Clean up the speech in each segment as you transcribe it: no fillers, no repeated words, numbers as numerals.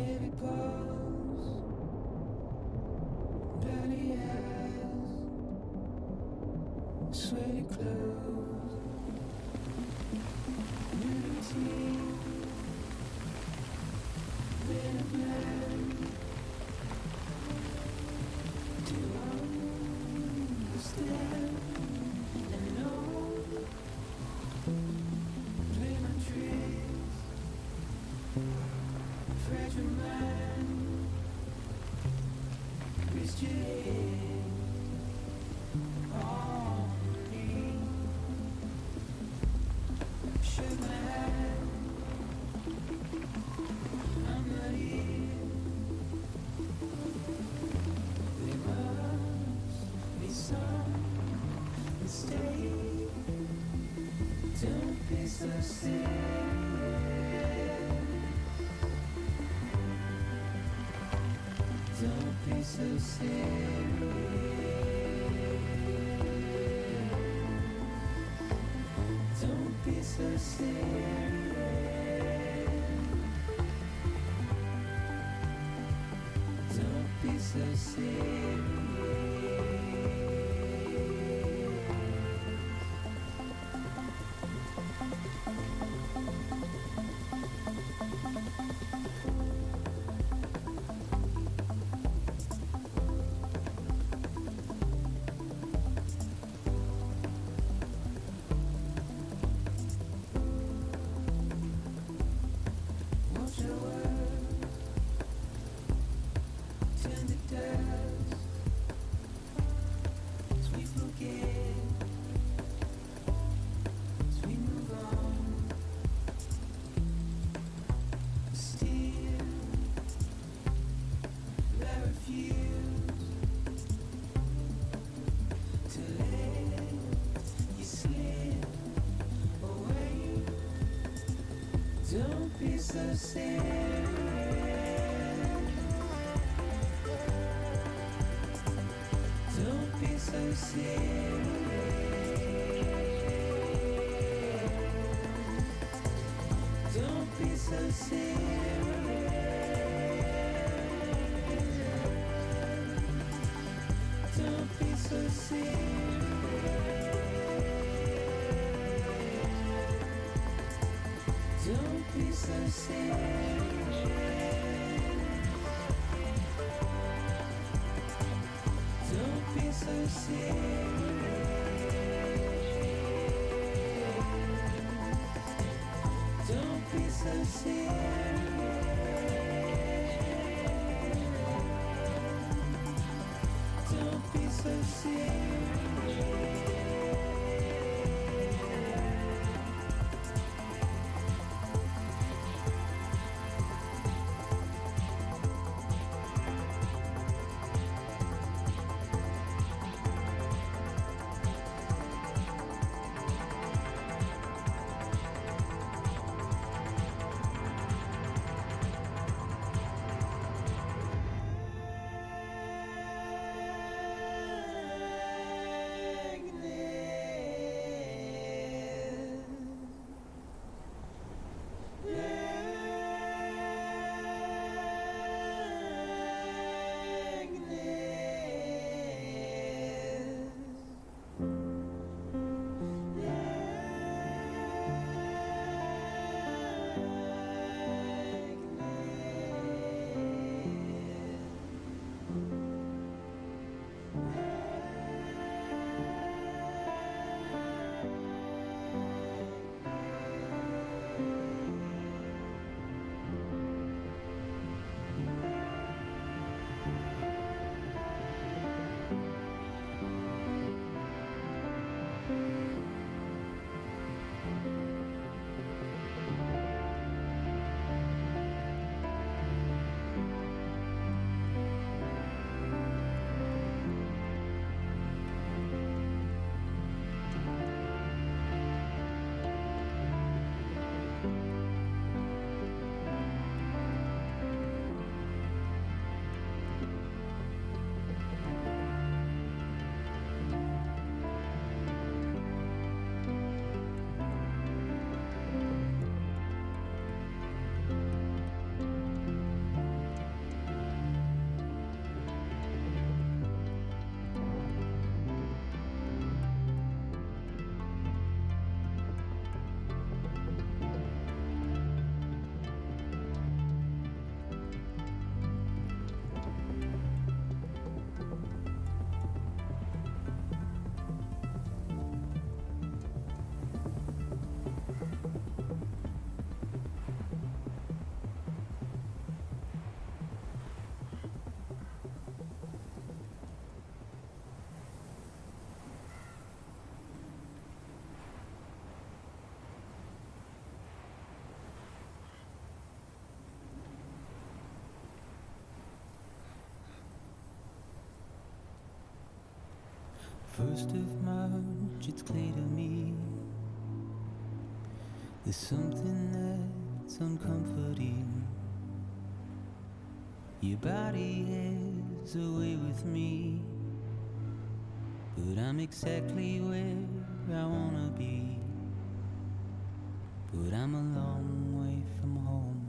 Heavy pulse, dirty eyes, sweaty clothes, new routine, been a blend. Do understand and know, play my tricks, fragile mind, risk your head on me, shake my hand, I'm not here, there must be some mistake, don't be so serious. Don't be so serious. Don't be so serious. Don't be so serious. Watch your words turn to dust as we forget, as we move on. But still, I refuse to let you slip away. Don't be so serious. Don't be so serious. Don't be so serious. Don't be so serious. Don't be so serious. Don't be so serious. Don't be so serious. Don't be so serious. 1st of March, it's clear to me there's something that's uncomforting. Your body is away with me, but I'm exactly where I wanna be. But I'm a long way from home.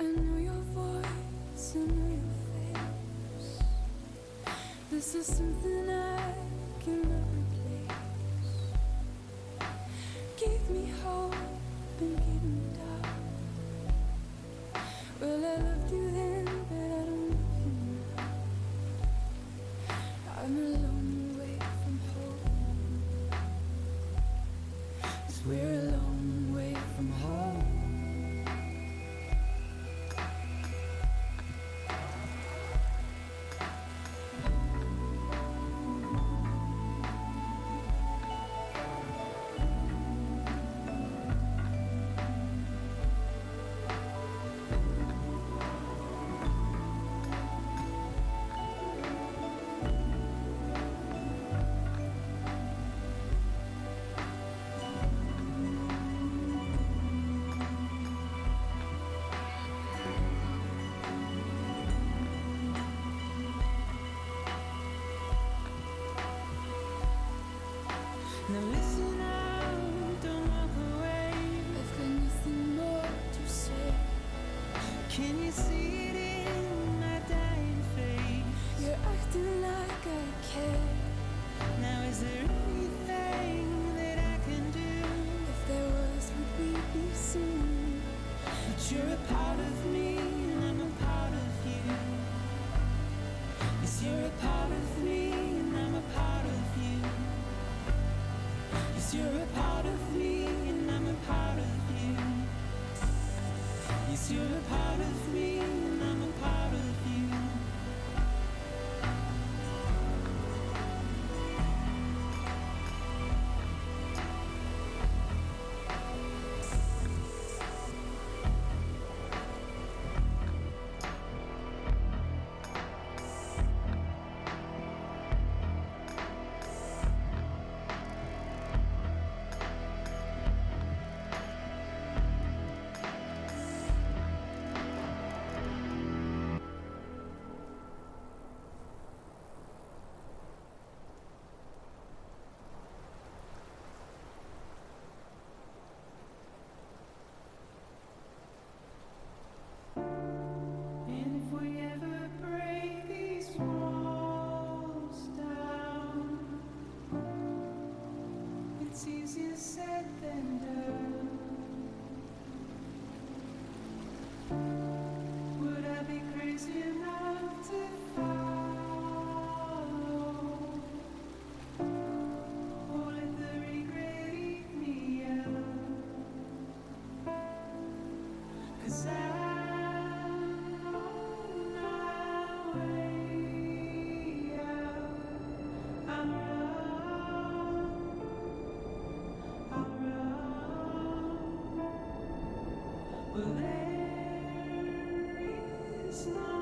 I know your voice, I know your face. This is something I cannot replace. Give me hope and give me doubt. Well, I loved you then, but I don't love you now. I'm a long way from home. 'Cause we're a long way from home. Now listen out, don't walk away. I've got nothing more to say. Can you see it in my dying face? You're acting like I care. Now is there anything that I can do? If there was, would we be soon? But you're a part of me and I'm a part of you. Yes, you're a part of me and I'm a part of you. Yes, you're a part of me and I'm a part of you. Yes, you're a part of me and I'm a part of you. And if we ever break these walls down, it's easier said than done. Would I be crazy enough to follow? Or let the regret eat me up? 'Cause I'm on my way out. I'm wrong. Well, there is no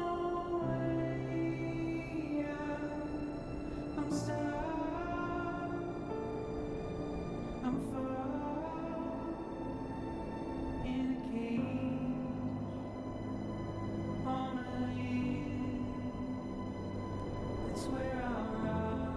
way out. I'm stuck. I'm far in a cage on a hill. That's where I'll ride.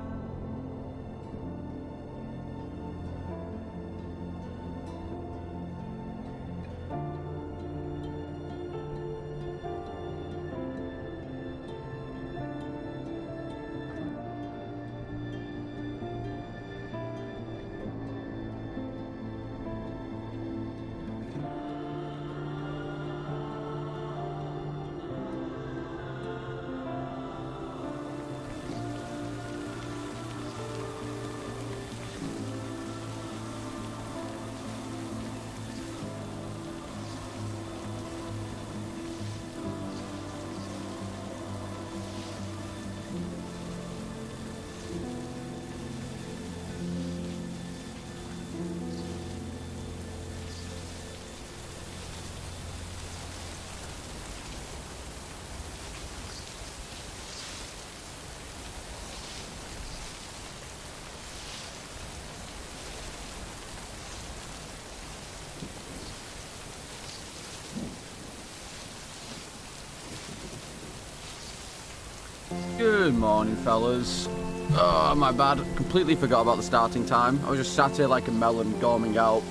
Good morning, fellas. Oh, my bad. Completely forgot about the starting time. I was just sat here like a melon, gorming out.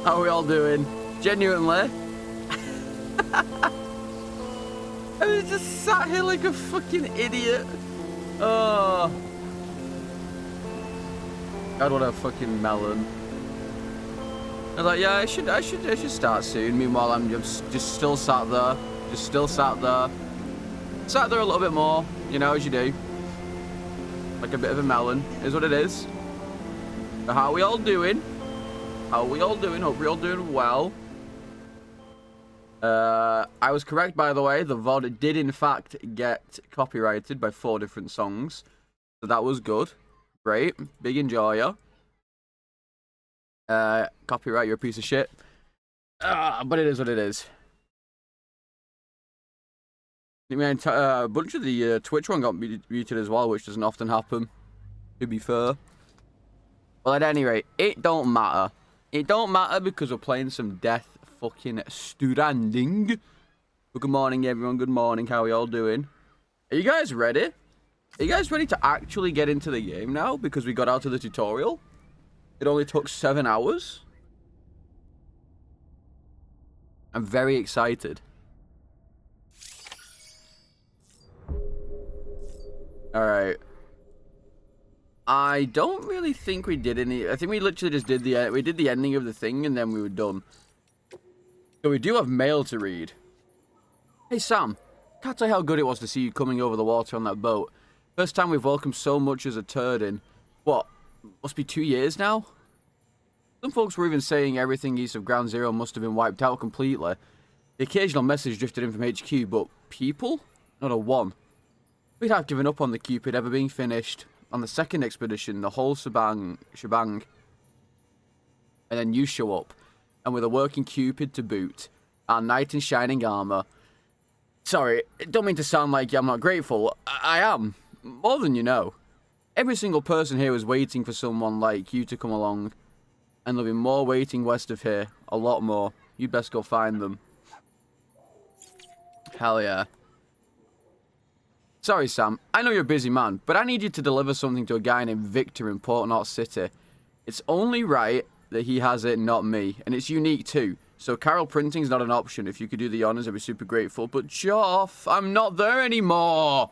How are we all doing? Genuinely. I was just sat here like a fucking idiot. Oh. God, what a fucking melon. I was like, yeah, I should start soon. Meanwhile, I'm just still sat there. Just still sat there. Sat there a little bit more, you know, as you do. Like a bit of a melon, is what it is. But how are we all doing? How are we all doing? Hope we're all doing well. I was correct, by the way. The VOD did, in fact, get copyrighted by 4 different songs. So that was good. Great. Big enjoyer. Copyright, you're a piece of shit. But it is what it is. I mean, a bunch of the Twitch one got muted as well, which doesn't often happen, to be fair. Well, at any rate, it don't matter. It don't matter because we're playing some Death fucking Stranding. Well, good morning, everyone. Good morning. How are you all doing? Are you guys ready? Are you guys ready to actually get into the game now? Because we got out of the tutorial. It only took 7 hours. I'm very excited. Alright. I don't really think we did any... I think we literally just did the... we did the ending of the thing and then we were done. So we do have mail to read. Hey Sam, can't tell you how good it was to see you coming over the water on that boat. First time we've welcomed so much as a turd in... What? Must be 2 years now? Some folks were even saying everything east of Ground Zero must have been wiped out completely. The occasional message drifted in from HQ, but people? Not a one. We'd have given up on the Cupid ever being finished. On the second expedition, the whole shebang. And then you show up. And with a working Cupid to boot. Our knight in shining armor. Sorry, don't mean to sound like I'm not grateful. I am. More than you know. Every single person here was waiting for someone like you to come along. And there'll be more waiting west of here. A lot more. You best go find them. Hell yeah. Sorry, Sam. I know you're a busy man, but I need you to deliver something to a guy named Victor in Port Knot City. It's only right that he has it, not me. And it's unique, too. So Carol printing's not an option. If you could do the honors, I'd be super grateful. But Joff, I'm not there anymore.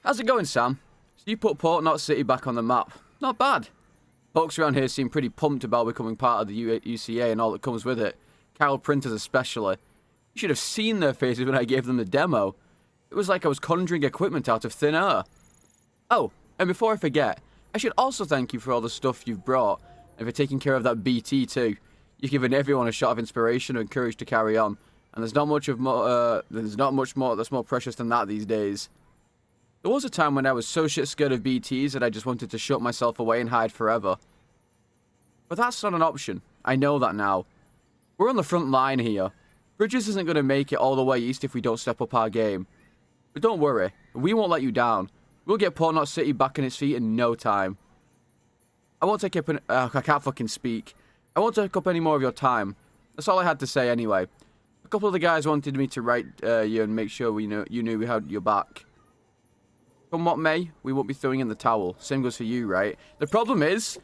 How's it going, Sam? So you put Port Knot City back on the map. Not bad. Folks around here seem pretty pumped about becoming part of the UCA and all that comes with it. Carol printers especially. You should have seen their faces when I gave them the demo. It was like I was conjuring equipment out of thin air. Oh, and before I forget, I should also thank you for all the stuff you've brought, and for taking care of that BT too. You've given everyone a shot of inspiration and courage to carry on, and there's not much more that's more precious than that these days. There was a time when I was so shit scared of BTs that I just wanted to shut myself away and hide forever. But that's not an option. I know that now. We're on the front line here. Bridges isn't going to make it all the way east if we don't step up our game. But don't worry, we won't let you down. We'll get Port Knot City back on its feet in no time. I won't take up I can't fucking speak. I won't take up any more of your time. That's all I had to say anyway. A couple of the guys wanted me to write you and make sure you knew we had your back. Come what may, we won't be throwing in the towel. Same goes for you, right? The problem is,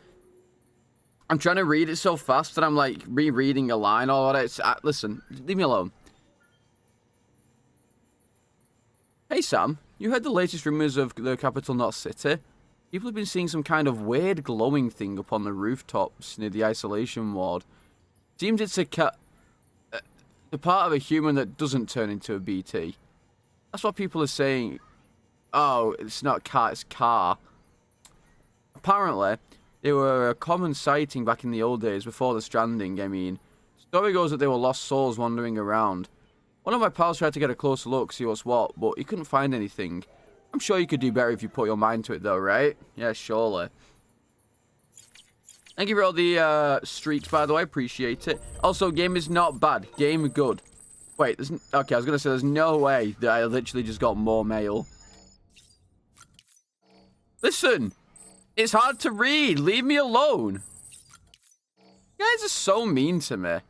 I'm trying to read it so fast that I'm like rereading a line or whatever. Listen, leave me alone. Hey Sam, you heard the latest rumors of the capital Knot City? People have been seeing some kind of weird glowing thing up on the rooftops near the isolation ward. Seems it's the part of a human that doesn't turn into a BT. That's what people are saying. Oh, it's not car, it's car. Apparently, they were a common sighting back in the old days, before the Stranding, I mean. Story goes that they were lost souls wandering around. One of my pals tried to get a closer look, see what's what, but he couldn't find anything. I'm sure you could do better if you put your mind to it though, right? Yeah, surely. Thank you for all the streaks, by the way, appreciate it. Also, game is not bad, game good. Wait, okay, I was gonna say there's no way that I literally just got more mail. Listen! It's hard to read. Leave me alone. You guys are so mean to me.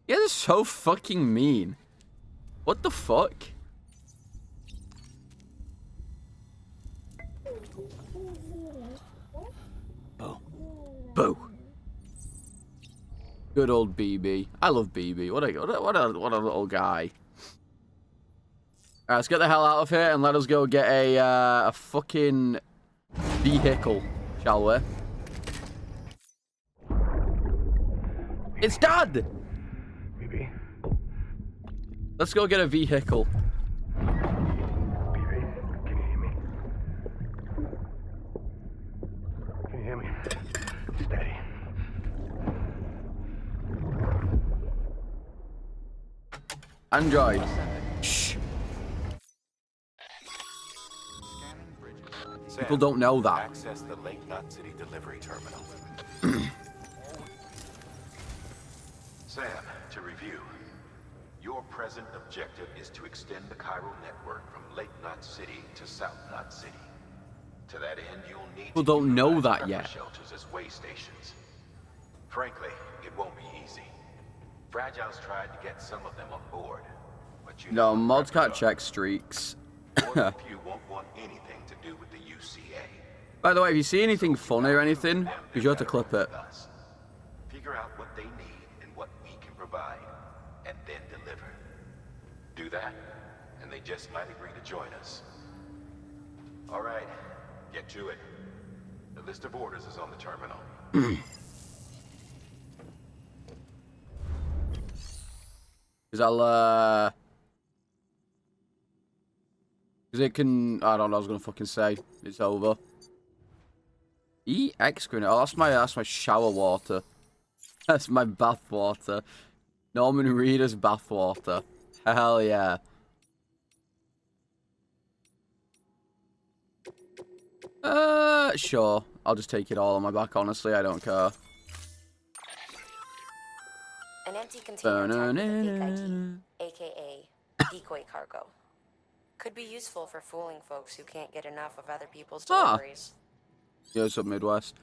Yeah, they're so fucking mean. What the fuck? Boo. Boo. Good old BB. I love BB. What a little guy. Alright, let's get the hell out of here and let us go get a fucking vehicle, shall we? It's Dad! BB? Let's go get a vehicle. BB? Can you hear me? Can you hear me? Steady. Android. Shh. People don't know that. Access the Lake Knot City delivery terminal. Sam, to review. Your present objective is to extend the chiral network from Lake Knot City to South Knot City. To that end, you'll need People to don't know utilize that prepper yet. shelters as way stations. Frankly, it won't be easy. Fragile's tried to get some of them on board, but you know No, what mods can't preppers check streaks. are. More than few won't want anything to do with the UCA. By the way, if you see anything funny or anything, be sure to clip it. Figure out what they need and what we can provide, and then deliver. Do that, and they just might agree to join us. All right, get to it. The list of orders is on the terminal. Cause I'll cause it can, I don't know what I was gonna fucking say. It's over. EX grenade. Oh, that's my shower water. That's my bath water. Norman Reedus bath water. Hell yeah. Sure. I'll just take it all on my back, honestly. I don't care. An empty container tagged with a fake ID, aka decoy cargo. Could be useful for fooling folks who can't get enough of other people's deliveries. Yeah, it's up Midwest.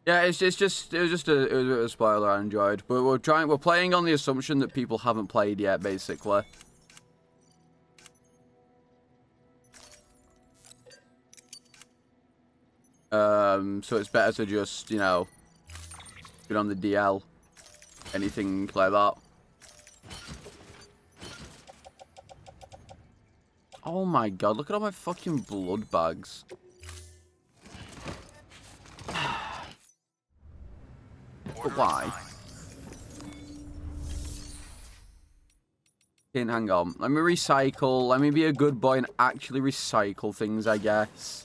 Yeah, it was just a spoiler I enjoyed. But we're playing on the assumption that people haven't played yet, basically. So it's better to just, you know, get on the DL. Anything like that. Oh my god, look at all my fucking blood bags. But why? Hang on. Let me recycle. Let me be a good boy and actually recycle things, I guess.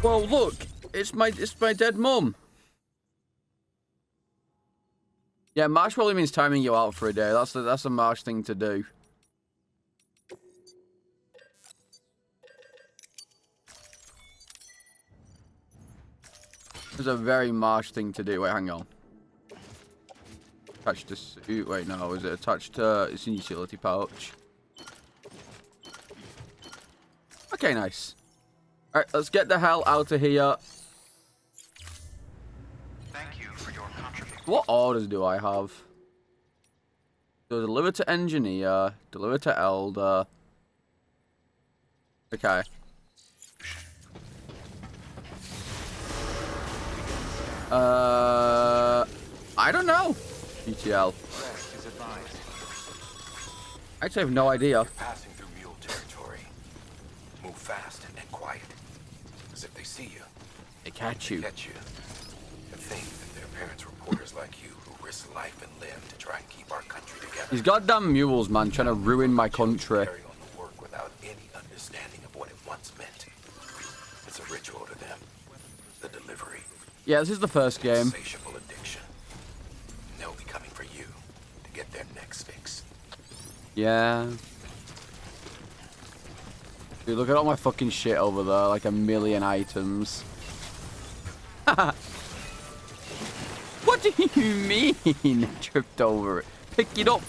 Whoa, look! It's my dead mum. Yeah, March probably means timing you out for a day. That's a March thing to do. It's a very March thing to do. Wait, hang on. Attached to suit. Wait, no, is it attached to? It's a utility pouch. Okay, nice. All right, let's get the hell out of here. Thank you for your contribution. What orders do I have? So deliver to engineer, deliver to elder. Okay. I don't know. GTL. Rest is advised. I actually have no idea. Passing through mule territory. Move fast and quiet. Because if they see you, They catch you. catch you. And think that their parents reporters like you who risk life and limb to try and keep our country together. These goddamn mules, man, trying to ruin my country. Carry on the work without any understanding of what it once meant. It's a ritual to them. The delivery. Yeah, this is the first game. Insatiable addiction. And they'll be coming for you to get their next fix. Yeah. Dude, look at all my fucking shit over there. Like a million items. What do you mean? Tripped over it. Pick it up.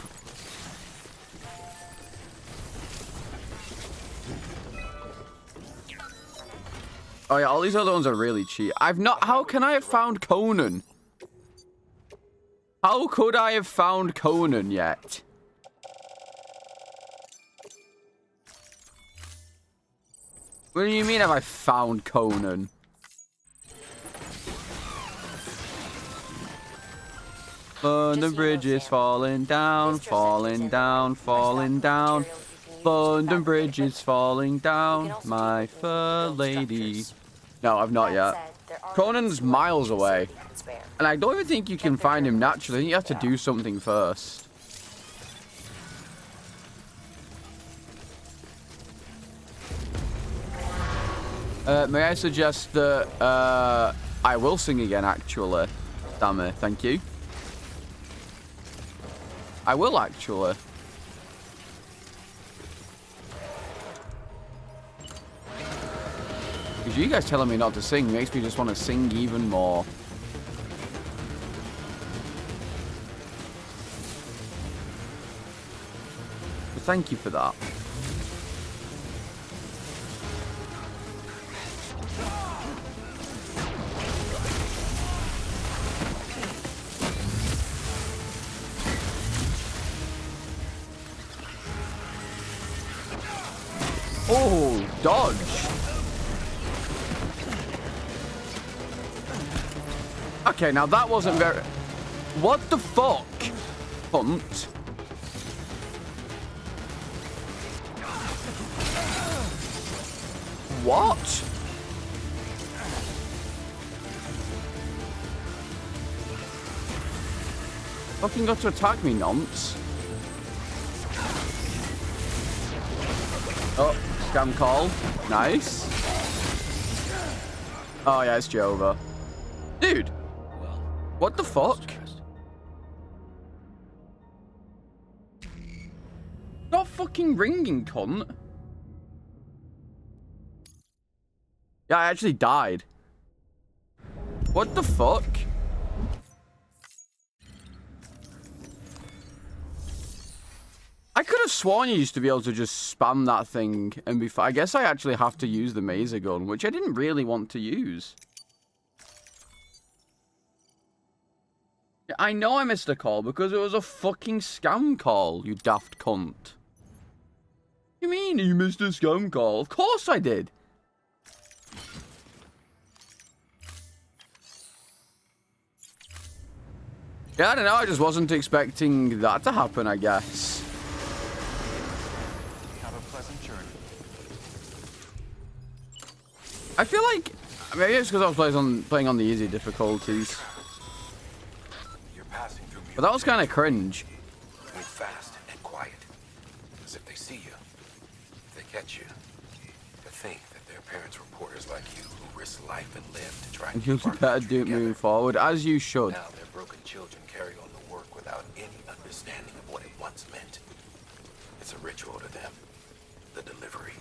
Oh yeah, all these other ones are really cheap. I've not... How can I have found Conan? How could I have found Conan yet? What do you mean have I found Conan? The bridge is falling down, falling down, falling down. London Bridge is falling down, my fair lady. No, I've not yet. Conan's miles away. And I don't even think you can find him naturally. I think you have to do something first. May I suggest that I will sing again, actually. Damn it, thank you. I will, actually. Because you guys telling me not to sing makes me just want to sing even more. But thank you for that. Oh, dodge. Okay, now that wasn't very... What the fuck? Pumped. What? Fucking got to attack me, nonce. Oh, scam call. Nice. Oh, yeah, it's Jova. Dude. What the fuck? Not fucking ringing, cunt. Yeah, I actually died. What the fuck? I could have sworn you used to be able to just spam that thing and be fine. I guess I actually have to use the mazer gun, which I didn't really want to use. I know I missed a call because it was a fucking scam call, you daft cunt. What do you mean you missed a scam call? Of course I did. Yeah, I don't know, I just wasn't expecting that to happen, I guess. Have a pleasant journey. I feel like... Maybe it's because I was playing on the easy difficulties. But that was kind of cringe. Move fast and quiet. As if they see you. If they catch you. To think that their parents reporters like you who risk life and live to try and You'll keep our better country do it together. moving forward, as you should. Now their broken children carry on the work without any understanding of what it once meant. It's a ritual to them. The delivery.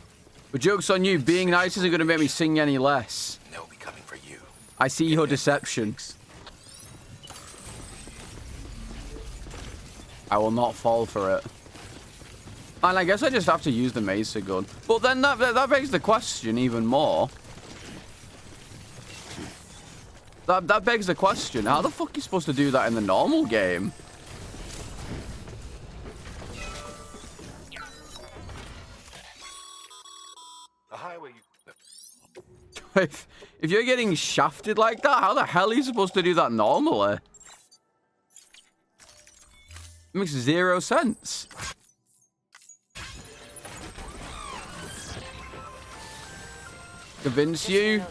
But joke's on you, being nice isn't going to make me sing any less. And they'll be coming for you. I see your deception. I will not fall for it. And I guess I just have to use the macer gun. But then that begs the question even more. That begs the question, how the fuck are you supposed to do that in the normal game? The highway If you're getting shafted like that, how the hell are you supposed to do that normally? It makes 0 sense. Convince you?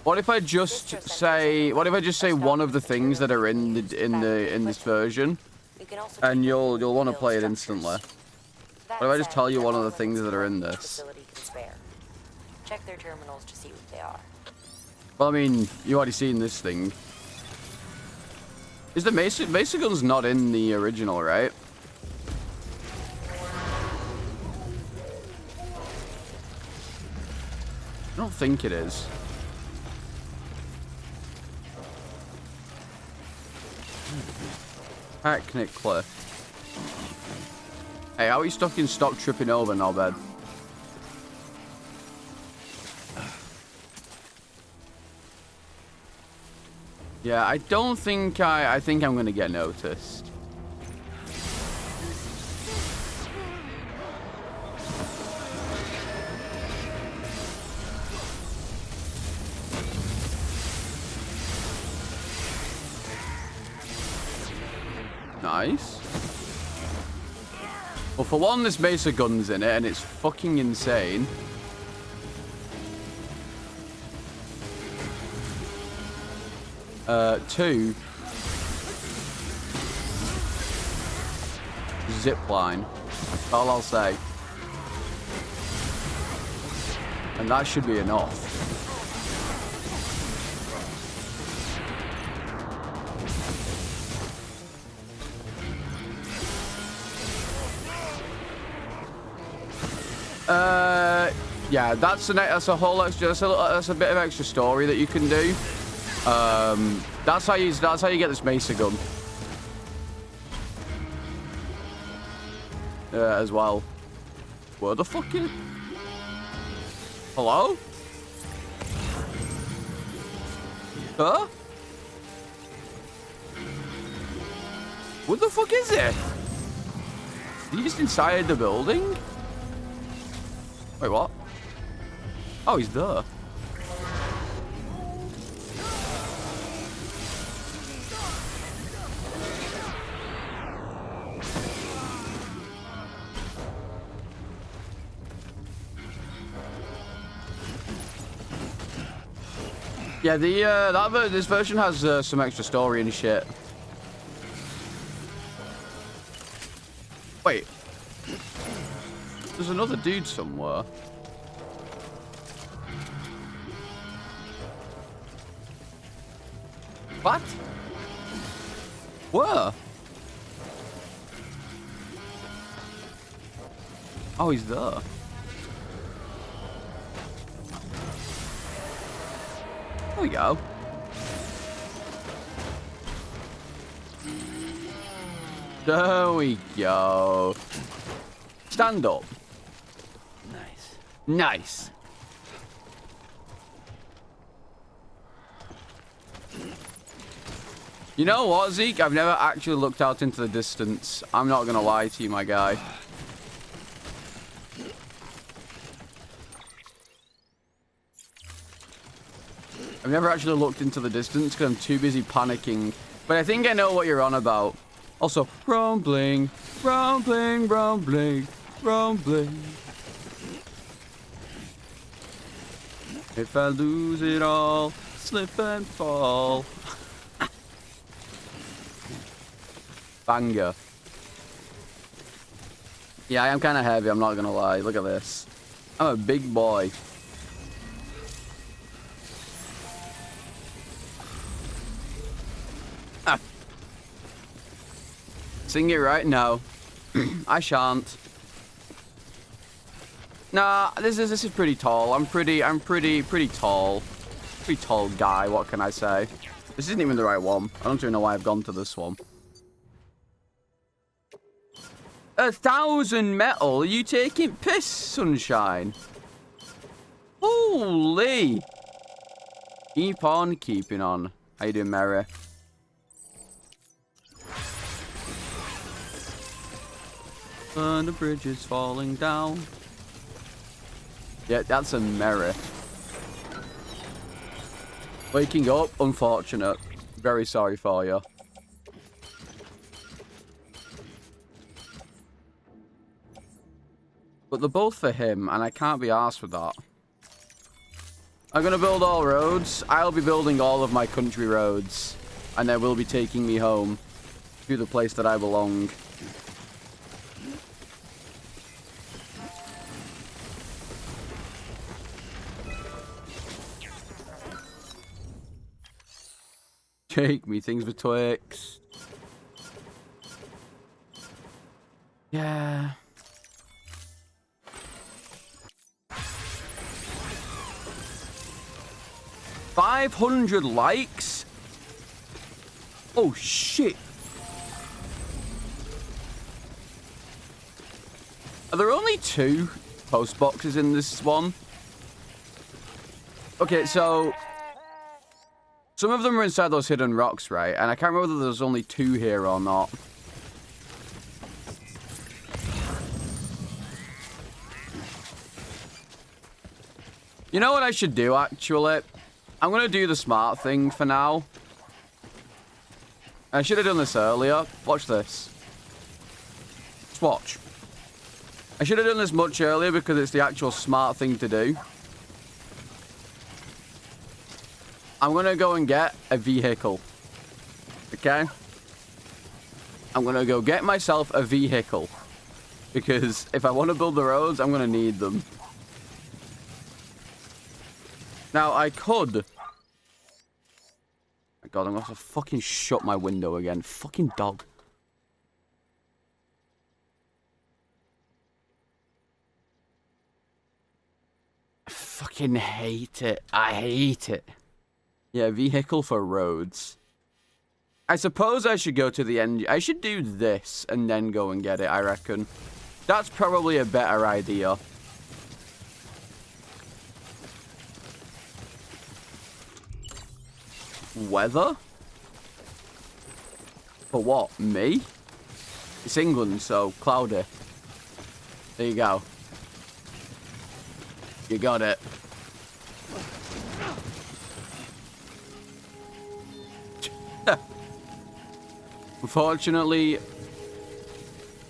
What if I just say? What if I just say one of the things that are in this version, and you'll want to play it instantly? What if I just tell you one of the things that are in this? Check their terminals to see what they are. Well, I mean, you already seen this thing. Is the macer gun's not in the original, right? I don't think it is. Technically. Hey, how are you stuck in stop tripping over, knobhead? Yeah, I don't think I think I'm gonna get noticed. Nice. Well, for one, this Mesa gun's in it, and it's fucking insane. Two. Zipline. That's all I'll say. And that should be enough. Yeah, that's a whole extra. That's a bit of extra story that you can do. That's how you get this Mesa gun. As well. Where the fuck is? Hello? Huh? What the fuck is it? Is he just inside the building? Wait, what? Oh, he's there. Yeah, this version has some extra story and shit. Wait. There's another dude somewhere. What? Where? Oh, he's there. There we go. There we go. Stand up. Nice. Nice. You know what, Zeke? I've never actually looked out into the distance. I'm not gonna lie to you, my guy. I've never actually looked into the distance because I'm too busy panicking. But I think I know what you're on about. Also, rumbling, rumbling, rumbling, rumbling. If I lose it all, slip and fall. Banger. Yeah, I am kind of heavy, I'm not gonna lie. Look at this. I'm a big boy. Ah. Sing it right now. I shan't. Nah, this is pretty tall. I'm pretty tall. Pretty tall guy, what can I say? This isn't even the right one. I don't even know why I've gone to this one. 1,000 metal? Are you taking piss, sunshine? Holy! Keep on keeping on. How you doing, Mary? And the bridge is falling down. Yeah, that's a Mary. Waking up, unfortunate. Very sorry for you. But they're both for him, and I can't be arsed with that. I'm gonna build all roads. I'll be building all of my country roads. And they will be taking me home to the place that I belong. Take me things betwixt. Yeah. $500 likes? Oh shit. Are there only 2 post boxes in this one? Okay, so Some of them are inside those hidden rocks, right? And I can't remember whether there's only 2 here or not. You know what I should do, actually? I'm going to do the smart thing for now. I should have done this earlier. Watch this. Just watch. I should have done this much earlier because it's the actual smart thing to do. I'm going to go and get a vehicle. Okay? I'm going to go get myself a vehicle. Because if I want to build the roads, I'm going to need them. Now, I could... My God, I'm going to have to fucking shut my window again. Fucking dog. I fucking hate it. I hate it. Yeah, vehicle for roads. I suppose I should go to the end. I should do this and then go and get it, I reckon. That's probably a better idea. Weather? For what? Me? It's England, so cloudy. There you go. You got it. Unfortunately,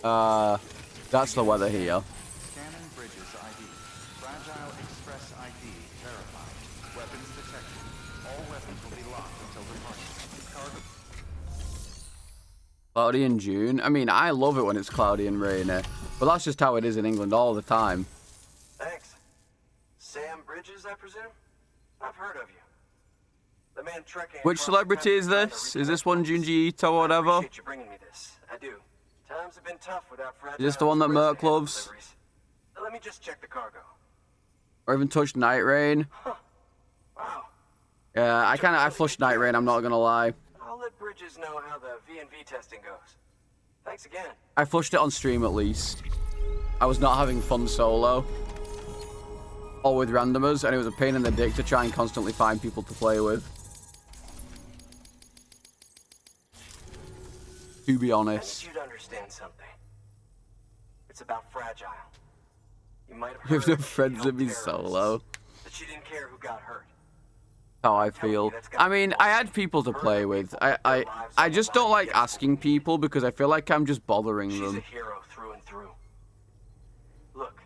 that's the weather here. Scanning bridges ID. Fragile Express ID verified. Weapons detected. All weapons will be locked until departure. Cargo. Cloudy in June. I mean, I love it when it's cloudy and rainy, but that's just how it is in England all the time. Thanks. Sam Bridges, I presume? I've heard of you. The man trekking Which across celebrity the is country this? trying Is to this one reconnect Junji Ito or I whatever? appreciate you bringing me this. I do. Times have been tough without fragile. Is this the one that Express Merc to handle loves? deliveries. Let me just check the cargo. Or even touched Night Rain? Wow. Yeah, I flushed Night Rain, I'm not gonna lie. I'll let Bridges know how the V&V testing goes. Thanks again. I flushed it on stream at least. I was not having fun solo. Or with randomers, and it was a pain in the dick to try and constantly find people to play with. To be I honest. need you to understand something. It's about Fragile. You might have You have no heard she friends helped with me terrorists, solo. that she didn't care who got hurt. How I feel. I mean, I had people to play with. I just don't like asking people because I feel like I'm just bothering She's a them. hero through and through. Look,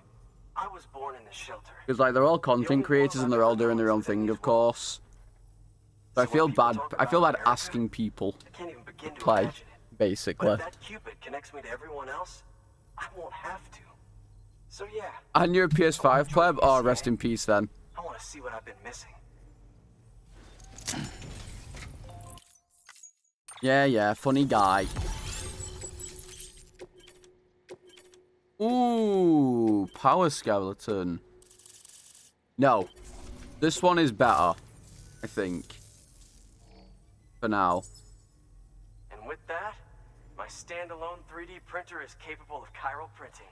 I was born in the shelter. Because like they're all content creators and they're all doing their own thing, of course. But I feel bad. I feel bad asking people I can't even begin to play, imagine it. But basically. if that Cupid connects me to everyone else, I won't have to. So yeah, And you're a PS5 pleb? Oh, rest in peace then. I want to see what I've been missing. Yeah, funny guy. Ooh, power skeleton. No, this one is better, I think. For now. And with that, my standalone 3D printer is capable of chiral printing.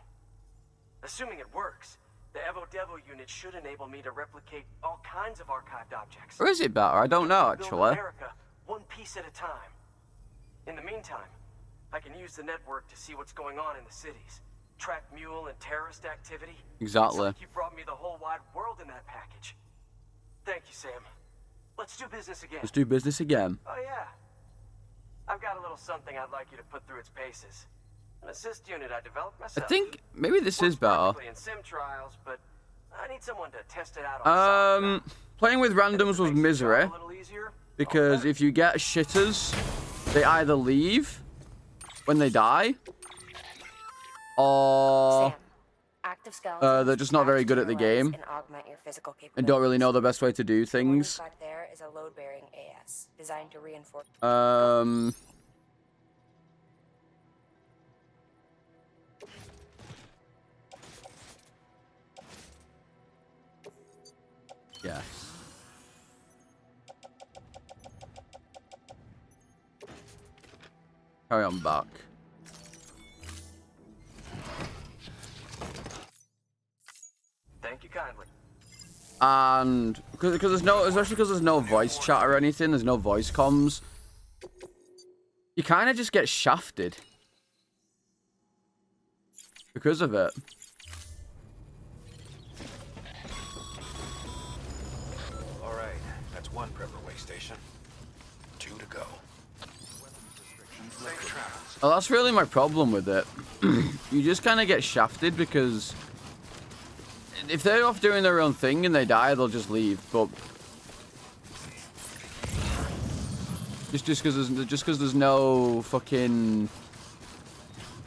Assuming it works, the Evo Devo unit should enable me to replicate all kinds of archived objects. Or is it better? I don't know, Build actually. America one piece at a time. In the meantime, I can use the network to see what's going on in the cities. Track mule and terrorist activity. Exactly. It's like you brought me the whole wide world in that package. Thank you, Sam. Let's do business again. Let's do business again. Oh yeah. I've got a little something I'd like you to put through its paces. An assist unit I developed I myself. think maybe this is better. Works perfectly in sim trials, but I need someone to test it out on Playing with randoms was misery. a little easier. Because if you get shitters, they either leave when they die, or Sam, active skeletons they're just not very good at the craft your game legs and augment your physical and don't really know the capabilities. best way to do The one things. inside there is a load-bearing AS designed to reinforce. Yeah. Carry on back. Thank you kindly. And because there's no, especially because there's no voice chat or anything, there's no voice comms. You kind of just get shafted because of it. All right, that's one prepper way station. 2 to go. Safe travels. Well, that's really my problem with it. You just kind of get shafted because if they're off doing their own thing and they die, they'll just leave. But just because there's no fucking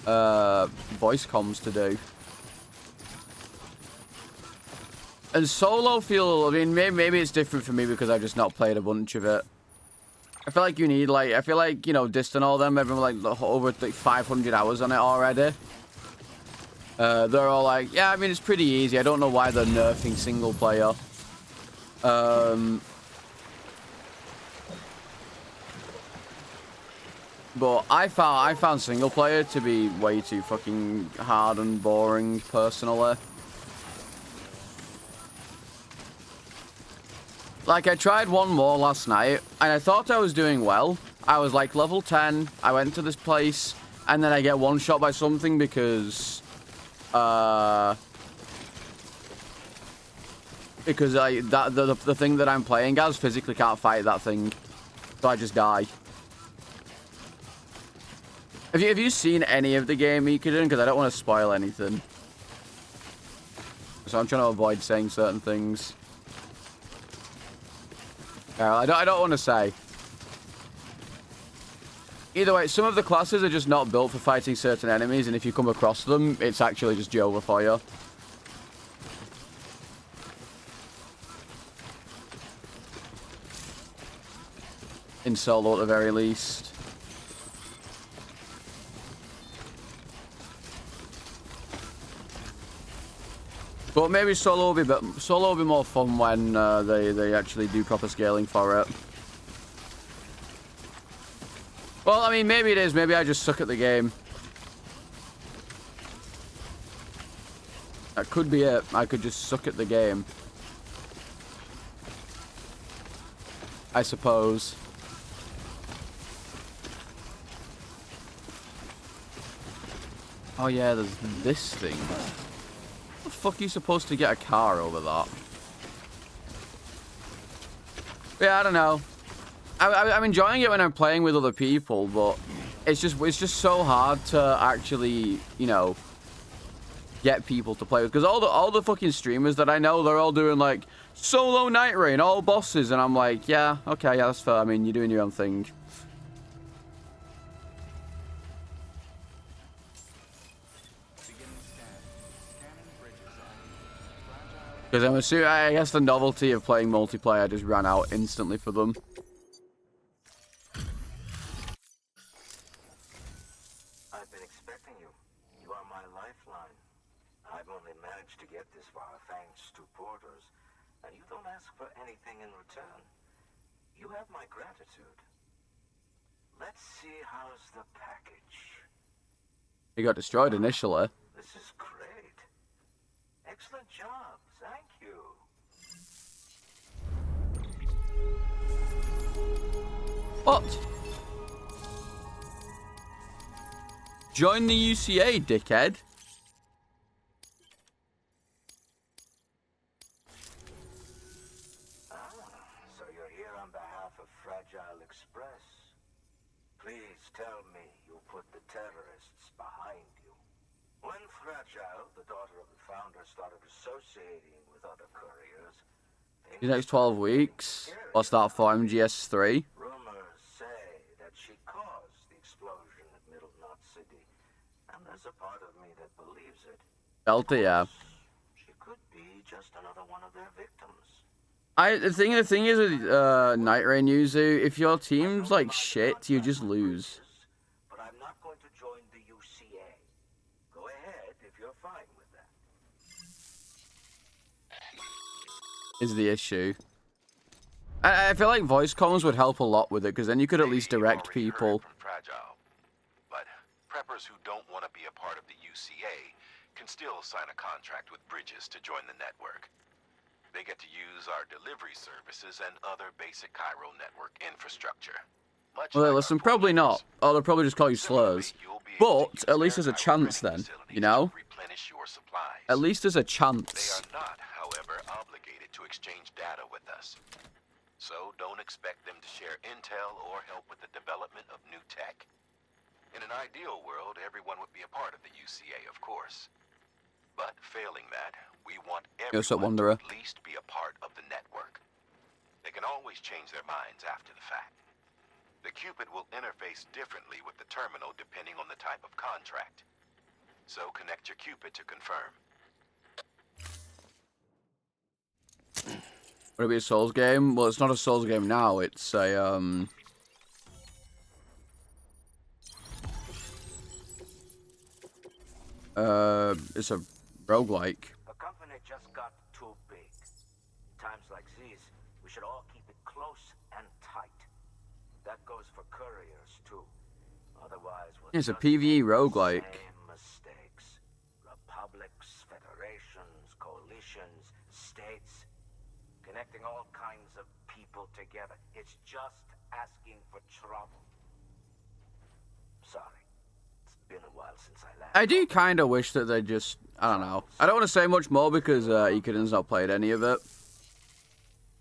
voice comms to do. And solo feel, I mean, maybe it's different for me because I've just not played a bunch of it. I feel like you need, like, I feel like, you know, Dist and all them, everyone, like, over, like, 500 hours on it already. They're all like, yeah, I mean, it's pretty easy. I don't know why they're nerfing single player. But I found single player to be way too fucking hard and boring, personally. Like, I tried one more last night, and I thought I was doing well. I was, like, level 10. I went to this place, and then I get one shot by something because the thing that I'm playing as physically can't fight that thing. So I just die. Have you seen any of the game, Ikadin? Because I don't want to spoil anything. So I'm trying to avoid saying certain things. I don't want to say. Either way, some of the classes are just not built for fighting certain enemies, and if you come across them, it's actually just Jova for you. In solo, at the very least. But maybe solo will be more fun when they actually do proper scaling for it. Well, I mean, maybe it is. Maybe I just suck at the game. That could be it. I could just suck at the game. I suppose. Oh yeah, there's this thing. How the fuck are you supposed to get a car over that? Yeah, I don't know. I'm enjoying it when I'm playing with other people, but it's just so hard to actually, you know, get people to play with. Because all the fucking streamers that I know, they're all doing like solo Night Rain, all bosses, and I'm like, yeah, okay, yeah, that's fair. I mean, you're doing your own thing. Because I'm assuming, I guess the novelty of playing multiplayer just ran out instantly for them. I've been expecting you. You are my lifeline. I've only managed to get this far thanks to porters, and you don't ask for anything in return. You have my gratitude. Let's see how's the package. He got destroyed initially. This is great. Excellent job. Thank you. What? Join the UCA, dickhead. So you're here on behalf of Fragile Express. Please tell me you put the terrorists behind you. When Fragile, the daughter of the founder, started associating with other couriers, The next 12 weeks. I'll start for MGS3. rumors say that she caused the explosion at Middle Knot City, and there's a part of me that believes it. Delta, yeah. She could be just another one of their victims. The thing is with Night Rain Yuzu, if your team's like shit, you just lose. But I'm not going to join the UCA. Go ahead if you're fine with that. Is the issue. I feel like voice comms would help a lot with it, because then you could at least direct people. Fragile. But preppers who don't want to be a part of the UCA can still sign a contract with Bridges to join the network. They get to use our delivery services and other basic Chiral network infrastructure. Much Well, like listen, our probably not. portals. Oh, they'll probably just call you Similarly, slurs. you'll be able to But use at least their there's a Chiral chance printing then, facilities you know? to replenish your supplies. At least there's a They chance. are not, however, obligated to exchange data with us. So don't expect them to share intel or help with the development of new tech. In an ideal world, everyone would be a part of the UCA, of course. But failing that, we want Yes, that everyone wanderer. to at least be a part of the network. They can always change their minds after the fact. The Cupid will interface differently with the terminal depending on the type of contract. So connect your Cupid to confirm. Would it be a Souls game? Well, it's not a Souls game now. It's a it's a roguelike. The company just got too big. Times like these, we should all keep it close and tight. That goes for couriers too. Otherwise, we'll It's a just PvE make the roguelike. same mistakes. Republics, federations, coalitions, states, connecting all kinds of people together. It's just asking for trouble. Sorry. It's been a while since I last. I do kind of wish that they just... I don't know. I don't want to say much more because Ikeden's not played any of it.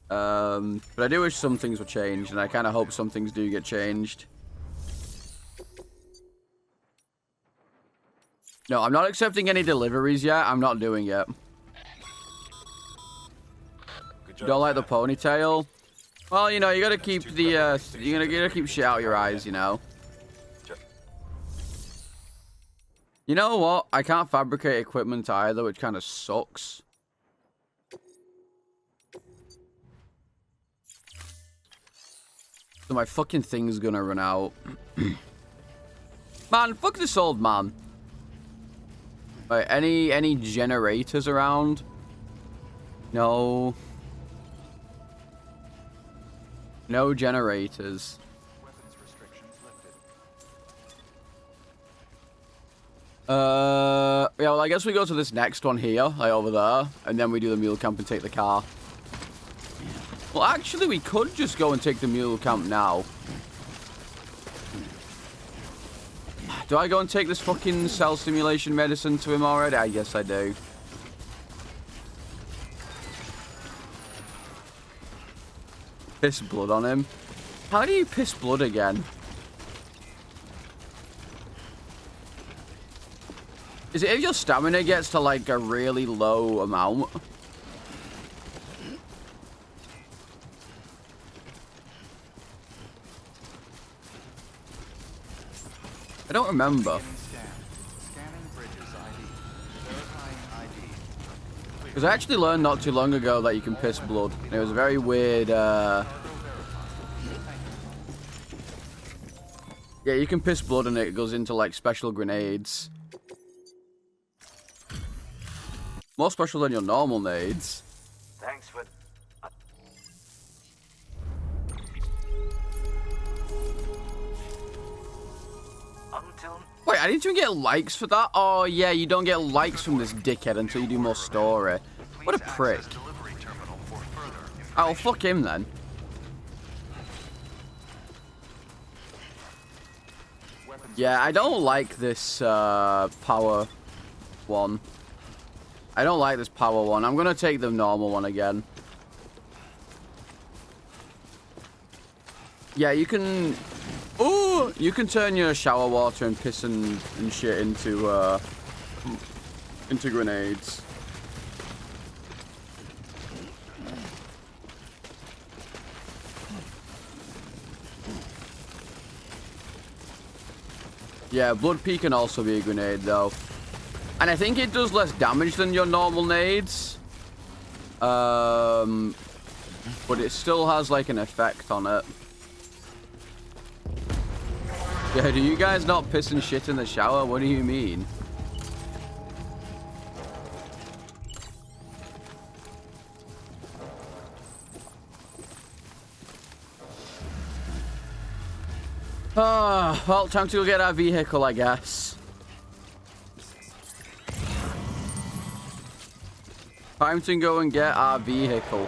But I do wish some things were changed, and I kind of hope some things do get changed. No, I'm not accepting any deliveries yet. I'm not doing it. You don't like the ponytail? Well, you know, you gotta keep the, you gotta keep shit out your eyes, you know? You know what? I can't fabricate equipment either, which kind of sucks. So my fucking thing's gonna run out. Man, fuck this old man. Wait, any generators around? No. No generators. Weapons restrictions lifted. Yeah, well, I guess we go to this next one here, like over there, and then we do the mule camp and take the car. Well, actually, we could just go and take the mule camp now. Do I go and take this fucking cell stimulation medicine to him already? I guess I do. Piss blood on him. How do you piss blood again? Is it if your stamina gets to like a really low amount? I don't remember. Beginning scan. Scanning bridges ID. Verifying ID. Because I actually learned not too long ago that you can piss blood. And it was a very weird, Yeah, you can piss blood and it goes into like special grenades. More special than your normal nades. Thanks for... Until... Wait, I didn't even get likes for that? Oh, yeah, you don't get likes from this dickhead until you do more story. What a prick. Delivery terminal for further Oh, fuck him then. Yeah, I don't like this power one. I don't like this power one. I'm gonna take the normal one again. Yeah, you can... Ooh! You can turn your shower water and piss and shit into grenades. Yeah, Blood Pea can also be a grenade, though. And I think it does less damage than your normal nades. But it still has, like, an effect on it. Yeah, do you guys not piss and shit in the shower? What do you mean? Ah, well, time to go get our vehicle, I guess. Time to go and get our vehicle.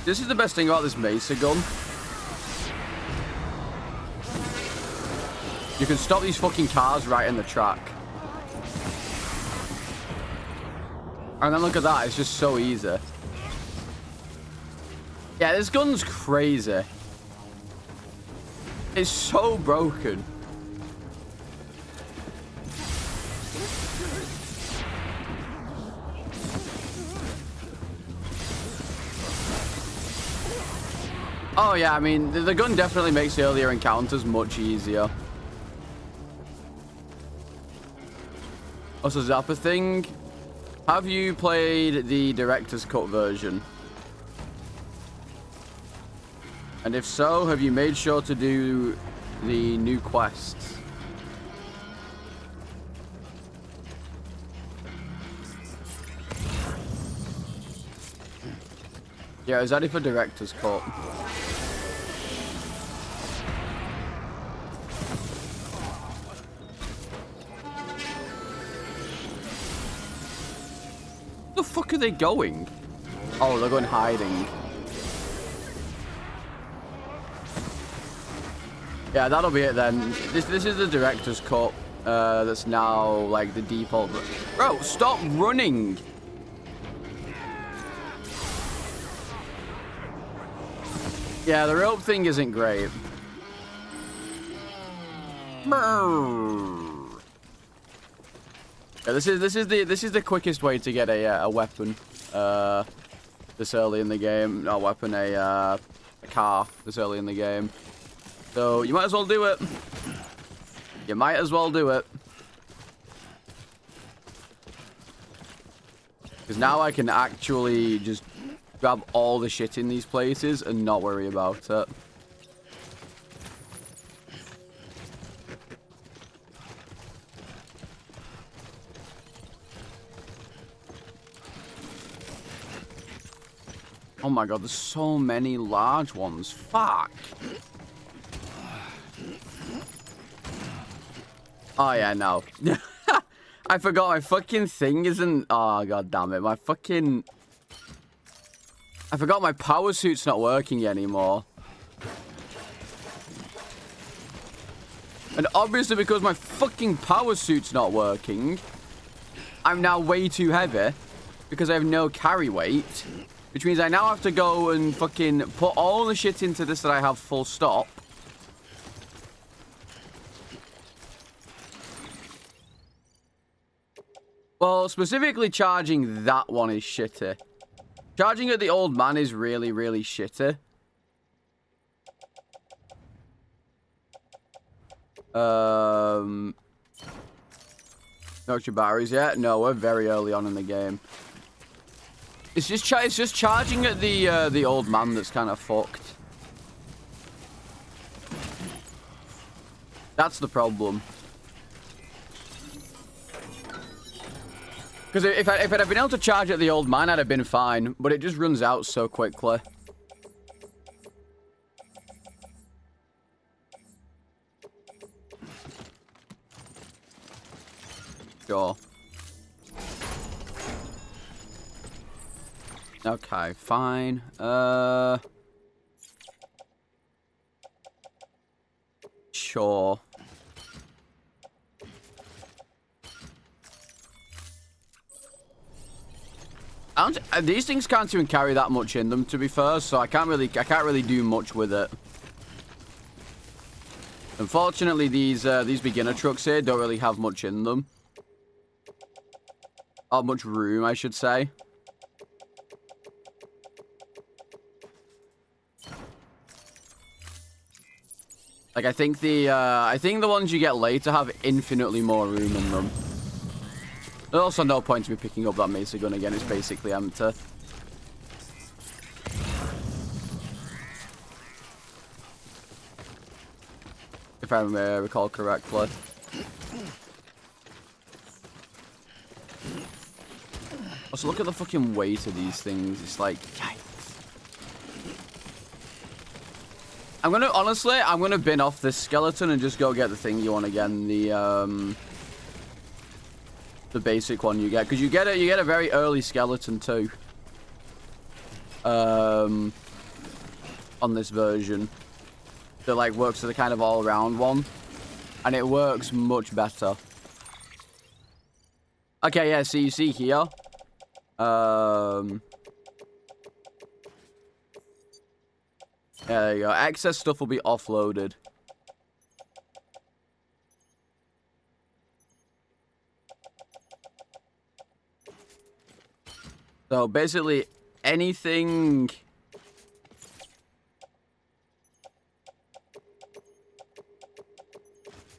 This is the best thing about this Mesa gun. You can stop these fucking cars right in the track. And then look at that, it's just so easy. Yeah, this gun's crazy. It's so broken. Oh yeah, I mean, the gun definitely makes the earlier encounters much easier. Also, Zappa thing. Have you played the director's cut version? And if so, have you made sure to do the new quests? Yeah, is that for director's cut? Where the fuck are they going? Oh, they're going hiding. Yeah, that'll be it then. This is the director's cut. That's now like the default. Bro, stop running. Yeah, the rope thing isn't great. Yeah, this is the quickest way to get a weapon. This early in the game, not a weapon, a car. This early in the game. So you might as well do it. You might as well do it. Because now I can actually just grab all the shit in these places and not worry about it. Oh my god, there's so many large ones. Fuck. Oh yeah, no. I forgot my fucking thing isn't... Oh god damn it. My fucking... I forgot my power suit's not working anymore. And obviously because my fucking power suit's not working, I'm now way too heavy because I have no carry weight. Which means I now have to go and fucking put all the shit into this that I have full stop. Well, specifically charging that one is shitty. Charging at the old man is really, really shitty. No extra batteries yet? No, we're very early on in the game. It's just charging at the old man that's kind of fucked. That's the problem. Because if I'd have been able to charge at the old man, I'd have been fine. But it just runs out so quickly. Sure. Okay, fine. Sure. These things can't even carry that much in them, to be fair, so I can't really do much with it. Unfortunately, these beginner trucks here don't really have much in them. Or much room, I should say. Like, I think the ones you get later have infinitely more room in them. There's also no point to me picking up that Mesa gun again. It's basically empty. If I recall correctly. Also, look at the fucking weight of these things. It's like, yikes. Honestly, I'm gonna bin off this skeleton and just go get the thing you want again. The basic one you get. Because you get a very early skeleton too. On this version. That like works as a kind of all-round one. And it works much better. Okay, yeah, so you see here. There you go. Excess stuff will be offloaded. So basically, anything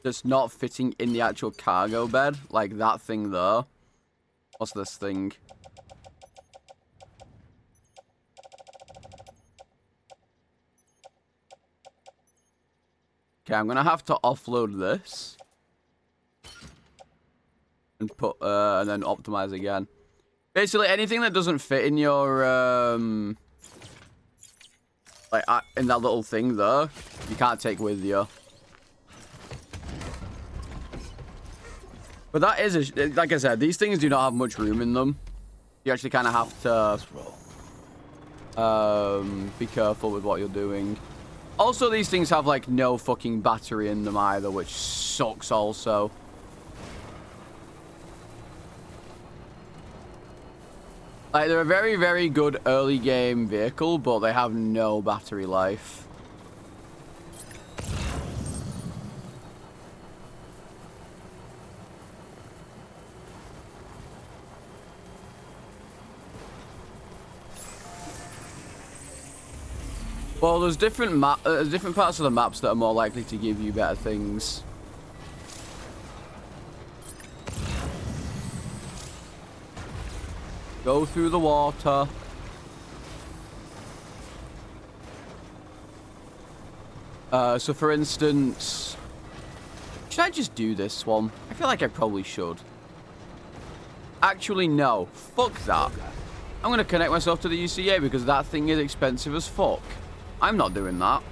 that's not fitting in the actual cargo bed, like that thing there. What's this thing? Okay, I'm gonna have to offload this and put and then optimize again. Basically, anything that doesn't fit in your like in that little thing there, you can't take with you. But that is like I said, these things do not have much room in them. You actually kind of have to be careful with what you're doing. Also, these things have, like, no fucking battery in them either, which sucks also. Like, they're a very, very good early game vehicle, but they have no battery life. Well, there's different parts of the maps that are more likely to give you better things. Go through the water. So for instance, should I just do this one? I feel like I probably should. Actually, no. Fuck that. I'm going to connect myself to the UCA because that thing is expensive as fuck. I'm not doing that.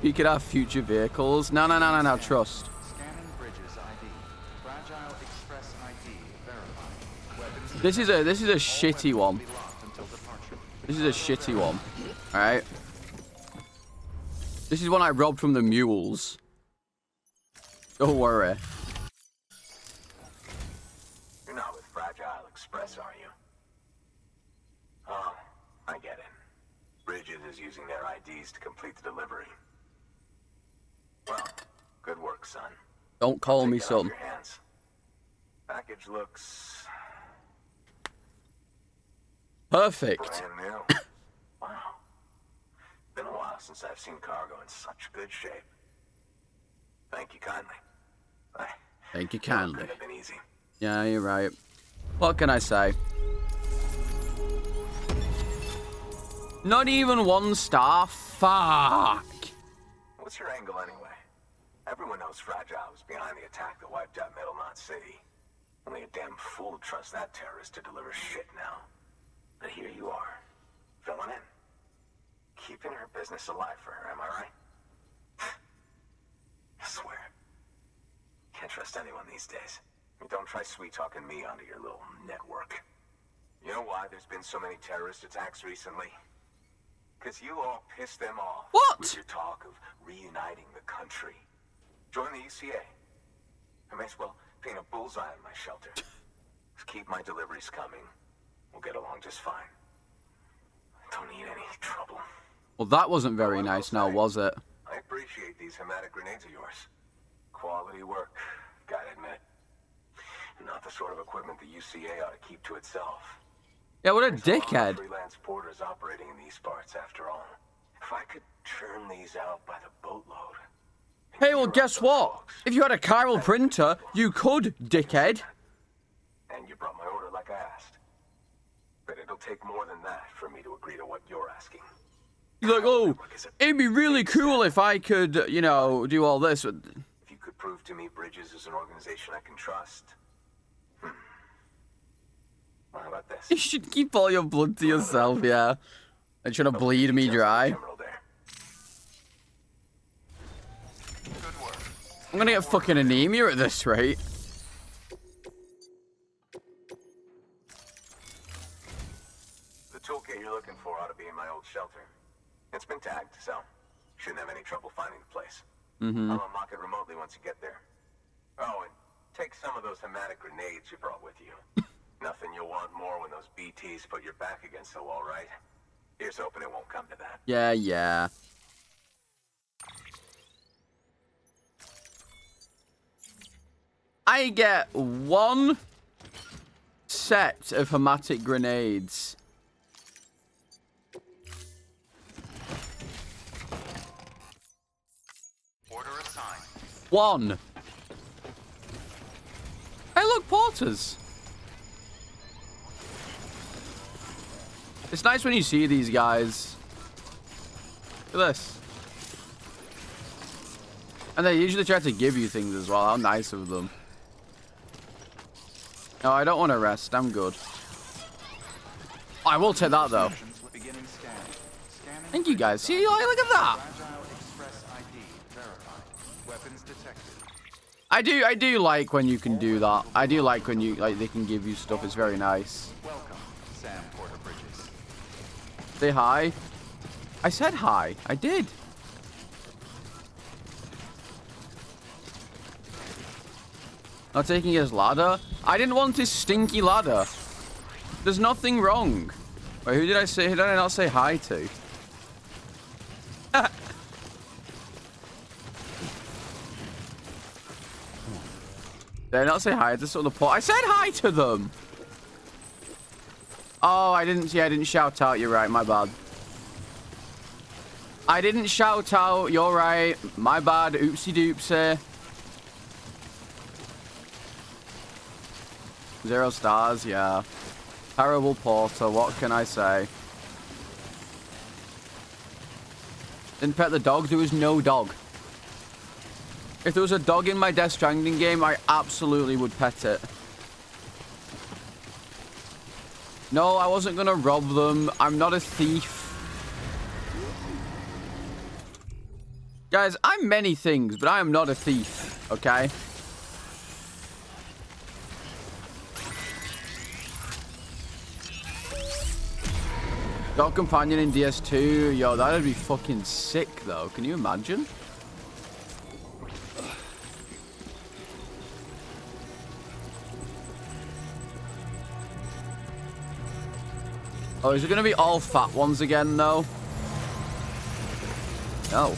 You could have future vehicles. No, trust. Scanning bridges ID. Fragile Express ID verified. This is a shitty one. This is a shitty one. Alright. This is one I robbed from the mules. Don't worry. You're not with Fragile Express, are you? Oh, I get it. Bridges is using their IDs to complete the delivery. Well, good work, son. Don't call me Take it off son. your hands. Package looks Perfect. brand new. Wow. Been a while since I've seen cargo in such good shape. Thank you kindly. Thank you It kindly. couldn't have been easy. Yeah, you're right. What can I say? Not even 1 star? Fuck. What's your angle anyway? Everyone knows Fragile was behind the attack that wiped out Middlemont City. Only a damn fool would trust that terrorist to deliver shit now. But here you are, filling in. Keeping her business alive for her, am I right? I swear. Can't trust anyone these days. And don't try sweet-talking me onto your little network. You know why there's been so many terrorist attacks recently? Because you all pissed them off. What? With your talk of reuniting the country. Join the UCA. I may as well paint a bullseye on my shelter. Just keep my deliveries coming. We'll get along just fine. Don't need any trouble. Well, that wasn't very nice now, was it? I appreciate these hematic grenades of yours. Quality work, gotta admit. Not the sort of equipment the UCA ought to keep to itself. Yeah, what a There's a lot of dickhead. freelance porters operating in these parts, after all. If I could churn these out by the boatload. and Hey, well, gear up guess those what? folks, If you had a chiral printer, you could, dickhead. And you brought my order like I asked. But it'll take more than that for me to agree to what you're asking. You're like, oh, it'd be really cool if I could, you know, do all this. If you could prove to me Bridges is an organization I can trust, Well, how about this? You should keep all your blood to yourself, yeah. And trying to bleed me dry. Terminal there. Good work. I'm gonna get fucking anemia at this rate. The toolkit you're looking for ought to be in my old shelter. It's been tagged, so shouldn't have any trouble finding the place. I'll unlock it remotely once you get there. Oh, and take some of those hematic grenades you brought with you. Nothing you'll want more when those BTs put your back against the wall, right? Here's hoping it won't come to that. Yeah, yeah. I get 1 set of hematic grenades. Order assigned. 1. Hey, look, porters. It's nice when you see these guys. Look at this. And they usually try to give you things as well. How nice of them. No, I don't want to rest. I'm good. I will take that, though. Beginning scan. Scanning Thank you, guys. See, look at that. Fragile Express ID verified. Weapons detected. I do like when you can do that. I do like when you they can give you stuff. It's very nice. Welcome, Sam Porter Bridges. Say hi. I said hi. I did. Not taking his ladder. I didn't want his stinky ladder. There's nothing wrong. Wait, who did I say? Who did I not say hi to? Did I not say hi to some of the port? I said hi to them. Oh, I didn't. Yeah, I didn't shout out. You're right. My bad. I didn't shout out. You're right. My bad. Oopsie doopsie. 0 stars. Yeah. Terrible porter. What can I say? Didn't pet the dog. There was no dog. If there was a dog in my Death Stranding game, I absolutely would pet it. No, I wasn't gonna rob them. I'm not a thief. Guys, I'm many things, but I am not a thief, okay? Dog companion in DS2. Yo, that'd be fucking sick, though. Can you imagine? Oh, is it going to be all fat ones again, though? No.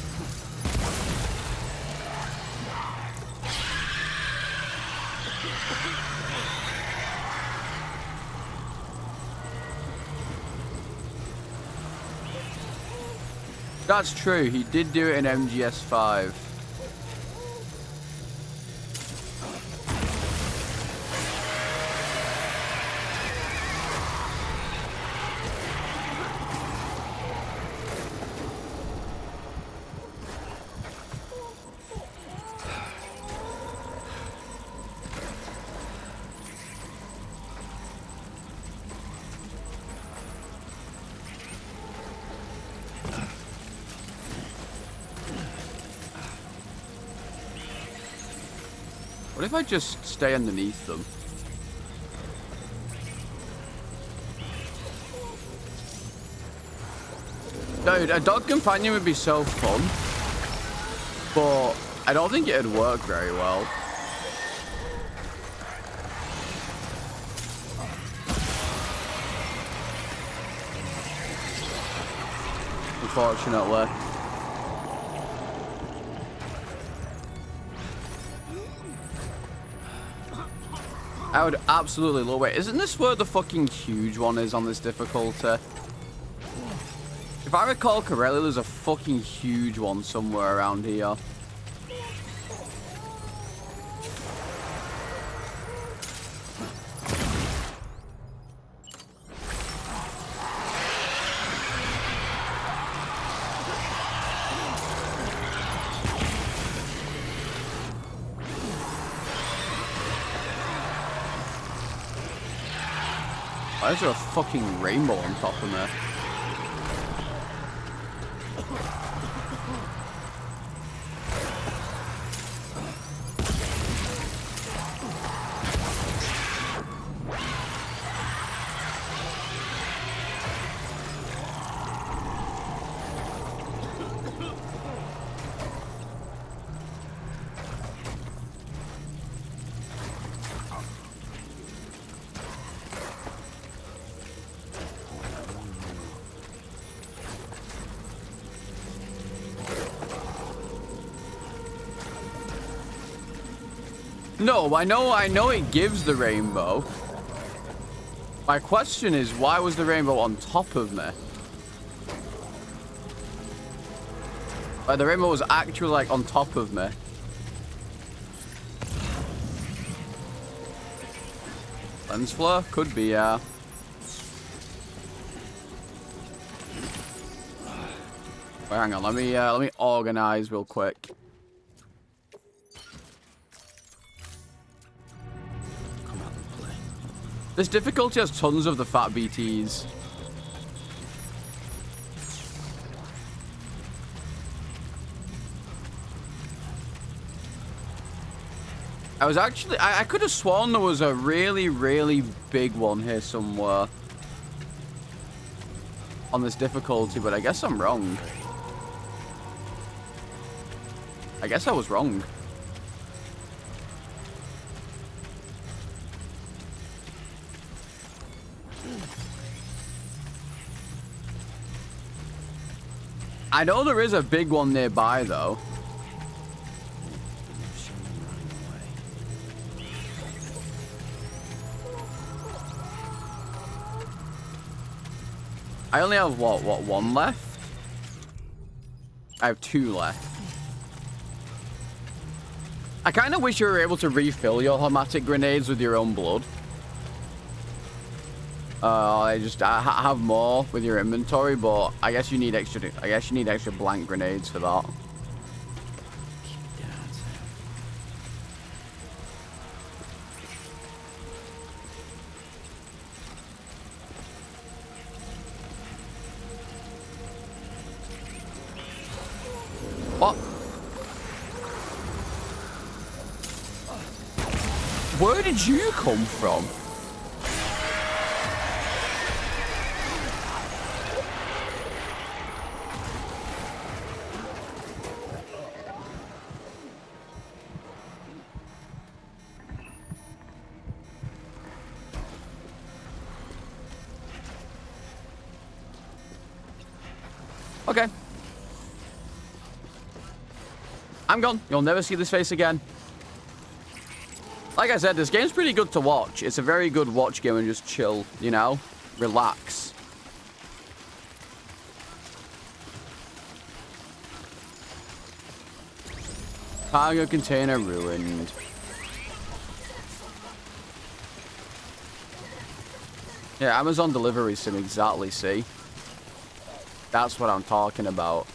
That's true. He did do it in MGS5. What if I just stay underneath them? Dude, a dog companion would be so fun. But I don't think it'd work very well. Unfortunately. I would absolutely love it. Isn't this where the fucking huge one is on this difficulty? If I recall correctly, there's a fucking huge one somewhere around here. Why is there a fucking rainbow on top of me? No, I know it gives the rainbow. My question is, why was the rainbow on top of me? Like, the rainbow was actually, like, on top of me. Lens flare? Could be, yeah. Wait, hang on, let me organize real quick. This difficulty has tons of the fat BTs. I could have sworn there was a really, really big one here somewhere on this difficulty, but I guess I'm wrong. I guess I was wrong. I know there is a big one nearby, though. I only have, what, one left? I have 2 left. I kind of wish you were able to refill your hermetic grenades with your own blood. I have more with your inventory, but I guess you need extra blank grenades for that. What? Where did you come from? Okay. I'm gone. You'll never see this face again. Like I said, this game's pretty good to watch. It's a very good watch game and just chill, you know? Relax. Cargo container ruined. Yeah, Amazon delivery sim, exactly, see? That's what I'm talking about.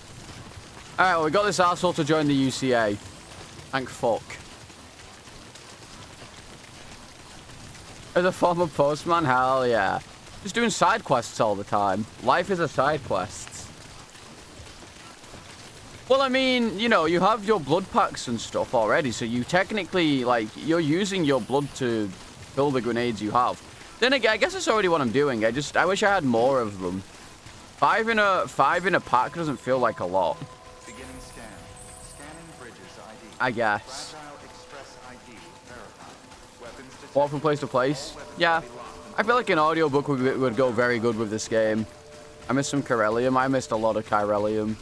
Alright, well, we got this asshole to join the UCA. Thank fuck. As a former postman, hell yeah. Just doing side quests all the time. Life is a side quest. Well, I mean, you know, you have your blood packs and stuff already, so you technically, like, you're using your blood to fill the grenades you have. Then again, I guess that's already what I'm doing. I wish I had more of them. 5 in a pack doesn't feel like a lot. Beginning scan. Scanning bridges ID. I guess. Fragile Express ID verified. Weapons detected. Walk from place to place. Yeah. I feel like an audiobook would go very good with this game. I missed some Chiralium. I missed a lot of Chiralium.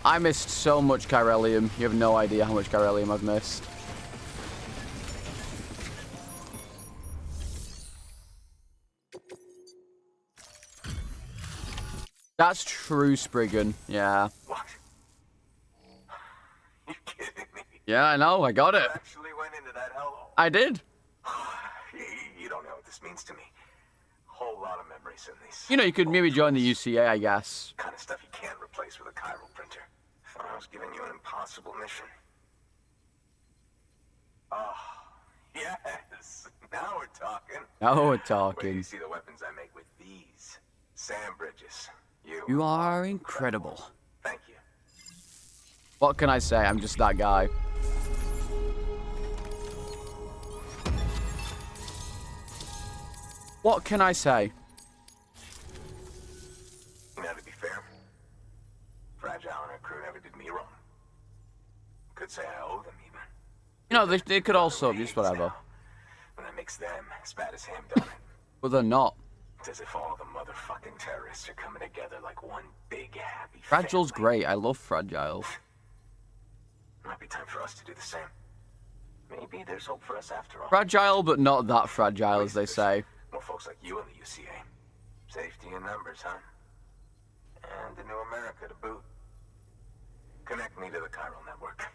I missed so much Chiralium. You have no idea how much Chiralium I've missed. That's true, Spriggan. Yeah. What? You kidding me? Yeah, I know. I got it. You actually went into that hellhole. I did. You don't know what this means to me. Whole lot of memories in these. You know, you could maybe join the UCA, I guess. Kind of stuff you can't replace with a chiral printer. Thought I was giving you an impossible mission. Oh, yes. Now we're talking. Now we're Where do talking. you see the weapons Sam Bridges. You are incredible. Thank you. What can I say? I'm just that guy. What can I say? You know, to be fair, Fragile and her crew never did me wrong. Could say I owe them even. You know, they could also just whatever. But that makes them as bad as him, don't it? But they're not. It's as if all the motherfucking terrorists are coming together like one big happy Fragile's family. great. I love Fragile. Might be time for us to do the same. Maybe there's hope for us after all. Fragile, but not that fragile, as they say. More folks like you in the UCA. Safety in numbers, huh? And the new America to boot. Connect me to the chiral network.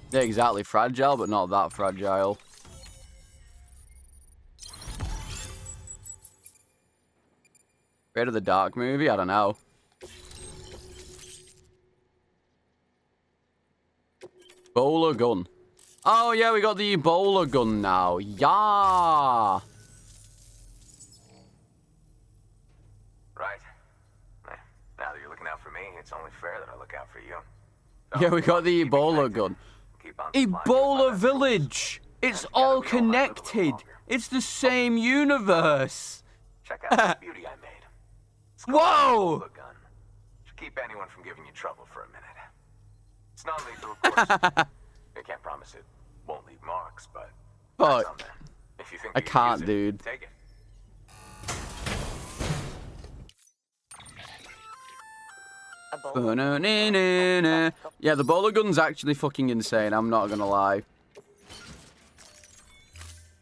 Yeah, exactly. Fragile, but not that fragile. Afraid of the Dark movie? I don't know. Bowler gun. Oh, yeah, we got the bowler gun now. Yeah. Right. Now that you're looking out for me, it's only fair that I look out for you. Yeah, we got the Ebola gun. Keep on Ebola Village. It's all connected. It's the same universe. Check out this beauty I made. It's called Whoa! an Ebola gun. Should keep anyone from giving you trouble for a minute. It's not lethal, of course. I can't promise it won't leave marks, but Fuck. that's on them. If you think I you can can't, use it, dude. Take it. A bowl. Yeah, the bowler gun's actually fucking insane. I'm not gonna lie.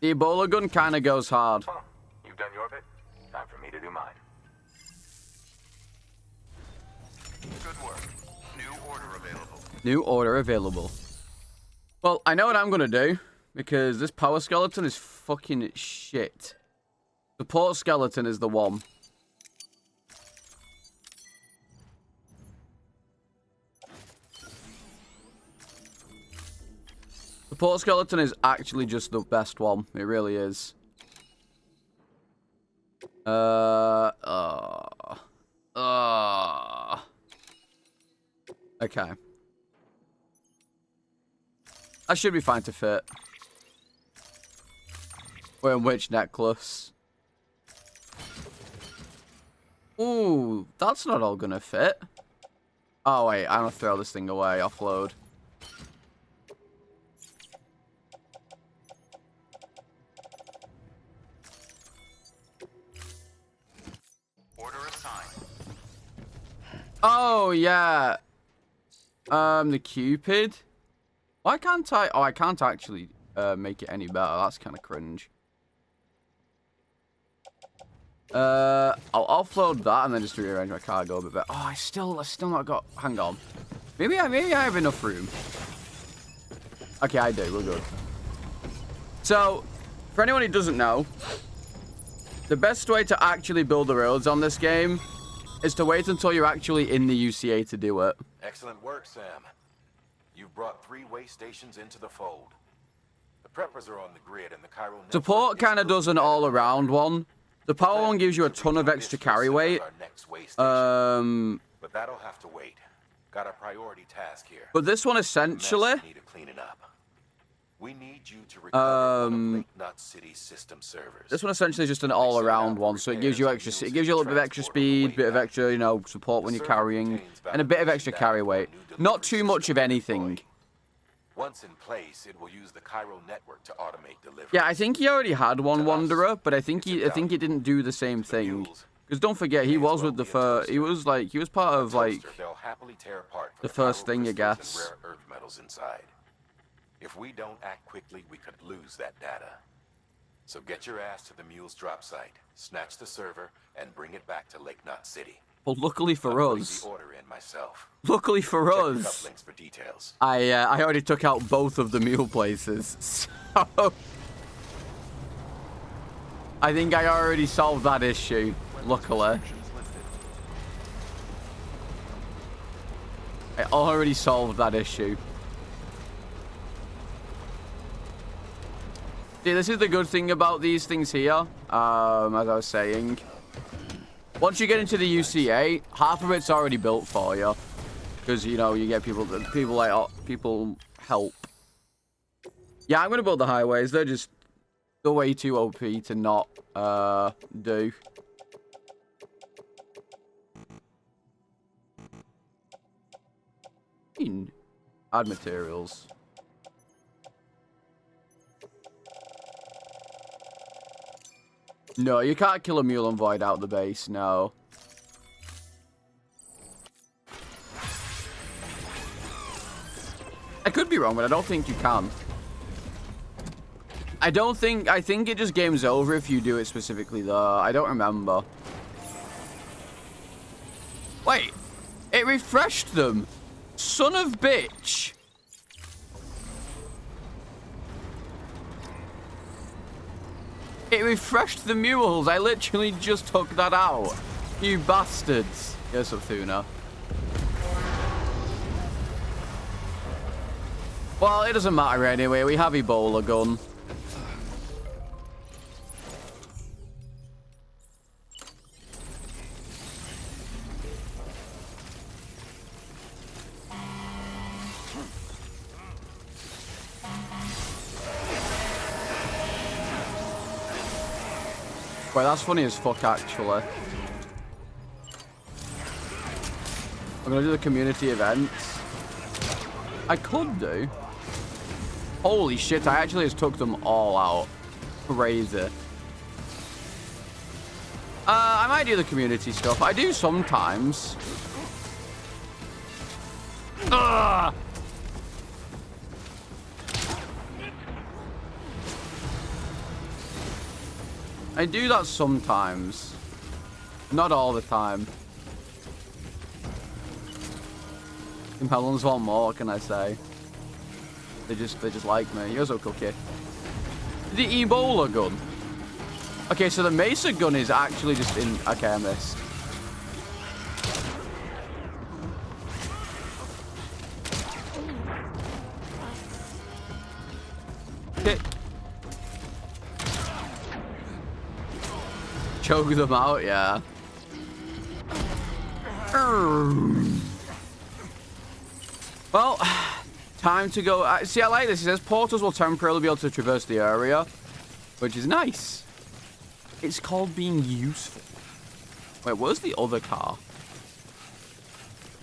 The Ebola gun kind of goes hard. Well, you've done your bit. Time for me to do mine. Good work. New order available. New order available. Well, I know what I'm gonna do, because this power skeleton is fucking shit. Support skeleton is the one. Support skeleton is actually just the best one. It really is. Okay. That should be fine to fit. Wearing which necklace? Ooh, that's not all gonna fit. Oh wait, I'm gonna throw this thing away. Offload. Order assigned. Oh yeah. The Cupid. Why can't I? Oh, I can't actually make it any better. That's kind of cringe. I'll offload that and then just rearrange my cargo a bit better. Oh, I still not got. Hang on. Maybe I have enough room. Okay, I do. We're good. So, for anyone who doesn't know, the best way to actually build the roads on this game is to wait until you're actually in the UCA to do it. Excellent work, Sam. You've brought 3 way stations into the fold. The preppers are on the grid and the chiral network Support kind of does an all-around one. The power one gives you a ton of extra carry weight. But that'll have to wait. Got a priority task here. But this one essentially, Need to clean it up. We need you to recover one of Lake Nut City's system servers. this one essentially is just an all-around one. So it gives you extra, it gives you a little bit of extra speed, bit of extra, you know, support when you're carrying, and a bit of extra carry weight. Not too much of anything. Once in place, it will use the chiral network to automate delivery. Yeah, I think he already had one Wanderer, but I think he didn't do the same thing. Because don't forget, he was with the first. He was part of like the first thing, I guess. Rare earth metals inside. If we don't act quickly, we could lose that data. So get your ass to the mule's drop site, snatch the server, and bring it back to Lake Nut City. Well, luckily for I'm putting us. the order in myself. Luckily for Check the us. links for details. I already took out both of the mule places, so I think I already solved that issue. Luckily, I already solved that issue. See, this is the good thing about these things here. As I was saying, once you get into the UCA, half of it's already built for you, because you know you get people help. Yeah, I'm gonna build the highways. They're just way too OP to not do. Add materials. No, you can't kill a mule and void out the base, no. I could be wrong, but I don't think you can. I think it just game's over if you do it specifically though. I don't remember. Wait, it refreshed them. Son of bitch. It refreshed the mules. I literally just took that out. You bastards. Here's some tuna. Well, it doesn't matter anyway. We have Ebola gun. Wait, that's funny as fuck, actually. I'm gonna do the community events. I could do. Holy shit, I actually just took them all out. Crazy. I might do the community stuff. I do sometimes. Ugh! I do that sometimes. Not all the time. The melons want more, what can I say? They just like me. Here's a cookie. The Ebola gun. Okay, so the Mesa gun is actually just in... Okay, I missed. Hit. Choke them out, yeah. Well, time to go. See, I like this. It says portals will temporarily be able to traverse the area, which is nice. It's called being useful. Wait, where's the other car?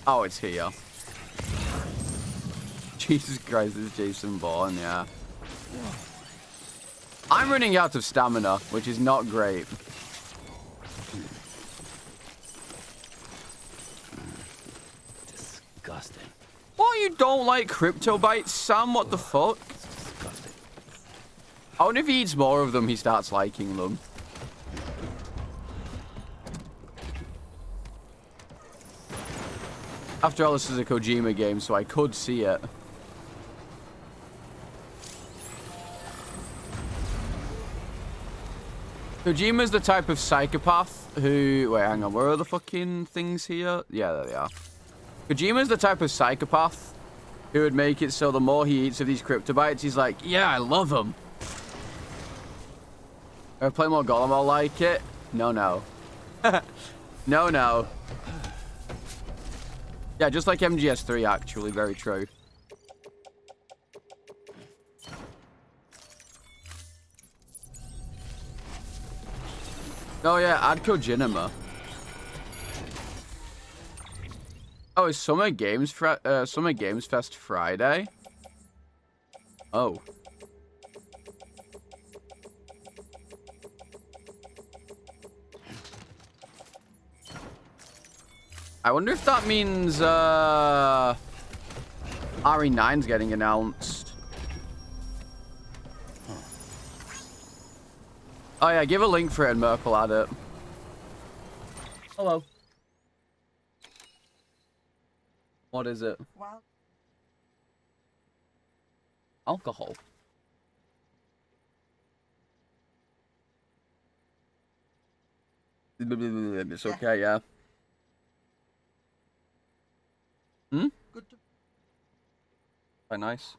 Oh, it's here. Jesus Christ, this is Jason Bourne, yeah. I'm running out of stamina, which is not great. Disgusting. What, you don't like crypto bites, Sam? What the fuck? Disgusting. I wonder if he eats more of them, he starts liking them. After all, this is a Kojima game, so I could see it. Kojima's the type of psychopath who... Wait, hang on. Where are the fucking things here? Yeah, there they are. Kojima's the type of psychopath who would make it so the more he eats of these cryptobites, he's like, yeah, I love them. If I play more Golem, I'll like it. No, no. No, no. Yeah, just like MGS3, actually. Very true. Oh, yeah, add Kojima. Oh, it's Summer Games Fest Friday? Oh. I wonder if that means, RE9's getting announced. Oh, yeah, give a link for it and Merc will add it. Hello. What is it? Wow. Alcohol. It's okay, yeah. Hmm? Good. Quite nice.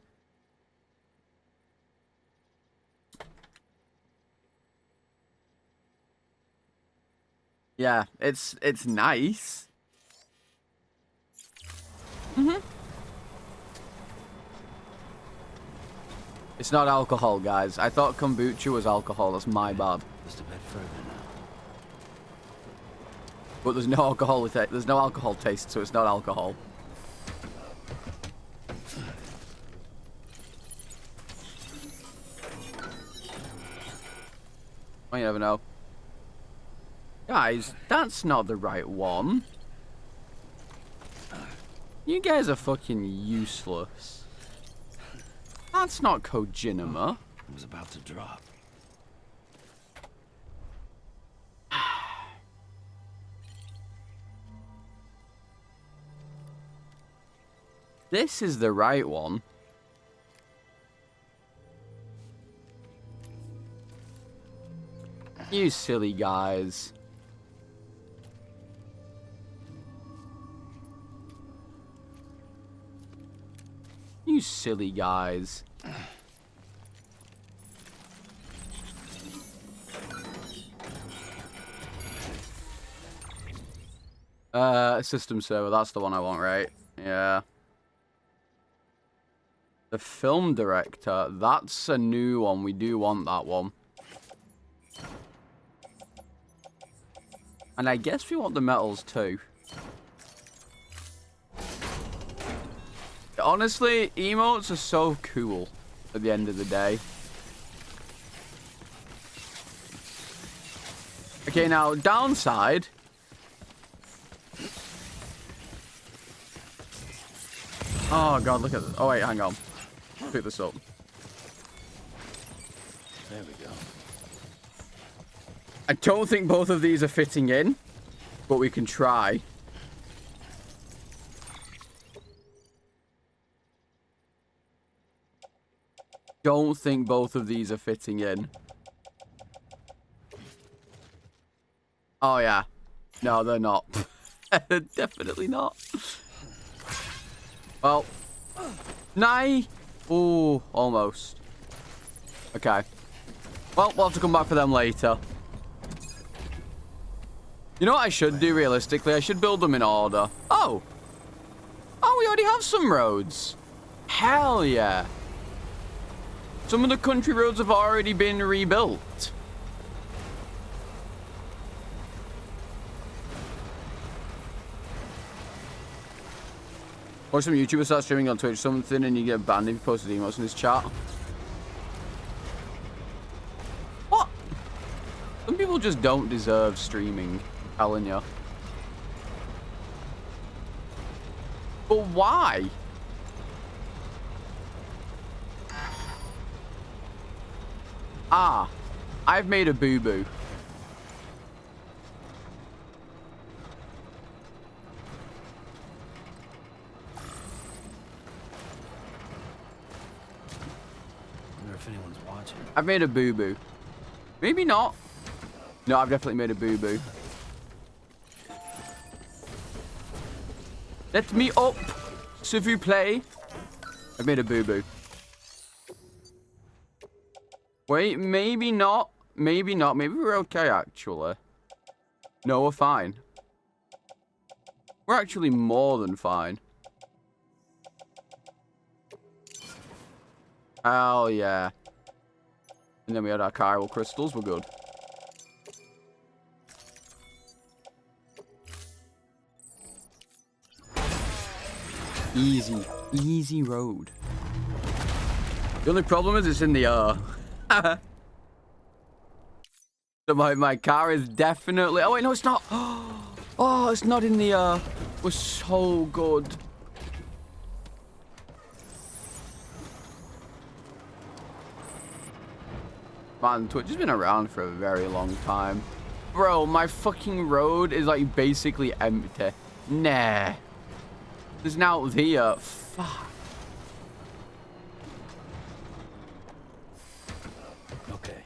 Yeah, it's nice. Mm-hmm. It's not alcohol, guys. I thought kombucha was alcohol. That's my bad. Just a bit further now. But there's no alcohol with it. There's no alcohol taste, so it's not alcohol. Oh, you never know. Guys, that's not the right one. You guys are fucking useless. That's not Kojinama. It was about to drop. This is the right one. You silly guys. You silly guys. System server, that's the one I want, right? Yeah. The film director, that's a new one. We do want that one. And I guess we want the metals too. Honestly, emotes are so cool at the end of the day. Okay, now, downside. Oh, God, look at this. Oh, wait, hang on. Pick this up. There we go. I don't think both of these are fitting in, but we can try. Don't think both of these are fitting in. Oh, yeah. No, they're not. Definitely not. Well. Nay. Ooh, almost. Okay. Well, we'll have to come back for them later. You know what I should do, realistically? I should build them in order. Oh. Oh, we already have some roads. Hell yeah. Some of the country roads have already been rebuilt. Watch some YouTubers start streaming on Twitch something and you get banned if you posted emotes in his chat. What? Some people just don't deserve streaming, I'm telling you. But why? Ah, I've made a boo-boo. Wonder if anyone's watching. I've made a boo-boo. Maybe not. No, I've definitely made a boo-boo. Let me up, s'il vous plaît. I've made a boo-boo. Wait, maybe not. Maybe not. Maybe we're okay, actually. No, we're fine. We're actually more than fine. Hell yeah. And then we had our chiral crystals. We're good. Easy. Easy road. The only problem is it's in the air. So my car is definitely... Oh, wait, no, it's not. Oh, it's not in the air. We're so good. Man, Twitch has been around for a very long time. Bro, my fucking road is like basically empty. Nah. There's now here. Fuck. Okay.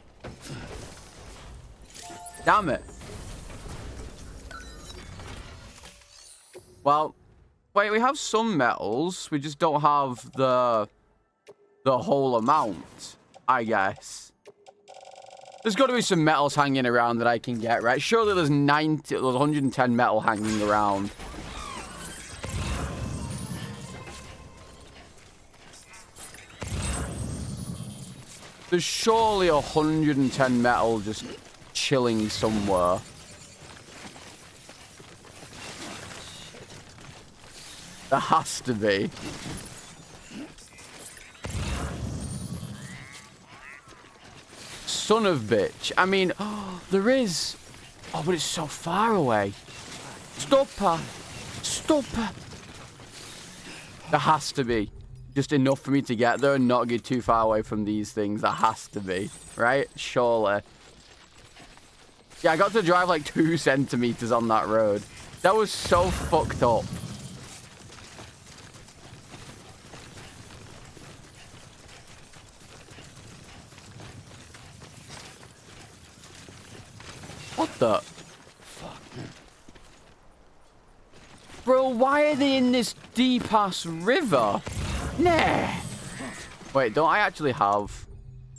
Damn it. Well, wait, we have some metals. We just don't have the whole amount, I guess. There's got to be some metals hanging around that I can get, right? Surely there's 110 metal hanging around. There's surely 110 metal just chilling somewhere. There has to be. Son of bitch. I mean, oh, there is. Oh, but it's so far away. Stop her. Stop her. There has to be. Just enough for me to get there and not get too far away from these things. There has to be. Right? Surely. Yeah, I got to drive like 2 centimeters on that road. That was so fucked up. What the? Fuck. Bro, why are they in this deep-ass river? Nah. Wait, don't I actually have...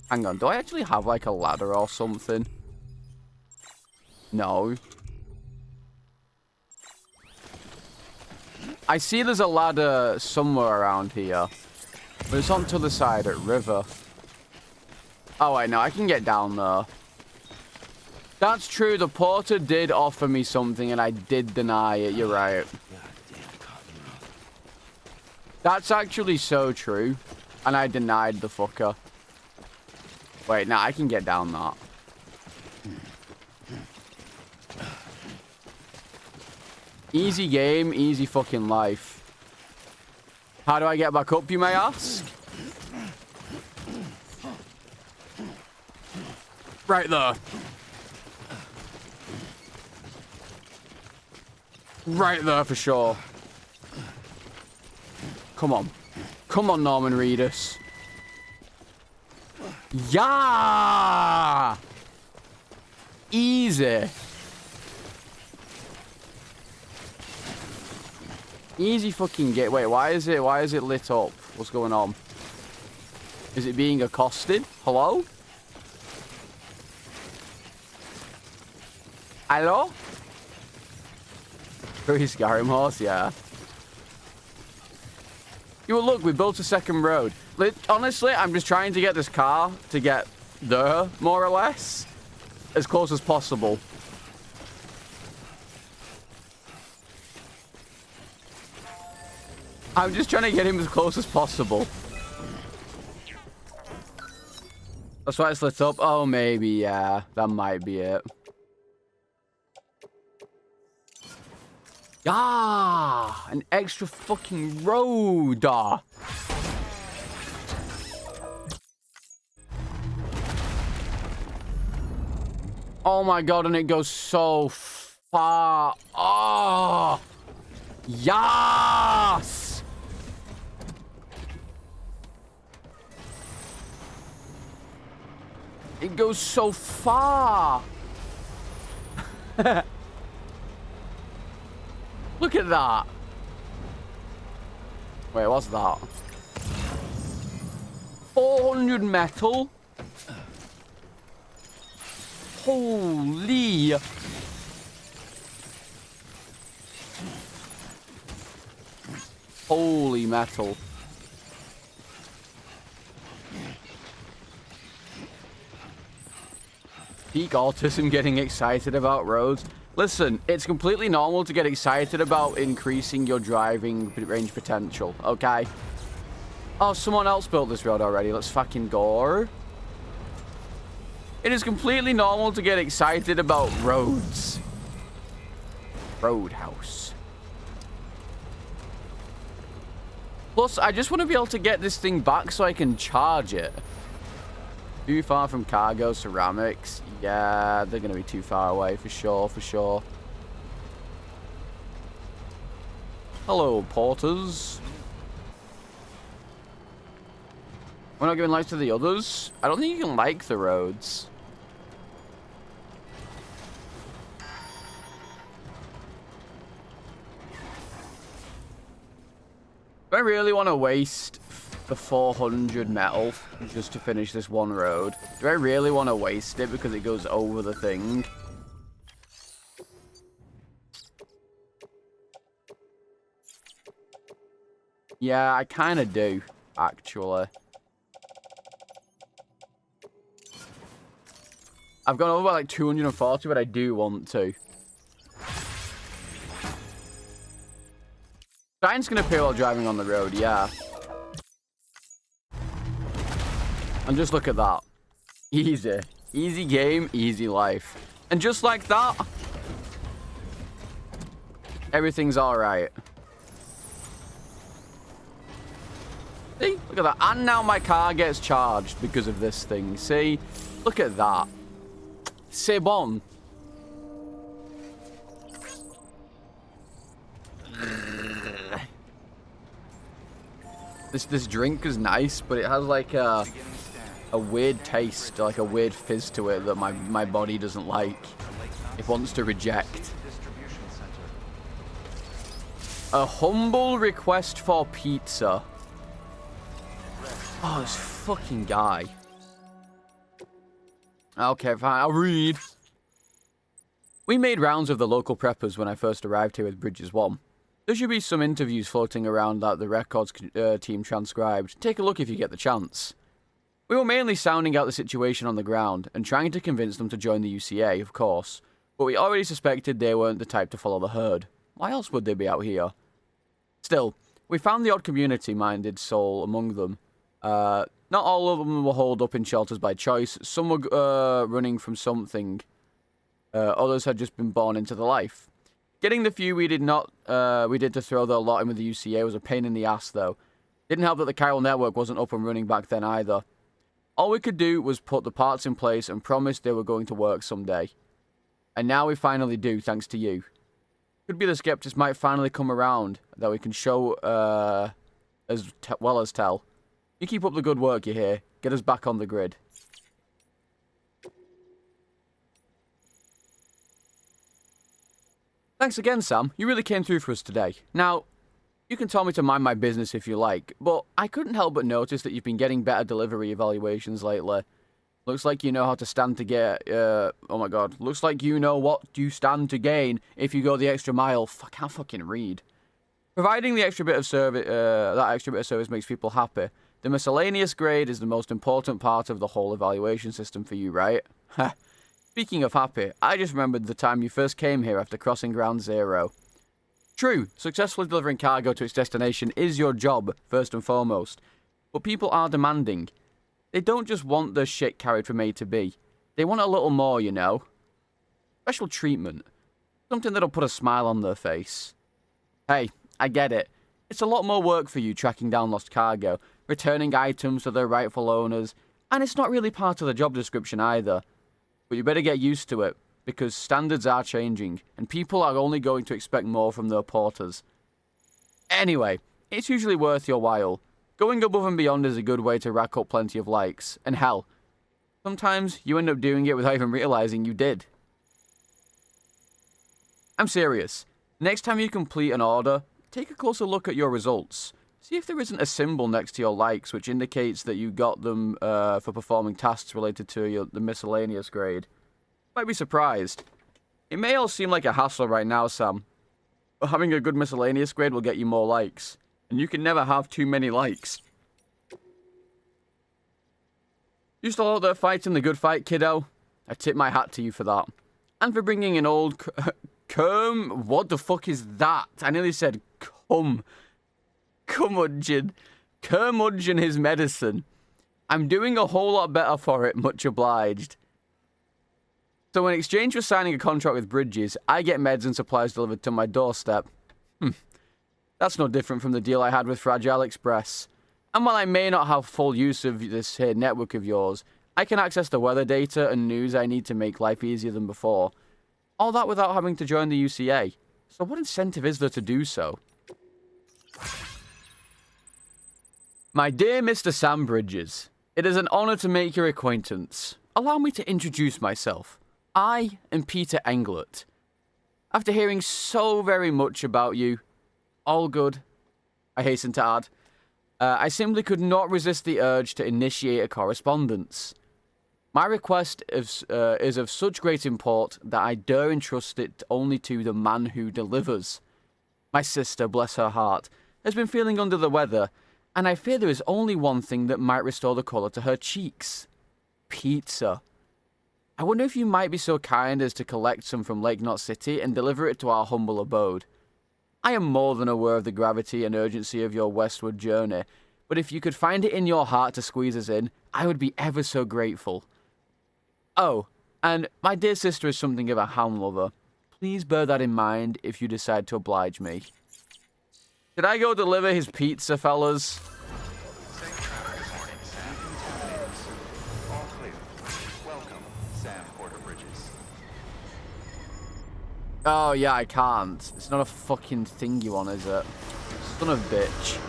Hang on, do I actually have, like, a ladder or something? No. I see there's a ladder somewhere around here. But it's on to the side at river. Oh, wait, no, I can get down there. That's true. The porter did offer me something, and I did deny it. You're right. That's actually so true. And I denied the fucker. Wait, now I can get down that. Easy game, easy fucking life. How do I get back up, you may ask? Right there. Right there for sure. Come on. Come on, Norman Reedus. Yeah! Easy. Easy fucking get. Wait, why is it lit up? What's going on? Is it being accosted? Hello? Hello? Pretty Skyrim horse, yeah. You know, look, we built a second road. Honestly, I'm just trying to get this car to get there, more or less. As close as possible. I'm just trying to get him as close as possible. That's why it's lit up. Oh, maybe, yeah. That might be it. Ah, an extra fucking road. Ah. Oh my god, and it goes so far. Oh, yes. It goes so far. Look at that. Wait, what's that? 400 metal? Holy. Holy metal. Peak autism getting excited about roads. Listen, it's completely normal to get excited about increasing your driving range potential, okay? Oh, someone else built this road already. Let's fucking go. It is completely normal to get excited about roads. Roadhouse. Plus, I just want to be able to get this thing back so I can charge it. Too far from cargo, ceramics. Yeah, they're going to be too far away for sure, for sure. Hello, porters. We're not giving lights to the others. I don't think you can like the roads. Do I really want to waste the 400 metal just to finish this one road. Do I really want to waste it because it goes over the thing? Yeah, I kind of do, actually. I've gone over by like 240, but I do want to. Giant's gonna appear while driving on the road, yeah. And just look at that. Easy. Easy game, easy life. And just like that, everything's alright. See? Look at that. And now my car gets charged because of this thing. See? Look at that. C'est bon. This drink is nice, but it has like a weird taste, like a weird fizz to it that my body doesn't like. It wants to reject. A humble request for pizza. Oh, this fucking guy. Okay, fine, I'll read. We made rounds of the local preppers when I first arrived here with Bridges 1. There should be some interviews floating around that the records team transcribed. Take a look if you get the chance. We were mainly sounding out the situation on the ground and trying to convince them to join the UCA, of course, but we already suspected they weren't the type to follow the herd. Why else would they be out here? Still, we found the odd community-minded soul among them. Not all of them were holed up in shelters by choice. Some were running from something. Others had just been born into the life. Getting the few we did to throw their lot in with the UCA was a pain in the ass, though. Didn't help that the chiral network wasn't up and running back then either. All we could do was put the parts in place and promise they were going to work someday. And now we finally do, thanks to you. Could be the skeptics might finally come around, that we can show as well as tell. You keep up the good work, you hear. Get us back on the grid. Thanks again, Sam. You really came through for us today. Now, you can tell me to mind my business if you like, but I couldn't help but notice that you've been getting better delivery evaluations lately. Looks like you know how to stand to get, oh my god. Looks like you know what you stand to gain if you go the extra mile. I can't fucking read. Providing the extra bit of service, that extra bit of service makes people happy. The miscellaneous grade is the most important part of the whole evaluation system for you, right? Speaking of happy, I just remembered the time you first came here after crossing Ground Zero. True, successfully delivering cargo to its destination is your job, first and foremost. But people are demanding. They don't just want their shit carried from A to B. They want a little more, you know. Special treatment. Something that'll put a smile on their face. Hey, I get it. It's a lot more work for you tracking down lost cargo, returning items to their rightful owners, and it's not really part of the job description either. But you better get used to it, because standards are changing, and people are only going to expect more from their porters. Anyway, it's usually worth your while. Going above and beyond is a good way to rack up plenty of likes, and hell, sometimes you end up doing it without even realizing you did. I'm serious. Next time you complete an order, take a closer look at your results. See if there isn't a symbol next to your likes which indicates that you got them for performing tasks related to the miscellaneous grade. Might be surprised. It may all seem like a hassle right now, Sam, but having a good miscellaneous grade will get you more likes, and you can never have too many likes. You still out there fighting the good fight, kiddo? I tip my hat to you for that. And for bringing an old what the fuck is that? I nearly said curmudgeon his medicine. I'm doing a whole lot better for it, much obliged. So in exchange for signing a contract with Bridges, I get meds and supplies delivered to my doorstep. That's no different from the deal I had with Fragile Express. And while I may not have full use of this here network of yours, I can access the weather data and news I need to make life easier than before. All that without having to join the UCA. So what incentive is there to do so? My dear Mr. Sam Bridges, it is an honor to make your acquaintance. Allow me to introduce myself. I am Peter Englert. After hearing so very much about you, all good, I hasten to add, I simply could not resist the urge to initiate a correspondence. My request is of such great import that I dare entrust it only to the man who delivers. My sister, bless her heart, has been feeling under the weather, and I fear there is only one thing that might restore the colour to her cheeks. Pizza. I wonder if you might be so kind as to collect some from Lake Knot City and deliver it to our humble abode. I am more than aware of the gravity and urgency of your westward journey, but if you could find it in your heart to squeeze us in, I would be ever so grateful. Oh, and my dear sister is something of a ham lover. Please bear that in mind if you decide to oblige me. Did I go deliver his pizza, fellas? Safe traffic this morning, Sam. Contaminated soup. All clear. Welcome, Sam Porter Bridges. Oh, yeah, I can't. It's not a fucking thing you want, is it? Son of a bitch.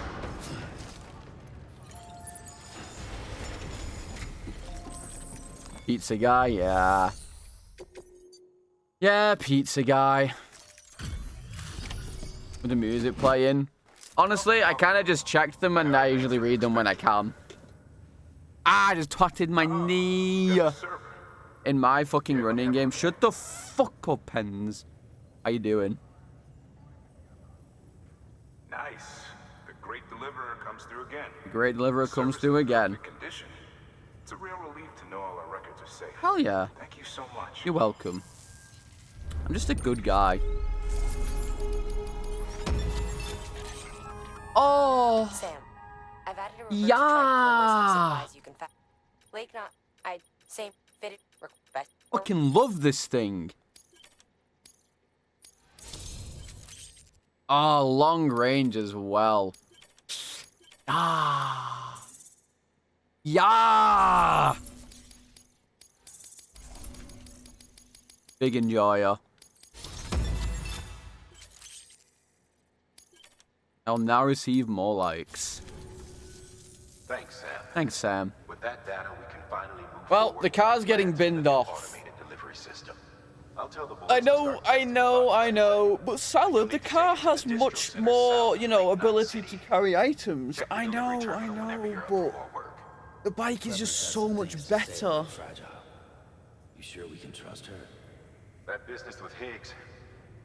Pizza guy, yeah. Yeah, pizza guy. With the music playing. Honestly, I kind of just checked them and I usually read them when I can. Ah, I just twatted my knee. In my fucking running game. Shut the fuck up, Pens. How you doing? Nice. The great deliverer comes through again. The great deliverer comes through again. Condition. It's a real relief to know all our records are safe. Hell yeah. Thank you so much. You're welcome. I'm just a good guy. Oh. Sam, I've added a reverse Yeah. check to the list of supplies you can find. Lake Knot, same fitted request. Fucking love this thing. Oh, long range as well. Ah. Yeah. Big enjoyer. I'll now receive more likes. Thanks, Sam. Thanks, Sam. With that data, we can finally move Well, forward the car's with getting plans for binned the off. automated delivery system. I'll tell the boys I to know, start I testing know, it I out. know, but Salad, the car has Districts much in the more, south you know, Lake Knot ability to City. carry items. Check the I delivery know, terminal whenever you're up for but more work. the bike is just so much Things to say better. about Fragile. You sure we can trust her? That business with Higgs.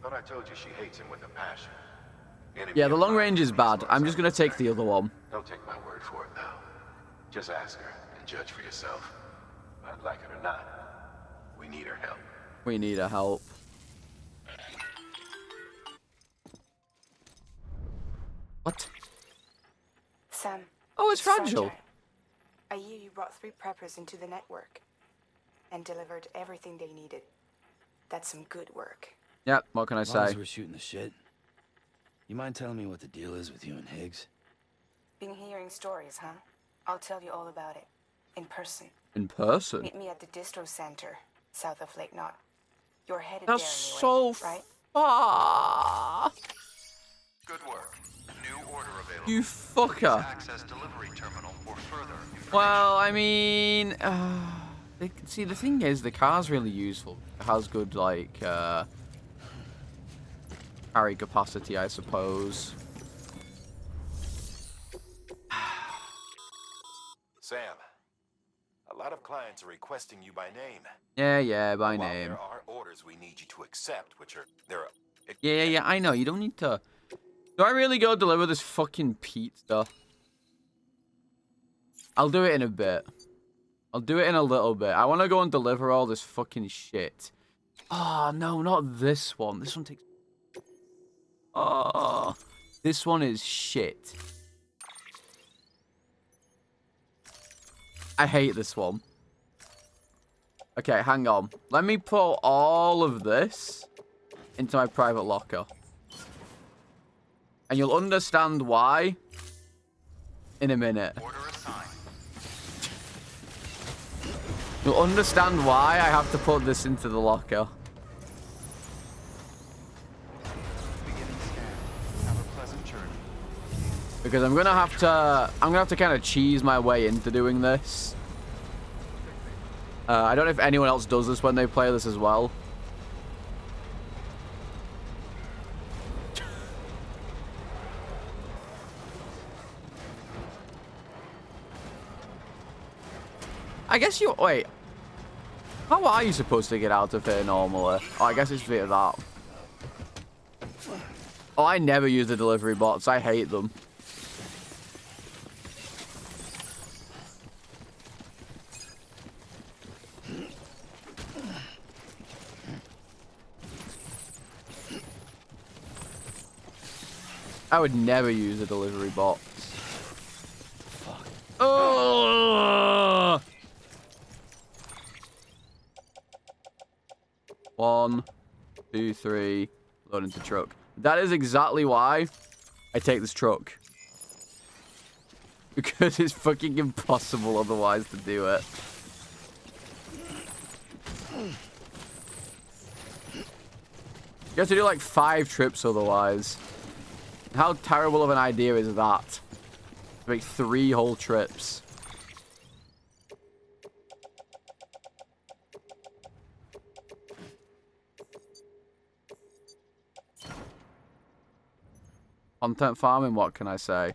Thought I told you she hates him with a passion. Enemy Yeah, the of long mine range is as bad. far as I'm just gonna take the other one. Don't take my word for it, though. Just ask her and judge for yourself. I'd like it or not. We need her help. We need her help. What? Sam. Oh, it's Fragile. I hear you brought 3 preppers into the network and delivered everything they needed. That's some good work. Yeah, what can I As long as say? we're shooting the shit. You mind telling me what the deal is with you and Higgs? Been hearing stories, huh? I'll tell you all about it. In person. In person? Meet me at the distro center, south of Lake Knot. You're headed That's there anyway, so right? far. Good work. New order available. You fucker. Access delivery terminal for further information. Well, I mean, see, the thing is, the car's really useful. It has good, like, carry capacity, I suppose. Sam, a lot of clients are requesting you by name. Yeah, by While name. there are orders we need you to accept, which are Yeah, I know. You don't need to. Do I really go deliver this fucking pizza? I'll do it in a bit. I'll do it in a little bit. I want to go and deliver all this fucking shit. Oh, no, not this one. This one takes... Oh, this one is shit. I hate this one. Okay, hang on. Let me put all of this into my private locker. And you'll understand why in a minute. Order assigned. You'll understand why I have to put this into the locker. Beginning scan. Have a pleasant journey. Because I'm gonna have to kind of cheese my way into doing this. I don't know if anyone else does this when they play this as well. I guess you... Wait. How are you supposed to get out of here normally? Oh, I guess it's via that. Oh, I never use the delivery bots. I hate them. I would never use a delivery box. Fuck. Oh! 1, 2, 3. Load into truck. That is exactly why I take this truck. Because it's fucking impossible otherwise to do it. You have to do like 5 trips otherwise. How terrible of an idea is that? To make 3 whole trips. Content farming, what can I say?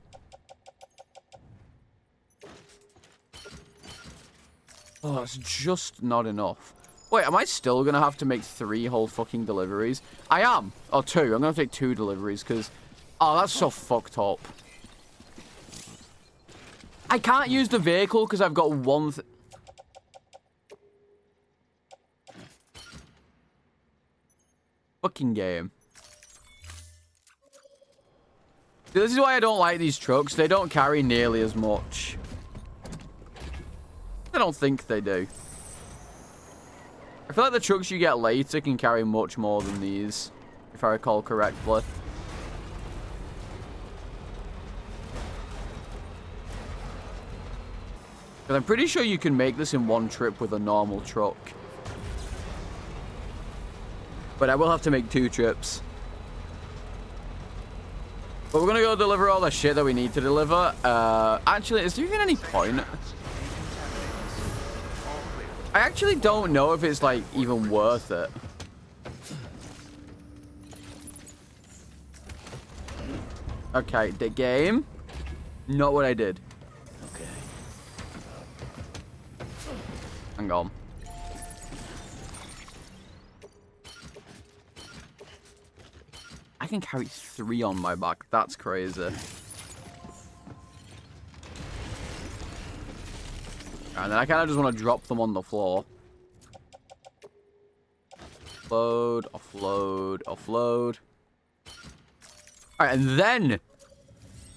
Oh, that's just not enough. Wait, am I still going to have to make 3 whole fucking deliveries? I am. Or 2. I'm going to take 2 deliveries because... Oh, that's so fucked up. I can't use the vehicle because I've got one... Fucking game. This is why I don't like these trucks. They don't carry nearly as much. I don't think they do. I feel like the trucks you get later can carry much more than these, if I recall correctly. Because I'm pretty sure you can make this in 1 trip with a normal truck. But I will have to make 2 trips. But we're going to go deliver all the shit that we need to deliver. Actually, is there even any point? I actually don't know if it's, like, even worth it. Okay, the game. Not what I did. Okay. Hang on. I can carry 3 on my back. That's crazy. And then I kind of just want to drop them on the floor. Offload, offload, offload. Alright, and then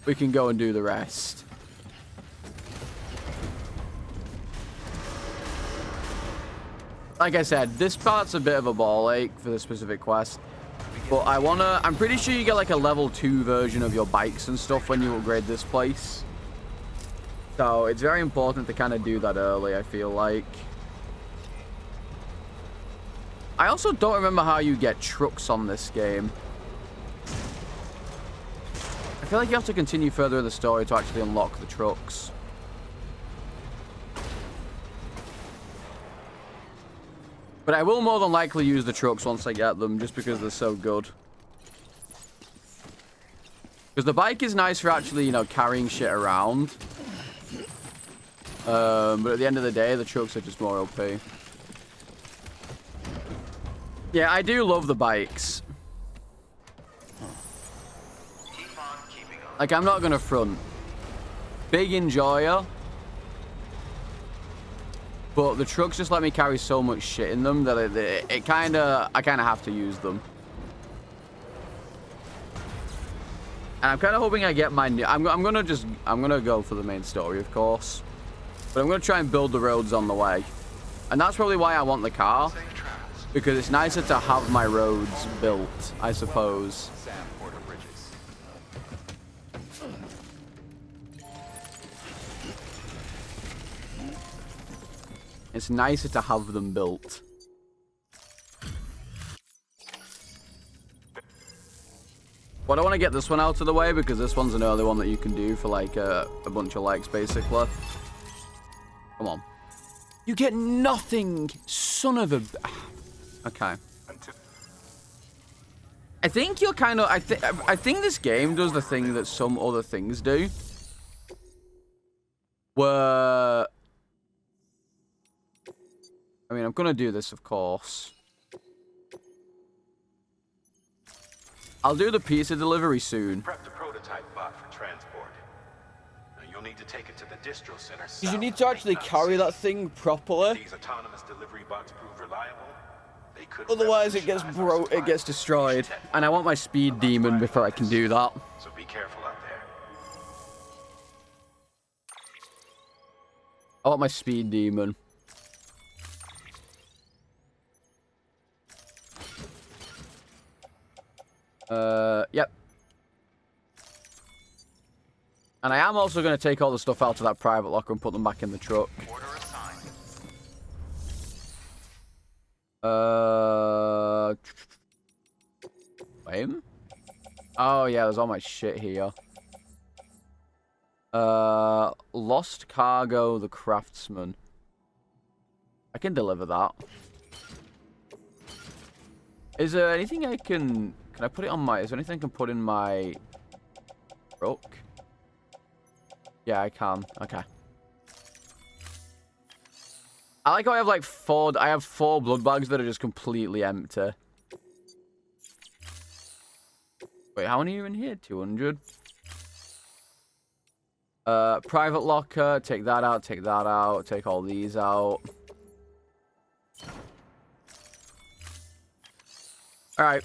we can go and do the rest. Like I said, this part's a bit of a ball ache for the specific quest. But I'm pretty sure you get like a level 2 version of your bikes and stuff when you upgrade this place. So it's very important to kind of do that early, I feel like. I also don't remember how you get trucks on this game. I feel like you have to continue further in the story to actually unlock the trucks. But I will more than likely use the trucks once I get them, just because they're so good. Because the bike is nice for actually, you know, carrying shit around. But at the end of the day, the trucks are just more OP. Yeah, I do love the bikes. Like, I'm not gonna front. Big enjoyer. But the trucks just let me carry so much shit in them that I kind of have to use them. And I'm kind of hoping I get my new... I'm gonna go for the main story, of course. But I'm gonna try and build the roads on the way. And that's probably why I want the car. Because it's nicer to have my roads built, I suppose. It's nicer to have them built. But I want to get this one out of the way because this one's an early one that you can do for like a bunch of likes, basically. Come on. You get nothing, son of a... Okay. I think you're kind of... I think this game does the thing that some other things do. Where... I mean, I'm going to do this, of course. I'll do the pizza delivery soon. Prep the prototype bot for transport. Now you'll need to take it to the distro center. Because you need to actually carry that thing properly. These autonomous delivery bots prove reliable. They could Otherwise, it gets destroyed. And I want my speed demon before I can do that. So be careful out there. I want my speed demon. Yep. And I am also going to take all the stuff out of that private locker and put them back in the truck. Order assigned. Wait. Oh, yeah, there's all my shit here. Lost cargo, the craftsman. I can deliver that. Is there anything I can... Can I put it on my... Is there anything I can put in my truck? Yeah, I can. Okay. I like how I have like I have 4 blood bags that are just completely empty. Wait, how many are in here? 200. Private locker. Take that out. Take that out. Take all these out. Alright.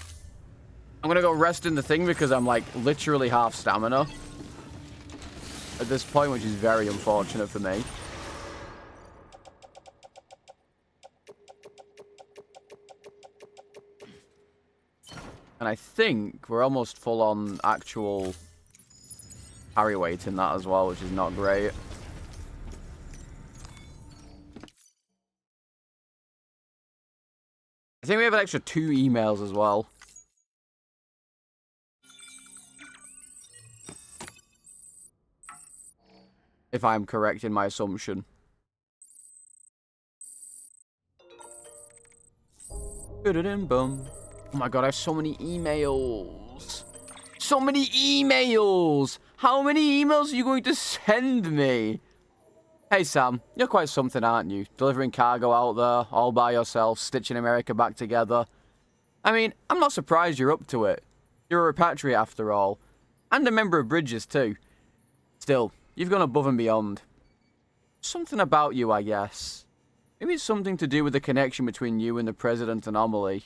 I'm gonna go rest in the thing because I'm like literally half stamina at this point, which is very unfortunate for me. And I think we're almost full on actual carry weight in that as well, which is not great. I think we have an extra 2 emails as well. If I'm correct in my assumption. Boom. Oh my god, I have so many emails. So many emails! How many emails are you going to send me? Hey Sam, you're quite something, aren't you? Delivering cargo out there, all by yourself, stitching America back together. I mean, I'm not surprised you're up to it. You're a repatriate after all. And a member of Bridges too. Still, you've gone above and beyond. Something about you, I guess. Maybe it's something to do with the connection between you and the President anomaly.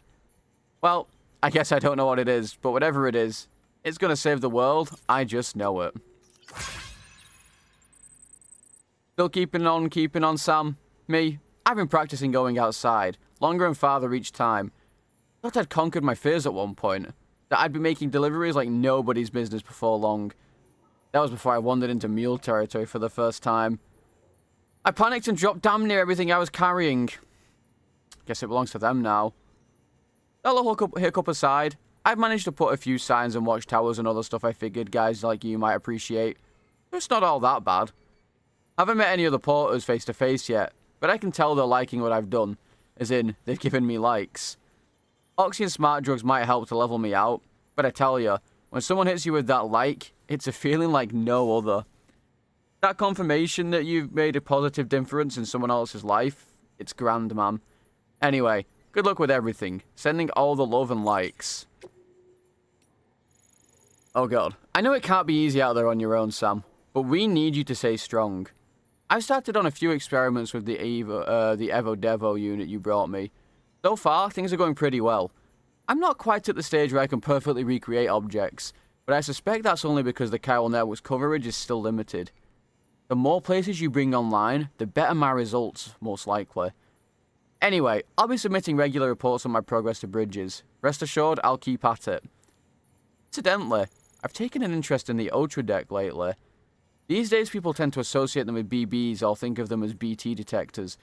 Well, I guess I don't know what it is, but whatever it is, it's gonna save the world. I just know it. Still keeping on, Sam. Me, I've been practicing going outside, longer and farther each time. Thought I'd conquered my fears at one point. That I'd be making deliveries like nobody's business before long. That was before I wandered into mule territory for the first time. I panicked and dropped damn near everything I was carrying. Guess it belongs to them now. That little hiccup aside, I've managed to put a few signs and watchtowers and other stuff I figured guys like you might appreciate. It's not all that bad. I haven't met any other porters face to face yet, but I can tell they're liking what I've done. As in, they've given me likes. Oxy and smart drugs might help to level me out, but I tell ya, when someone hits you with that like, it's a feeling like no other. That confirmation that you've made a positive difference in someone else's life, it's grand, man. Anyway, good luck with everything. Sending all the love and likes. Oh god. I know it can't be easy out there on your own, Sam, but we need you to stay strong. I've started on a few experiments with the Evo Devo unit you brought me. So far, things are going pretty well. I'm not quite at the stage where I can perfectly recreate objects, but I suspect that's only because the chiral network's coverage is still limited. The more places you bring online, the better my results, most likely. Anyway, I'll be submitting regular reports on my progress to Bridges. Rest assured, I'll keep at it. Incidentally, I've taken an interest in the Ultra deck lately. These days people tend to associate them with BBs or think of them as BT detectors,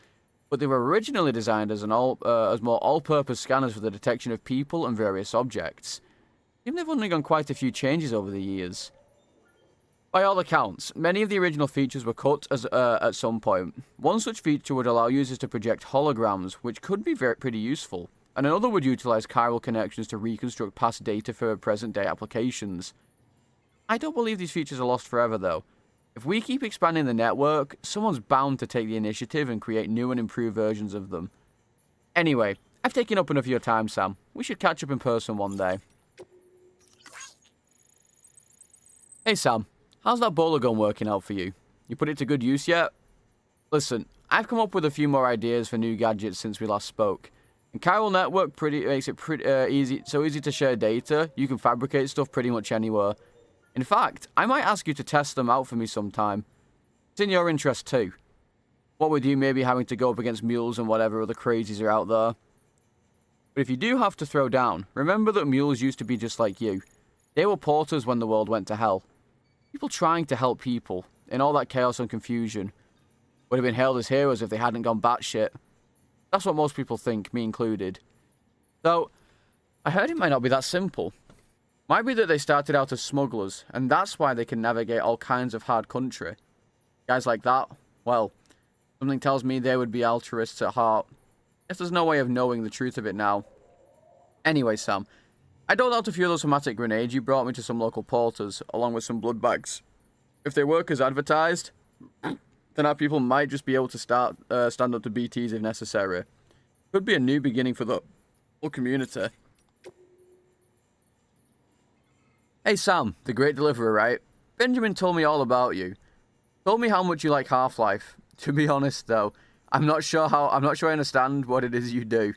but they were originally designed as more all-purpose scanners for the detection of people and various objects. Even they've undergone quite a few changes over the years. By all accounts, many of the original features were cut at some point. One such feature would allow users to project holograms, which could be pretty useful, and another would utilize chiral connections to reconstruct past data for present-day applications. I don't believe these features are lost forever, though. If we keep expanding the network, someone's bound to take the initiative and create new and improved versions of them. Anyway, I've taken up enough of your time, Sam. We should catch up in person one day. Hey, Sam. How's that bowler gun working out for you? You put it to good use yet? Listen, I've come up with a few more ideas for new gadgets since we last spoke. And Chiral Network makes it pretty easy to share data. You can fabricate stuff pretty much anywhere. In fact, I might ask you to test them out for me sometime. It's in your interest too. What with you maybe having to go up against mules and whatever other crazies are out there. But if you do have to throw down, remember that mules used to be just like you. They were porters when the world went to hell. People trying to help people, in all that chaos and confusion. Would have been hailed as heroes if they hadn't gone batshit. That's what most people think, me included. Though, I heard it might not be that simple. Might be that they started out as smugglers, and that's why they can navigate all kinds of hard country. Guys like that, well, something tells me they would be altruists at heart. Guess there's no way of knowing the truth of it now. Anyway, Sam, I doled out a few of those somatic grenades you brought me to some local porters, along with some blood bags. If they work as advertised, then our people might just be able to stand up to BTs if necessary. Could be a new beginning for the whole community. Hey Sam, the great deliverer, right? Benjamin told me all about you. Told me how much you like Half-Life. To be honest though, I'm not sure I understand what it is you do.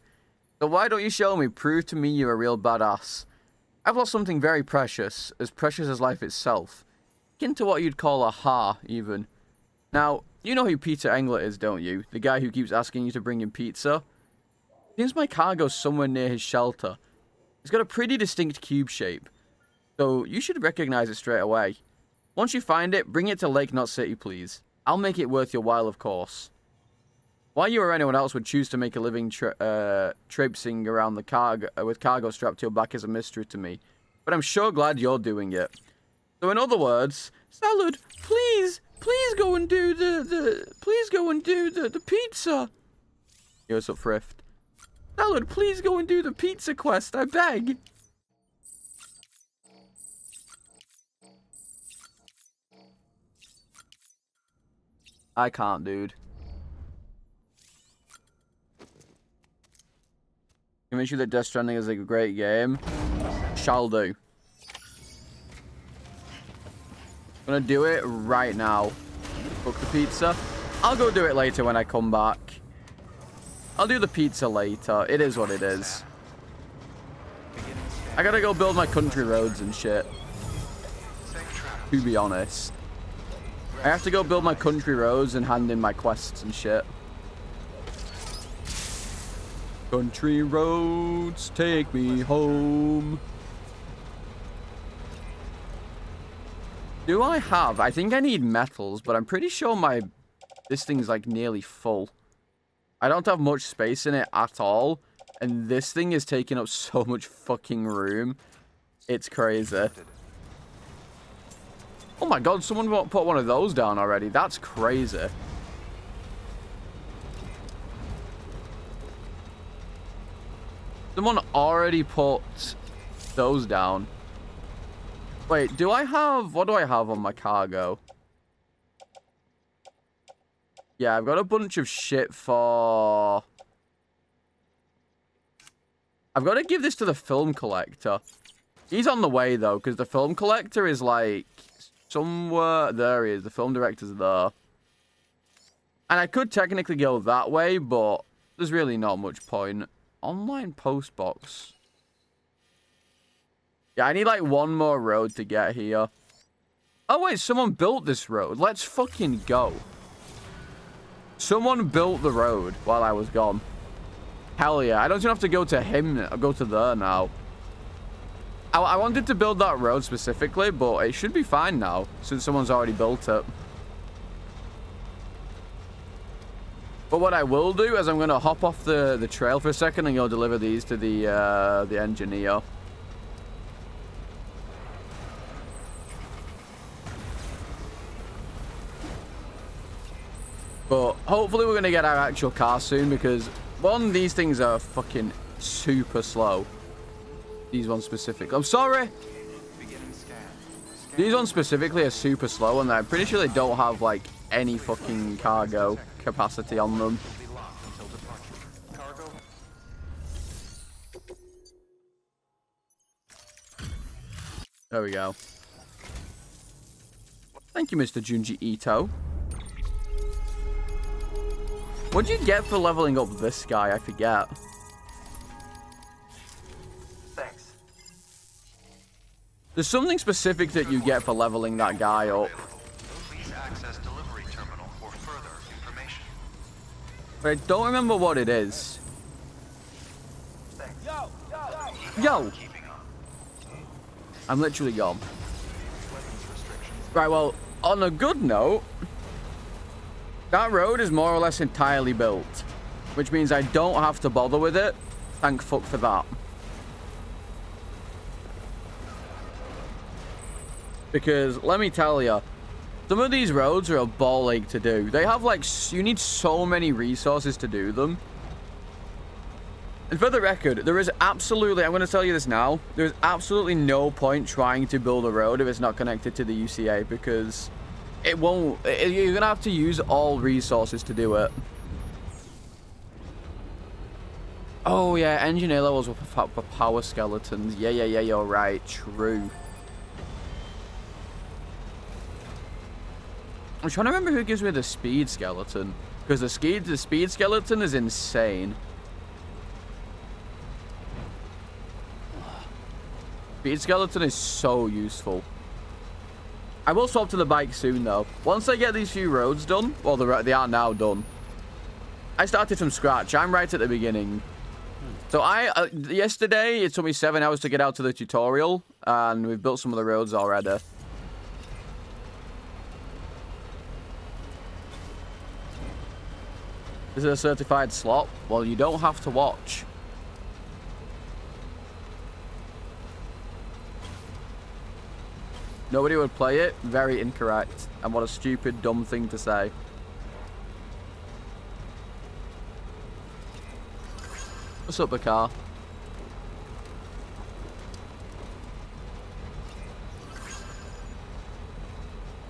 So why don't you show me? Prove to me you're a real badass. I've lost something very precious as life itself. Akin to what you'd call a ha, even. Now, you know who Peter Engler is, don't you? The guy who keeps asking you to bring him pizza? Seems my cargo's somewhere near his shelter. It's got a pretty distinct cube shape, so you should recognize it straight away. Once you find it, bring it to Lake Knot City, please. I'll make it worth your while, of course. Why you or anyone else would choose to make a living traipsing around the cargo with cargo strapped to your back is a mystery to me, but I'm sure glad you're doing it. So in other words, Salad, please go and do the pizza. Here's up, Thrift. Salad, please go and do the pizza quest, I beg. I can't, dude. Convince you that Death Stranding is a great game. Shall do. I'm gonna do it right now. Cook the pizza. I'll go do it later when I come back. I'll do the pizza later. It is what it is. I gotta go build my country roads and shit. To be honest. I have to go build my country roads and hand in my quests and shit. Country roads, take me home. Do I have? I think I need metals, but I'm pretty sure this thing's like nearly full. I don't have much space in it at all, and this thing is taking up so much fucking room. It's crazy. Oh my god, someone put one of those down already. That's crazy. Someone already put those down. Wait, what do I have on my cargo? Yeah, I've got a bunch of shit for... I've got to give this to the film collector. He's on the way, though, because the film collector is, like, somewhere... There he is. The film director's there. And I could technically go that way, but there's really not much point. Online post box. Yeah, I need, like, one more road to get here. Oh, wait, someone built this road. Let's fucking go. Someone built the road while I was gone. Hell yeah. I don't even have to go to him. I'll go to there now. I wanted to build that road specifically, but it should be fine now, since someone's already built it. But what I will do is I'm going to hop off the trail for a second and go deliver these to the engineer. But hopefully we're going to get our actual car soon, because one, these things are fucking super slow. These ones specifically. I'm sorry. These ones specifically are super slow, and I'm pretty sure they don't have, like, any fucking cargo capacity on them. There we go. Thank you, Mr. Junji Ito. What'd you get for leveling up this guy? I forget. Thanks. There's something specific that you get for leveling that guy up. Please access delivery terminal for further information. But I don't remember what it is. Yo! I'm literally gone. Right, well, on a good note, that road is more or less entirely built, which means I don't have to bother with it. Thank fuck for that. Because, let me tell you, some of these roads are a ball ache to do. They have, like, you need so many resources to do them. And for the record, there is absolutely, I'm going to tell you this now, there's absolutely no point trying to build a road if it's not connected to the UCA, because it won't, you're going to have to use all resources to do it. Oh yeah, engineer levels for power skeletons. Yeah, you're right, true. I'm trying to remember who gives me the speed skeleton, because the speed skeleton is insane. Speed skeleton is so useful. I will swap to the bike soon, though. Once I get these few roads done, well, they are now done. I started from scratch. I'm right at the beginning. So yesterday, it took me 7 hours to get out to the tutorial, and we've built some of the roads already. Is it a certified slot? Well, you don't have to watch. Nobody would play it? Very incorrect. And what a stupid, dumb thing to say. What's up, Bakar?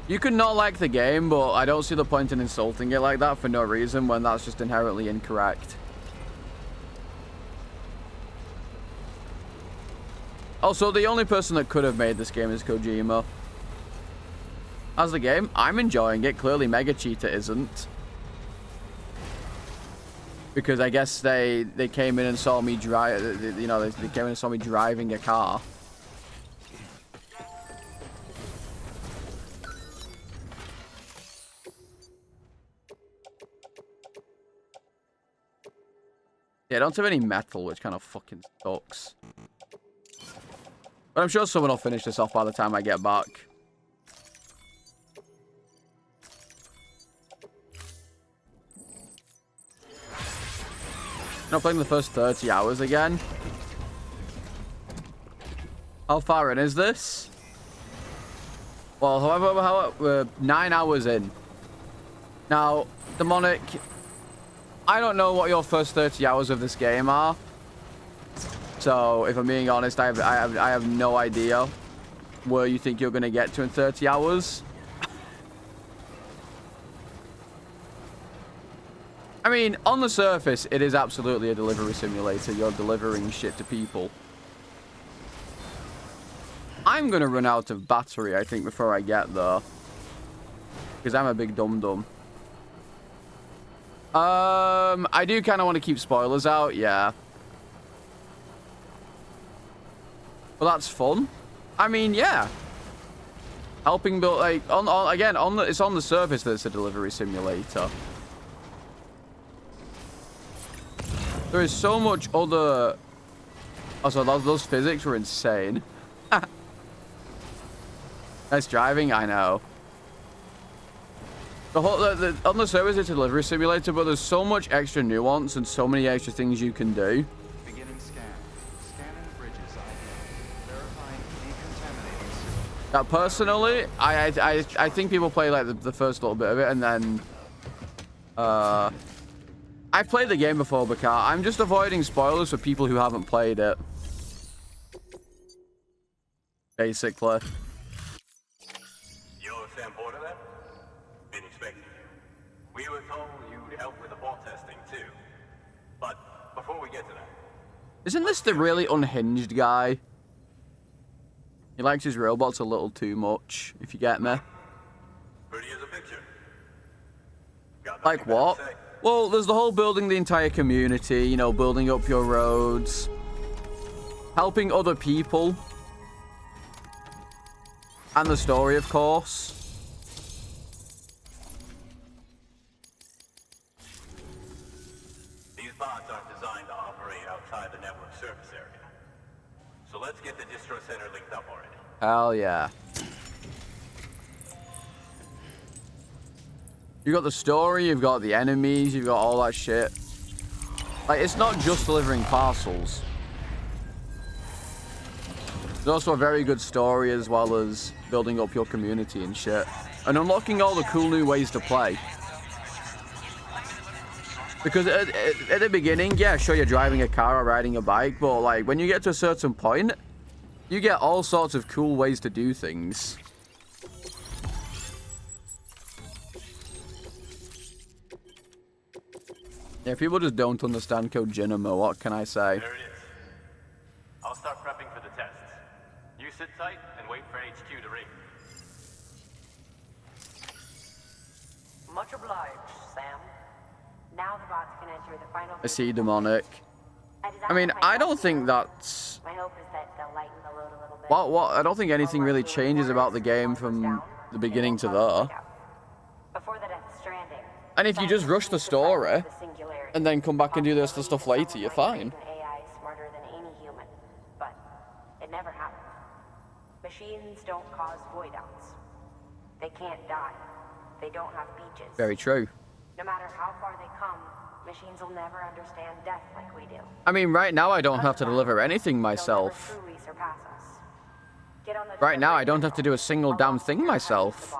You could not like the game, but I don't see the point in insulting it like that for no reason when that's just inherently incorrect. Also, the only person that could have made this game is Kojima. How's the game? I'm enjoying it. Clearly, Mega Cheetah isn't. Because I guess they came in and saw me drive. You know, they came in and saw me driving a car. Yeah, I don't have any metal, which kind of fucking sucks. But I'm sure someone will finish this off by the time I get back. Not playing the first 30 hours again. How far in is this? Well, however, we're 9 hours in. Now, Demonic, I don't know what your first 30 hours of this game are. So, if I'm being honest, I have no idea where you think you're going to get to in 30 hours. I mean, on the surface, it is absolutely a delivery simulator. You're delivering shit to people. I'm going to run out of battery, I think, before I get there. Because I'm a big dum-dum. I do kind of want to keep spoilers out, yeah. Well, that's fun. I mean, yeah. Helping build, like, it's on the surface that it's a delivery simulator. There is so much other... Also, those physics were insane. Nice driving, I know. On the surface, it's a delivery simulator, but there's so much extra nuance and so many extra things you can do. Beginning scan. Scanning bridges ID. Verifying decontaminating. Now, personally, I think people play like the first little bit of it, and then I've played the game before, Bakar. I'm just avoiding spoilers for people who haven't played it. Basically. Yo, Sam Porter there? Been expecting you. We were told you'd help with the bot testing too. But before we get to that... Isn't this the really unhinged guy? He likes his robots a little too much, if you get me. Pretty as a picture. Like what? Well, there's the whole building the entire community, you know, building up your roads, helping other people, and the story, of course. These bots aren't designed to operate outside the network service area. So let's get the distro center linked up already. Hell yeah. You got the story, you've got the enemies, you've got all that shit. Like, it's not just delivering parcels. There's also a very good story as well as building up your community and shit. And unlocking all the cool new ways to play. Because at the beginning, yeah, sure, you're driving a car or riding a bike, but like, when you get to a certain point, you get all sorts of cool ways to do things. Yeah, people just don't understand Kojima, what can I say? There it is. I'll start prepping for the tests. You sit tight and wait for HQ to ring. Much obliged, Sam. Now the bots can enter the final. I see demonic. I mean, I don't think that's... My hope is that they'll lighten the load a little bit. What? I don't think anything really changes about the game from the beginning to there. Before the death stranding. And if you just rush the story, and then come back and do this stuff later, you're fine. AI smarter than any human, but it never happened. Machines don't cause void outs. They can't die. They don't have beaches. Very true. No matter how far they come, machines will never understand death like we do. I mean, right now I don't have to deliver anything myself. They'll never truly surpass us. Get on the Right now I don't have to do a single damn thing myself.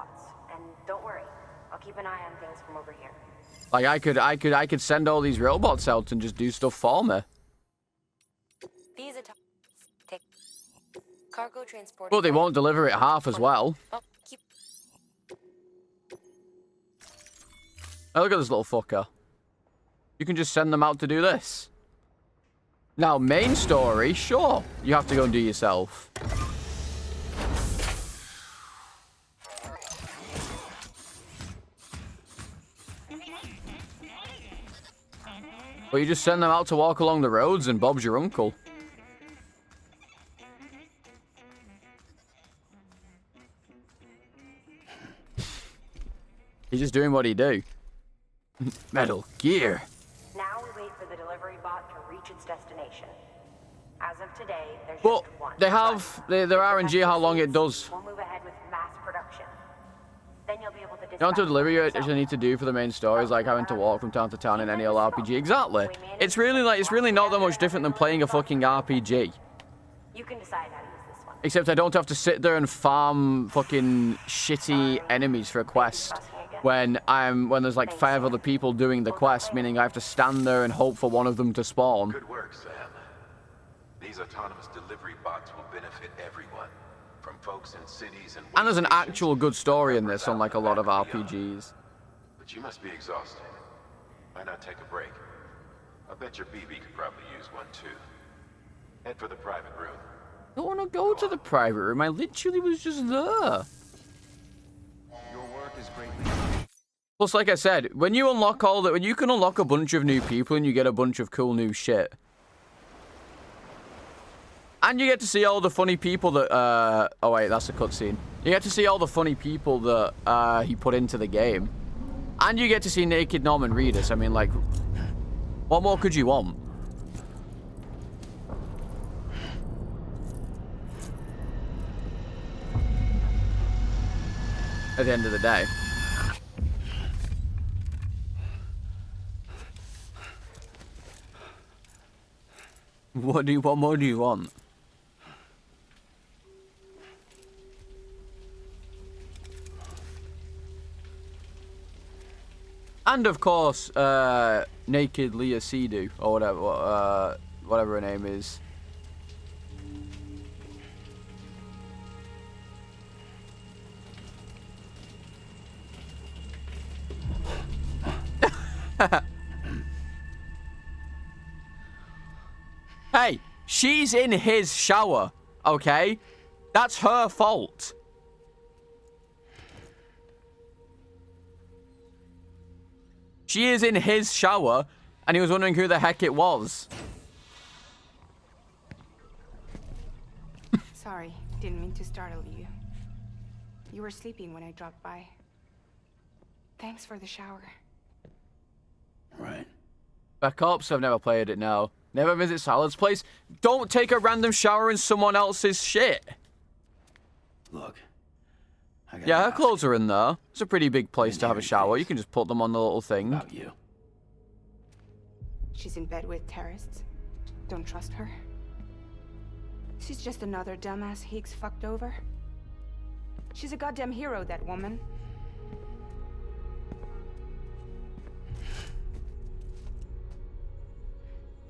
And don't worry, I'll keep an eye on things from over here. Like I could send all these robots out and just do stuff for me. These take cargo transport. But they won't deliver it half as well. Oh, look at this little fucker. You can just send them out to do this. Now, main story, sure, you have to go and do yourself. But you just send them out to walk along the roads and Bob's your uncle. He's just doing what he do. Metal Gear. Now we wait for the delivery bot to reach its destination. As of today, there's Well, just one. they have their RNG how long it does. We'll move ahead with mass production. Then you'll be able to You know, to deliver you actually need to do for the main story is like having to walk from town to town in any old RPG. Exactly. It's really not that much different than playing a fucking RPG. You can decide how to use this one. Except I don't have to sit there and farm fucking shitty enemies for a quest when there's like 5 other people doing the quest, meaning I have to stand there and hope for one of them to spawn. Good work, Sam. These autonomous delivery bots will benefit everyone, from folks in cities And there's an stations actual good story in this, to unlike a lot of out and beyond. RPGs. But you must be exhausted. Why not take a break? I bet your BB could probably use one too. Head for the private room. I don't want to go to the private room. I literally was just there. Your work is greatly. Plus, like I said, when you can unlock a bunch of new people and you get a bunch of cool new shit. And you get to see all the funny people that, oh wait, that's a cutscene. You get to see all the funny people that, he put into the game. And you get to see naked Norman Reedus. I mean, like, what more could you want? At the end of the day. What more do you want? And of course, naked Leah Seydoux, or whatever her name is. Hey, she's in his shower, okay? That's her fault. She is in his shower, and he was wondering who the heck it was. Sorry, didn't mean to startle you. You were sleeping when I dropped by. Thanks for the shower. Right. Back up, so I've never played it now. Never visit Salad's place. Don't take a random shower in someone else's shit. Look. Yeah, her clothes are in there. It's a pretty big place to have a shower. You can just put them on the little thing. About you. She's in bed with terrorists. Don't trust her. She's just another dumbass Higgs fucked over. She's a goddamn hero, that woman.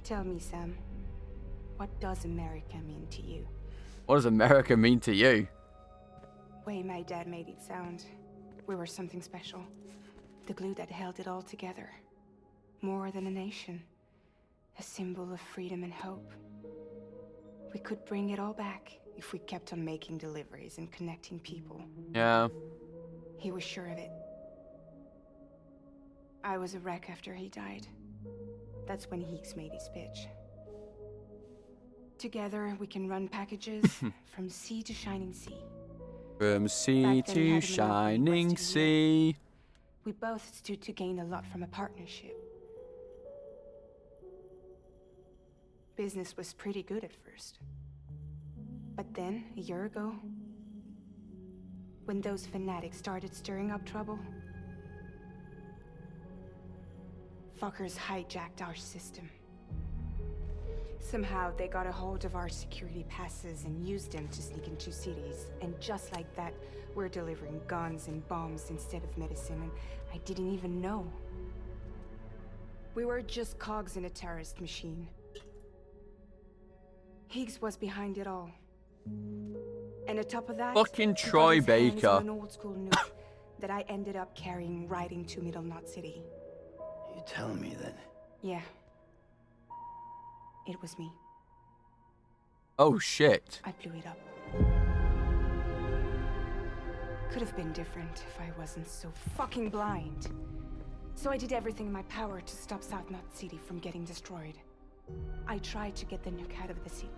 Tell me, Sam, what does America mean to you? What does America mean to you? Way my dad made it sound. We were something special. The glue that held it all together. More than a nation. A symbol of freedom and hope. We could bring it all back if we kept on making deliveries and connecting people. Yeah. He was sure of it. I was a wreck after he died. That's when Higgs made his pitch. Together, we can run packages from sea to shining sea. From sea to shining sea. We both stood to gain a lot from a partnership. Business was pretty good at first. But then, a year ago, when those fanatics started stirring up trouble, fuckers hijacked our system. Somehow they got a hold of our security passes and used them to sneak into cities. And just like that, we're delivering guns and bombs instead of medicine, and I didn't even know. We were just cogs in a terrorist machine. Higgs was behind it all. And on top of that, fucking he got Troy his hands Baker. on an old school nuke that I ended up carrying right into Middle Knot City. You telling me that? Yeah. It was me. Oh shit. I blew it up. Could have been different if I wasn't so fucking blind. So I did everything in my power to stop South Knot City from getting destroyed. I tried to get the nuke out of the city.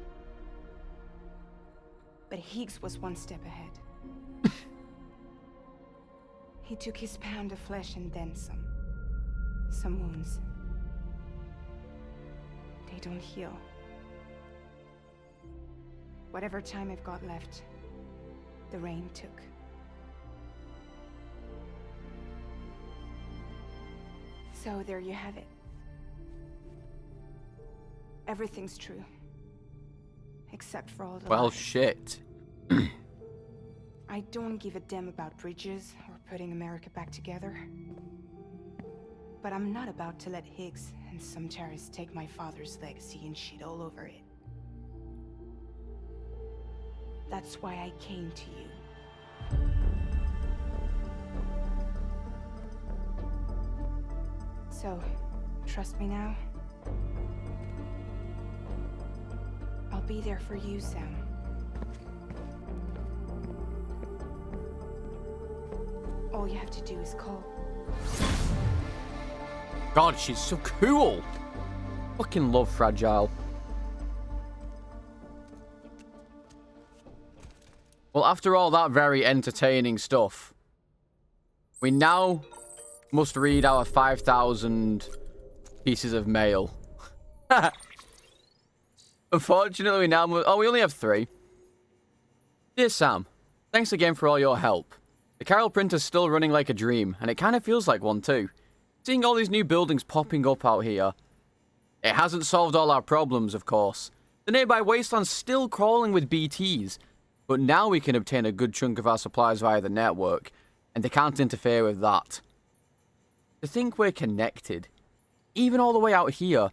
But Higgs was one step ahead. He took his pound of flesh and then some. Some wounds. They don't heal. Whatever time I've got left, the rain took. So there you have it. Everything's true. Except for all the Well, lies. shit. I don't give a damn about bridges or putting America back together. But I'm not about to let Higgs and some terrorists take my father's legacy and shit all over it. That's why I came to you. So, trust me now? I'll be there for you, Sam. All you have to do is call. God, she's so cool. Fucking love Fragile. Well, after all that very entertaining stuff, we now must read our 5,000 pieces of mail. Unfortunately, we now must... Oh, we only have 3. Dear Sam, thanks again for all your help. The Chiral printer's still running like a dream, and it kind of feels like one too. Seeing all these new buildings popping up out here. It hasn't solved all our problems, of course. The nearby wasteland's still crawling with BTs, but now we can obtain a good chunk of our supplies via the network, and they can't interfere with that. To think we're connected, even all the way out here,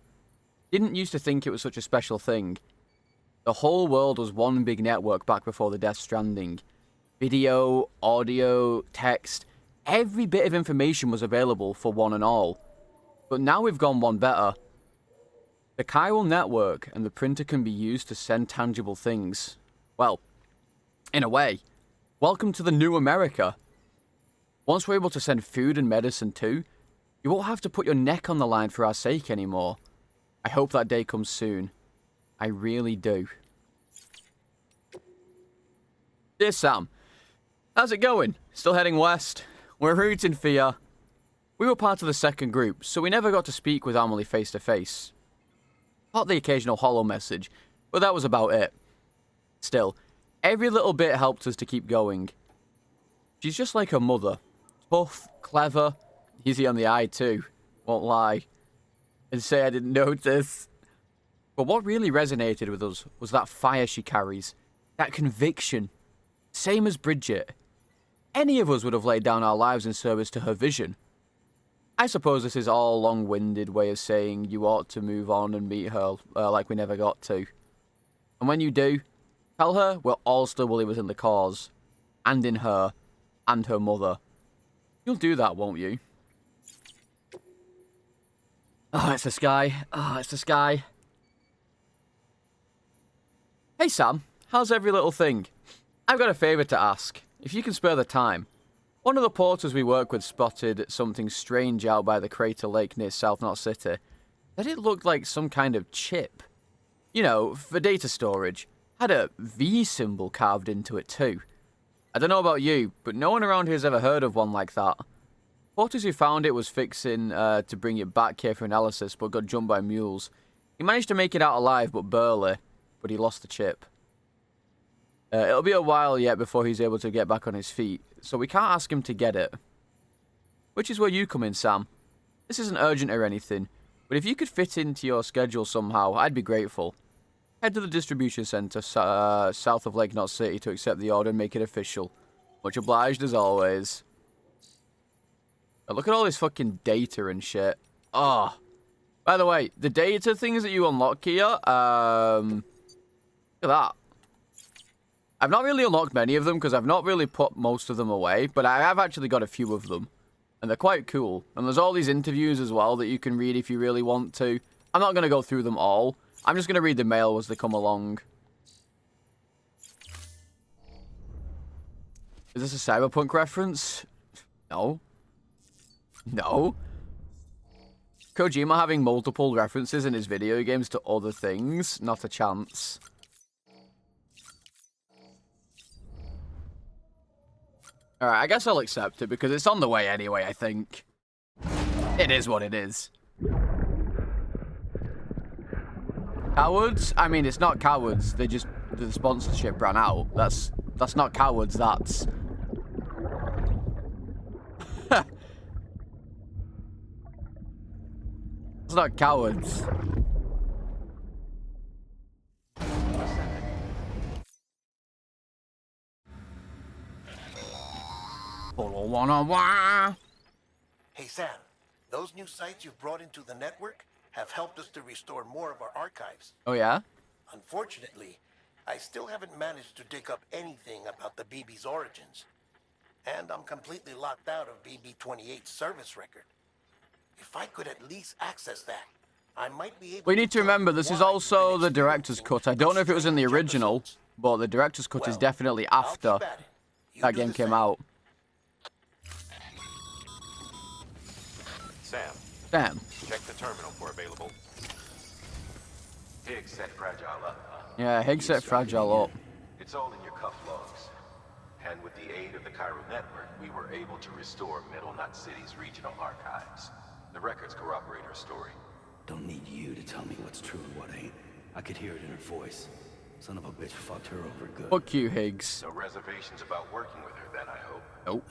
didn't used to think it was such a special thing. The whole world was one big network back before the Death Stranding. Video, audio, text, every bit of information was available for one and all. But now we've gone one better. The chiral network and the printer can be used to send tangible things. Well, In a way, welcome to the new America. Once we're able to send food and medicine too, you won't have to put your neck on the line for our sake anymore. I hope that day comes soon. I really do. Dear Sam, how's it going? Still heading west? We're rooting for you. We were part of the second group, so we never got to speak with Amelie face to face. Not the occasional hollow message, but that was about it. Still, every little bit helped us to keep going. She's just like her mother. Tough, clever, easy on the eye too. Won't lie. And say I didn't notice. But what really resonated with us was that fire she carries. That conviction. Same as Bridget. Any of us would have laid down our lives in service to her vision. I suppose this is all a long-winded way of saying you ought to move on and meet her like we never got to. And when you do, tell her we're all still believers in the cause. And in her. And her mother. You'll do that, won't you? Oh, it's the sky. Oh, it's the sky. Hey, Sam. How's every little thing? I've got a favour to ask. If you can spare the time. One of the porters we work with spotted something strange out by the Crater Lake near South Knot City. Said it looked like some kind of chip. You know, for data storage. Had a V symbol carved into it too. I don't know about you, but no one around here's ever heard of one like that. Porters who found it was fixing to bring it back here for analysis, but got jumped by mules. He managed to make it out alive, but barely. But he lost the chip. It'll be a while yet before he's able to get back on his feet, so we can't ask him to get it. Which is where you come in, Sam. This isn't urgent or anything, but if you could fit into your schedule somehow, I'd be grateful. Head to the distribution centre south of Lake Knot City to accept the order and make it official. Much obliged as always. Look at all this fucking data and shit. Oh. By the way, the data things that you unlock here, look at that. I've not really unlocked many of them because I've not really put most of them away, but I have actually got a few of them. And they're quite cool. And there's all these interviews as well that you can read if you really want to. I'm not going to go through them all. I'm just going to read the mail as they come along. Is this a Cyberpunk reference? No. No. Kojima having multiple references in his video games to other things? Not a chance. Alright, I guess I'll accept it because it's on the way anyway, I think. It is what it is. Cowards? I mean, it's not cowards. They just... the sponsorship ran out. That's not cowards, that's... It's not cowards. Hey Sam, those new sites you've brought into the network have helped us to restore more of our archives. Oh yeah? Unfortunately, I still haven't managed to dig up anything about the BB's origins. And I'm completely locked out of BB-28's service record. If I could at least access that, I might be able. We need to remember this is also the director's cut. I don't know if it was in the original, but the director's cut is definitely after that game came out. Sam, check the terminal for available. Higgs set Fragile up, huh? Yeah, Higgs set Fragile up. It's all in your cuff logs. And with the aid of the Chiral network, we were able to restore Middle Knot City's regional archives. The records corroborate her story. Don't need you to tell me what's true and what ain't. I could hear it in her voice. Son of a bitch fucked her over good. Fuck you, Higgs. No reservations about working with her then, I hope. Nope.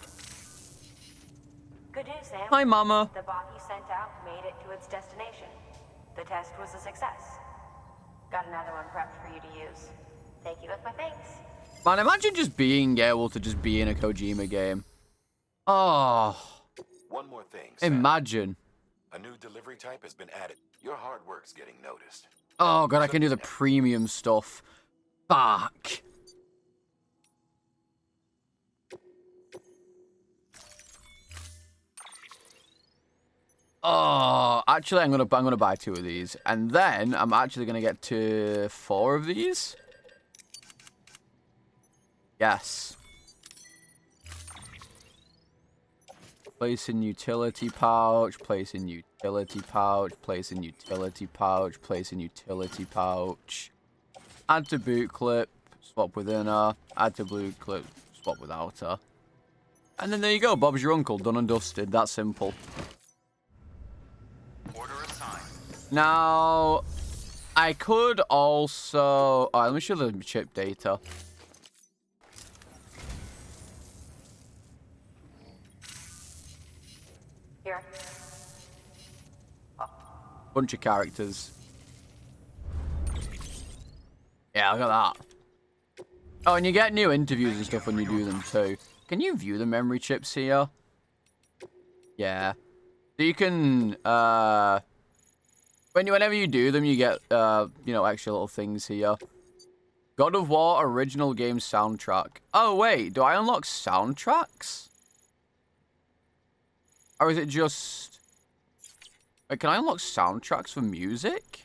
Good news, Sam. Hi, Mama. The bot you sent out made it to its destination. The test was a success. Got another one prepped for you to use. Take you with my thanks. Man, imagine just being able to just be in a Kojima game. Oh. One more thing, Sam. Imagine. A new delivery type has been added. Your hard work's getting noticed. Oh god, I can do the premium stuff. Fuck. Oh, actually, I'm gonna buy 2 of these, and then I'm actually gonna get to 4 of these. Yes. Place in utility pouch, place in utility pouch, place in utility pouch, place in utility pouch. Add to boot clip, swap with inner. Add to boot clip, swap with outer. And then there you go, Bob's your uncle, done and dusted. That simple. Order assigned. Now, I could also... Alright, let me show the chip data. Here. Bunch of characters. Yeah, look at that. Oh, and you get new interviews and stuff when you do them too. Can you view the memory chips here? Yeah. So you can, whenever you do them, you get, you know, extra little things here. God of War original game soundtrack. Oh, wait. Do I unlock soundtracks? Or is it just... Wait, can I unlock soundtracks for music?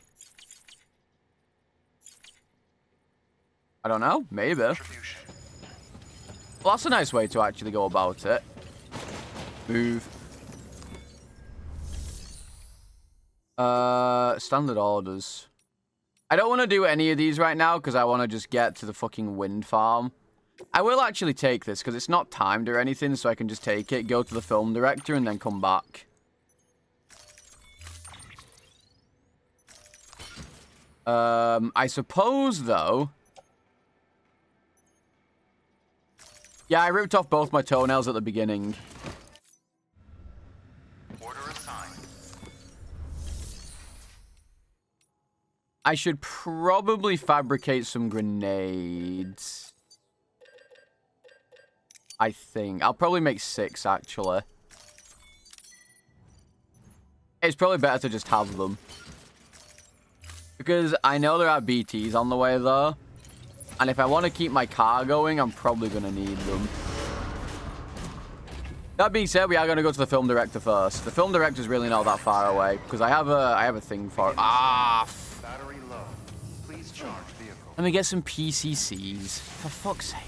I don't know. Maybe. Well, that's a nice way to actually go about it. Move. Standard orders. I don't want to do any of these right now because I want to just get to the fucking wind farm. I will actually take this because it's not timed or anything, so I can just take it, go to the film director, and then come back. I suppose, though... Yeah, I ripped off both my toenails at the beginning. Order assigned. I should probably fabricate some grenades. I think. I'll probably make 6, actually. It's probably better to just have them. Because I know there are BTs on the way there. And if I want to keep my car going, I'm probably going to need them. That being said, we are going to go to the film director first. The film director's really not that far away. Because I have a thing for it. Battery low. Please charge vehicle. Let me get some PCCs. For fuck's sake.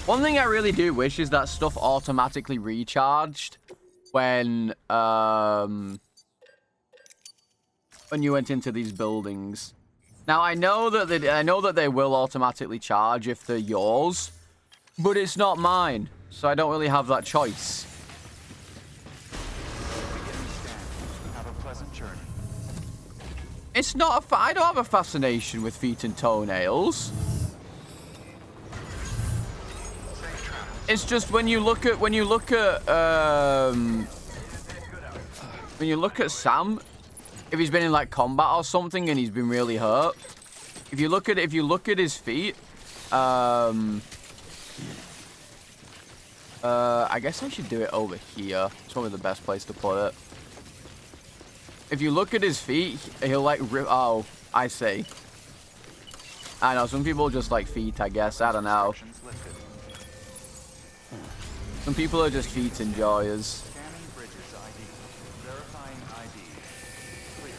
One thing I really do wish is that stuff automatically recharged when you went into these buildings. Now I know that they will automatically charge if they're yours, but it's not mine, so I don't really have that choice. Have a pleasant journey. It's not I don't have a fascination with feet and toenails. It's just when you look at Sam, if he's been in like combat or something and he's been really hurt, if you look at his feet, I guess I should do it over here. It's probably the best place to put it. If you look at his feet, he'll like rip. Oh, I see. I know some people just like feet. I guess I don't know. Some people are just feet enjoyers. Scanning bridges ID. Verifying ID. Clear.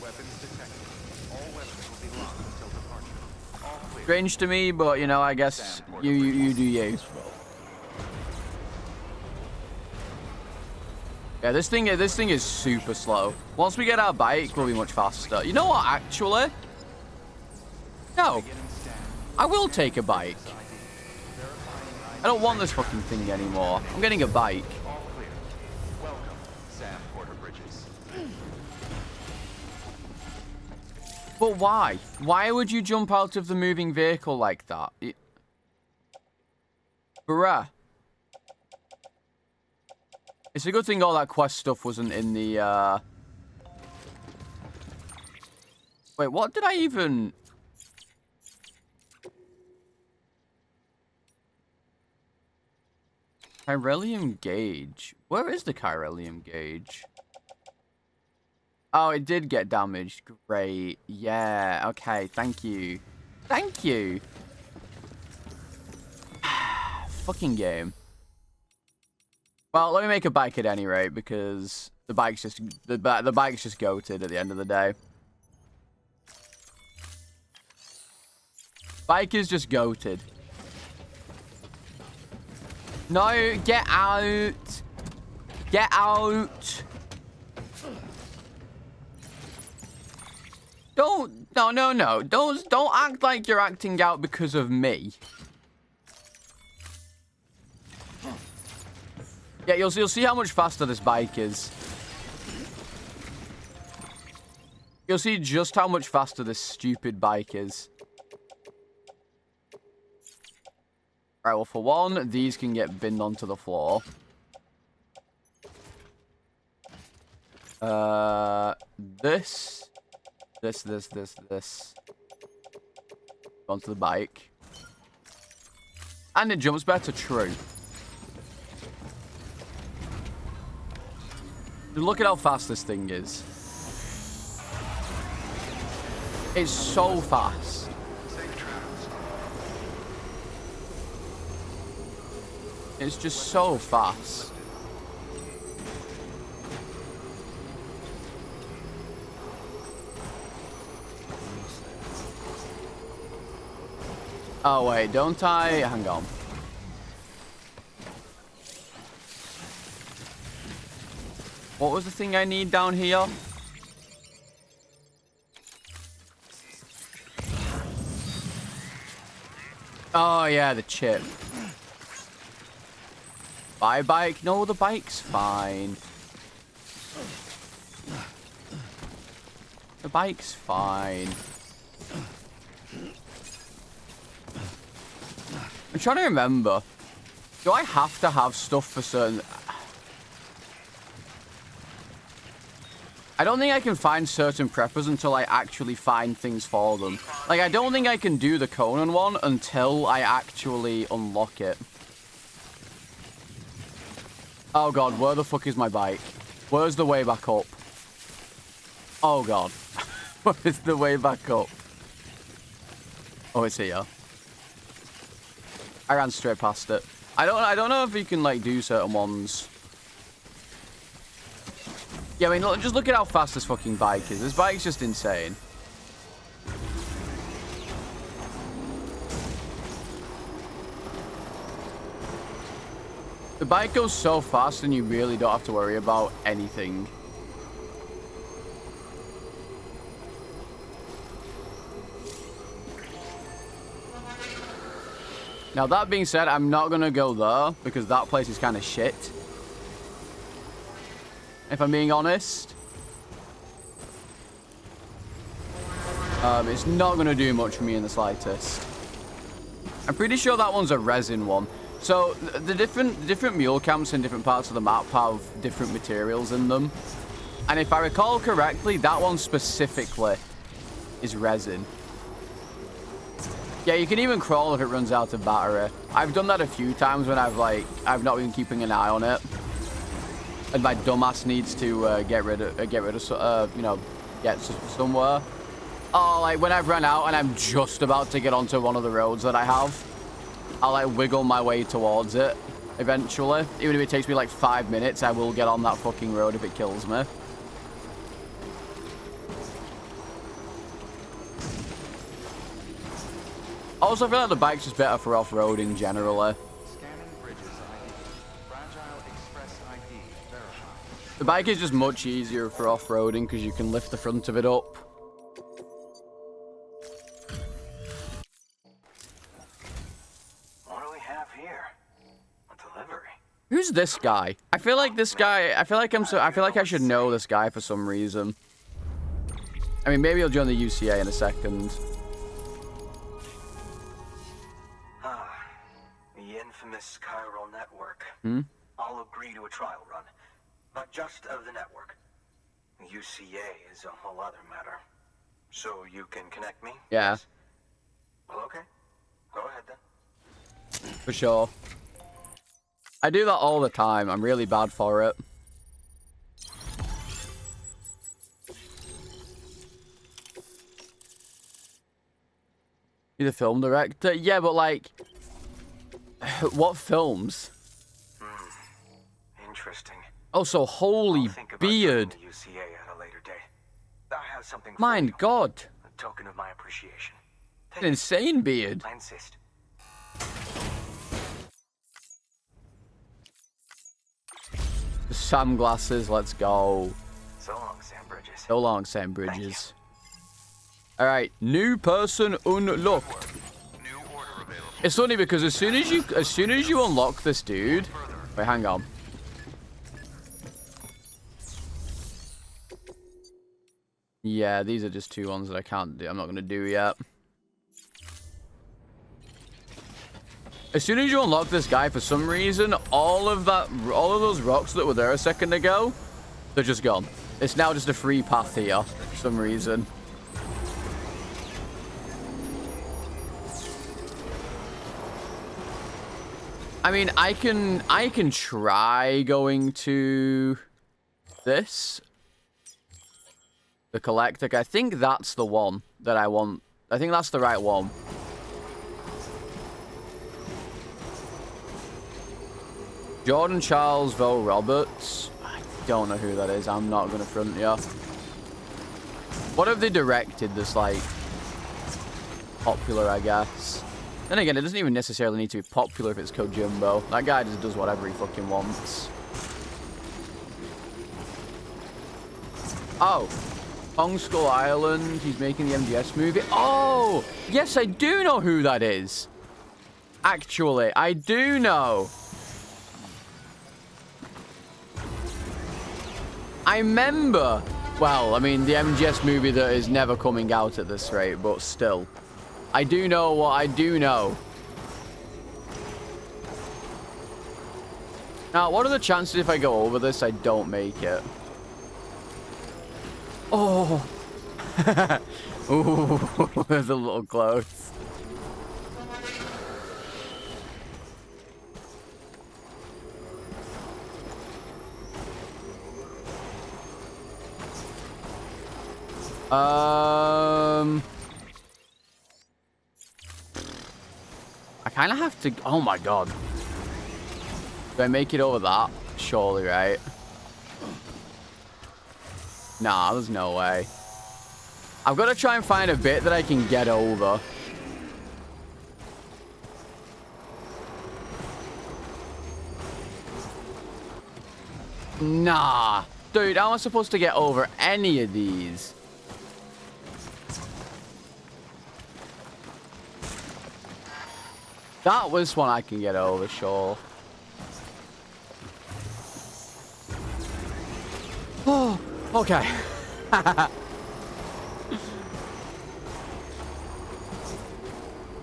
Weapons detected. All weapons will be locked until departure. All clear. Strange to me, but you know, I guess you do you. Yeah, this thing is super slow. Once we get our bike, we'll be much faster. You know what? Actually, no. I will take a bike. I don't want this fucking thing anymore. I'm getting a bike. All clear. Welcome, Sam Porter Bridges. But why? Why would you jump out of the moving vehicle like that? Bruh. It's a good thing all that quest stuff wasn't in the, Wait, what did I even... Chiralium gauge. Where is the chiralium gauge? Oh, it did get damaged. Great. Yeah, okay, thank you. Thank you. Fucking game. Well, let me make a bike at any rate, because the bike's just goated at the end of the day. Bike is just goated. No, get out. Get out. No. Don't act like you're acting out because of me. Yeah, you'll see how much faster this bike is. You'll see just how much faster this stupid bike is. Right, well, for one, these can get binned onto the floor. This. Onto the bike. And it jumps better, true. Look at how fast this thing is. It's so fast. It's just so fast. Oh, wait, don't I? Hang on. What was the thing I need down here? Oh, yeah, the chip. Bye, bike. No, the bike's fine. The bike's fine. I'm trying to remember. Do I have to have stuff for certain... I don't think I can find certain preppers until I actually find things for them. Like, I don't think I can do the Conan one until I actually unlock it. Oh god, where the fuck is my bike? Where's the way back up? Oh god. Where is the way back up? Oh, it's here. I ran straight past it. I don't know if you can, like, do certain ones. Yeah, I mean, look, just look at how fast this fucking bike is. This bike's just insane. The bike goes so fast and you really don't have to worry about anything. Now, that being said, I'm not going to go there because that place is kind of shit. If I'm being honest. It's not going to do much for me in the slightest. I'm pretty sure that one's a resin one. So, the different mule camps in different parts of the map have different materials in them. And if I recall correctly, that one specifically is resin. Yeah, you can even crawl if it runs out of battery. I've done that a few times when I've not been keeping an eye on it. And my dumbass needs to get rid of, you know, get somewhere. Oh, like when I've run out and I'm just about to get onto one of the roads that I have, I'll like wiggle my way towards it eventually. Even if it takes me like 5 minutes, I will get on that fucking road if it kills me. Also, I feel like the bike's just better for off-roading generally. The bike is just much easier for off-roading because you can lift the front of it up. What do we have here? A delivery. Who's this guy? I feel like this guy. I feel like I should know this guy for some reason. I mean, maybe he'll join the UCA in a second. The infamous chiral network. I'll agree to a trial run. Not just of the network. UCA is a whole other matter. So you can connect me? Yeah. Yes? Well, okay. Go ahead then. For sure. I do that all the time. I'm really bad for it. You're the film director? Yeah, but like... what films? Interesting. Oh, so holy beard. The UCA at a later date. I have something for My you. God. A token of my appreciation. An insane beard. I insist. Sam glasses, let's go. So long, Sam Bridges. So long, Sam Bridges. Alright, new person unlocked. New order available. It's funny because as soon as you unlock this dude. Wait, hang on. Yeah, these are just 2 ones that I can't do. I'm not gonna do yet. As soon as you unlock this guy, for some reason, all of those rocks that were there a second ago, they're just gone. It's now just a free path here for some reason. I mean, I can try going to this. The Collector. I think that's the one that I want. I think that's the right one. Jordan Charles Vo Roberts. I don't know who that is. I'm not going to front you. What have they directed that's like popular, I guess? Then again, it doesn't even necessarily need to be popular if it's Kojimbo. That guy just does whatever he fucking wants. Oh. Kong Skull Island. He's making the MGS movie. Oh! Yes, I do know who that is. Actually, I do know. I remember. Well, I mean, the MGS movie that is never coming out at this rate, but still. I do know what I do know. Now, what are the chances if I go over this, I don't make it? Oh. Ooh, that's a little close. I kind of have to... Oh, my God. Do I make it over that? Surely, right? Nah, there's no way. I've got to try and find a bit that I can get over. Nah. Dude, how am I supposed to get over any of these? That was one I can get over, sure. Oh, okay.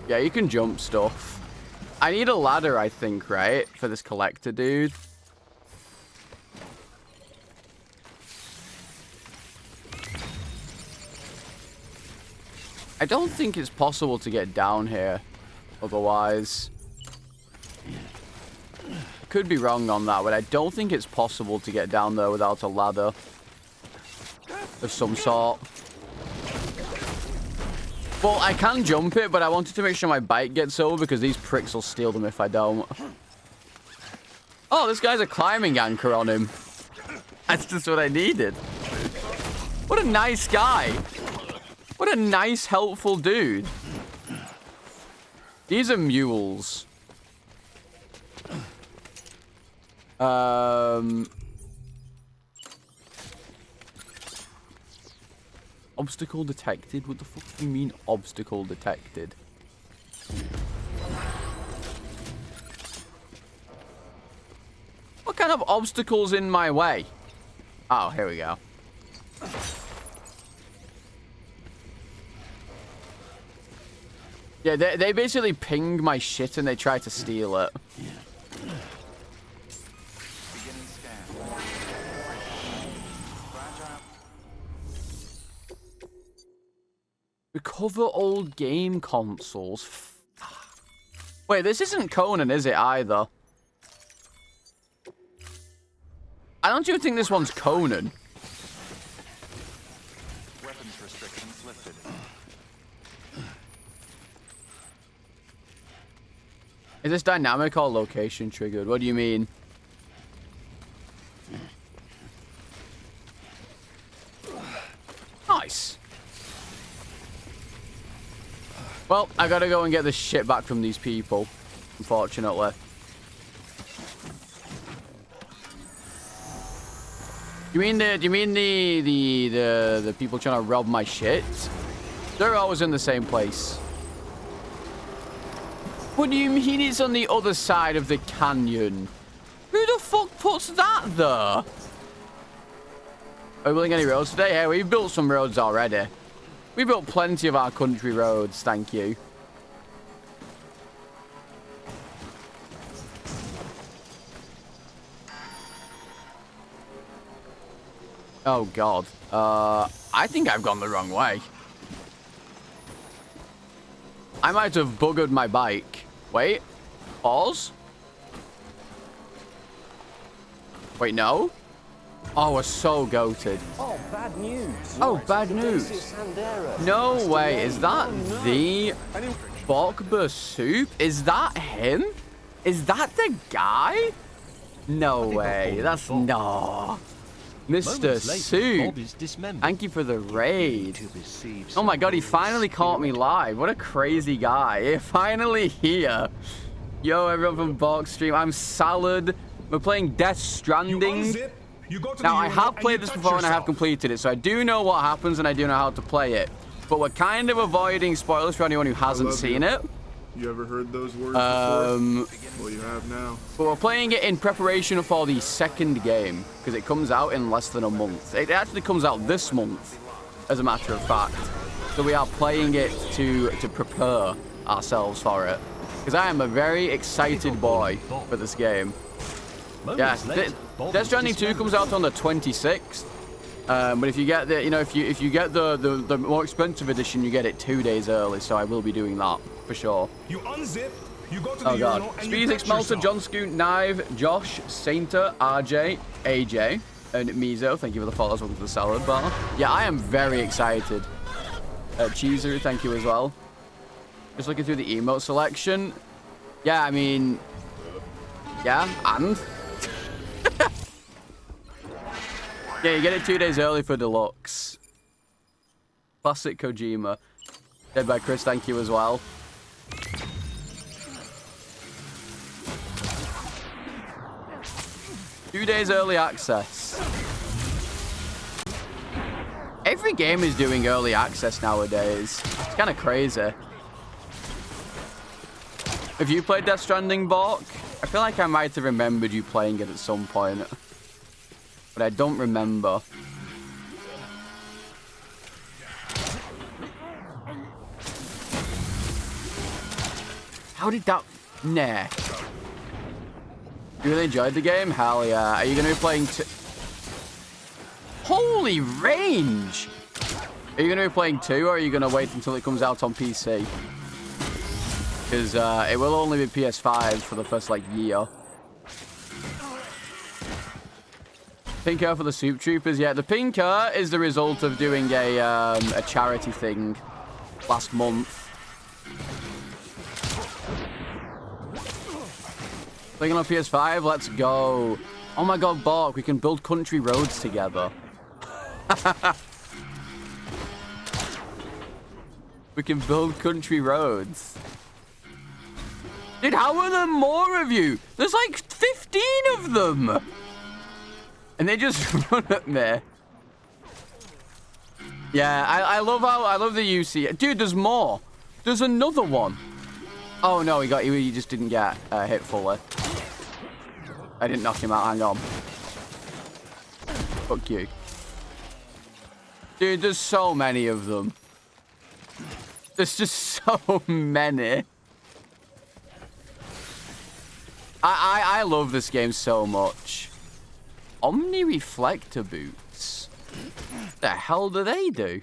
Yeah, you can jump stuff. I need a ladder, I think, right? For this collector dude. I don't think it's possible to get down here. Otherwise. I could be wrong on that, but I don't think it's possible to get down there without a ladder of some sort. Well, I can jump it, but I wanted to make sure my bike gets over because these pricks will steal them if I don't. Oh, this guy's a climbing anchor on him. That's just what I needed. What a nice guy. What a nice, helpful dude. These are mules. Obstacle detected? What the fuck do you mean obstacle detected? What kind of obstacle's in my way? Oh, here we go. Yeah, they basically ping my shit and they try to steal it. Beginning scan. Recover old game consoles. Wait, this isn't Conan, is it, either? I don't even think this one's Conan. Weapons restrictions lifted. Is this dynamic or location triggered? What do you mean? Nice. Well, I gotta go and get this shit back from these people, unfortunately. You mean the people trying to rob my shit? They're always in the same place. What do you mean it's on the other side of the canyon? Who the fuck puts that there? Are we building any roads today? Yeah, we've built some roads already. We built plenty of our country roads, thank you. Oh, God. I think I've gone the wrong way. I might have buggered my bike. Wait. Pause. Wait, no? Oh, we're so goated. Oh, bad news. Oh, bad news. No way. Is that the Bokba soup? Is that him? Is that the guy? No way. That's no. Mr. Soup, thank you for the raid. Oh my god, he finally caught me live. What a crazy guy. You're finally here. Yo, everyone from Bork Stream. I'm Salad. We're playing Death Stranding. Now, I have played this before and I have completed it, so I do know what happens and I do know how to play it. But we're kind of avoiding spoilers for anyone who hasn't seen it. You ever heard those words before? Well, you have now. But we're playing it in preparation for the second game, because it comes out in less than a month. It actually comes out this month, as a matter of fact. So we are playing it to prepare ourselves for it. Because I am a very excited boy for this game. Yeah, Death Stranding 2 comes out on the 26th. But if you get the, if you get the more expensive edition, you get it 2 days early. So I will be doing that for sure. You unzip, you go to the oh god. urinal and Speedix, Malta, John Scoot, Knive, Josh, Sainter, RJ, AJ, and Mizo. Thank you for the follows. Welcome to the salad bar. Yeah, I am very excited. Cheeser, thank you as well. Just looking through the emote selection. Yeah, I mean, yeah, and. Yeah, you get it 2 days early for Deluxe. Classic Kojima. Dead by Chris, thank you as well. Two days early access. Every game is doing early access nowadays. It's kind of crazy. Have you played Death Stranding, Bork? I feel like I might have remembered you playing it at some point. But I don't remember. How did that... Nah. You really enjoyed the game? Hell yeah. Are you going to be playing... Holy range! Are you going to be playing 2 or are you going to wait until it comes out on PC? Because it will only be PS5 for the first, like, year. Pink hair for the Soup Troopers. Yeah, the pink hair is the result of doing a charity thing last month. Playing on PS5, let's go. Oh my god, Bork, we can build country roads together. We can build country roads. Dude, how are there more of you? There's like 15 of them. And they just run at me. Yeah, I love the UC. Dude, there's more. There's another one. Oh no, he just didn't get hit fully. I didn't knock him out, hang on. Fuck you. Dude, there's so many of them. There's just so many. I love this game so much. Omni reflector boots? What the hell do they do?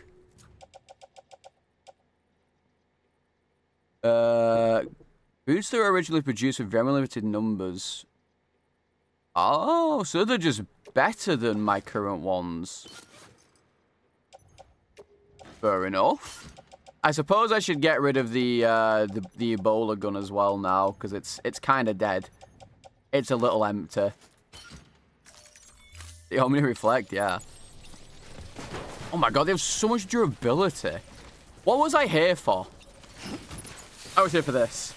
Boots that were originally produced with very limited numbers. Oh, so they're just better than my current ones. Fair enough. I suppose I should get rid of the Ebola gun as well now, because it's kind of dead. It's a little empty. The Omni Reflect, yeah. Oh my god, they have so much durability. What was I here for? I was here for this.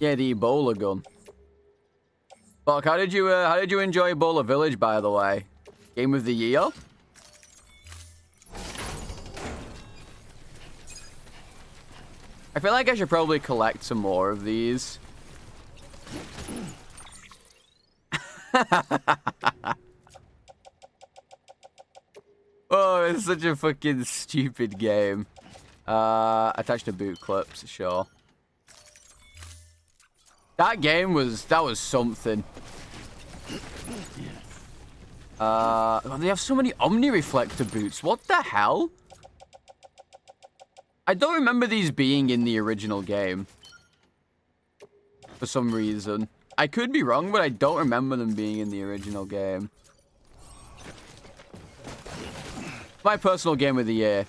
Yeah, the Ebola gun. Fuck, how did you enjoy Ebola Village, by the way? Game of the year? I feel like I should probably collect some more of these. Oh, it's such a fucking stupid game. Attached to boot clips, sure. That game was something. Oh, they have so many Omni-Reflector boots. What the hell? I don't remember these being in the original game. For some reason. I could be wrong, but I don't remember them being in the original game. My personal game of the year.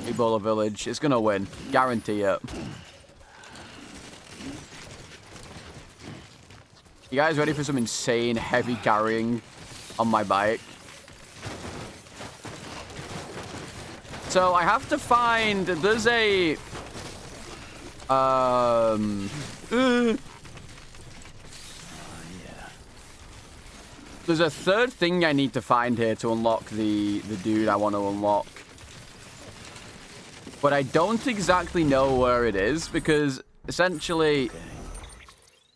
Ebola Village. It's gonna win. Guarantee it. You guys ready for some insane heavy carrying on my bike? So I have to find... There's a... There's a third thing I need to find here to unlock the dude I want to unlock. But I don't exactly know where it is because essentially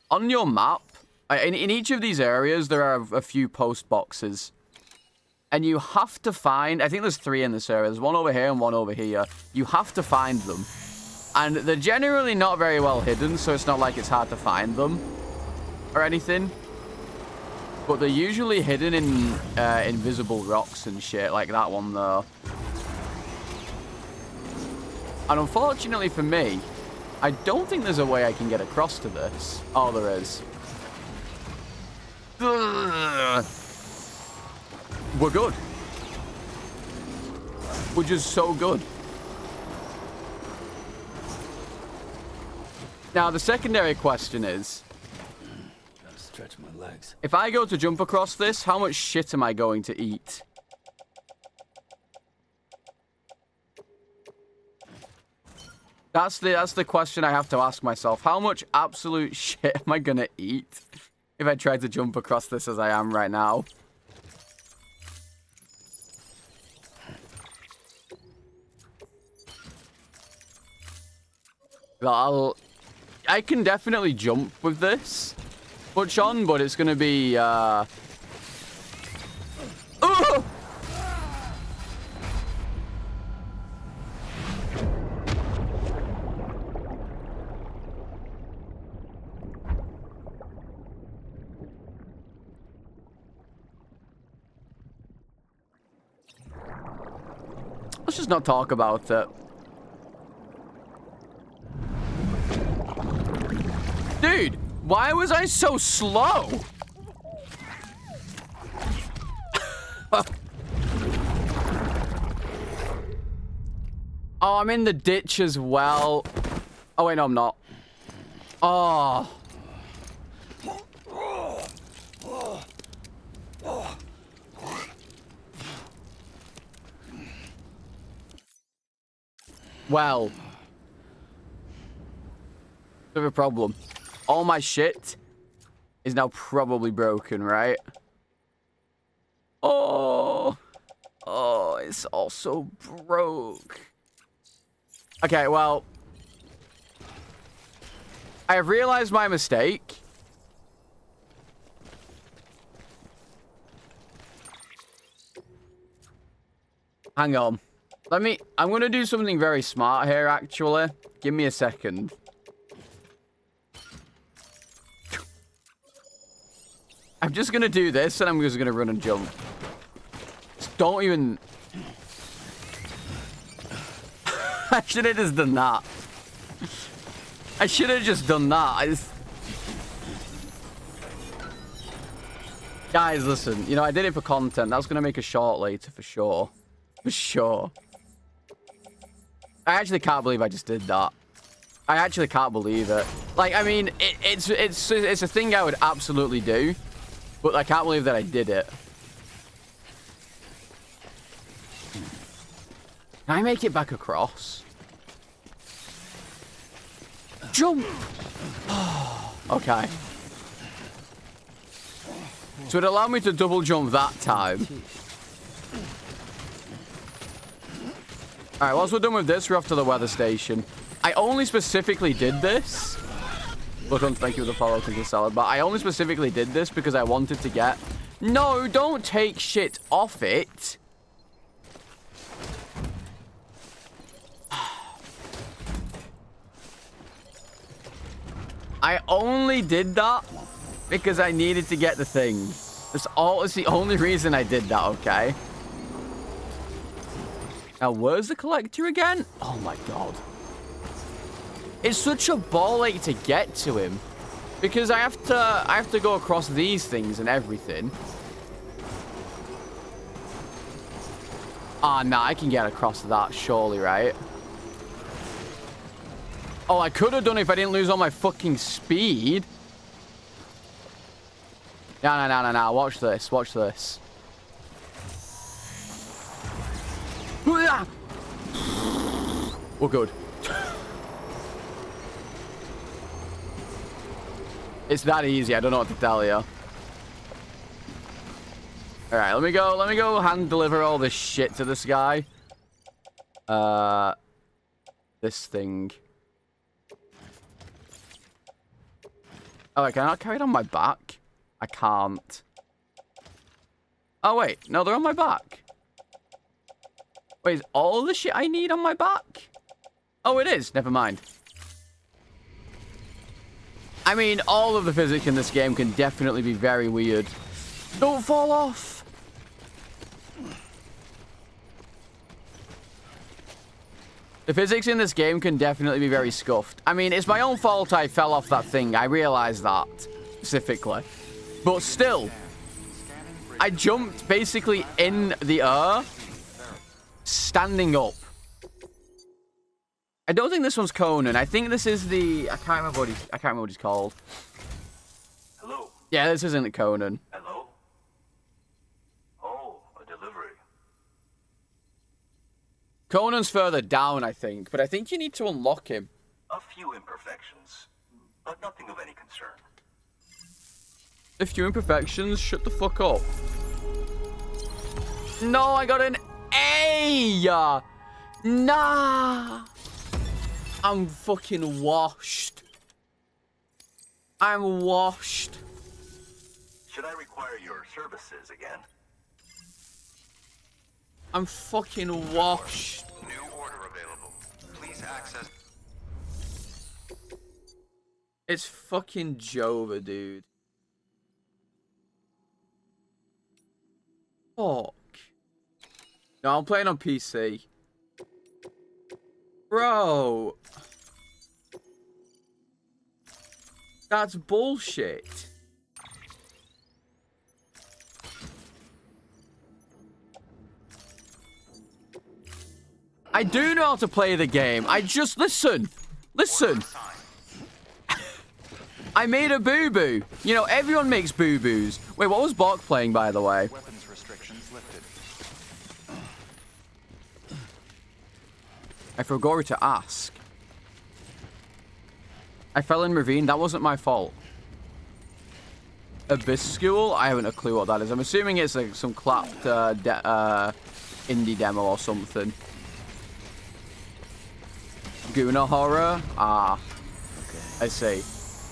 on your map, in each of these areas, there are a few post boxes. And you have to find... I think there's 3 in this area. There's one over here and one over here. You have to find them. And they're generally not very well hidden, so it's not like it's hard to find them. Or anything. But they're usually hidden in invisible rocks and shit, like that one there. And unfortunately for me, I don't think there's a way I can get across to this. Oh, there is. We're good. We're just so good. Now, the secondary question is... Gotta stretch my legs. If I go to jump across this, how much shit am I going to eat? That's the question I have to ask myself. How much absolute shit am I gonna eat if I try to jump across this as I am right now? I can definitely jump with this, Butchon, but it's gonna be Let's just not talk about it. Dude, why was I so slow? Oh, I'm in the ditch as well. Oh, wait, no, I'm not. Oh. Well. Bit of a problem. All my shit is now probably broken, right? Oh. Oh, it's all so broke. Okay, well. I have realized my mistake. Hang on. I'm going to do something very smart here, actually. Give me a second. I'm just going to do this, and I'm just going to run and jump. Just don't even... I should have just done that. I should have just done that. Guys, listen. You know, I did it for content. That's going to make a short later, for sure. For sure. I actually can't believe I just did that. I actually can't believe it. Like, I mean, it's a thing I would absolutely do. But I can't believe that I did it. Can I make it back across? Jump! Okay. So it allowed me to double jump that time. Alright, once we're done with this, we're off to the weather station. I only specifically did this. Look, thank you for the follow, Cookie Salad. But I only specifically did this because I wanted to get... No, don't take shit off it. I only did that because I needed to get the thing. That's the only reason I did that, okay? Now, where's the collector again? Oh my god. It's such a ball ache to get to him. Because I have to go across these things and everything. Ah, nah, I can get across that, surely, right? Oh, I could have done it if I didn't lose all my fucking speed. No. Watch this. Watch this. We're good. It's that easy. I don't know what to tell you. All right, let me go hand deliver all this shit to this guy. This thing. Oh, can I not carry it on my back? I can't. Oh, wait. No, they're on my back. Wait, is all the shit I need on my back? Oh, it is. Never mind. I mean, all of the physics in this game can definitely be very weird. Don't fall off. The physics in this game can definitely be very scuffed. I mean, it's my own fault I fell off that thing. I realize that specifically. But still, I jumped basically in the air, standing up. I don't think this one's Conan. I think this is the... I can't remember what he's called. Hello? Yeah, this isn't Conan. Hello? Oh, a delivery. Conan's further down, I think. But I think you need to unlock him. A few imperfections, but nothing of any concern. A few imperfections? Shut the fuck up. No, I got an A! Nah! I'm fucking washed. I'm washed. Should I require your services again? I'm fucking washed. New order available. Please access. It's fucking Jova, dude. Fuck. No, I'm playing on PC. Bro. That's bullshit. I do know how to play the game. I just... Listen. I made a boo-boo. You know, everyone makes boo-boos. Wait, what was Bok playing, by the way? Weapons restrictions lifted. I forgot to ask. I fell in ravine. That wasn't my fault. Abyss School? I haven't a clue what that is. I'm assuming it's like some clapped indie demo or something. Guna horror? Ah. Okay. I see.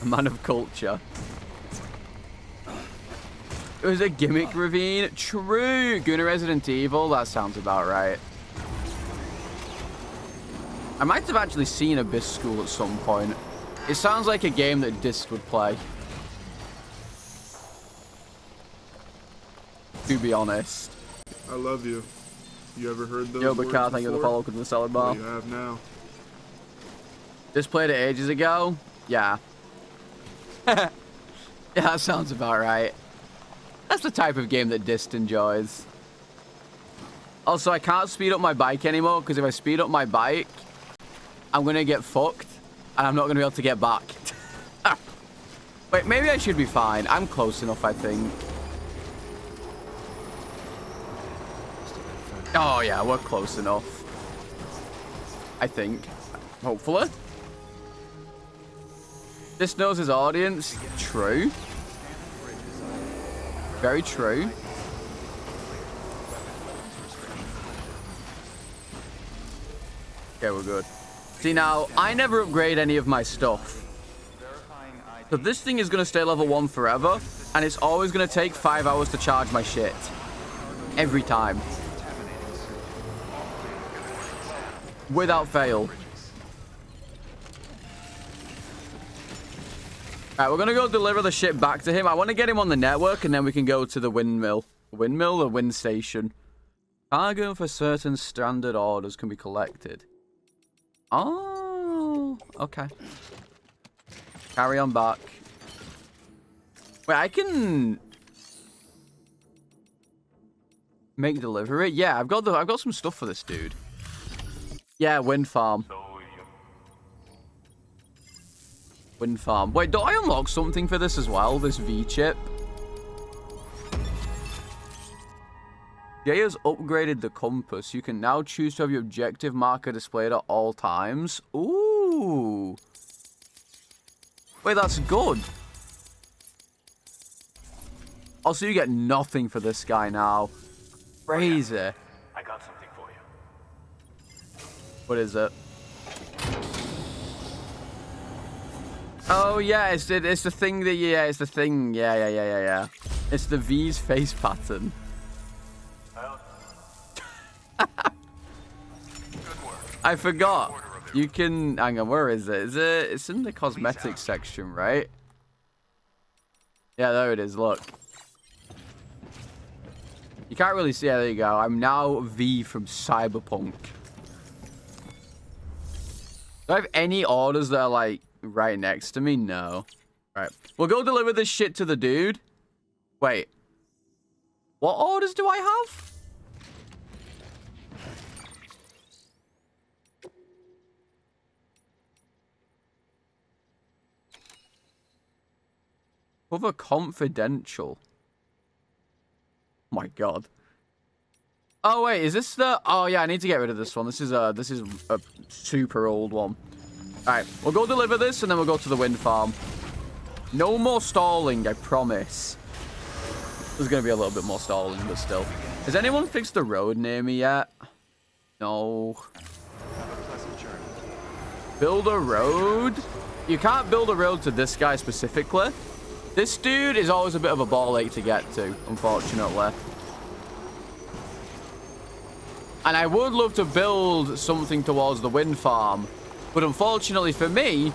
A man of culture. It was a gimmick ravine? True! Guna Resident Evil? That sounds about right. I might have actually seen Abyss School at some point. It sounds like a game that Disc would play. To be honest. I love you. You ever heard those Yo, words Bacard, thank you for the follow to the salad bar. Well, you have now. Just played it ages ago? Yeah. Yeah, that sounds about right. That's the type of game that Dist enjoys. Also, I can't speed up my bike anymore, because if I speed up my bike, I'm going to get fucked, and I'm not going to be able to get back. Wait, maybe I should be fine. I'm close enough, I think. Oh, yeah, we're close enough. I think. Hopefully. This knows his audience. True. Very true. Okay, we're good. See, now, I never upgrade any of my stuff. So this thing is going to stay level 1 forever, and it's always going to take 5 hours to charge my shit. Every time. Without fail. Alright, we're going to go deliver the shit back to him. I want to get him on the network, and then we can go to the windmill. Windmill or wind station? Cargo for certain standard orders can be collected. Oh, okay. Carry on back. Wait, I can make delivery. Yeah, I've got some stuff for this dude. Yeah, wind farm. Wind farm. Wait, do I unlock something for this as well? This V chip. Jay has upgraded the compass. You can now choose to have your objective marker displayed at all times. Ooh. Wait, that's good. Also, you get nothing for this guy now. Crazy. I got something for you. What is it? Oh, yeah, it's the thing that, yeah, it's the thing. Yeah. It's the V's face pattern. I forgot. You can... Hang on, where is it? It's in the cosmetics section, right? Yeah, there it is, look. You can't really see. Yeah, there you go. I'm now V from Cyberpunk. Do I have any orders that are, like, right next to me? No. Right. We'll go deliver this shit to the dude. Wait. What orders do I have? Cover confidential. Oh my god. Oh wait, is this the... Oh yeah, I need to get rid of this one. This is a super old one. Alright, we'll go deliver this and then we'll go to the wind farm. No more stalling, I promise. There's gonna be a little bit more stalling, but still. Has anyone fixed the road near me yet? No. Build a road? You can't build a road to this guy specifically. This dude is always a bit of a ball ache to get to, unfortunately. And I would love to build something towards the wind farm. But unfortunately for me,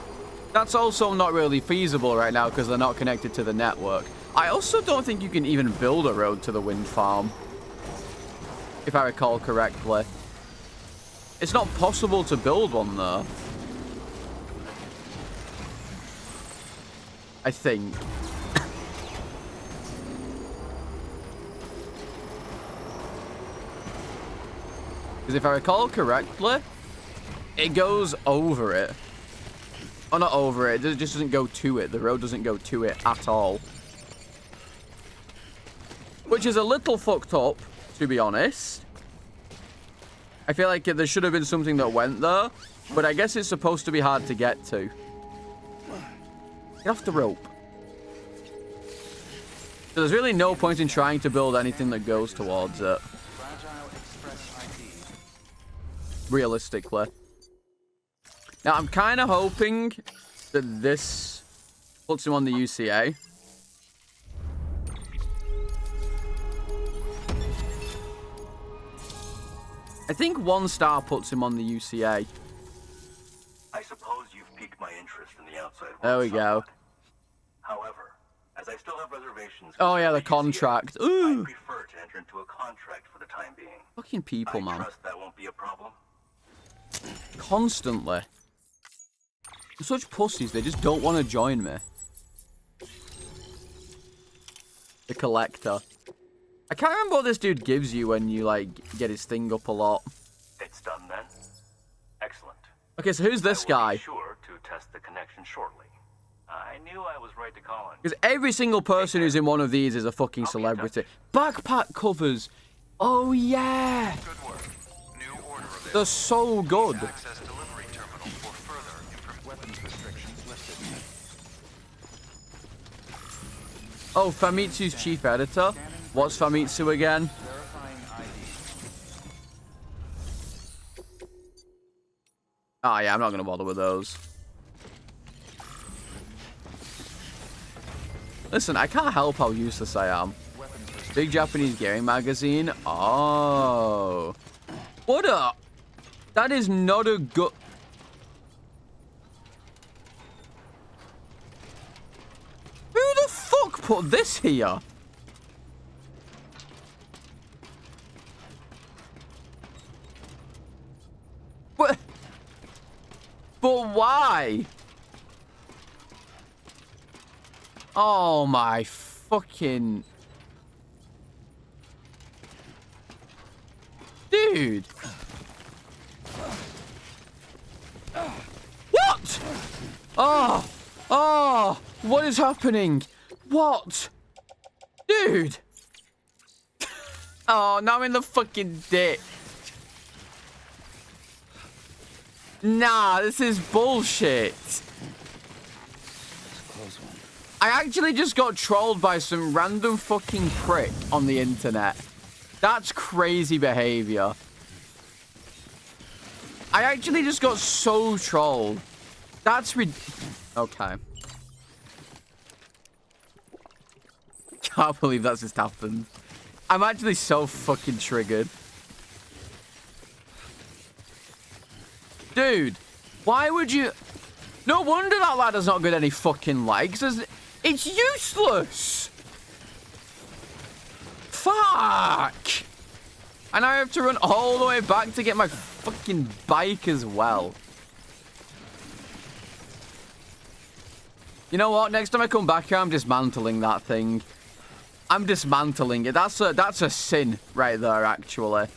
that's also not really feasible right now because they're not connected to the network. I also don't think you can even build a road to the wind farm. If I recall correctly. It's not possible to build one though. I think. Because if I recall correctly, it goes over it. Oh, not over it. It just doesn't go to it. The road doesn't go to it at all. Which is a little fucked up, to be honest. I feel like there should have been something that went there. But I guess it's supposed to be hard to get to. Get off the rope. So there's really no point in trying to build anything that goes towards it. Realistically. Now, I'm kind of hoping that this puts him on the UCA. I think 1 star puts him on the UCA. I suppose you've piqued my interest in the outside world. There we go. However, as I still have reservations... Oh, yeah, the contract. Ooh. I prefer to enter into a contract for the time being. Fucking people, man. I trust that won't be a problem. Constantly. They're such pussies, they just don't want to join me. The collector. I can't remember what this dude gives you when you, like, get his thing up a lot. It's done then. Excellent. Okay, so who's this guy? Be sure to test the connection shortly. I knew I was right to call on. Because every single person who's in one of these is a fucking celebrity. Backpack covers. Oh, yeah. Good work. New order available. They're so good. Access delivery terminal for further weapons restrictions lifted. Oh, Famitsu's chief editor. What's Famitsu again? Oh, yeah, I'm not going to bother with those. Listen, I can't help how useless I am. Big Japanese Gaming Magazine. Oh. What a... That is not a good... Who the fuck put this here? But why? Oh my fucking... Dude. What? Oh. Oh. What is happening? What? Dude. Oh, now I'm in the fucking ditch. Nah, this is bullshit. I actually just got trolled by some random fucking prick on the internet. That's crazy behavior. I actually just got so trolled. That's okay. Can't believe that's just happened. I'm actually so fucking triggered. Dude, why would you... No wonder that ladder's not got any fucking legs. It's useless. Fuck. And I have to run all the way back to get my fucking bike as well. You know what? Next time I come back here, I'm dismantling that thing. I'm dismantling it. That's a sin right there, actually.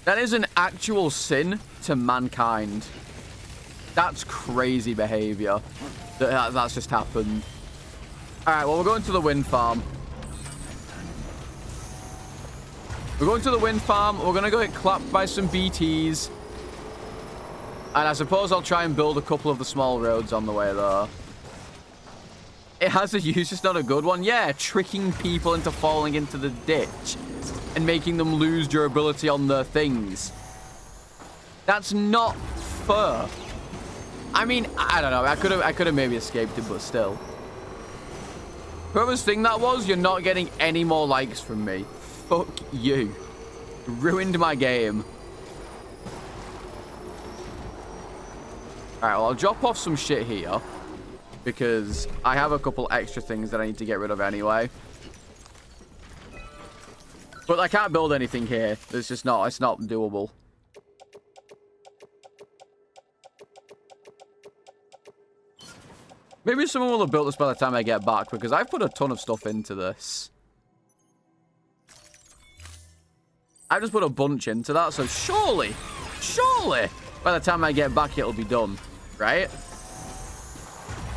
That is an actual sin to mankind. That's crazy behavior. That's just happened. Alright, well, we're going to the wind farm. We're going to the wind farm. We're going to go get clapped by some BTs. And I suppose I'll try and build a couple of the small roads on the way there. It has a use, just not a good one. Yeah, tricking people into falling into the ditch and making them lose durability on their things. That's not fair. I mean, I don't know. I could have maybe escaped it, but still. Whoever's thing that was, you're not getting any more likes from me. Fuck you. Ruined my game. Alright, well, I'll drop off some shit here. Because I have a couple extra things that I need to get rid of anyway. But I can't build anything here. It's just not, it's not doable. Maybe someone will have built this by the time I get back, because I've put a ton of stuff into this. I've just put a bunch into that, so surely, by the time I get back, it'll be done, right?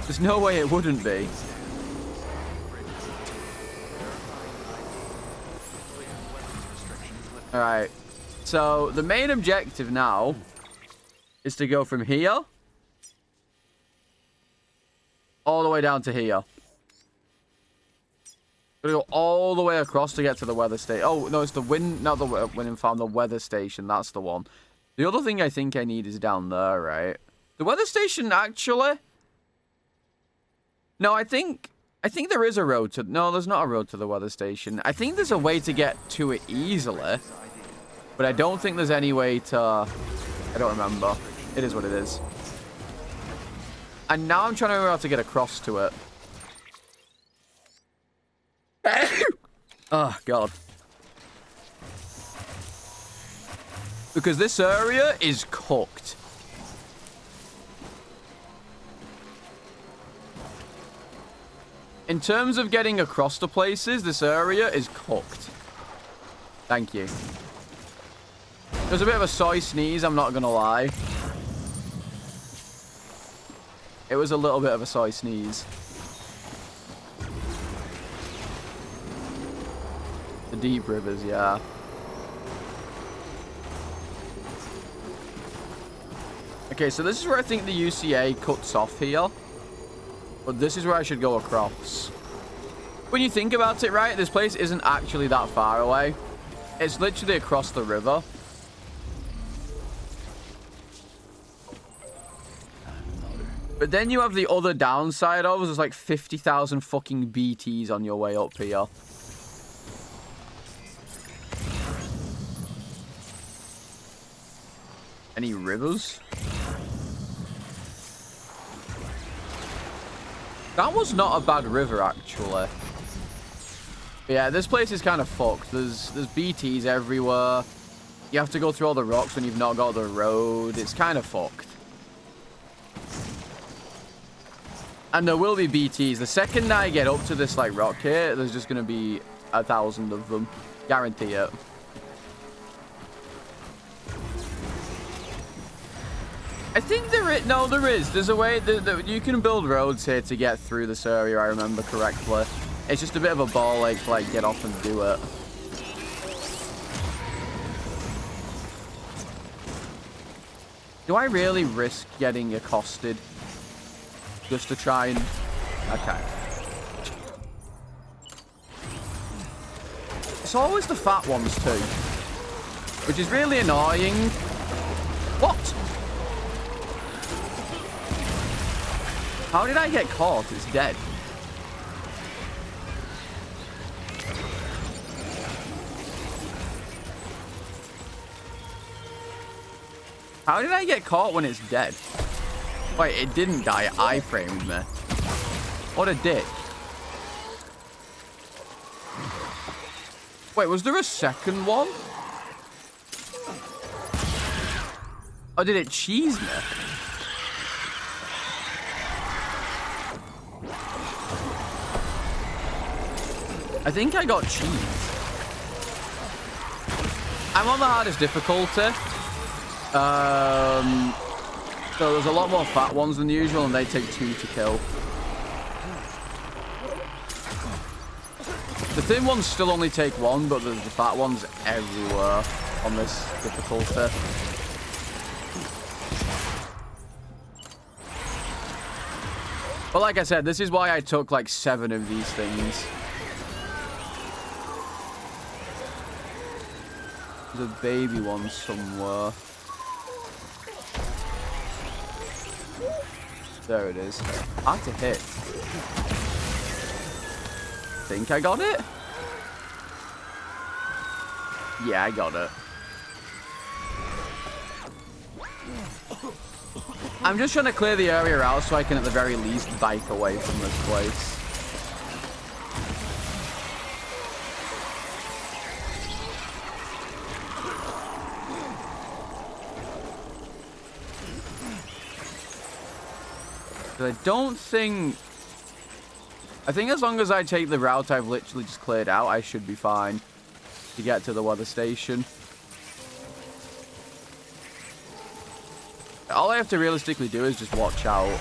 There's no way it wouldn't be. Alright. So, the main objective now is to go from here all the way down to here. Gonna go all the way across to get to the weather station. Oh, no, it's the wind, not the wind farm, the weather station. That's the one. The other thing I think I need is down there, right? The weather station, actually... No, I think there is a road to... No, there's not a road to the weather station. I think there's a way to get to it easily. But I don't think there's any way to... I don't remember. It is what it is. And now I'm trying to remember how to get across to it. Oh, God. Because this area is cooked. In terms of getting across to places, this area is cooked. Thank you. There's a bit of a soy sneeze, I'm not going to lie. It was a little bit of a soy sneeze. The deep rivers, yeah. Okay, so this is where I think the UCA cuts off here. But this is where I should go across. When you think about it, right, this place isn't actually that far away. It's literally across the river. But then you have the other downside of there's like 50,000 fucking BTs on your way up here. Any rivers? That was not a bad river, actually. Yeah, this place is kind of fucked. There's BTs everywhere. You have to go through all the rocks when you've not got the road. It's kind of fucked. And there will be BTs. The second I get up to this, like, rock here, there's just going to be 1,000 of them. Guarantee it. I think there is. No, there is. There's a way that you can build roads here to get through this area, I remember correctly. It's just a bit of a ball ache to, like, get off and do it. Do I really risk getting accosted? Just to try and... Okay. It's always the fat ones, too. Which is really annoying. What? How did I get caught? It's dead. How did I get caught when it's dead? Wait, it didn't die. It iframed me. What a dick. Wait, was there a second one? Or did it cheese me? I think I got cheese. I'm on the hardest difficulty. So there's a lot more fat ones than usual, and they take 2 to kill. The thin ones still only take 1, but there's the fat ones everywhere on this difficulty. But like I said, this is why I took like 7 of these things. There's a baby one somewhere. There it is. Hard to hit. Think I got it? Yeah, I got it. I'm just trying to clear the area out so I can at the very least bike away from this place. I don't think... I think as long as I take the route I've literally just cleared out, I should be fine to get to the weather station. All I have to realistically do is just watch out.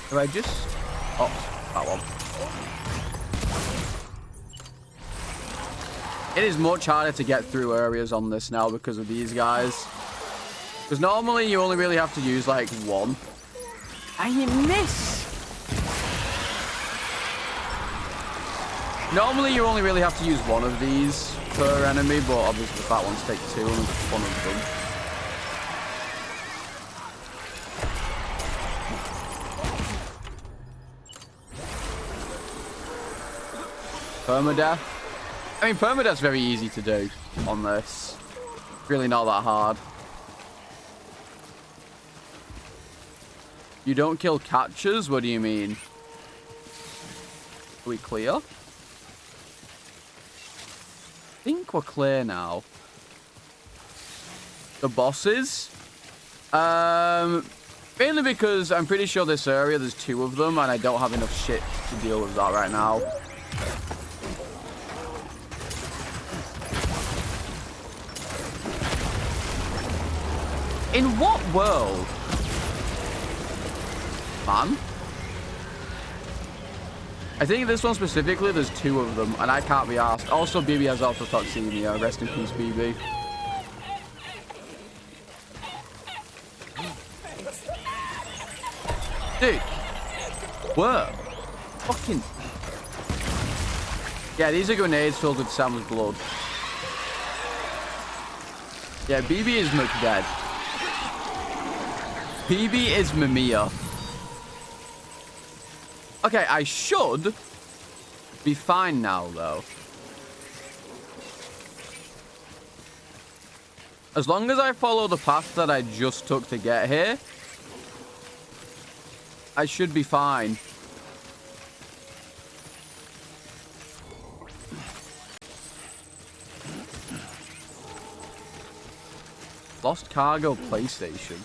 Do I just... Oh, that one. It is much harder to get through areas on this now because of these guys. Because normally you only really have to use like 1. I miss! Normally you only really have to use 1 of these per enemy, but obviously the fat ones take 2 and there's 1 of them. Permadeath. I mean, permadeath's very easy to do on this. Really not that hard. You don't kill catchers? What do you mean? Are we clear? I think we're clear now. The bosses? Mainly because I'm pretty sure this area, there's 2 of them, and I don't have enough shit to deal with that right now. In what world? Man? I think this one specifically, there's 2 of them, and I can't be asked. Also, BB has orthotoxemia. Rest in peace, BB. Dude. Whoa. Fucking... Yeah, these are grenades filled with Sam's blood. Yeah, BB is McDead. BB is Mamiya. Okay, I should be fine now, though. As long as I follow the path that I just took to get here, I should be fine. Lost cargo PlayStation.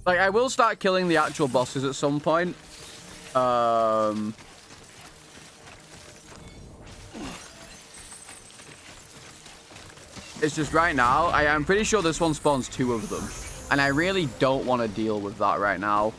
Like, I will start killing the actual bosses at some point. It's just right now, I'm pretty sure this one spawns 2 of them. And I really don't want to deal with that right now.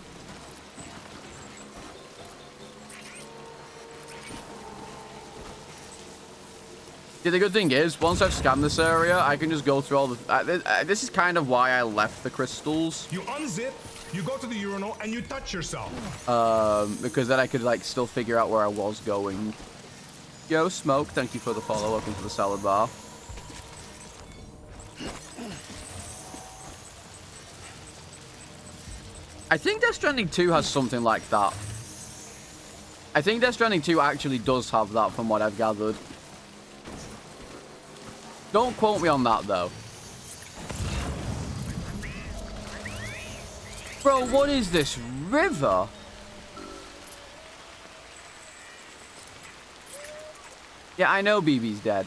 Yeah, the good thing is, once I've scanned this area, I can just go through all the... this is kind of why I left the crystals. You unzip, you go to the urinal, and you touch yourself. Because then I could, like, still figure out where I was going. Yo, Smoke, thank you for the follow. Welcome to the salad bar. I think Death Stranding 2 has something like that. I think Death Stranding 2 actually does have that from what I've gathered. Don't quote me on that, though. Bro, what is this river? Yeah, I know BB's dead.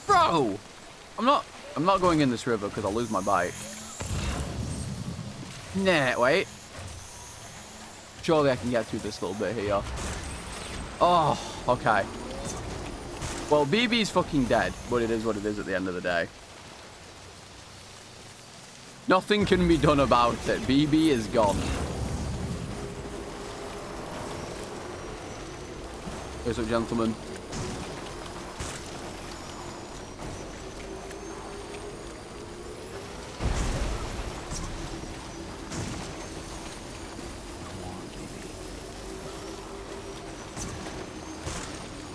Bro! I'm not going in this river because I'll lose my bike. Nah, wait. Surely I can get through this little bit here. Oh, okay. Well, BB's fucking dead, but it is what it is at the end of the day. Nothing can be done about it. BB is gone. What's up, gentlemen?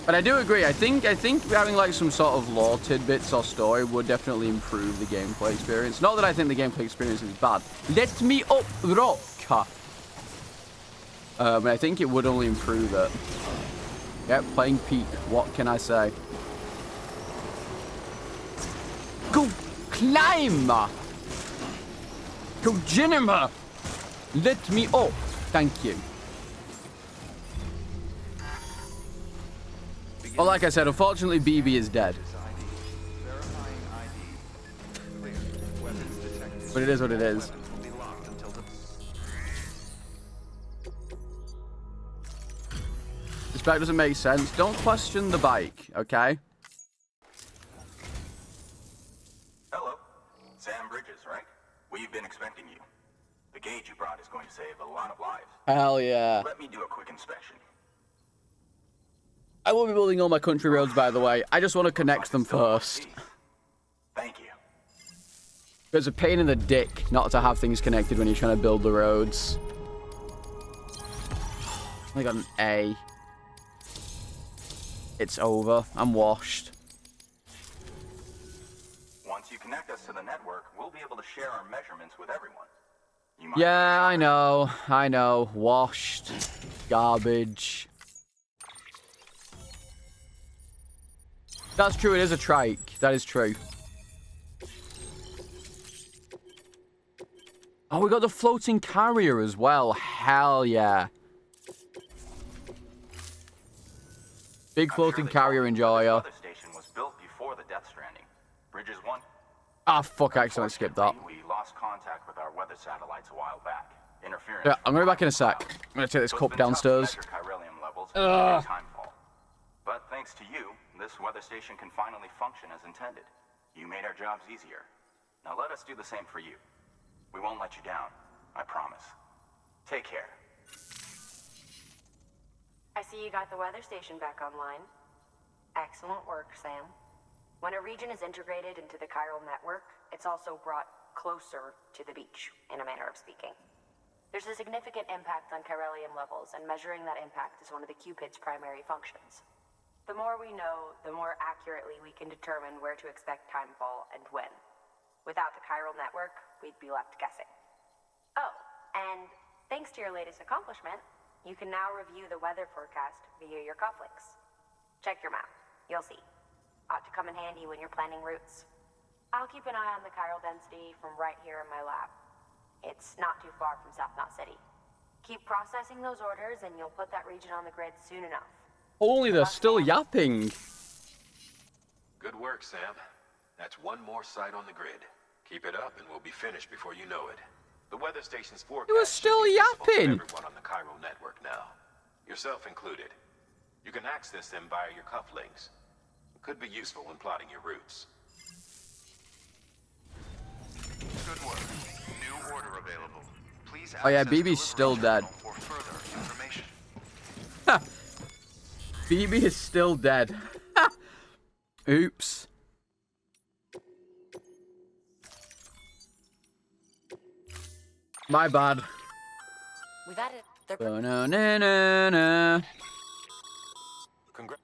But I do agree. I think having like some sort of lore tidbits or story would definitely improve the gameplay experience. Not that I think the gameplay experience is bad. Let me up, rock. But I think it would only improve it. Yep, playing peak. What can I say? Go climb. Go Jennifer. Let me up. Thank you. Well, like I said, unfortunately, BB is dead. But it is what it is. This bike doesn't make sense. Don't question the bike, okay? Hello. Sam Bridges, right? We've been expecting you. The gauge you brought is going to save a lot of lives. Hell yeah. Let me do a quick inspection. I will be building all my country roads, by the way. I just want to connect them first. Thank you. It's a pain in the dick not to have things connected when you're trying to build the roads. I got an A. It's over. I'm washed. Once you connect us to the network, we'll be able to share our measurements with everyone. Yeah, I know. I know. Washed. Garbage. That's true. It is a trike. That is true. Oh, we got the floating carrier as well. Hell yeah. Big floating carrier enjoyer. The station was built before the Death Stranding. Bridges 1. Ah, fuck, I accidentally skipped that. We lost contact with our weather satellites a while back. Interference. Yeah, I'm going to be back in a sec. I'm going to take this cup downstairs. But thanks to you, this weather station can finally function as intended. You made our jobs easier. Now let us do the same for you. We won't let you down, I promise. Take care. I see you got the weather station back online. Excellent work, Sam. When a region is integrated into the chiral network, it's also brought closer to the beach, in a manner of speaking. There's a significant impact on chiralium levels, and measuring that impact is one of the Cupid's primary functions. The more we know, the more accurately we can determine where to expect timefall and when. Without the chiral network, we'd be left guessing. Oh, and thanks to your latest accomplishment, you can now review the weather forecast via your cufflinks. Check your map. You'll see. Ought to come in handy when you're planning routes. I'll keep an eye on the chiral density from right here in my lab. It's not too far from South Knot City. Keep processing those orders and you'll put that region on the grid soon enough. Holy, they're still yapping. Good work, Sam. That's one more site on the grid. Keep it up and we'll be finished before you know it. The weather station's forecast It was still yapping. everyone on the chiral network now, yourself included. You can access them via your cufflinks. It could be useful when plotting your routes. Good work. New order available. Please Oh yeah, access BB's still dead. for further information. BB is still dead. Oops. My bad. We've added their Ba-na-na-na-na. Congrats.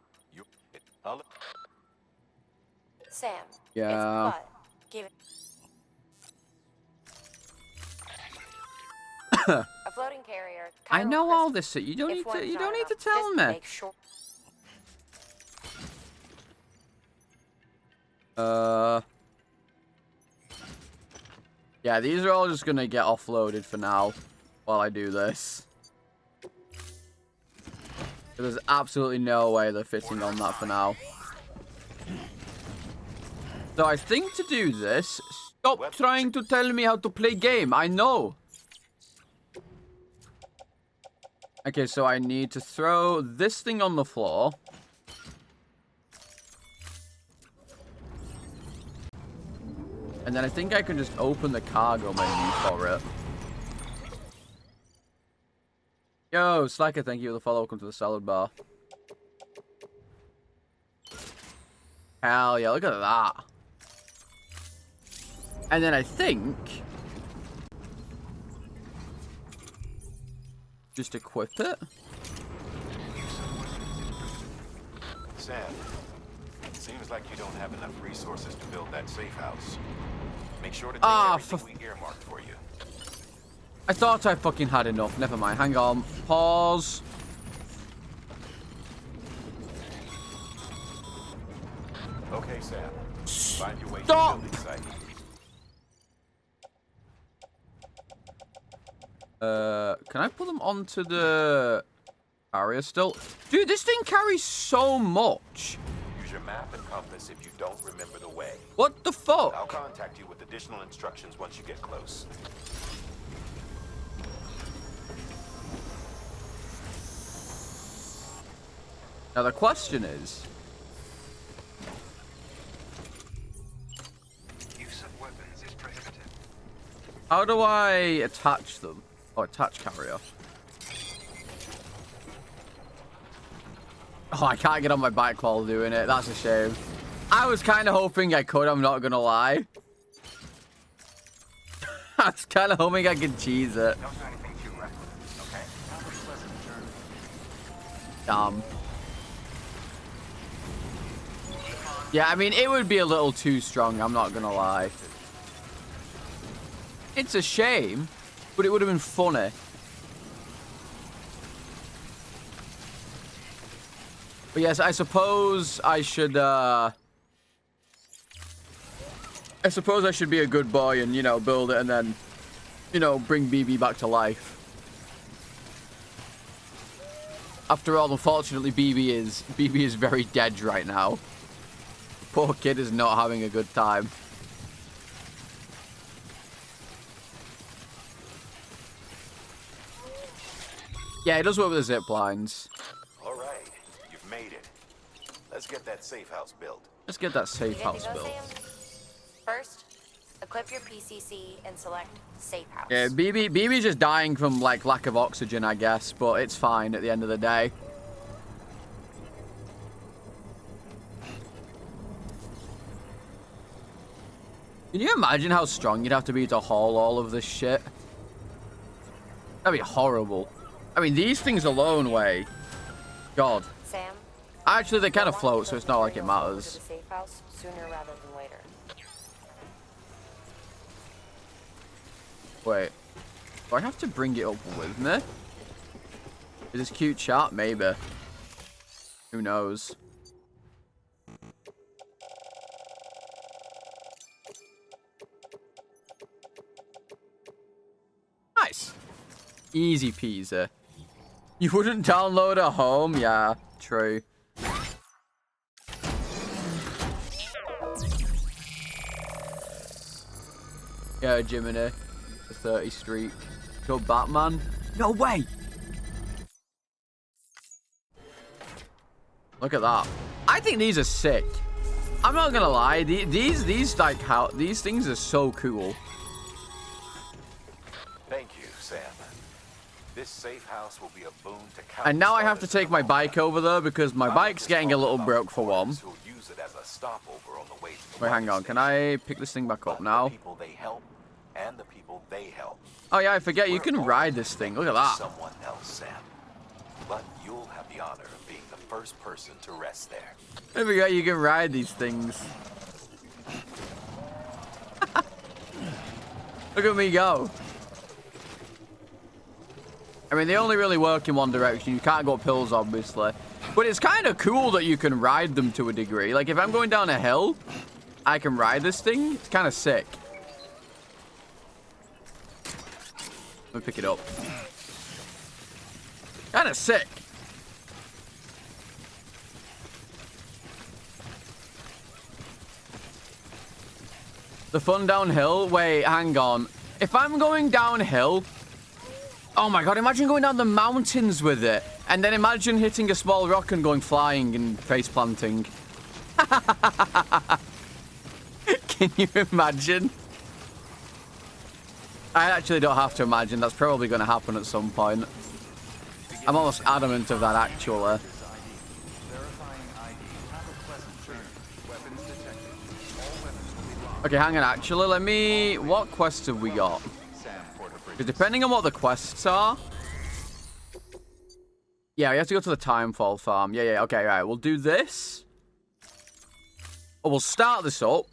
Sam. Yeah. It's Bud. Give it. A floating carrier. I chiral know all crystal. this. You don't If need to. one's You not don't need to enough, tell just me. make sure. Yeah, these are all just gonna get offloaded for now while I do this. There's absolutely no way they're fitting on that for now. So I think to do this, stop trying to tell me how to play game. I know. Okay, so I need to throw this thing on the floor. And then I think I can just open the cargo menu for it. Yo, Slacker, thank you for the follow. Welcome to the salad bar. Hell yeah, look at that. And then I think... just equip it. Sam, seems like you don't have enough resources to build that safe house. Make sure to take everything we earmarked for you. I thought I fucking had enough. Never mind. Hang on. Pause. Okay, Sam. Find your way Stop! to the building site. Can I put them onto the carrier still? Dude, this thing carries so much. Use your map and compass if you don't remember the way. What the fuck? I'll contact you with additional instructions once you get close. Now the question is... Use of weapons is prohibited. how do I attach them? Oh, attach carrier. Oh, I can't get on my bike while doing it. That's a shame. I was kind of hoping I could, I'm not gonna lie. I was kind of hoping I could cheese it. Don't do anything too reckless, okay? Have a pleasant journey. Damn. Yeah, I mean, it would be a little too strong, I'm not gonna lie. It's a shame, but it would have been funny. But yes, I suppose I should, I suppose I should be a good boy and, you know, build it and then, you know, bring BB back to life. After all, unfortunately, BB is very dead right now. Poor kid is not having a good time. Yeah, it does work with the zip lines. All right, you've made it. Let's get that safe house built. Let's get that safe You good house to go, built. Sam? First, a Equip your PCC and select Safe House. Yeah, BB's just dying from, like, lack of oxygen, I guess. But it's fine at the end of the day. Can you imagine how strong you'd have to be to haul all of this shit? That'd be horrible. I mean, these things alone weigh... God. Sam? Actually, they kind of float, so it's not like it matters. To the safe house sooner rather than later. Wait. Do I have to bring it up with me? Is this cute chat? Maybe. Who knows? Nice. Easy peasy. You wouldn't download at home? Yeah, true. Yeah, Jiminy. The 30th Street. Go Batman. No way! Look at that. I think these are sick. I'm not gonna lie. These things are so cool. Thank you, Sam. This safe house will be a boon to countless. And now I have to take my bike over there because my bike's getting a little broke for one. who'll use it as a stopover on the way to the Wait, hang on. Can I pick this thing back up now? The people they help and the people they help. Oh yeah, I forget you can ride this thing. Look at that. Someone else, Sam. But you'll have the honor of being the first person to rest there. I forget you can ride these things. Look at me go. I mean, they only really work in one direction. You can't go up hills, obviously. But it's kind of cool that you can ride them to a degree. Like, if I'm going down a hill, I can ride this thing. It's kind of sick. Let me pick it up. Kind of sick. The fun downhill? Wait, hang on. If I'm going downhill... Oh my god, imagine going down the mountains with it. And then imagine hitting a small rock and going flying and face planting. Can you imagine? I actually don't have to imagine. That's probably going to happen at some point. I'm almost adamant of that, actually. Okay, hang on, actually. Let me... What quests have we got? Because depending on what the quests are... Yeah, we have to go to the Timefall farm. Yeah, okay, right. We'll do this. Or we'll start this up.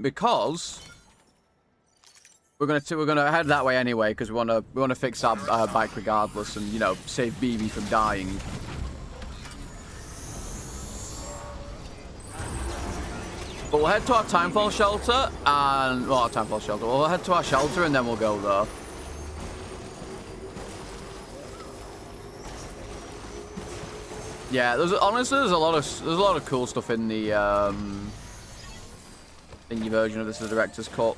Because... We're gonna head that way anyway, because we wanna fix our bike regardless and, you know, save BB from dying. But we'll head to our Timefall shelter, and... Well, our Timefall shelter. We'll head to our shelter, and then we'll go there. Yeah, honestly, there's a lot of cool stuff in the, thingy version of this, the director's cut.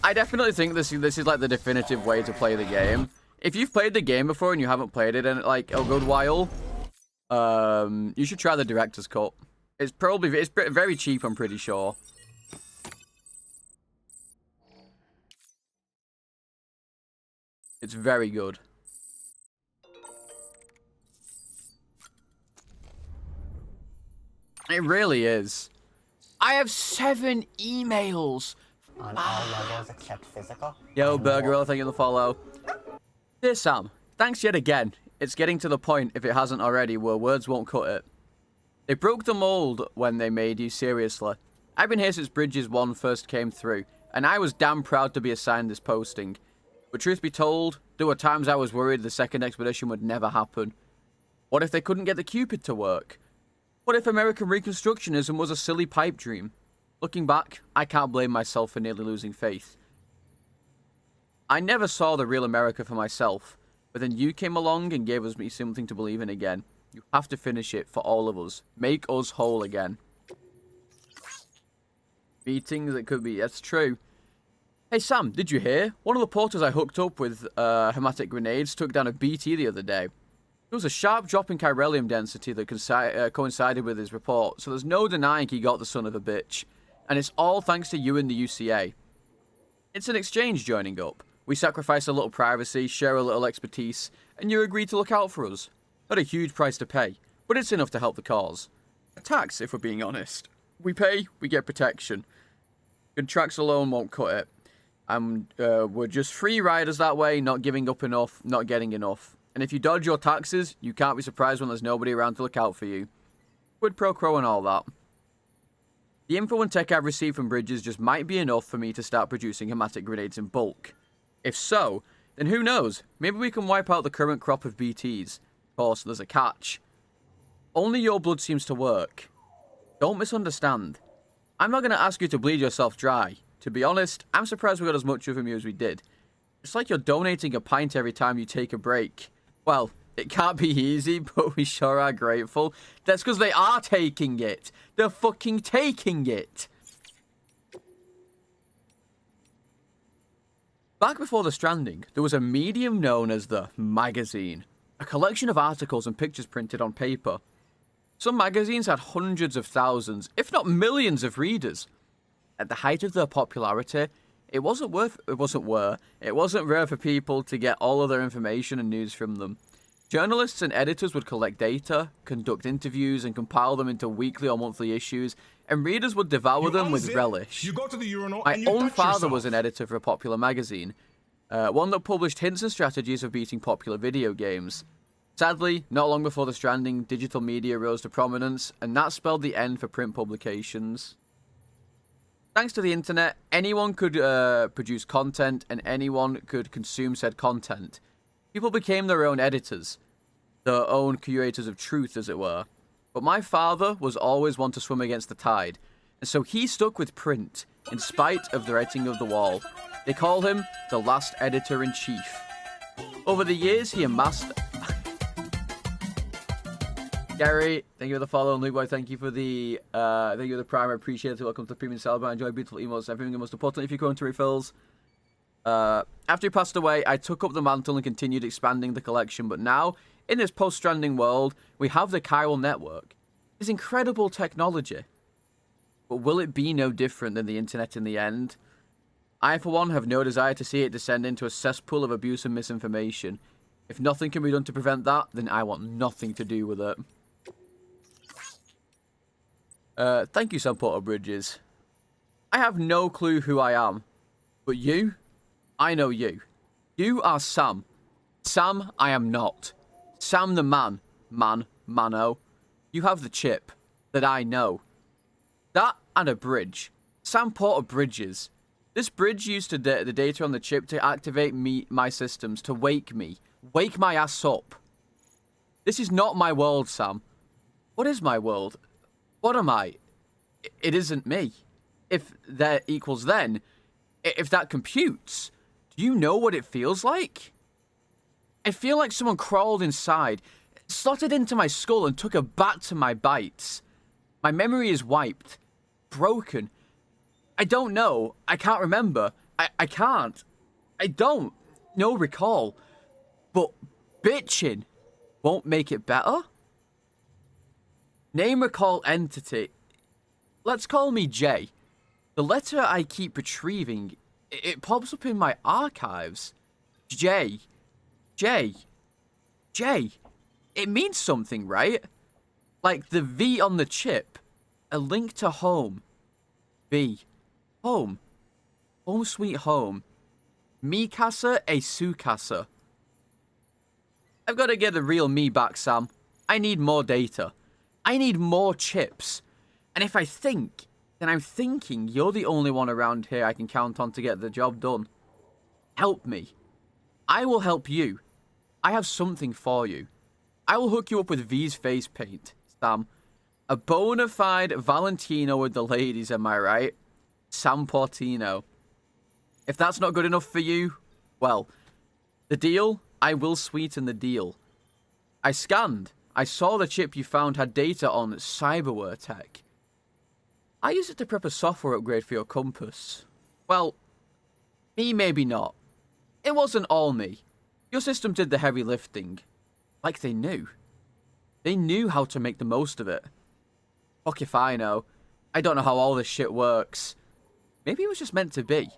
I definitely think this is like the definitive way to play the game. If you've played the game before and you haven't played it in, like, a good while, you should try the director's cut. It's very cheap, I'm pretty sure. It's very good. It really is. I have 7 emails. On all levels except physical. Yo, Burger, thank you for the follow. Dear Sam, thanks yet again. It's getting to the point, if it hasn't already, where words won't cut it. They broke the mold when they made you, seriously. I've been here since Bridges 1 first came through, and I was damn proud to be assigned this posting. But truth be told, there were times I was worried the second expedition would never happen. What if they couldn't get the Cupid to work? What if American Reconstructionism was a silly pipe dream? Looking back, I can't blame myself for nearly losing faith. I never saw the real America for myself, but then you came along and gave me something to believe in again. You have to finish it for all of us. Make us whole again. Meetings that could be... That's true. Hey, Sam, did you hear? One of the porters I hooked up with hermetic grenades took down a BT the other day. There was a sharp drop in chiralium density that coincided with his report, so there's no denying he got the son of a bitch. And it's all thanks to you and the UCA. It's an exchange joining up. We sacrifice a little privacy, share a little expertise, and you agree to look out for us. Not a huge price to pay, but it's enough to help the cause. A tax, if we're being honest. We pay, we get protection. Contracts alone won't cut it. And we're just free riders that way, not giving up enough, not getting enough. And if you dodge your taxes, you can't be surprised when there's nobody around to look out for you. Quid pro quo and all that. The info and tech I've received from Bridges just might be enough for me to start producing hematic grenades in bulk. If so, then who knows, maybe we can wipe out the current crop of BTs. Of course, there's a catch. Only your blood seems to work. Don't misunderstand. I'm not going to ask you to bleed yourself dry. To be honest, I'm surprised we got as much from you as we did. It's like you're donating a pint every time you take a break. Well, it can't be easy, but we sure are grateful. That's because they are taking it. They're fucking taking it. Back before the Stranding, there was a medium known as the magazine. A collection of articles and pictures printed on paper. Some magazines had hundreds of thousands, if not millions of readers. At the height of their popularity, it wasn't rare for people to get all of their information and news from them. Journalists and editors would collect data, conduct interviews, and compile them into weekly or monthly issues, and readers would devour them with relish. You go to the urinal My and you own touch father yourself. was an editor for a popular magazine, one that published hints and strategies of beating popular video games. Sadly, not long before the Stranding, digital media rose to prominence, and that spelled the end for print publications. Thanks to the internet, anyone could produce content, and anyone could consume said content. People became their own editors, their own curators of truth, as it were. But my father was always one to swim against the tide, and so he stuck with print, in spite of the writing of the wall. They call him the last editor-in-chief. Over the years, he amassed... Gary, thank you for the follow, and Luke, thank you for the prime. I appreciate it. Welcome to Premium Celebrate. Enjoy beautiful emotes. Everything most important if you're going to refills. After he passed away, I took up the mantle and continued expanding the collection, but now, in this post-Stranding world, we have the chiral network. It's incredible technology. But will it be no different than the internet in the end? I, for one, have no desire to see it descend into a cesspool of abuse and misinformation. If nothing can be done to prevent that, then I want nothing to do with it. Thank you, Sam Porter Bridges. I have no clue who I am. But you? I know you. You are Sam. Sam, I am not. Sam the man. Mano. You have the chip. That I know. That and a bridge. Sam Porter Bridges. This bridge used the data on the chip to activate my systems, to wake me. Wake my ass up. This is not my world, Sam. What is my world? What am I? It isn't me. If that equals then, if that computes, do you know what it feels like? I feel like someone crawled inside, slotted into my skull and took a bat to my bites. My memory is wiped. Broken. I don't know. I can't remember. I can't. I don't. No recall. But bitching won't make it better? Name recall entity. Let's call me J. The letter I keep retrieving, it pops up in my archives. J. It means something, right? Like the V on the chip. A link to home. V. Home. Home sweet home. Mi casa e su casa. I've got to get the real me back, Sam. I need more data. I need more chips. And if I think, then I'm thinking you're the only one around here I can count on to get the job done. Help me. I will help you. I have something for you. I will hook you up with V's face paint, Sam. A bona fide Valentino with the ladies, am I right? Sam Portino. If that's not good enough for you, well, the deal, I will sweeten the deal. I scanned. I saw the chip you found had data on cyberware tech. I used it to prep a software upgrade for your compass. Well, me maybe not. It wasn't all me. Your system did the heavy lifting. Like they knew. They knew how to make the most of it. Fuck if I know. I don't know how all this shit works. Maybe it was just meant to be.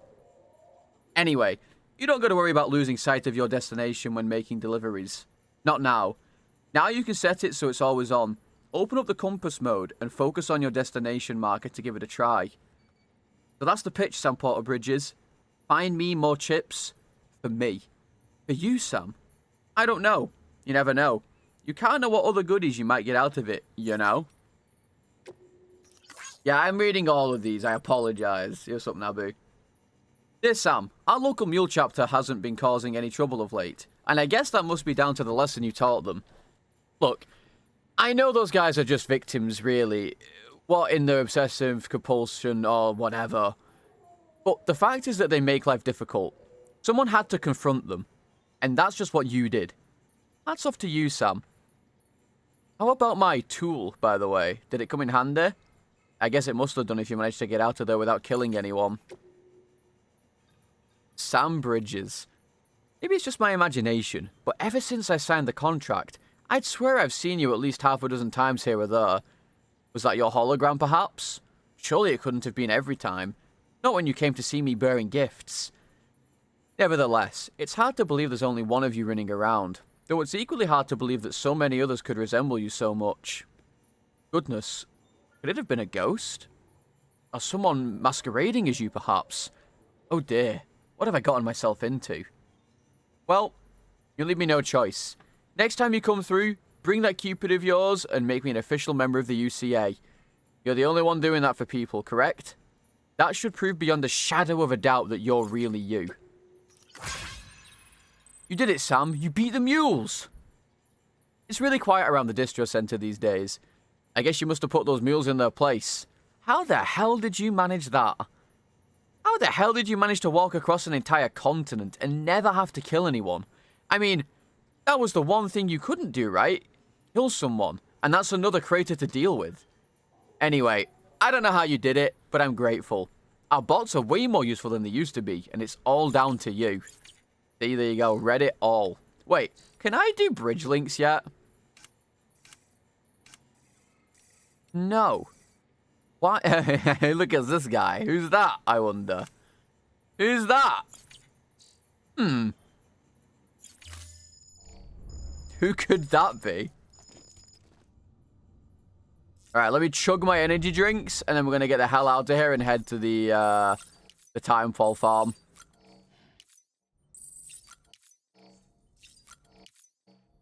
Anyway, you don't got to worry about losing sight of your destination when making deliveries. Not now. Now you can set it so it's always on. Open up the compass mode and focus on your destination marker to give it a try. So that's the pitch, Sam Porter Bridges. Find me more chips. For me. For you, Sam. I don't know. You never know. You can't know what other goodies you might get out of it, you know? Yeah, I'm reading all of these. I apologize. Here's something, Abu. Dear Sam, our local mule chapter hasn't been causing any trouble of late, and I guess that must be down to the lesson you taught them. Look, I know those guys are just victims, really. What, in their obsessive compulsion or whatever. But the fact is that they make life difficult. Someone had to confront them, and that's just what you did. Hats off to you, Sam. How about my tool, by the way? Did it come in handy? I guess it must have done if you managed to get out of there without killing anyone. Sam Bridges. Maybe it's just my imagination, but ever since I signed the contract, I'd swear I've seen you at least half a dozen times here or there. Was that your hologram, perhaps? Surely it couldn't have been every time. Not when you came to see me bearing gifts. Nevertheless, it's hard to believe there's only one of you running around, though it's equally hard to believe that so many others could resemble you so much. Goodness, could it have been a ghost? Or someone masquerading as you, perhaps? Oh dear, what have I gotten myself into? Well, you leave me no choice. Next time you come through, bring that Cupid of yours and make me an official member of the UCA. You're the only one doing that for people, correct? That should prove beyond a shadow of a doubt that you're really you. You did it, Sam. You beat the mules. It's really quiet around the distro center these days. I guess you must have put those mules in their place. How the hell did you manage that? How the hell did you manage to walk across an entire continent and never have to kill anyone? I mean, that was the one thing you couldn't do, right? Kill someone, and that's another crater to deal with. Anyway, I don't know how you did it, but I'm grateful. Our bots are way more useful than they used to be, and it's all down to you. See, there you go, read it all. Wait, can I do bridge links yet? No. Why? Look at this guy. Who's that, I wonder? Who's that? Who could that be? Alright, let me chug my energy drinks, and then we're going to get the hell out of here and head to the Timefall farm.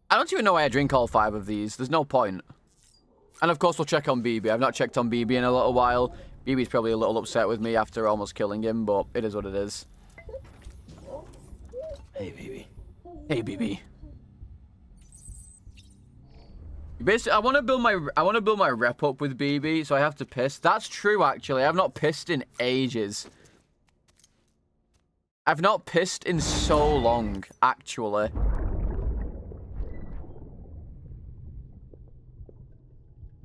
I don't even know why I drink all 5 of these. There's no point. And of course, we'll check on BB. I've not checked on BB in a little while. BB's probably a little upset with me after almost killing him, but it is what it is. Hey, BB. Hey, BB. Basically, I want to build my rep up with BB, so I have to piss. That's true, actually. I've not pissed in ages. I've not pissed in so long, actually.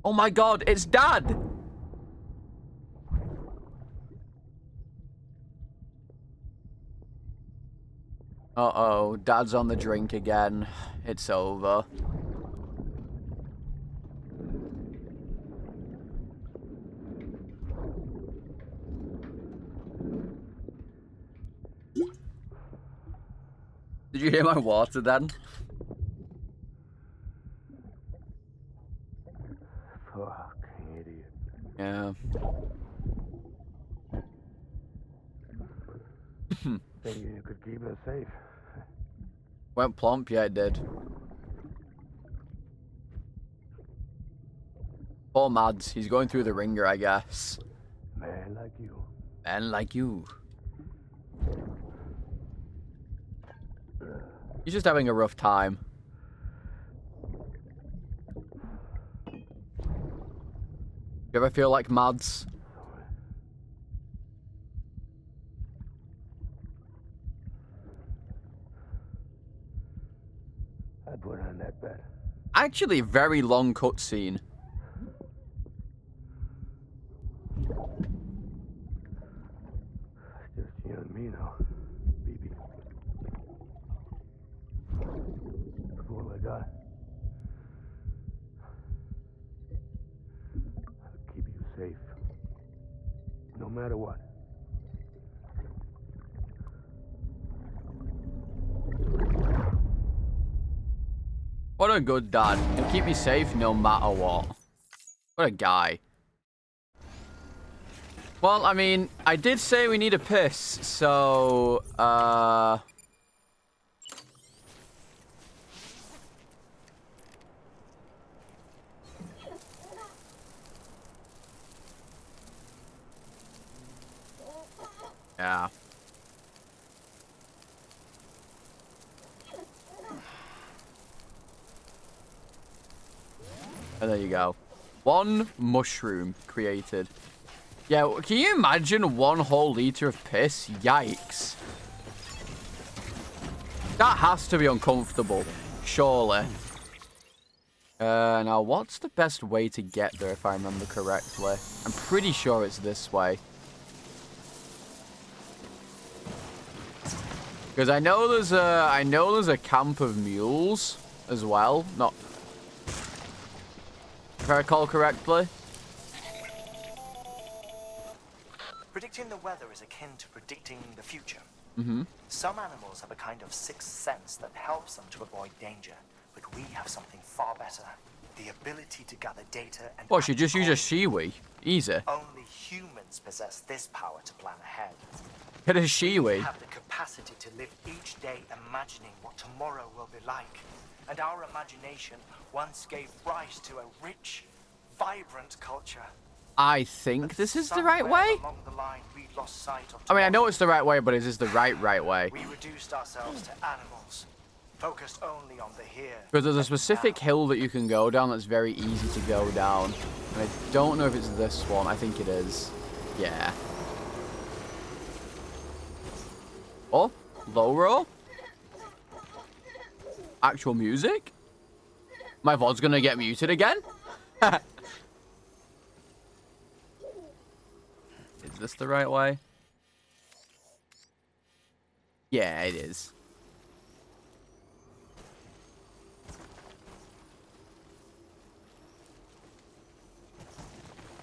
Oh my god, it's Dad! Uh-oh, Dad's on the drink again. It's over. Did you hear my water, Dan? Fuck, idiot. Yeah. Think you could keep us safe. Went plump, yeah, it did. Poor Mads, he's going through the ringer, I guess. Man like you. Man like you. He's just having a rough time. You ever feel like Mads? I'd put on that bet. Actually, very long cutscene. Just you and me now, BB. That's all I got. safe. No matter what. What a good dad. He'll keep me safe no matter what. What a guy. Well, I mean, I did say we need a piss, so, yeah. And there you go. One mushroom created. Yeah, can you imagine 1 whole liter of piss? Yikes. That has to be uncomfortable. Surely. Now, what's the best way to get there, if I remember correctly? I'm pretty sure it's this way. Because I know there's a camp of mules as well. Not, if I recall correctly. Predicting the weather is akin to predicting the future. Mm-hmm. Some animals have a kind of sixth sense that helps them to avoid danger, but we have something far better. The ability to gather data and... What, should just use a shiwi? Easy. Only humans possess this power to plan ahead. Get a shiwi. We have the capacity to live each day imagining what tomorrow will be like. And our imagination once gave rise to a rich, vibrant culture. I think this is the right way. Along the line, we lost sight of I mean, I know it's the right way, but is this the right way? We reduced ourselves to animals, focused only on the here. Because there's a specific hill that you can go down that's very easy to go down. And I don't know if it's this one. I think it is. Yeah. Oh, low roll. Actual music? My VOD's gonna get muted again? Is this the right way? Yeah, it is.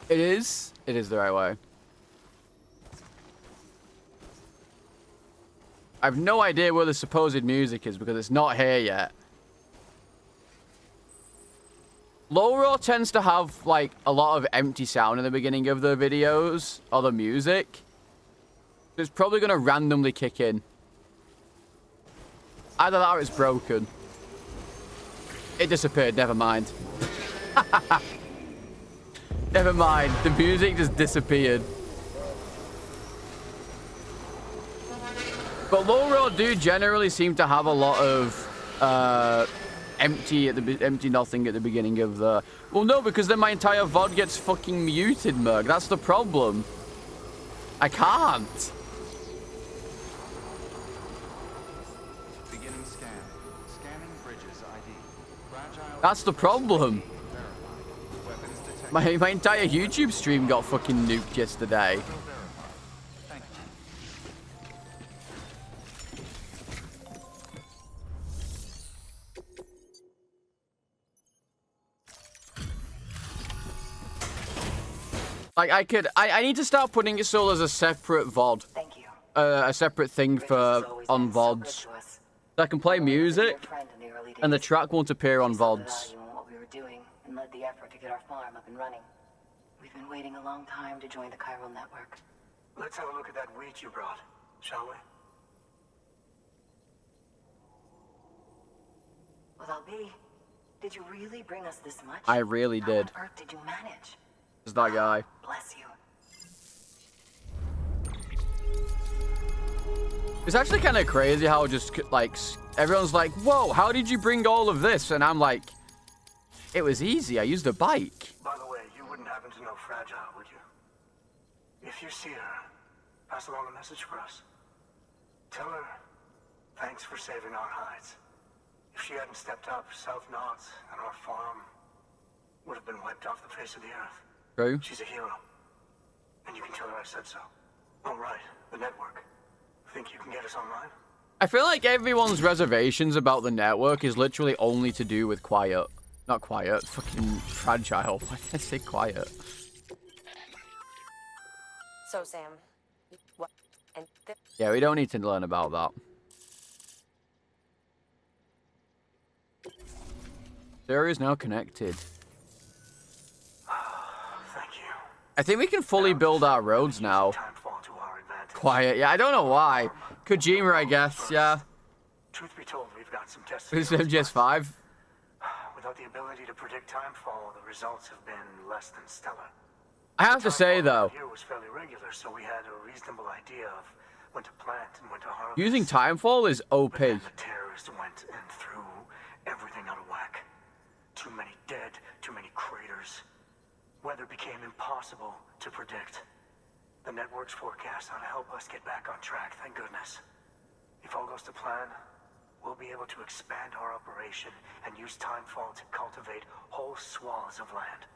It is. It is the right way. I have no idea where the supposed music is because it's not here yet. Low roll tends to have, like, a lot of empty sound in the beginning of the videos or the music. It's probably going to randomly kick in. Either that or it's broken. It disappeared, never mind. Never mind, the music just disappeared. But low roll do generally seem to have a lot of empty nothing at the beginning of the... Well, no, because then my entire VOD gets fucking muted, Merg. That's the problem. I can't. Beginning scan. Scanning bridges ID. Fragile. That's the problem. My entire YouTube stream got fucking nuked yesterday. Like, I need to start putting it so as a separate VOD. Thank you. A separate thing for, on VODs. So I can play music, and the track won't appear on VODs. What we were doing and led the effort to get our farm up and running. We've been waiting a long time to join the chiral network. Let's have a look at that wheat you brought, shall we? Without me, did you really bring us this much? I really did. How on earth did you manage? It's that guy. Bless you. It's actually kind of crazy how just, like, everyone's like, whoa, how did you bring all of this? And I'm like, it was easy. I used a bike. By the way, you wouldn't happen to know Fragile, would you? If you see her, pass along a message for us. Tell her, thanks for saving our hides. If she hadn't stepped up, South Knots and our farm would have been wiped off the face of the earth. True. She's a hero. And you can tell her I said so. All right, the network. Think you can get us online? I feel like everyone's reservations about the network is literally only to do with quiet. Not quiet, fucking fragile. Why did I say quiet? So, Sam, what? And Yeah, we don't need to learn about that. The area is now connected. Thank you. I think we can fully build our roads now. Quiet. Yeah, I don't know why. Kojima, I guess. Yeah. Truth be told, we've got some tests. This is MGS5. Without the ability to predict timefall, the results have been less than stellar. I have to say though, Here was fairly regular, so we had a reasonable idea of when to plant and when to harvest. using timefall is OP. But then the terrorists went and threw everything out of whack. Too many dead, too many craters. Weather became impossible to predict. The network's forecast ought to help us get back on track, thank goodness. If all goes to plan, we'll be able to expand our operation and use timefall to cultivate whole swaths of land.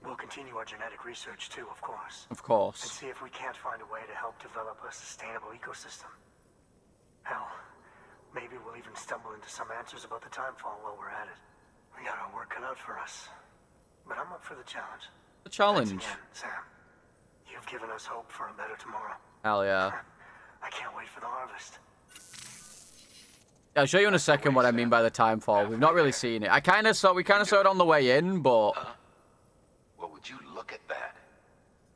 We'll continue our genetic research too, of course. Of course. And see if we can't find a way to help develop a sustainable ecosystem. Hell, maybe we'll even stumble into some answers about the timefall while we're at it. We got our work cut out for us. But I'm up for the challenge. The challenge. Thanks again, Sam. You've given us hope for a better tomorrow. Hell yeah. I can't wait for the harvest. I'll show you in a second what I mean by the timefall. We've not really seen it. We kind of saw it on the way in, but Well, would you look at that?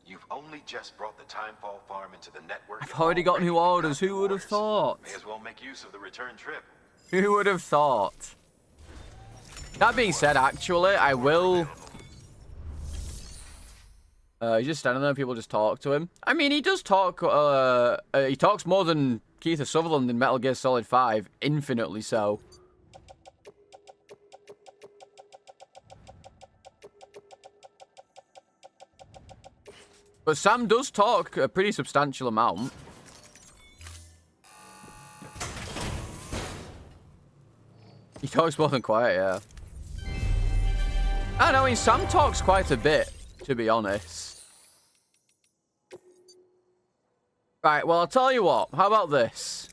You've only just brought the timefall farm into the network. I've already got new orders. Who would have thought? May as well make use of the return trip. Who would have thought? That being said, actually, I will. He's just standing there. People just talk to him. I mean, he does talk. He talks more than Keith Sutherland in Metal Gear Solid 5, infinitely so. But Sam does talk a pretty substantial amount. He talks more than quiet, yeah. I know, I mean, Sam talks quite a bit, to be honest. Right, well, I'll tell you what. How about this?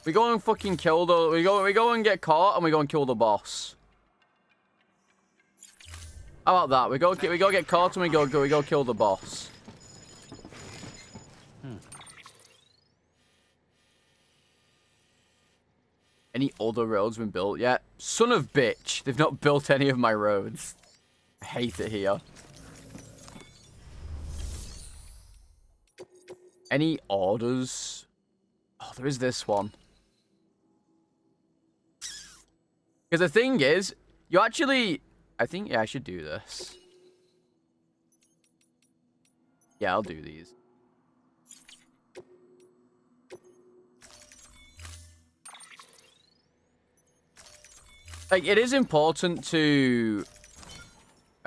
We go and fucking kill the... We go and get caught, and we go and kill the boss. How about that? We go get caught, and we go kill the boss. Any other roads been built yet? Son of bitch. They've not built any of my roads. I hate it here. Any orders? Oh, there is this one. Because the thing is, you actually... I think, yeah, I should do this. Yeah, I'll do these. Like, it is important to...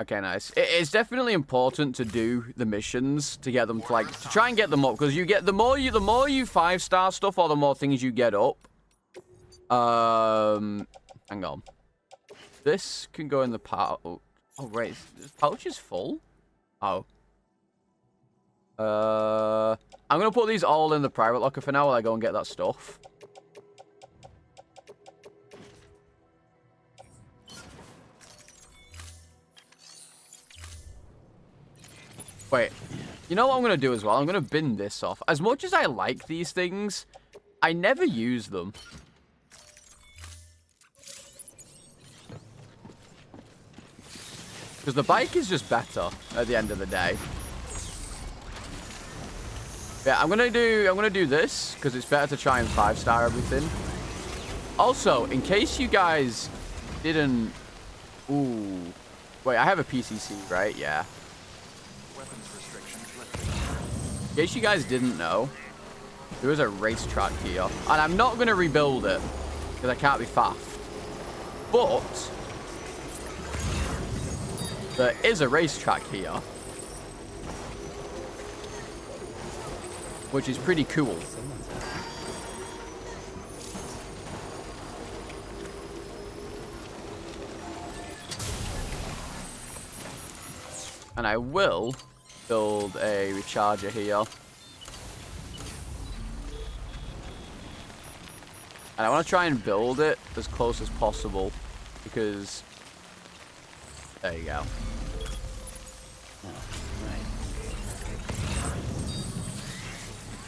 Okay, nice. It's definitely important to do the missions to get them to, like, to try and get them up. Because you get, the more you 5-star stuff or the more things you get up. Hang on. This can go in the pouch. Oh, right. This pouch is full? Oh. I'm going to put these all in the private locker for now while I go and get that stuff. Wait, you know what I'm going to do as well? I'm going to bin this off. As much as I like these things, I never use them. Because the bike is just better at the end of the day. Yeah, I'm gonna do this because it's better to try and 5-star everything. Also, in case you guys didn't... Ooh. Wait, I have a PCC, right? Yeah. In case you guys didn't know, there is a racetrack here. And I'm not going to rebuild it, because I can't be faffed. But there is a racetrack here, which is pretty cool. And I will build a recharger here. And I want to try and build it as close as possible. Because... There you go.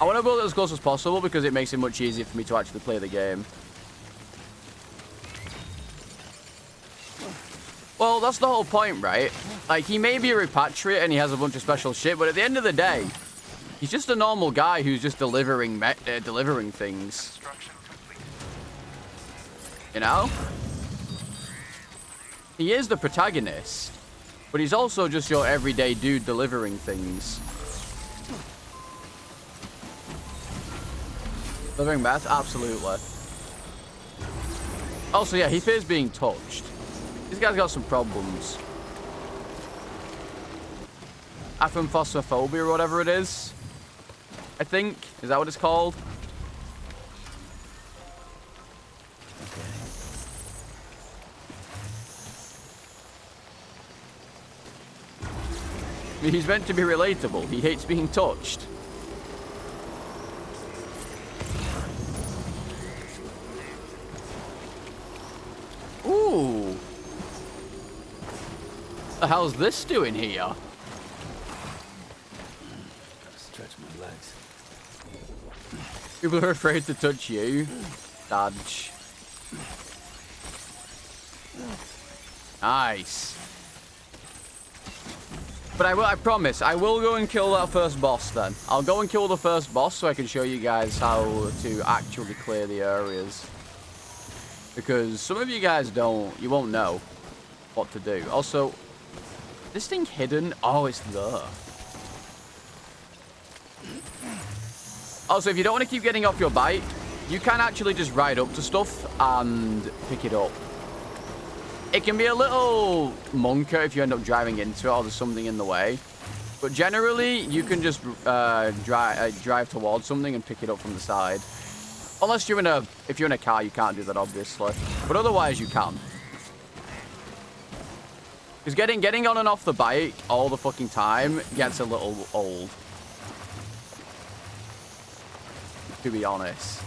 I want to build it as close as possible because it makes it much easier for me to actually play the game. Well, that's the whole point, right? Like, he may be a repatriate and he has a bunch of special shit, but at the end of the day, he's just a normal guy who's just delivering things. You know? He is the protagonist, but he's also just your everyday dude delivering things. Delivering meth? Absolutely. Also, yeah, he fears being touched. This guy's got some problems. Aphophosphobia or whatever it is. I think. Is that what it's called? He's meant to be relatable. He hates being touched. Ooh. What the hell's this doing here? Gotta stretch my legs. People are afraid to touch you. Dodge. Nice. But I promise, I will go and kill that first boss then. I'll go and kill the first boss so I can show you guys how to actually clear the areas. Because some of you guys you won't know what to do. Also, this thing hidden? Oh, it's there. Also, if you don't want to keep getting off your bike, you can actually just ride up to stuff and pick it up. It can be a little monker if you end up driving into it or there's something in the way. But generally, you can just drive towards something and pick it up from the side. Unless you're if you're in a car, you can't do that, obviously. But otherwise, you can. Because getting on and off the bike all the fucking time gets a little old. To be honest.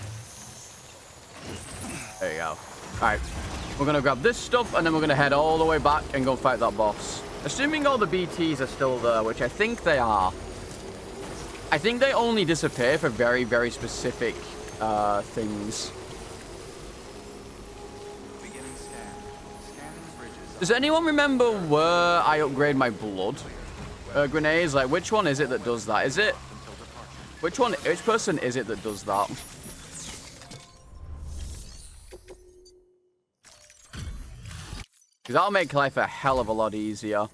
There you go. Alright. We're going to grab this stuff, and then we're going to head all the way back and go fight that boss. Assuming all the BTs are still there, which I think they are. I think they only disappear for very, very specific things. Does anyone remember where I upgrade my blood grenades? Like, which one is it that does that? Is it... Which person is it that does that? Because that'll make life a hell of a lot easier.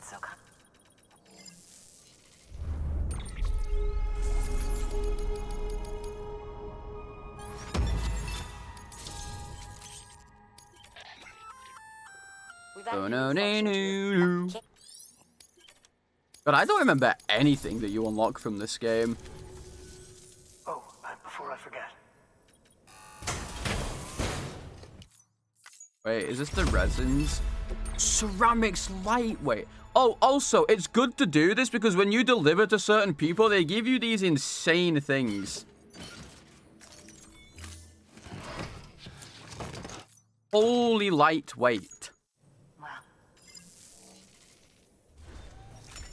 Oh, no. But I don't remember anything that you unlock from this game. Oh, before I forget. Wait, is this the resins? Ceramics lightweight. Oh, also, it's good to do this because when you deliver to certain people, they give you these insane things. Holy lightweight. Wow.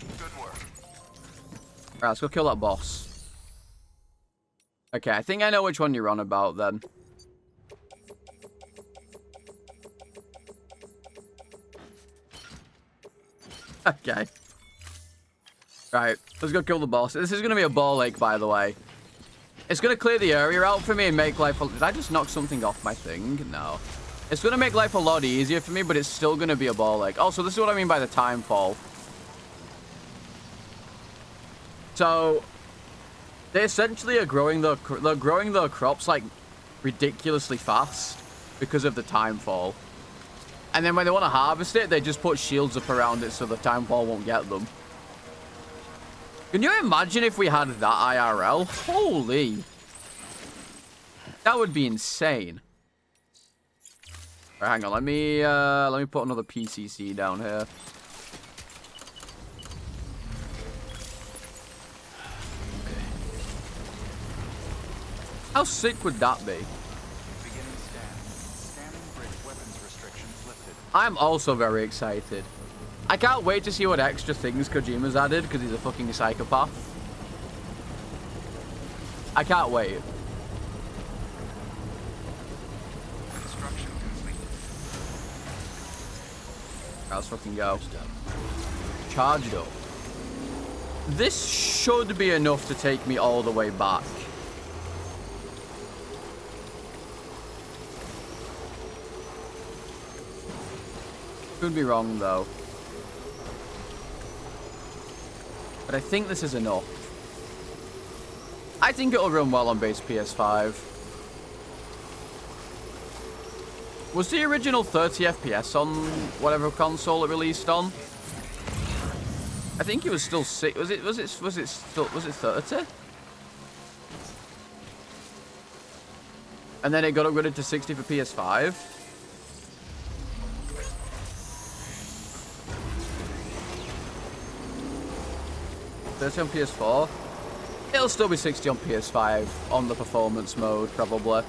Good work. Alright, let's go kill that boss. Okay, I think I know which one you're on about then. Okay. Right, let's go kill the boss. This is going to be a ball ache, by the way. It's going to clear the area out for me and make life... Did I just knock something off my thing? No. It's going to make life a lot easier for me, but it's still going to be a ball ache. Also, this is what I mean by the time fall. So, they essentially are growing their crops, like, ridiculously fast because of the time fall. And then when they want to harvest it, they just put shields up around it so the timefall won't get them. Can you imagine if we had that IRL? Holy. That would be insane. Right, hang on, let me put another PCC down here. Okay. How sick would that be? I'm also very excited. I can't wait to see what extra things Kojima's added because he's a fucking psychopath. I can't wait. Construction complete. Let's fucking go. Charged up. This should be enough to take me all the way back. Could be wrong though. But I think this is enough. I think it'll run well on base PS5. Was the original 30 FPS on whatever console it released on? I think it was still 6. Was it 30? And then it got upgraded to 60 for PS5. On PS4. It'll still be 60 on PS5 on the performance mode, probably.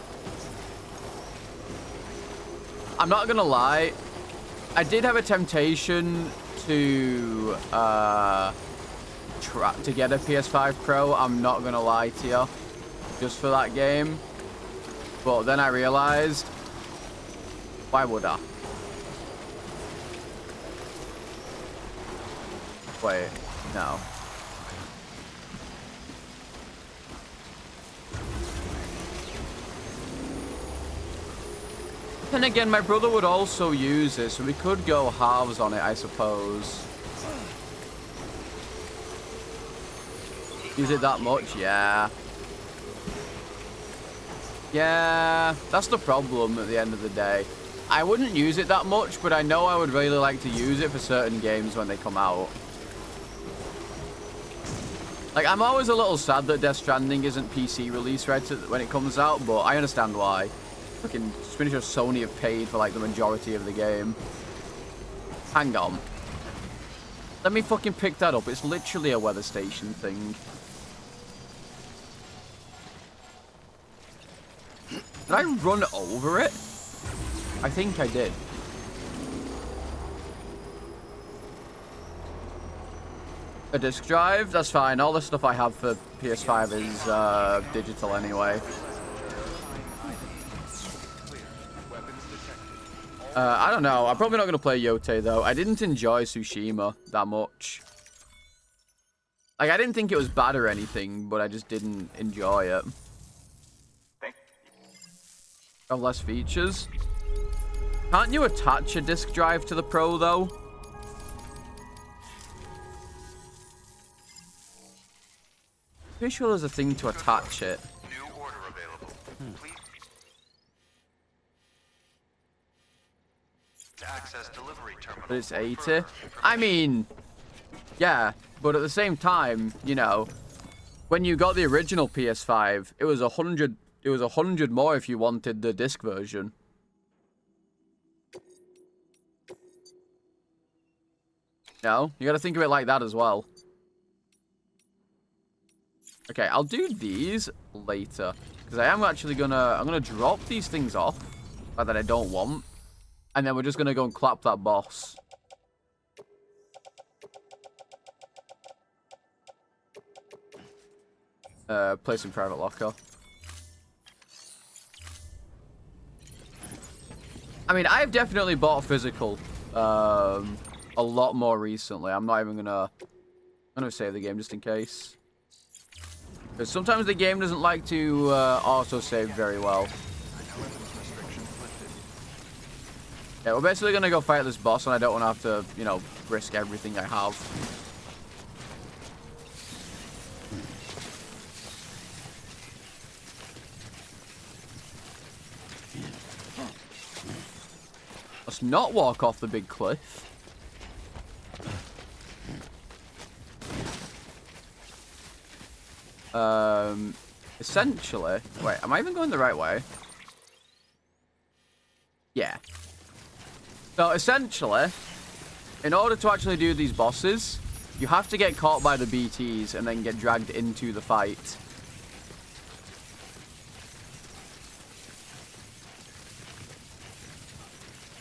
I'm not gonna lie, I did have a temptation to get a PS5 Pro. I'm not gonna lie to you, just for that game. But then I realized, why would I? Wait, no. Then again, my brother would also use it, so we could go halves on it, I suppose. Use it that much? Yeah. Yeah, that's the problem at the end of the day. I wouldn't use it that much, but I know I would really like to use it for certain games when they come out. Like, I'm always a little sad that Death Stranding isn't PC release right when it comes out, but I understand why. Fucking Spinach or Sony have paid for like the majority of the game. Hang on. Let me fucking pick that up. It's literally a weather station thing. Did I run over it? I think I did. A disk drive? That's fine. All the stuff I have for PS5 is digital anyway. I don't know. I'm probably not going to play Yote, though. I didn't enjoy Tsushima that much. Like, I didn't think it was bad or anything, but I just didn't enjoy it. Have less features. Can't you attach a disk drive to the Pro, though? Pretty sure there's a thing to attach it. New order available. Please to access delivery terminal. But it's 80. I mean, yeah, but at the same time, you know, when you got the original PS5, it was 100. It was 100 more if you wanted the disc version. No, you got to think of it like that as well. Okay, I'll do these later because I am actually I'm gonna drop these things off that I don't want, and then we're just gonna go and clap that boss. Place in private locker. I mean, I've definitely bought physical a lot more recently. I'm not even I'm gonna save the game just in case. Because sometimes the game doesn't like to auto-save very well. Yeah, we're basically going to go fight this boss, and I don't want to have to, you know, risk everything I have. Let's not walk off the big cliff. Essentially, wait, am I even going the right way? Yeah. So essentially, in order to actually do these bosses, you have to get caught by the BTs and then get dragged into the fight.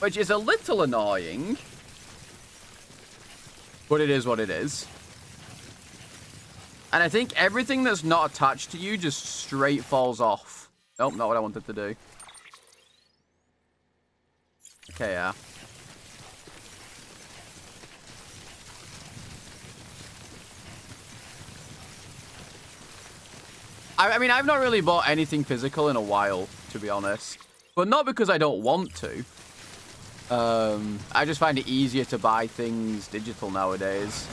Which is a little annoying. But it is what it is. And I think everything that's not attached to you just straight falls off. Nope, not what I wanted to do. Okay, yeah. I mean, I've not really bought anything physical in a while, to be honest. But not because I don't want to. I just find it easier to buy things digital nowadays.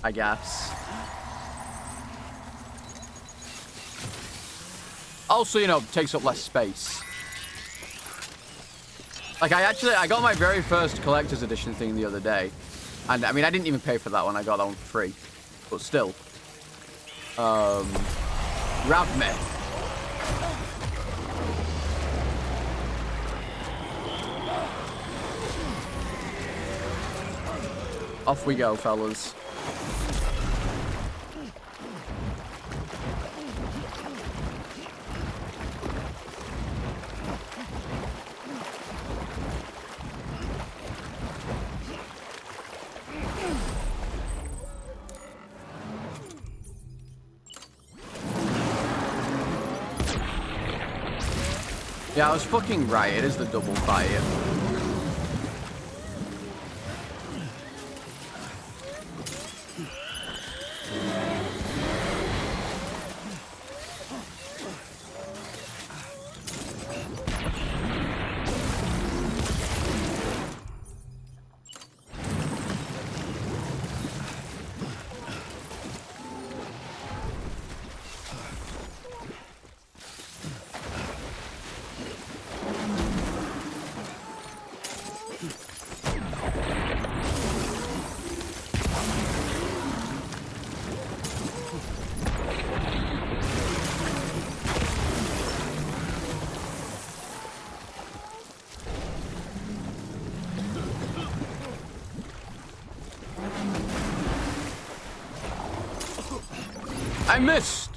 I guess. Also, you know, takes up less space. Like, I got my very first collector's edition thing the other day. And, I mean, I didn't even pay for that one. I got that one for free. But still. Grab me. Off we go, fellas. Yeah, I was fucking right. It is the double fire. I missed.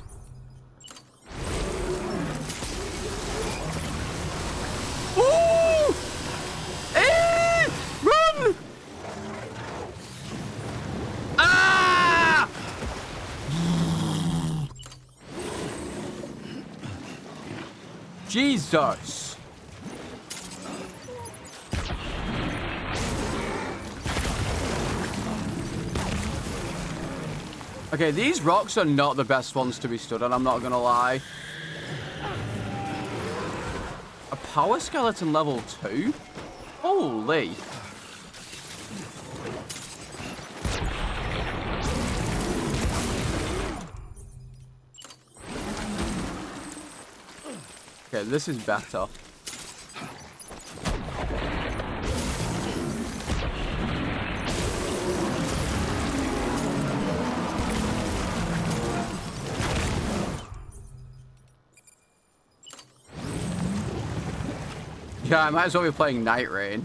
Ooh! Run! Ah! Jesus. Okay, these rocks are not the best ones to be stood on, I'm not gonna lie. A power skeleton level 2? Holy. Okay, this is better. Yeah, I might as well be playing Night Rain.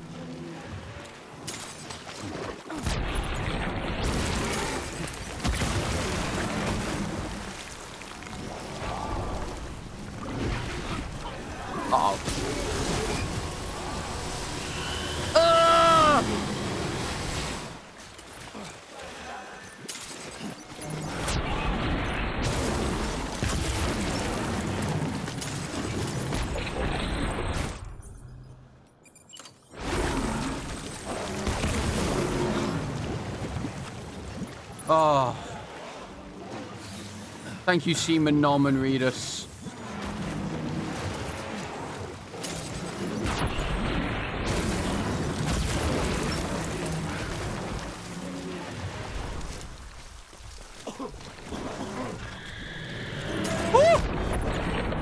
Uh-oh. Oh. Thank you, Seaman Norman Reedus.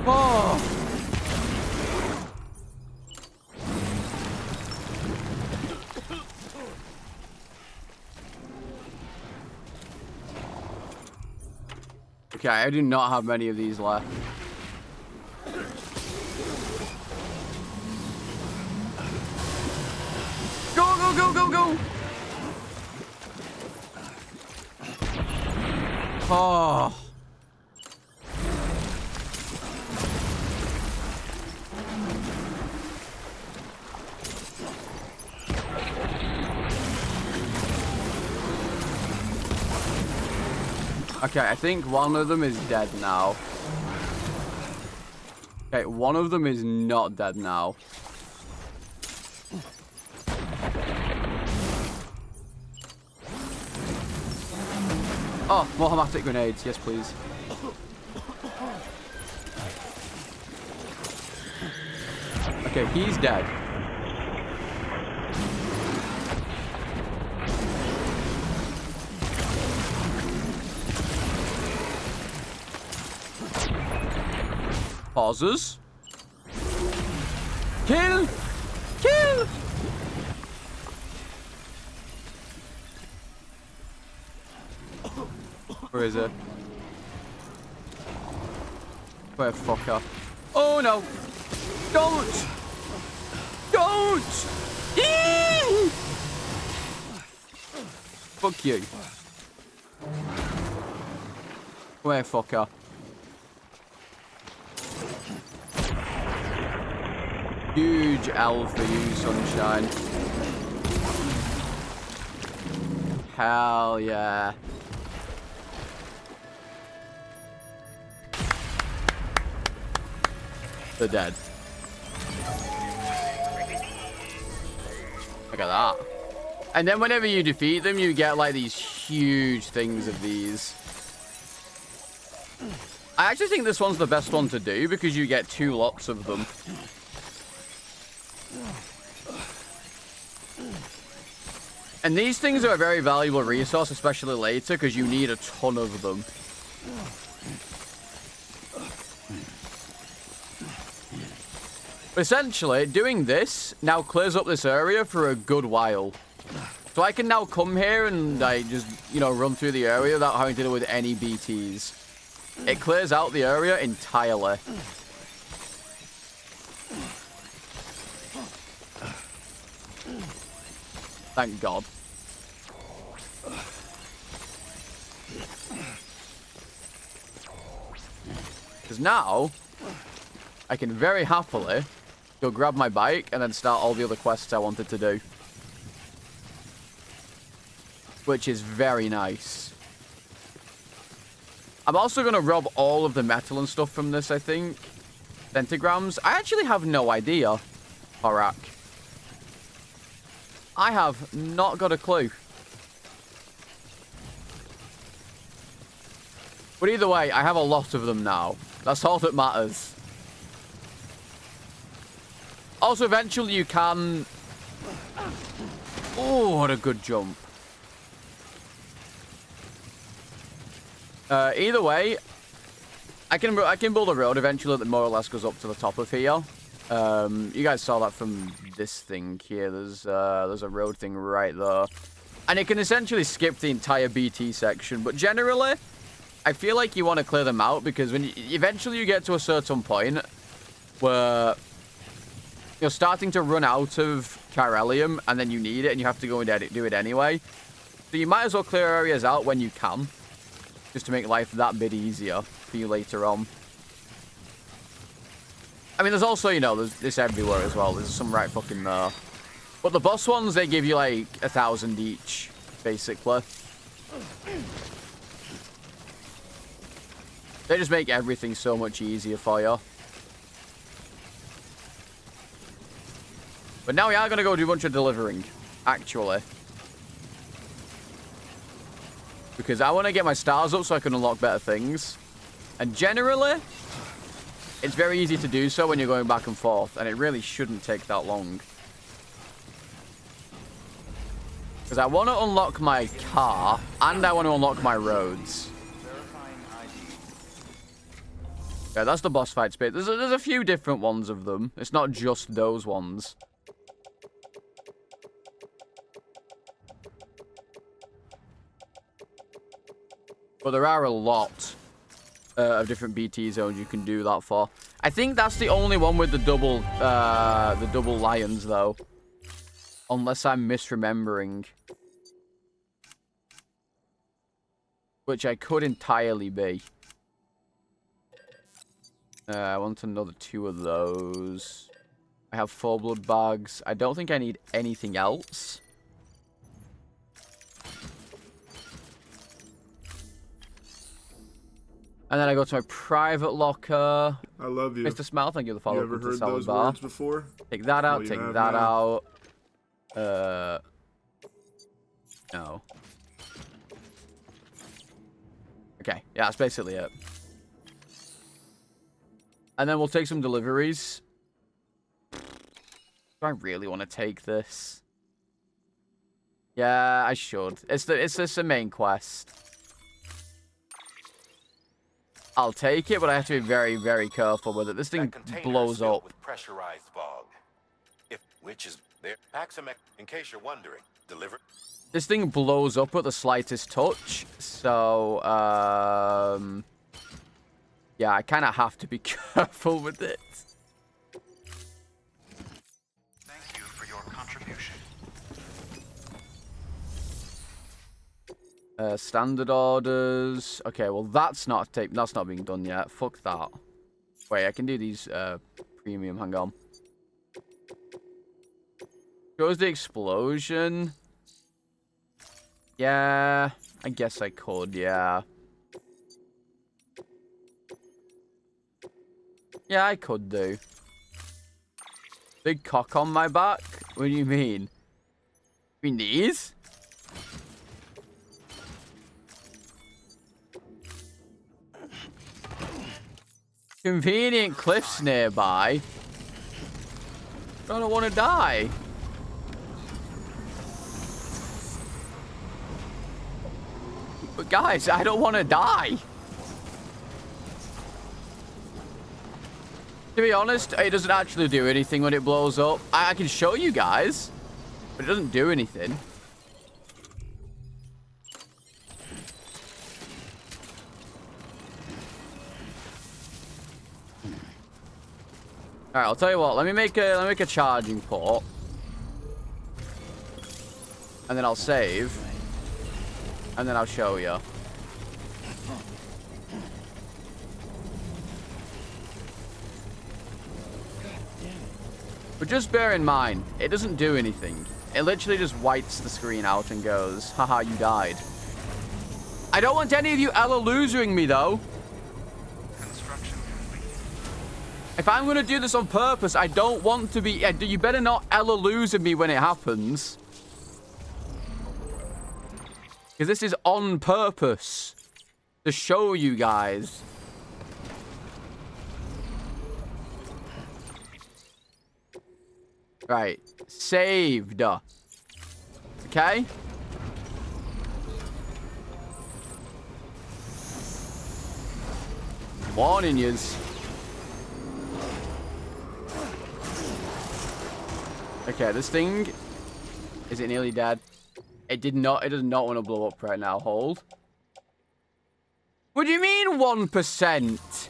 Oh. Okay, I do not have many of these left. Go, go, go, go, go! Oh. Okay, I think one of them is dead now. Okay, one of them is not dead now. Oh, more hermetic grenades. Yes, please. Okay, he's dead. Pauses. Kill! Kill! Where is it? Where fucker? Oh no! Don't! Don't! Eee! Fuck you. Where fucker? Huge L for you, sunshine. Hell yeah. They're dead. Look at that. And then whenever you defeat them, you get like these huge things of these. I actually think this one's the best one to do because you get 2 lots of them. And these things are a very valuable resource, especially later, because you need a ton of them. But essentially, doing this now clears up this area for a good while. So I can now come here and I just, you know, run through the area without having to deal with any BTs. It clears out the area entirely. Thank God. Because now, I can very happily go grab my bike and then start all the other quests I wanted to do. Which is very nice. I'm also going to rob all of the metal and stuff from this, I think. Centigrams. I actually have no idea, Horak. I have not got a clue. But either way, I have a lot of them now. That's all that matters. Also, eventually you can... Oh, what a good jump. Either way, I can build a road eventually that more or less goes up to the top of here. You guys saw that from this thing here. There's a road thing right there. And it can essentially skip the entire BT section. But generally, I feel like you want to clear them out because when eventually you get to a certain point where you're starting to run out of Carellium and then you need it and you have to go and do it anyway. So you might as well clear areas out when you can. Just to make life that bit easier for you later on. I mean, there's also, you know, there's this everywhere as well. There's some right fucking there. But the boss ones, they give you like 1,000 each, basically. They just make everything so much easier for you. But now we are going to go do a bunch of delivering, actually. Because I want to get my stars up so I can unlock better things. And generally, it's very easy to do so when you're going back and forth. And it really shouldn't take that long. Because I want to unlock my car and I want to unlock my roads. Yeah, that's the boss fight space. There's a few different ones of them. It's not just those ones. But there are a lot of different BT zones you can do that for. I think that's the only one with the double lions, though. Unless I'm misremembering. Which I could entirely be. I want another 2 of those. I have 4 blood bags. I don't think I need anything else. And then I go to my private locker. I love you. Mr. Smile, thank you for the follow. You ever heard those words before? Take that out, Well, take have that now. out. No. Okay, yeah, that's basically it. And then we'll take some deliveries. Do I really want to take this? Yeah, I should. It's the main quest. I'll take it, but I have to be very, very careful with it. This thing blows up. With pressurized fog. Which is there. In case you're wondering, deliver. This thing blows up at the slightest touch, so yeah, I kind of have to be careful with it. Thank you for your contribution. Standard orders. Okay, well that's not being done yet. Fuck that. Wait, I can do these premium. Hang on. Shows the explosion. Yeah, I guess I could. Yeah. Yeah, I could do. Big cock on my back? What do you mean? You mean these? Convenient cliffs nearby. I don't want to die. But guys, I don't want to die. To be honest, it doesn't actually do anything when it blows up. I can show you guys, but it doesn't do anything. All right, I'll tell you what. Let me make a charging port, and then I'll save, and then I'll show you. But just bear in mind, it doesn't do anything. It literally just whites the screen out and goes, haha, you died. I don't want any of you Ella-losering me, though. If I'm going to do this on purpose, I don't want to be... You better not Ella-losing me when it happens. Because this is on purpose. To show you guys. Right. Saved. Okay? Warning yous. Okay, this thing... Is it nearly dead? It does not want to blow up right now. Hold. What do you mean 1%?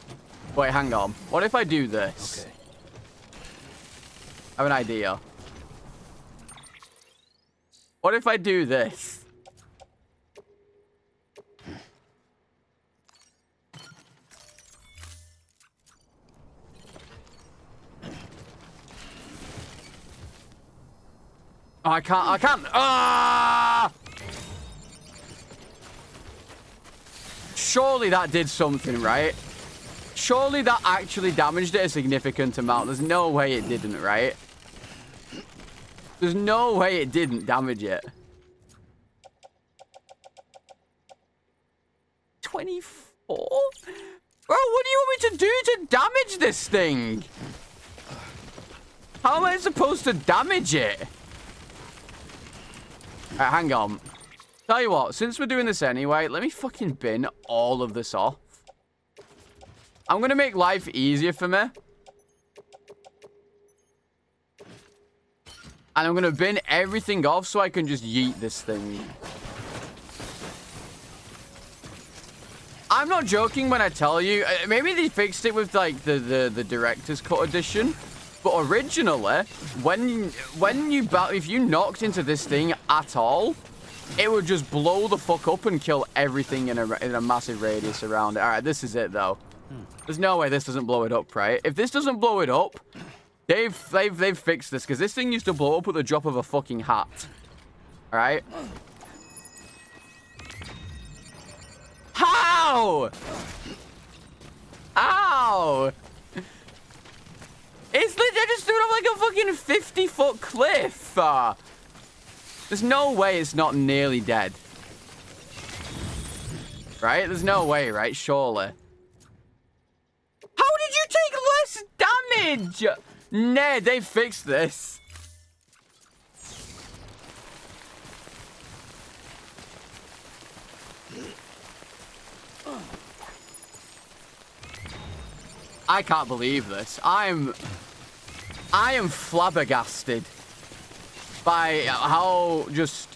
Wait, hang on. What if I do this? Okay. I have an idea. What if I do this? Oh, I can't. Ah! Surely that did something, right? Surely that actually damaged it a significant amount. There's no way it didn't, right? There's no way it didn't damage it. 24? Bro, what do you want me to do to damage this thing? How am I supposed to damage it? Alright, hang on. Tell you what, since we're doing this anyway, let me fucking bin all of this off. I'm gonna make life easier for me. And I'm going to bin everything off so I can just yeet this thing. I'm not joking when I tell you. Maybe they fixed it with, like, the Director's Cut edition. But originally, if you knocked into this thing at all, it would just blow the fuck up and kill everything in a massive radius around it. All right, this is it, though. There's no way this doesn't blow it up, right? If this doesn't blow it up... They've fixed this, because this thing used to blow up with the drop of a fucking hat. Alright? How? no! It's literally just threw it off like a fucking 50-foot cliff. There's no way it's not nearly dead. Right? There's no way, right? Surely. How did you take less damage? Nah, they fixed this. I can't believe this. I am flabbergasted by how just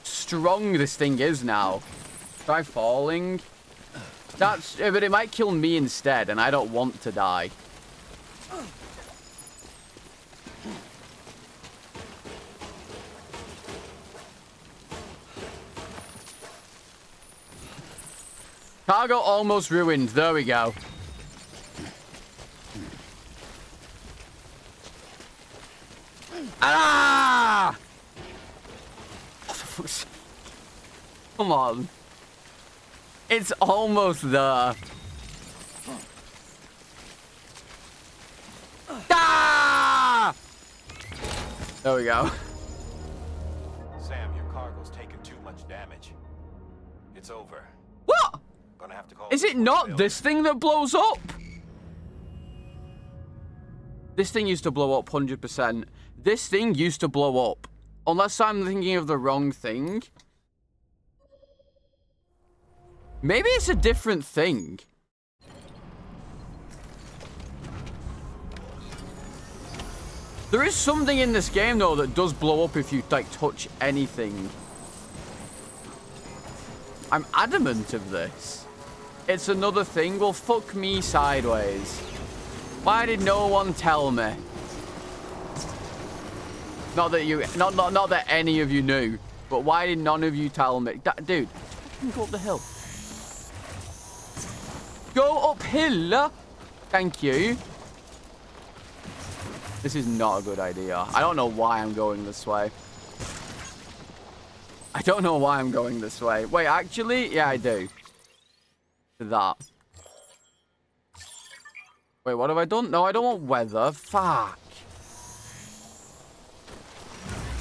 strong this thing is now. Try falling. But it might kill me instead, and I don't want to die. Cargo almost ruined. There we go. Ah! Oh, for fuck's sake. Come on. It's almost there. Ah! There we go. Sam, your cargo's taken too much damage. It's over. What? Gonna have to call Is it not this thing that blows up? This thing used to blow up 100%. This thing used to blow up. Unless I'm thinking of the wrong thing. Maybe it's a different thing. There is something in this game, though, that does blow up if you, like, touch anything. I'm adamant of this. It's another thing. Well, fuck me sideways. Why did no one tell me? Not that you, not that any of you knew, but why did none of you tell me? Dude, fucking go up the hill. Go uphill. Thank you. This is not a good idea. I don't know why I'm going this way. I don't know why I'm going this way. Wait, actually, yeah, I do. That. Wait, what have I done? No, I don't want weather. Fuck.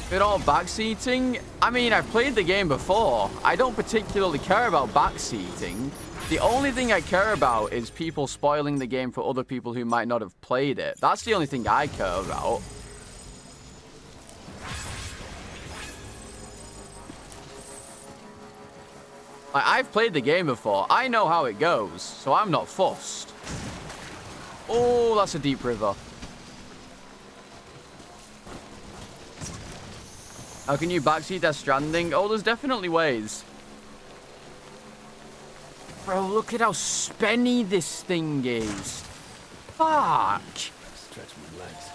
Bit all backseating. I mean, I've played the game before. I don't particularly care about backseating. The only thing I care about is people spoiling the game for other people who might not have played it. That's the only thing I care about. Like, I've played the game before. I know how it goes, so I'm not fussed. Oh, that's a deep river. How can you backseat Death Stranding? Oh, there's definitely ways. Bro, look at how spenny this thing is. Fuck. Stretch my legs.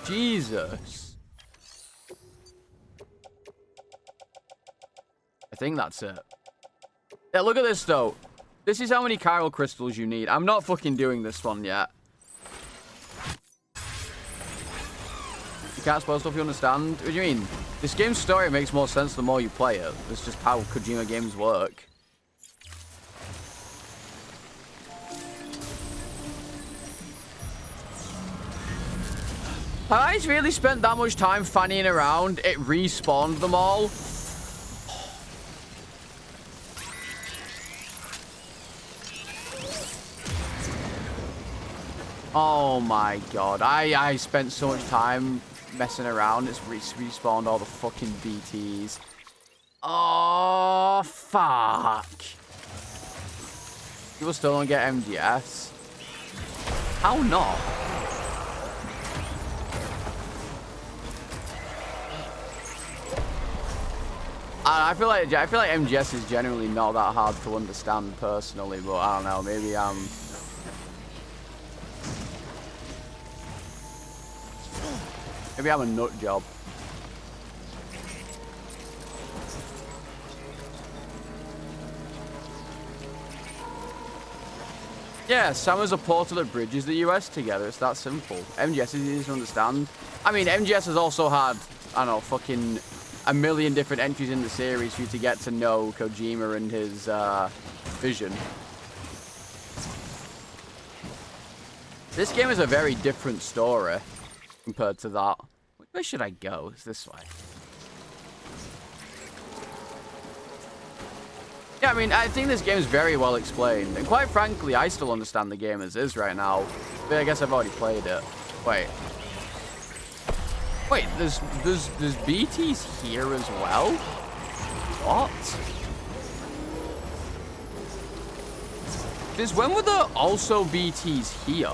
Jesus. I think that's it. Yeah, look at this, though. This is how many chiral crystals you need. I'm not fucking doing this one yet. You can't spoil stuff you understand? What do you mean? This game's story makes more sense the more you play it. That's just how Kojima games work. Have I really spent that much time fannying around? It respawned them all. Oh my god. I spent so much time messing around. It's respawned all the fucking BTs. Oh, fuck. People still don't get MGS. How not? I feel like MGS is generally not that hard to understand personally, but I don't know, maybe maybe I'm a nut job. Yeah, Sam is a portal that bridges the US together. It's that simple. MGS is easy to understand. I mean, MGS has also had, I don't know, fucking a million different entries in the series for you to get to know Kojima and his vision. This game is a very different story compared to that. Where should I go? It's this way. Yeah, I mean, I think this game is very well explained. And quite frankly, I still understand the game as is right now. But I guess I've already played it. Wait. Wait, there's BTs here as well? What? When were there also BTs here?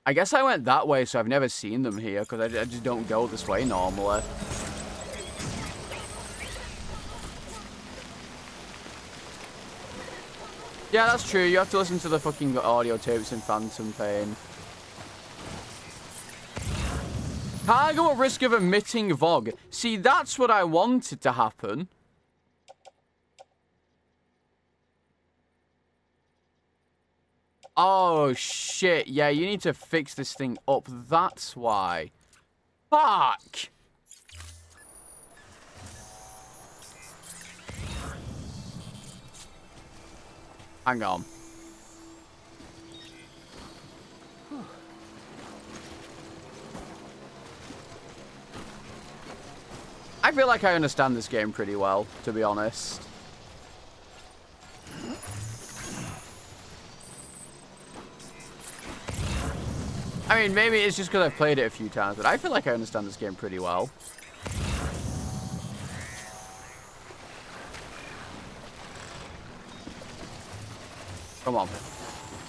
I guess I went that way, so I've never seen them here, because I just don't go this way normally. Yeah, that's true. You have to listen to the fucking audio tapes in Phantom Pain. Cargo at risk of emitting VOG. See, that's what I wanted to happen. Oh, shit. Yeah, you need to fix this thing up. That's why. Fuck! Hang on. I feel like I understand this game pretty well, to be honest. I mean, maybe it's just because I've played it a few times, but I feel like I understand this game pretty well. Come on.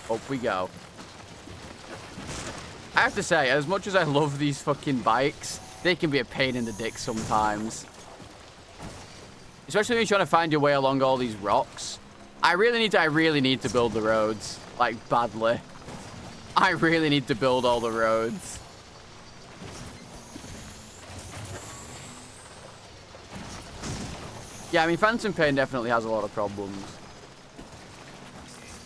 Up we go. I have to say, as much as I love these fucking bikes, they can be a pain in the dick sometimes. Especially when you're trying to find your way along all these rocks. I really need to build the roads. Like, badly. I really need to build all the roads. Yeah, I mean, Phantom Pain definitely has a lot of problems.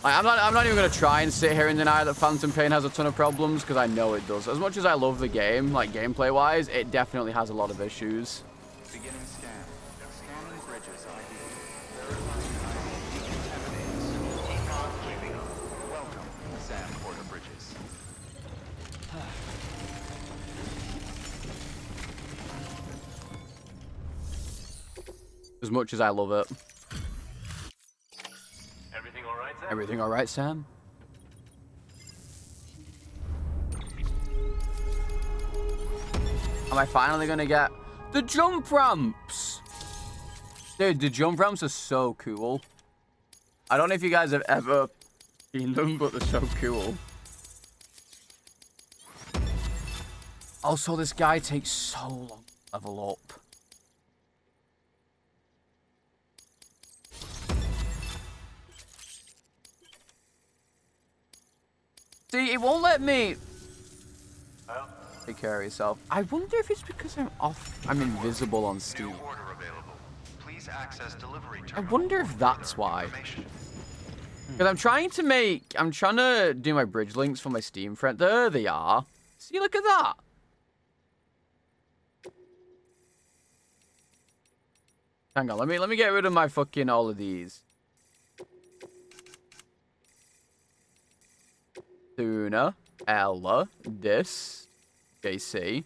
Like, I'm not even going to try and sit here and deny that Phantom Pain has a ton of problems, because I know it does. As much as I love the game, like, gameplay-wise, it definitely has a lot of issues. Beginning scan. Scanning bridges ID. Verifying ID. Keep on keeping up. Welcome, Sam Porter Bridges. As much as I love it. Everything all right, Sam? Everything all right, Sam? Am I finally gonna get the jump ramps? Dude, the jump ramps are so cool. I don't know if you guys have ever seen them, but they're so cool. Also, this guy takes so long to level up. See, it won't let me take care of yourself. I wonder if it's because I'm invisible on Steam. Please access delivery I wonder if that's why. Because I'm trying to do my bridge links for my Steam friend. There they are. See, look at that. Hang on, let me get rid of my fucking all of these. Tuna, Ella, this, JC.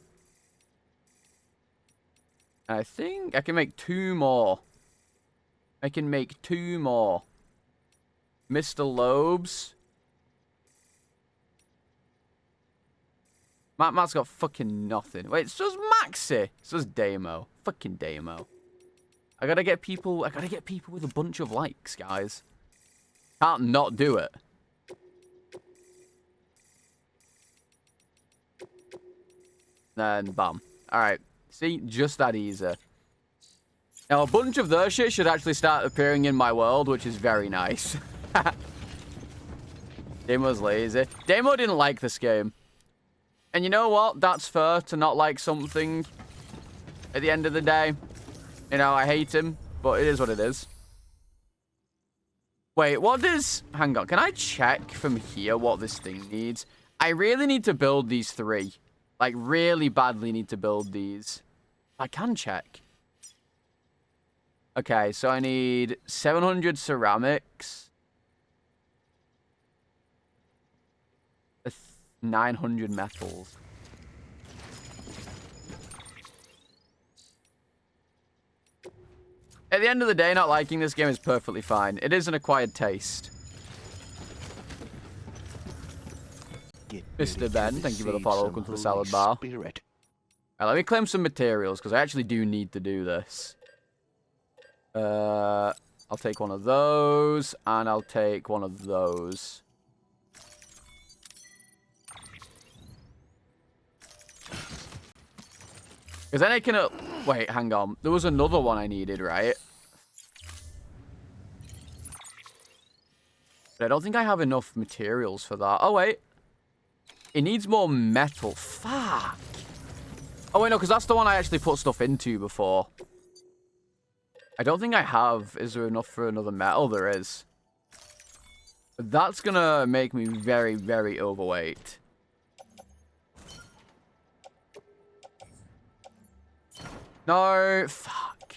I think I can make 2 more. I can make 2 more. Mr. Lobes. Matt's got fucking nothing. Wait, it's just Maxi. It's just Damo. Fucking Damo. I gotta get people with a bunch of likes, guys. Can't not do it. Then bam. Alright. See, just that easy. Now, a bunch of their shit should actually start appearing in my world, which is very nice. Damo's lazy. Damo didn't like this game. And you know what? That's fair to not like something at the end of the day. You know, I hate him, but it is what it is. Wait, what does... Hang on, can I check from here what this thing needs? I really need to build these 3. Like, really badly need to build these. I can check. Okay, so I need 700 ceramics. 900 metals. At the end of the day, not liking this game is perfectly fine. It is an acquired taste. Mr. Ben, thank you for the follow. Welcome to the salad bar. Alright, let me claim some materials, because I actually do need to do this. I'll take one of those, and I'll take one of those. Because then I can... wait, hang on. There was another one I needed, right? But I don't think I have enough materials for that. Oh, wait. It needs more metal. Fuck. Oh, wait, no, because that's the one I actually put stuff into before. I don't think I have. Is there enough for another metal? There is. But that's going to make me very, very overweight. No, fuck.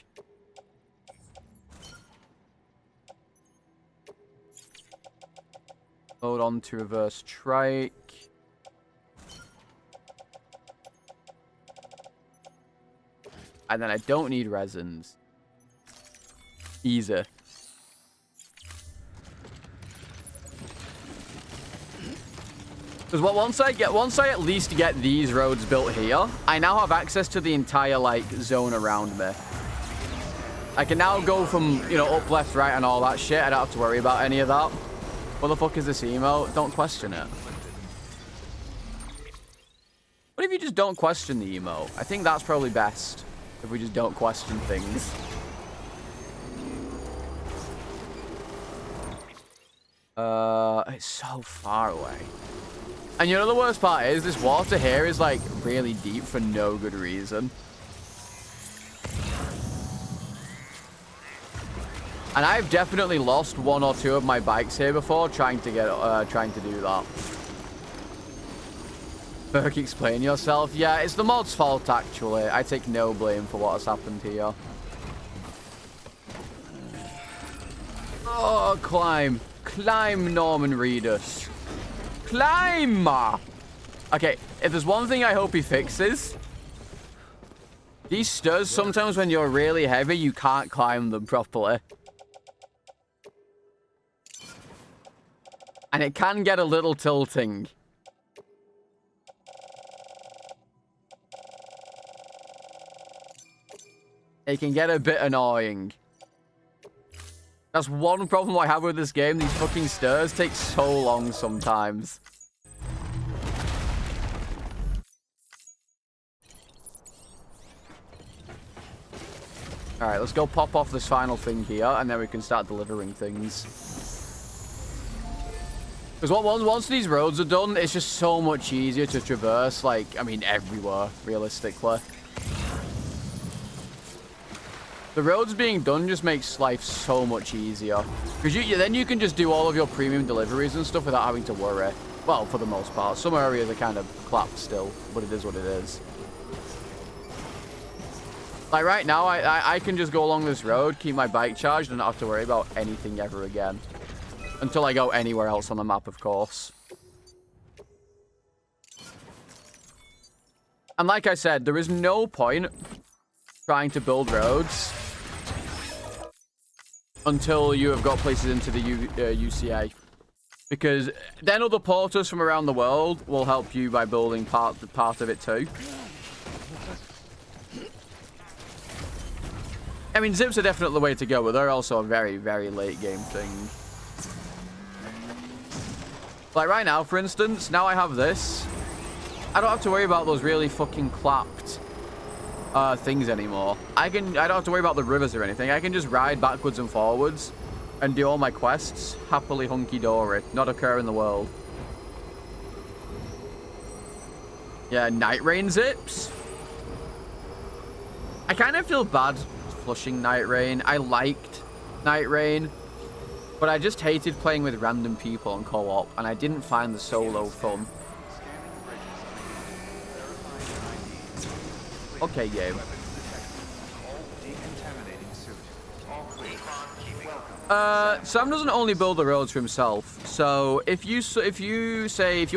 Hold on to reverse trike. And then I don't need resins. Easy. Because once I at least get these roads built here, I now have access to the entire, like, zone around me. I can now go from, you know, up, left, right, and all that shit. I don't have to worry about any of that. What the fuck is this emote? Don't question it. What if you just don't question the emote? I think that's probably best. If we just don't question things. It's so far away. And you know the worst part is, this water here is, like, really deep for no good reason. And I've definitely lost one or two of my bikes here before trying to do that. Burke, explain yourself. Yeah, it's the mod's fault, actually. I take no blame for what has happened here. Oh, climb. Climb, Norman Reedus. Climb! Okay, if there's one thing I hope he fixes... these stairs, sometimes when you're really heavy, you can't climb them properly. And it can get a little tilting. It can get a bit annoying. That's one problem I have with this game. These fucking stairs take so long sometimes. Alright, let's go pop off this final thing here, and then we can start delivering things. Because once these roads are done, it's just so much easier to traverse, like, I mean, everywhere, realistically. The roads being done just makes life so much easier. Because then you can just do all of your premium deliveries and stuff without having to worry. Well, for the most part. Some areas are kind of clapped still, but it is what it is. Like right now, I can just go along this road, keep my bike charged, and not have to worry about anything ever again. Until I go anywhere else on the map, of course. And like I said, there is no point trying to build roads until you have got places into the UCA. Because then other porters from around the world will help you by building part of it too. I mean, zips are definitely the way to go, but they're also a very, very late game thing. Like right now, for instance, now I have this. I don't have to worry about those really fucking clapped things anymore. I don't have to worry about the rivers or anything. I can just ride backwards and forwards and do all my quests happily hunky-dory. Not a care in the world. Yeah, night rain zips. I kind of feel bad flushing night rain. I liked night rain, but I just hated playing with random people on co-op, and I didn't find the solo fun. Okay, game. Sam doesn't only build the roads for himself. So if you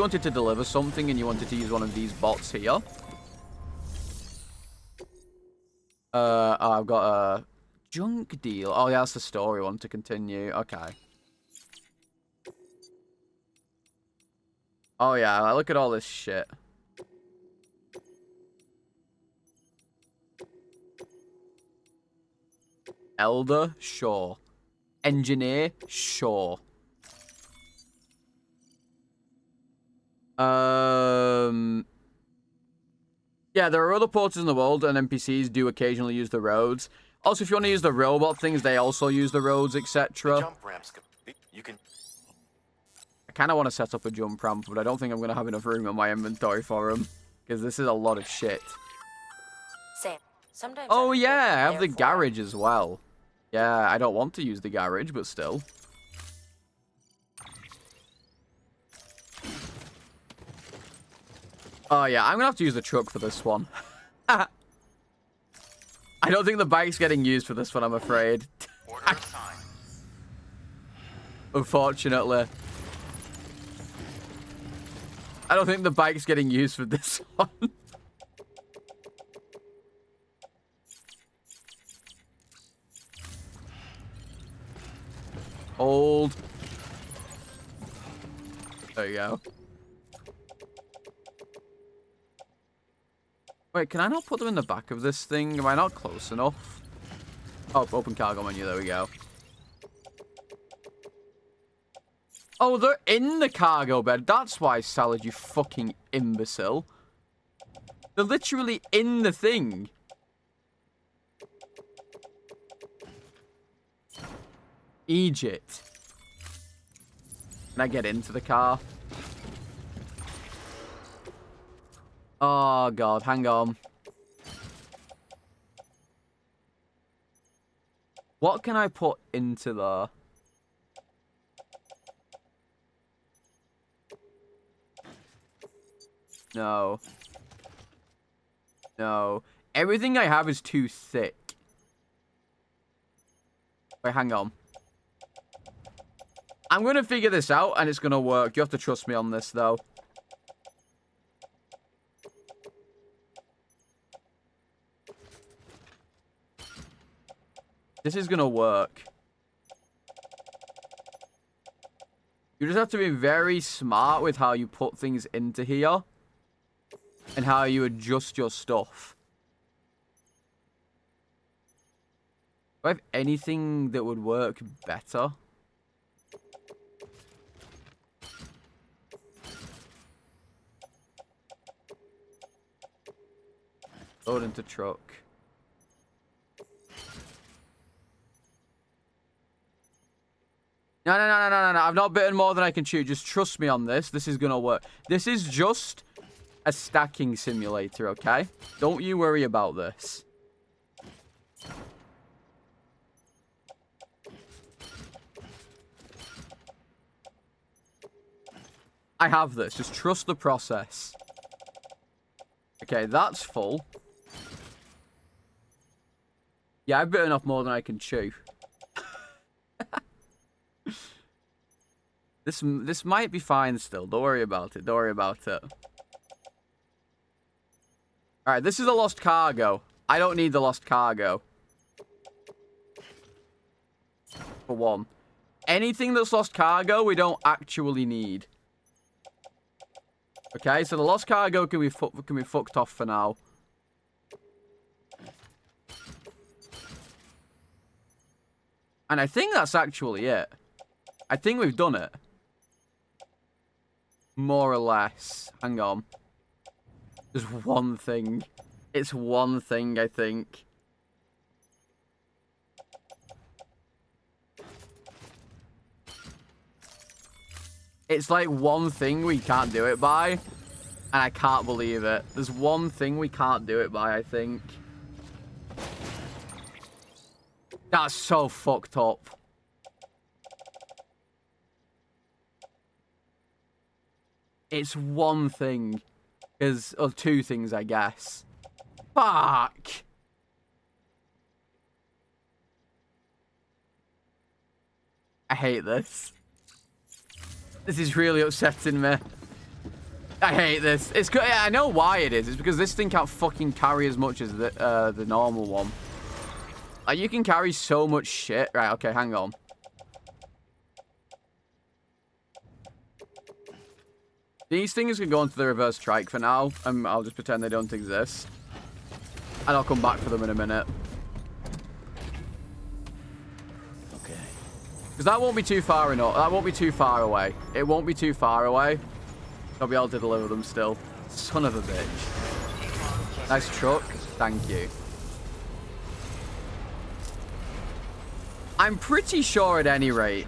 wanted to deliver something and you wanted to use one of these bots here. I've got a junk deal. Oh, yeah, that's the story one to continue. Okay. Oh, yeah, look at all this shit. Elder? Sure. Engineer? Sure. Yeah, there are other portals in the world, and NPCs do occasionally use the roads. Also, if you want to use the robot things, they also use the roads, etc. Jump ramps. You can. I kind of want to set up a jump ramp, but I don't think I'm going to have enough room in my inventory for them. Because this is a lot of shit. Sam, sometimes. Oh, yeah, I have the garage as well. Yeah, I don't want to use the garage, but still. Oh, yeah, I'm going to have to use the truck for this one. I don't think the bike's getting used for this one, I'm afraid. Unfortunately. I don't think the bike's getting used for this one. Hold. There you go. Wait, can I not put them in the back of this thing? Am I not close enough? Oh, open cargo menu. There we go. Oh, they're in the cargo bed. That's why, Salad, you fucking imbecile. They're literally in the thing. Egypt. Can I get into the car? Oh, God. Hang on. What can I put into there? No. No. Everything I have is too thick. Wait, hang on. I'm going to figure this out, and it's going to work. You have to trust me on this, though. This is going to work. You just have to be very smart with how you put things into here. And how you adjust your stuff. Do I have anything that would work better? Load into truck. No. I've not bitten more than I can chew. Just trust me on this. This is going to work. This is just a stacking simulator, okay? Don't you worry about this. I have this. Just trust the process. Okay, that's full. Yeah, I've bitten off more than I can chew. This might be fine still. Don't worry about it. Don't worry about it. Alright, this is a lost cargo. I don't need the lost cargo. For one. Anything that's lost cargo, we don't actually need. Okay, so the lost cargo can be fucked off for now. And I think that's actually it. I think we've done it. More or less. Hang on. There's one thing. It's one thing, I think. It's like one thing we can't do it by. And I can't believe it. There's one thing we can't do it by, I think. That's so fucked up. It's one thing. Or two things, I guess. Fuck! I hate this. This is really upsetting me. I hate this. I know why it is. It's because this thing can't fucking carry as much as the normal one. Like, you can carry so much shit. Right, okay, hang on. These things can go into the reverse trike for now. I'll just pretend they don't exist. And I'll come back for them in a minute. Okay. Because that won't be too far enough. That won't be too far away. It won't be too far away. I'll be able to deliver them still. Son of a bitch. Nice truck. Thank you. I'm pretty sure at any rate.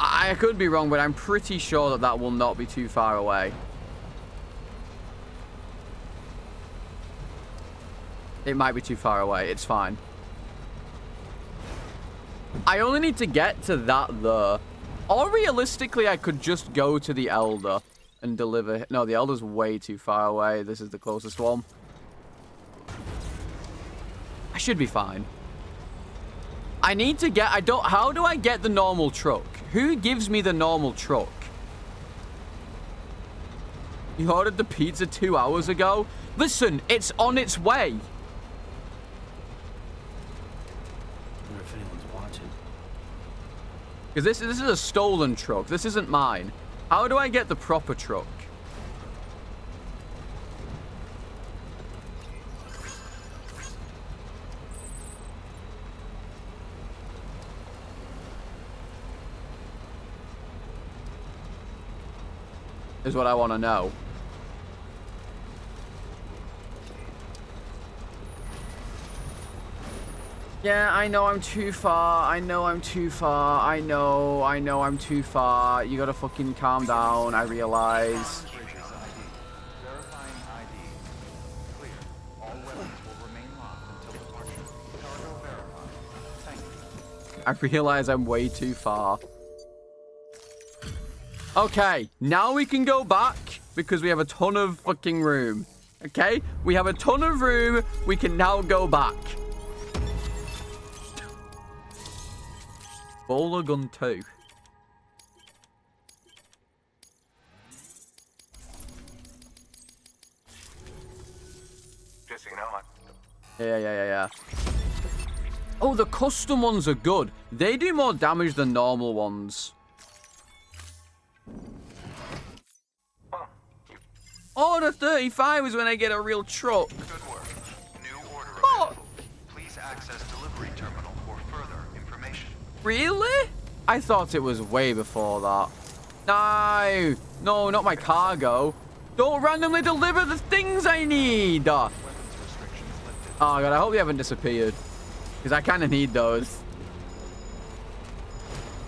I could be wrong, but I'm pretty sure that will not be too far away. It might be too far away. It's fine. I only need to get to that there. Or realistically, I could just go to the Elder and deliver. No, the Elder's way too far away. This is the closest one. I should be fine. I need to get... How do I get the normal truck? Who gives me the normal truck? You ordered the pizza 2 hours ago? Listen, it's on its way. I wonder if anyone's watching. Because this is a stolen truck. This isn't mine. How do I get the proper truck? Is what I want to know. Yeah, I know I'm too far. I know I'm too far. I know I'm too far. You gotta fucking calm down, I realize. I realize I'm way too far. Okay, now we can go back because we have a ton of fucking room. Okay? We have a ton of room. We can now go back. Bowler gun 2. Just so you know, Yeah. Oh, the custom ones are good. They do more damage than normal ones. Order 35 is when I get a real truck. Good work. New order Oh. available. Please access delivery terminal for further information. Really? I thought it was way before that. No, not my cargo. Don't randomly deliver the things I need. Oh god, I hope they haven't disappeared. Because I kind of need those.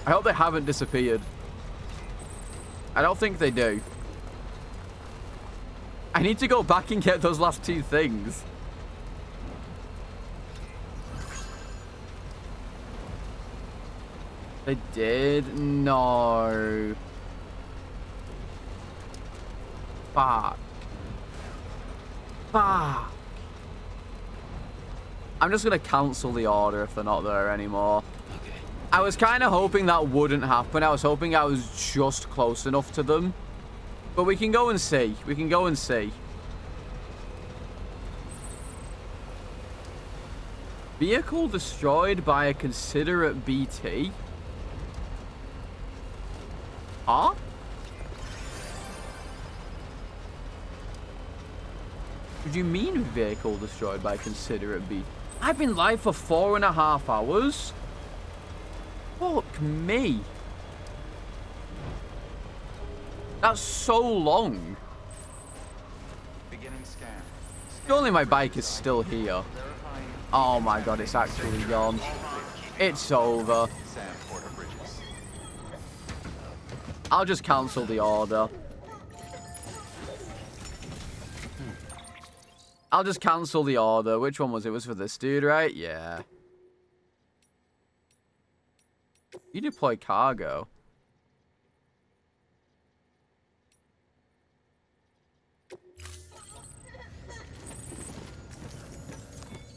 I hope they haven't disappeared. I don't think they do. I need to go back and get those last 2 things. They did? No. Fuck. I'm just going to cancel the order if they're not there anymore. Okay. I was kind of hoping that wouldn't happen. I was hoping I was just close enough to them. But we can go and see. We can go and see. Vehicle destroyed by a considerate BT. Huh? What do you mean vehicle destroyed by a considerate BT? I've been live for 4.5 hours. Fuck me. That's so long. Beginning scan. Surely my bike is still here. Oh my god, it's actually gone. It's over. I'll just cancel the order. I'll just cancel the order. Which one was it? It was for this dude, right? Yeah. You deploy cargo.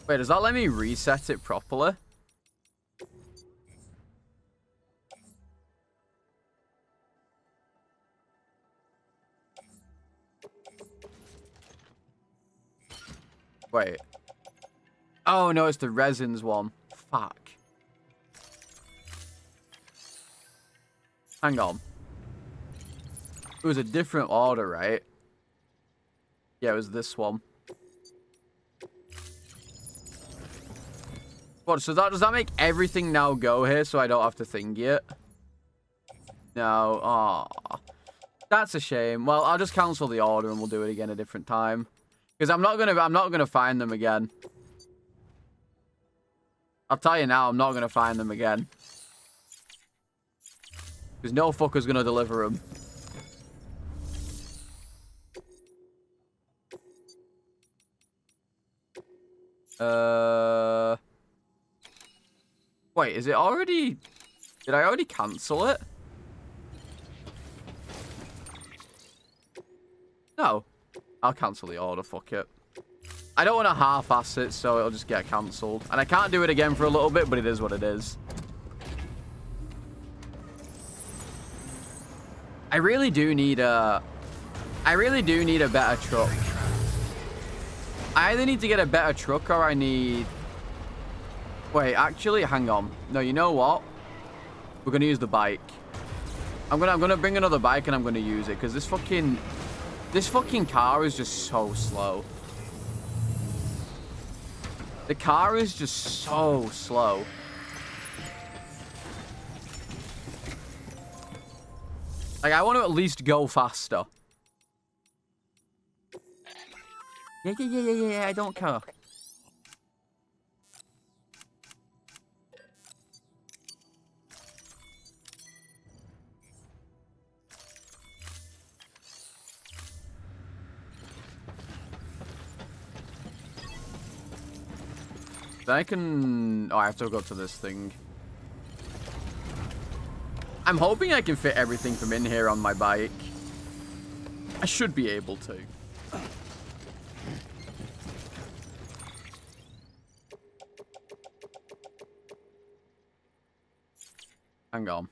Wait, does that let me reset it properly? Wait. Oh, no, it's the resins one. Fuck. Hang on. It was a different order, right? Yeah, it was this one. What, so does that make everything now go here so I don't have to think it? No. Aw. That's a shame. Well, I'll just cancel the order and we'll do it again a different time. Because I'm not gonna find them again. I'll tell you now, I'm not gonna find them again. Because no fucker's gonna deliver them. Wait, is it already... Did I already cancel it? No. I'll cancel the order, fuck it. I don't want to half-ass it, so it'll just get cancelled. And I can't do it again for a little bit, but it is what it is. I really do need a better truck. I either need to get a better truck or I need... Wait, actually, hang on. No, you know what? We're gonna use the bike. I'm gonna bring another bike and I'm gonna use it because this fucking car is just so slow. The car is just so slow. Like, I want to at least go faster. Yeah, I don't care. Then I can... Oh, I have to go to this thing. I'm hoping I can fit everything from in here on my bike. I should be able to. Hang on.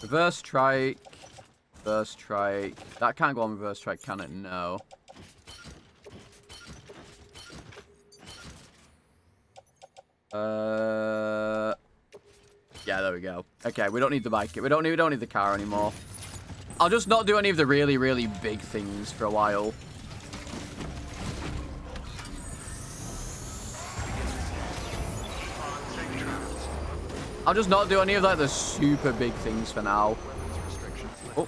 Reverse trike. Reverse trike. That can't go on reverse trike, can it? No. Yeah, there we go. Okay, we don't need the bike. We don't need the car anymore. I'll just not do any of the really, really big things for a while. I'll just not do any of like the super big things for now. Oh.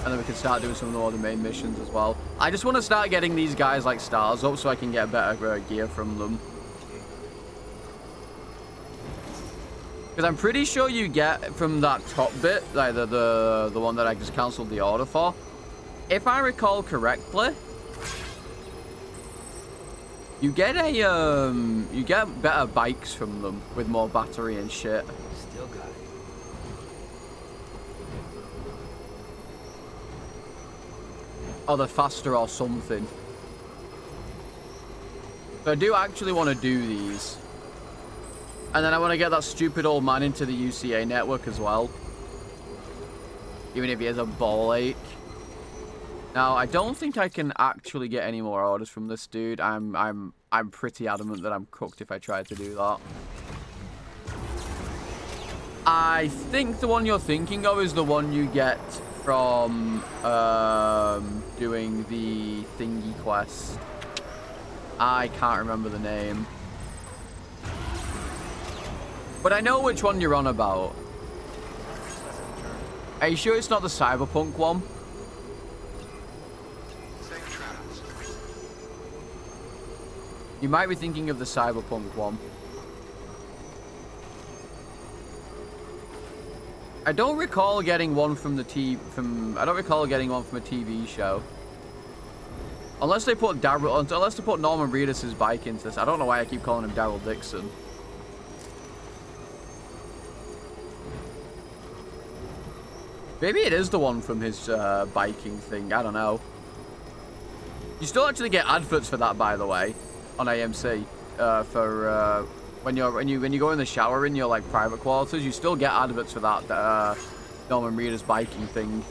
And then we can start doing some of the main missions as well. I just want to start getting these guys like stars up so I can get better gear from them. Because I'm pretty sure you get from that top bit, like the one that I just cancelled the order for. If I recall correctly, you get better bikes from them with more battery and shit. Still got it. Or they're faster or something. So I do actually want to do these. And then I want to get that stupid old man into the UCA network as well. Even if he has a ball ache. Now, I don't think I can actually get any more orders from this dude. I'm pretty adamant that I'm cooked if I try to do that. I think the one you're thinking of is the one you get from doing the thingy quest. I can't remember the name. But I know which one you're on about. Are you sure it's not the Cyberpunk one? You might be thinking of the Cyberpunk one. I don't recall getting one from the I don't recall getting one from a TV show. Unless they put Norman Reedus' bike into this. I don't know why I keep calling him Daryl Dixon. Maybe it is the one from his biking thing. I don't know. You still actually get adverts for that, by the way, on AMC. When you go in the shower in your like private quarters, you still get adverts for that Norman Reedus biking thing.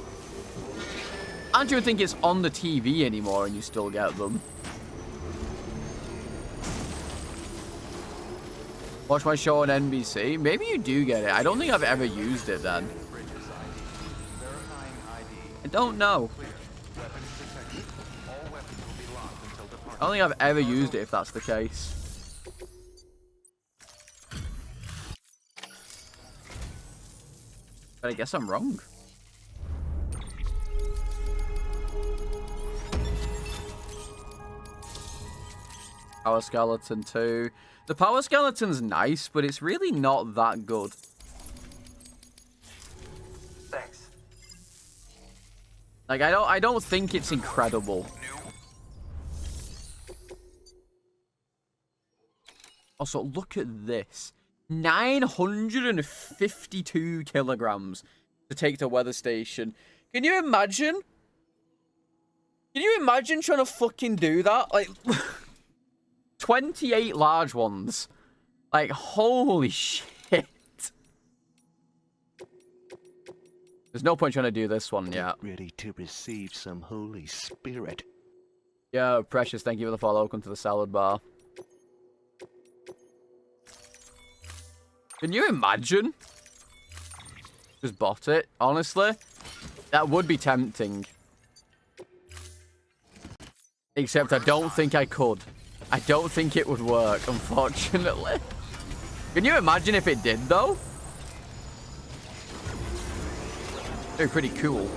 I don't even think it's on the TV anymore and you still get them. Watch my show on NBC? Maybe you do get it. I don't think I've ever used it then. I don't know. I don't think I've ever used it if that's the case. But I guess I'm wrong. Power Skeleton 2. The Power Skeleton's nice, but it's really not that good. Thanks. Like, I don't think it's incredible. Also, look at this. 952 kilograms to take to weather station. Can you imagine? Can you imagine trying to fucking do that? Like, 28 large ones. Like, holy shit. There's no point trying to do this one yet. Ready to receive some Holy Spirit. Yo, Precious, thank you for the follow. Welcome to the salad bar. Can you imagine? Just bought it, honestly. That would be tempting. Except I don't think I could. I don't think it would work, unfortunately. Can you imagine if it did, though? It'd be pretty cool.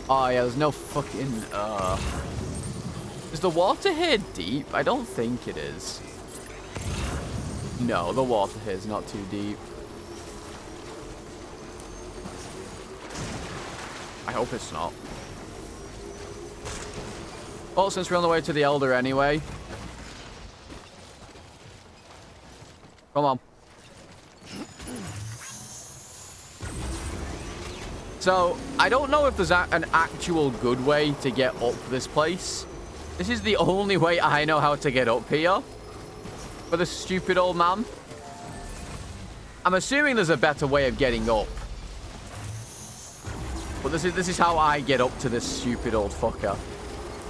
Oh, yeah, there's no fucking... Is the water here deep? I don't think it is. No, the water here is not too deep. I hope it's not. Well, since we're on the way to the Elder anyway. Come on. So, I don't know if there's an actual good way to get up this place. This is the only way I know how to get up here. For the stupid old man. I'm assuming there's a better way of getting up. But this is how I get up to this stupid old fucker.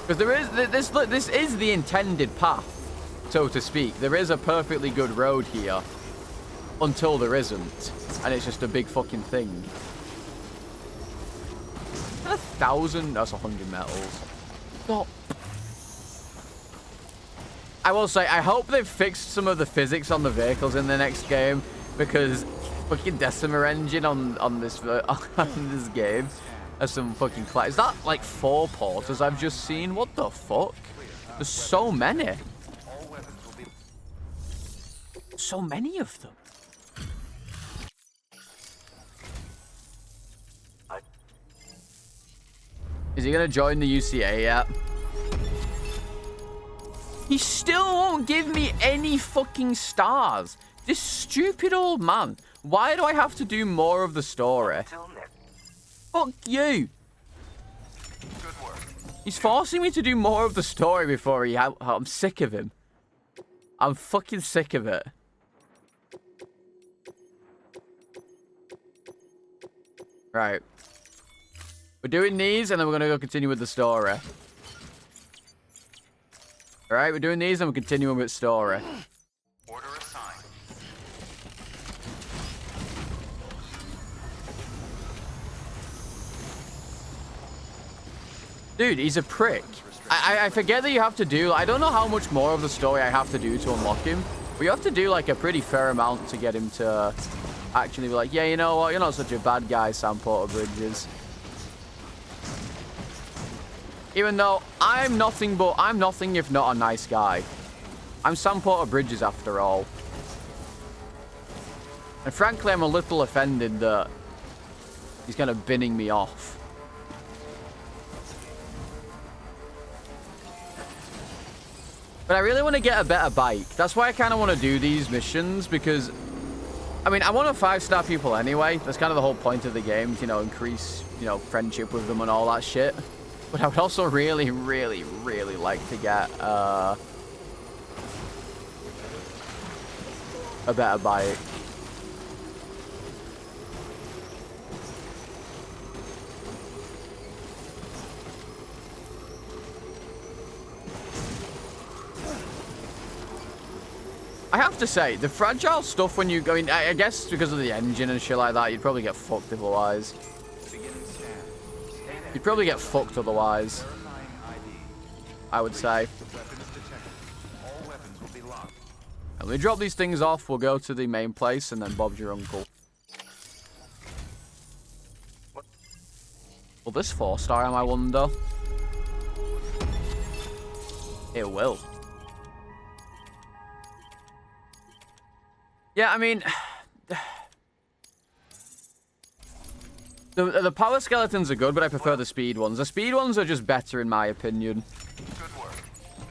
Because there is this is the intended path, so to speak. There is a perfectly good road here. Until there isn't. And it's just a big fucking thing. 1,000? That's 100 metals. Stop. I will say, I hope they've fixed some of the physics on the vehicles in the next game, because fucking Decima engine on this game has some fucking class. Is that like 4 porters I've just seen? What the fuck? There's so many. So many of them. Is he gonna join the UCA yet? He still won't give me any fucking stars. This stupid old man. Why do I have to do more of the story? Fuck you. Good work. He's forcing me to do more of the story before he... I'm sick of him. I'm fucking sick of it. Right. We're doing these, and then we're going to go continue with the story. Alright, we're doing these, and we're continuing with story. Order assigned. Dude, he's a prick. I forget that you have to do... I don't know how much more of the story I have to do to unlock him. But you have to do, like, a pretty fair amount to get him to actually be like, yeah, you know what? You're not such a bad guy, Sam Porter Bridges. Even though I'm nothing if not a nice guy. I'm Sam Porter Bridges after all. And frankly, I'm a little offended that he's kind of binning me off. But I really want to get a better bike. That's why I kind of want to do these missions, because... I mean, I want to 5-star people anyway. That's kind of the whole point of the game, you know, increase, you know, friendship with them and all that shit. But I would also really, really, really like to get, a better bike. I have to say, the fragile stuff when you go in, I guess because of the engine and shit like that, you'd probably get fucked otherwise. You'd probably get fucked otherwise, I would say. And we drop these things off, we'll go to the main place, and then Bob's your uncle. Will this 4-star him, I wonder? It will. Yeah, I mean, the power skeletons are good, but I prefer the speed ones. The speed ones are just better in my opinion. Good work.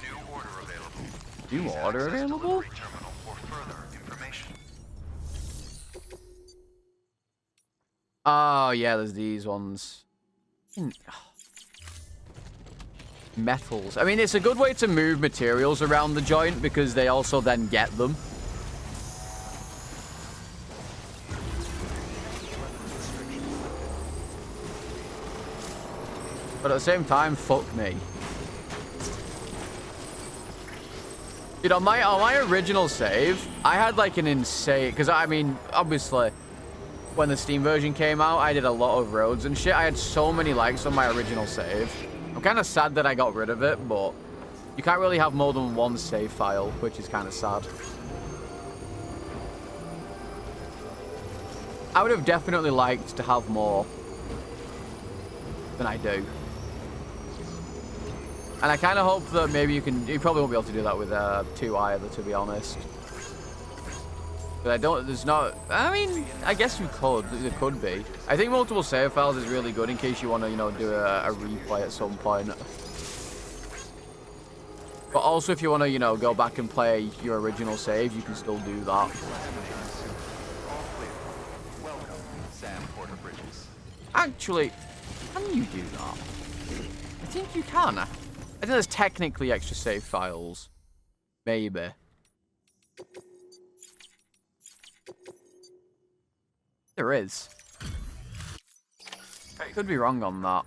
New order available. New order available? Terminal for further information. Oh, yeah, there's these ones. Metals. I mean, it's a good way to move materials around the joint because they also then get them. But at the same time, fuck me. Dude, on my original save, I had like an insane... Because, I mean, obviously, when the Steam version came out, I did a lot of roads and shit. I had so many likes on my original save. I'm kind of sad that I got rid of it, but you can't really have more than one save file, which is kind of sad. I would have definitely liked to have more than I do. And I kind of hope that maybe you probably won't be able to do that with 2 either, to be honest. But I mean, I guess you could. It could be. I think multiple save files is really good in case you want to, you know, do a replay at some point. But also if you want to, you know, go back and play your original save, you can still do that. Actually, can you do that? I think you can. I think there's technically extra save files. Maybe. There is. Could be wrong on that.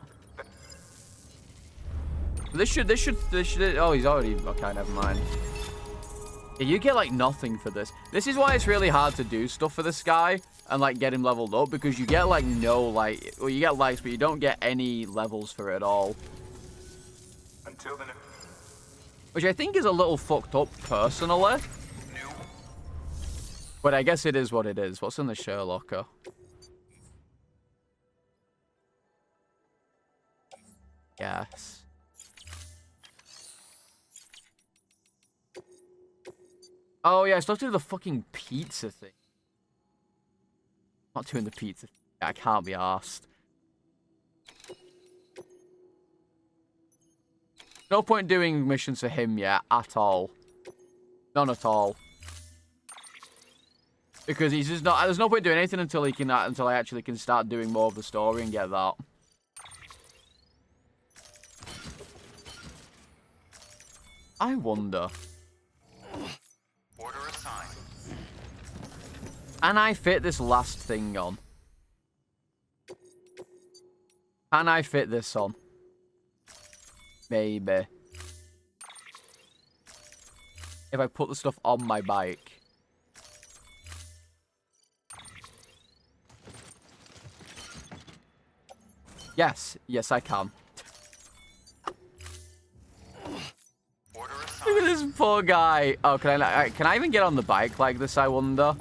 This should, oh, he's already, okay, never mind. Yeah, you get, like, nothing for this. This is why it's really hard to do stuff for this guy and, like, get him leveled up, because you get, like, no, like, well, you get likes, but you don't get any levels for it at all. Until then. Which I think is a little fucked up, personally. But I guess it is what it is. What's in the Sherlocker? Yes. Oh, yeah, I still have to do the fucking pizza thing. Not doing the pizza thing. I can't be arsed. No point doing missions for him yet, at all. None at all. Because he's just not... There's no point doing anything until I actually can start doing more of the story and get that. I wonder... Order assigned. Can I fit this last thing on? Can I fit this on? Maybe. If I put the stuff on my bike. Yes. Yes, I can. Look at this poor guy. Oh, can I even get on the bike like this, I wonder?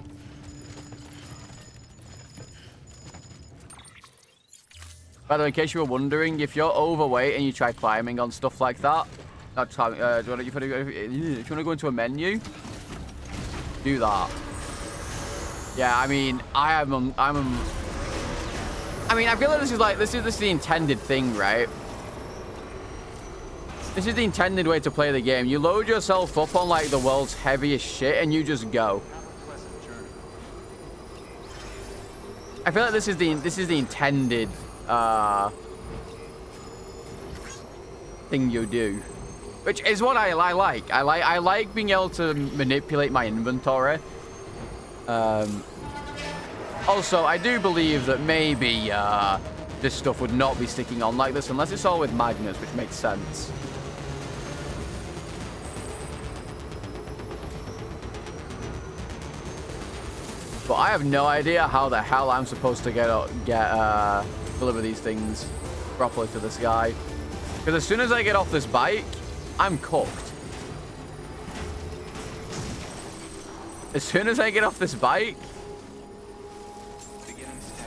By the way, in case you were wondering, if you're overweight and you try climbing on stuff like that, not climbing, if you want to go into a menu, do that. Yeah, I mean, I mean, I feel like this is the intended thing, right? This is the intended way to play the game. You load yourself up on like the world's heaviest shit and you just go. I feel like this is the intended thing you do, which is what I like. I like being able to manipulate my inventory Also, I do believe that maybe this stuff would not be sticking on like this unless it's all with magnets, which makes sense. But I have no idea how the hell I'm supposed to deliver these things properly to this guy. Because as soon as I get off this bike, I'm cooked. As soon as I get off this bike,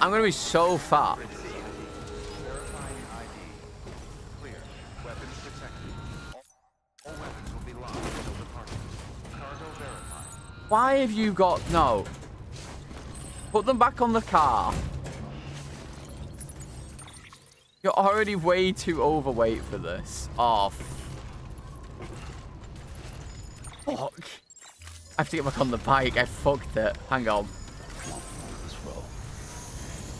I'm going to be so fat. Why have you got... No. Put them back on the car. You're already way too overweight for this. Oh, fuck. I have to get back on the bike. I fucked it. Hang on.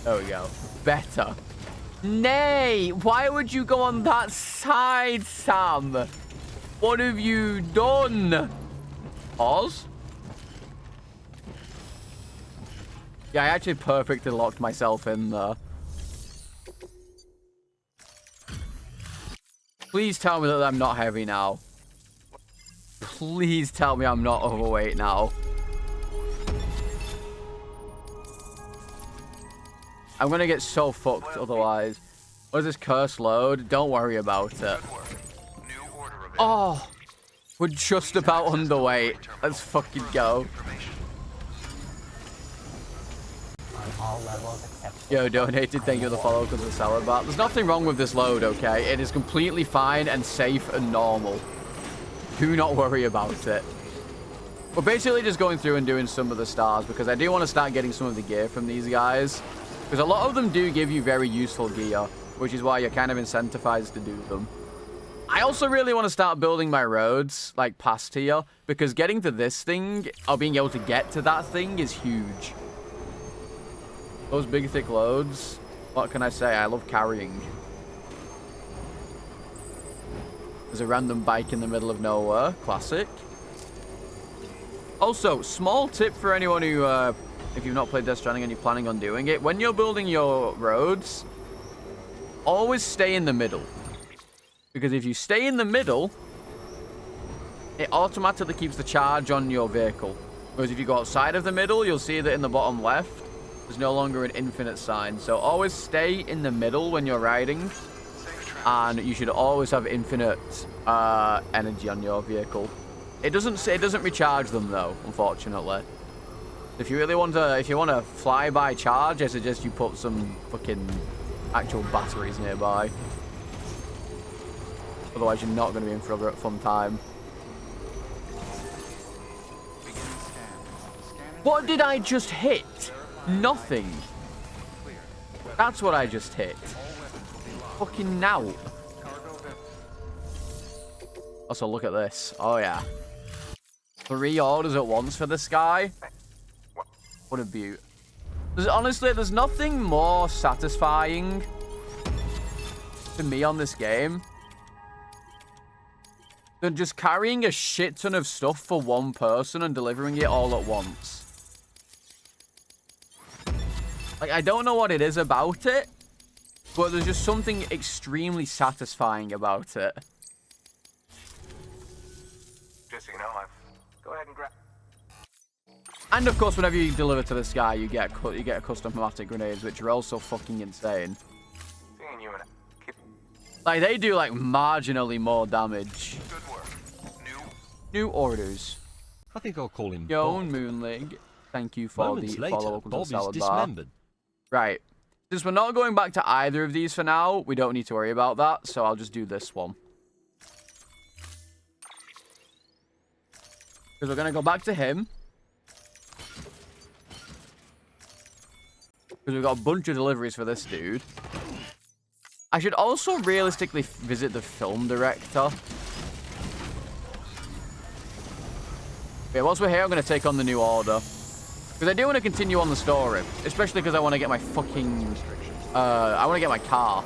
There we go. Better. Nay! Why would you go on that side, Sam? What have you done? Oz? Yeah, I actually perfectly locked myself in there. Please tell me that I'm not heavy now. Please tell me I'm not overweight now. I'm gonna get so fucked otherwise. What is this curse load? Don't worry about it. Oh, we're just about underweight. Let's fucking go. All levels except Yo, donated. Thank you for the follow because of the salad bar. There's nothing wrong with this load, okay? It is completely fine and safe and normal. Do not worry about it. We're basically just going through and doing some of the stars because I do want to start getting some of the gear from these guys. Because a lot of them do give you very useful gear, which is why you're kind of incentivized to do them. I also really want to start building my roads, like, past here, because getting to this thing, or being able to get to that thing is huge. Those big, thick loads, what can I say? I love carrying. There's a random bike in the middle of nowhere. Classic. Also, small tip for anyone who, if you've not played Death Stranding and you're planning on doing it, when you're building your roads, always stay in the middle. Because if you stay in the middle, it automatically keeps the charge on your vehicle. Whereas if you go outside of the middle, you'll see that in the bottom left, there's no longer an infinite sign. So always stay in the middle when you're riding. And you should always have infinite energy on your vehicle. It doesn't recharge them though, unfortunately. If you really want to fly by charge, I suggest you put some fucking actual batteries nearby. Otherwise, you're not going to be in for a fun time. What did I just hit? Nothing. That's what I just hit. Fucking now. Also, look at this. Oh, yeah. 3 orders at once for this guy. What a beaut. Honestly, there's nothing more satisfying to me on this game than just carrying a shit ton of stuff for one person and delivering it all at once. Like, I don't know what it is about it, but there's just something extremely satisfying about it. Just so you know, go ahead and grab. And of course, whenever you deliver to this guy, you get custom pneumatic grenades, which are also fucking insane. Seeing you and like they do like marginally more damage. good work. New orders. I think I'll call him Yo, Bob. Moonlig. Thank you for Moments the later, follow-up Bob on the is salad bar. dismembered. Right. Since we're not going back to either of these for now, we don't need to worry about that, so I'll just do this one. Because we're going to go back to him. Because we've got a bunch of deliveries for this dude. I should also realistically visit the film director. Okay, whilst we're here, I'm going to take on the new order. Because I do want to continue on the story. Especially because I want to get my fucking... I want to get my car.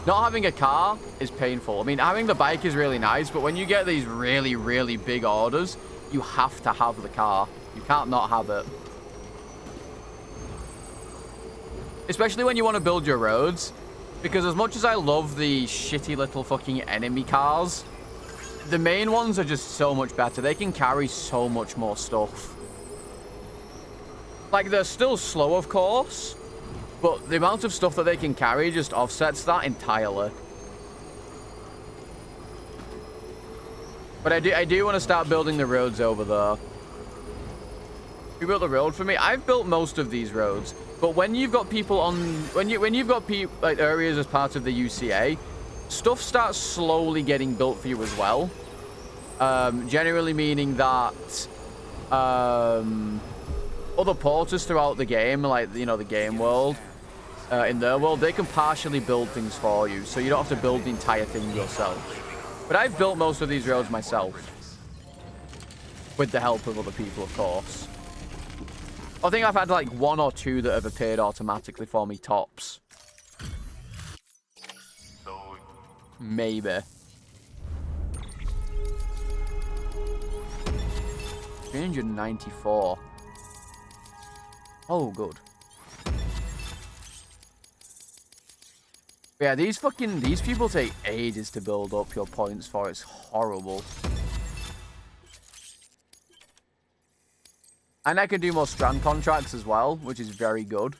Not having a car is painful. I mean, having the bike is really nice, but when you get these really, really big orders, you have to have the car. You You can't not have it. Especially when you want to build your roads. Because as much as I love the shitty little fucking enemy cars, the main ones are just so much better. They can carry so much more stuff. Like, they're still slow, of course, but the amount of stuff that they can carry just offsets that entirely. But I do want to start building the roads over there. You built the road for me? I've built most of these roads. But when you've got people on, when you've got like areas as part of the UCA, stuff starts slowly getting built for you as well. Generally meaning that other porters throughout the game, like, you know, the game world, in their world, they can partially build things for you, so you don't have to build the entire thing yourself. But I've built most of these roads myself, with the help of other people, of course. I think I've had like 1 or 2 that have appeared automatically for me tops. Maybe. 394. Oh, good. Yeah, these people take ages to build up your points for. It's horrible. And I can do more strand contracts as well, which is very good.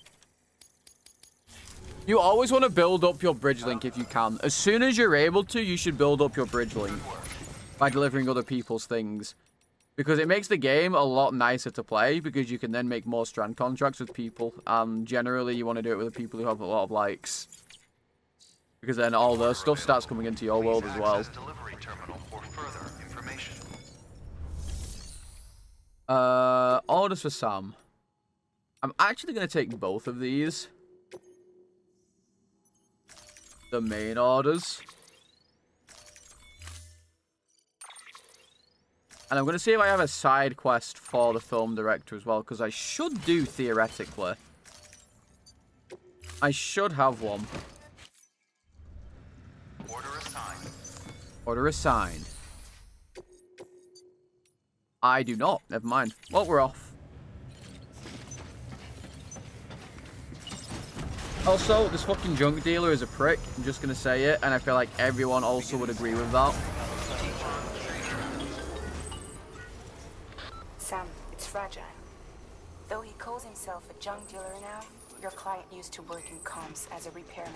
You always want to build up your bridge link if you can. As soon as you're able to, you should build up your bridge link by delivering other people's things. Because it makes the game a lot nicer to play, because you can then make more strand contracts with people. And generally, you want to do it with the people who have a lot of likes. Because then all their stuff starts coming into your world as well. Orders for Sam. I'm actually going to take both of these. The main orders. And I'm going to see if I have a side quest for the film director as well, because I should do, theoretically. I should have one. Order assigned. Order assigned. I do not. Never mind. Well, we're off. Also, this fucking junk dealer is a prick. I'm just going to say it, and I feel like everyone also would agree with that. Sam, it's fragile. Though he calls himself a junk dealer now, your client used to work in comms as a repairman.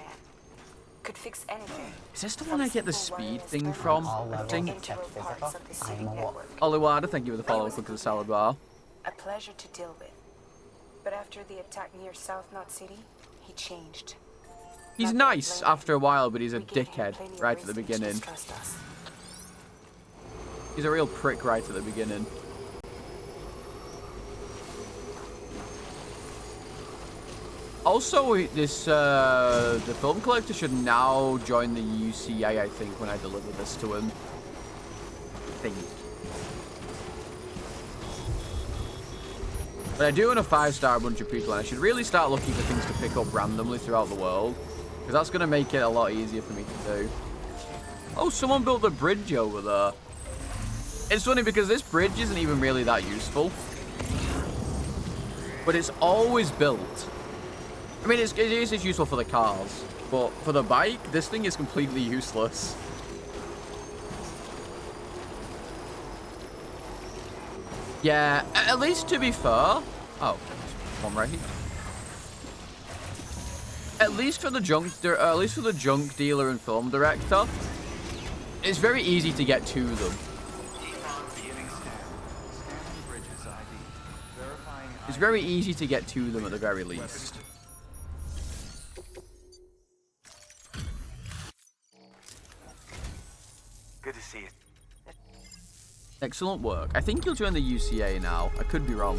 Could fix anything. Is this the one I get the speed thing from? I think. Network. Oliwada, thank you for the follow up, look at the salad bar. A pleasure to deal with. But after the attack near South Knot City, he changed. He's nice after a while, but he's a dickhead right at the beginning. He's a real prick right at the beginning. Also, this the film collector should now join the UCA, I think, when I deliver this to him. I think. But I do want a 5-star bunch of people, and I should really start looking for things to pick up randomly throughout the world, because that's going to make it a lot easier for me to do. Oh, someone built a bridge over there. It's funny because this bridge isn't even really that useful, but it's always built. I mean, it is useful for the cars, but for the bike, this thing is completely useless. Yeah, at least to be fair. Oh, there's one right here. At least for the junk dealer and film director, it's very easy to get to them. It's very easy to get to them at the very least. Good to see you. Excellent work. I think you'll join the UCA now. I could be wrong.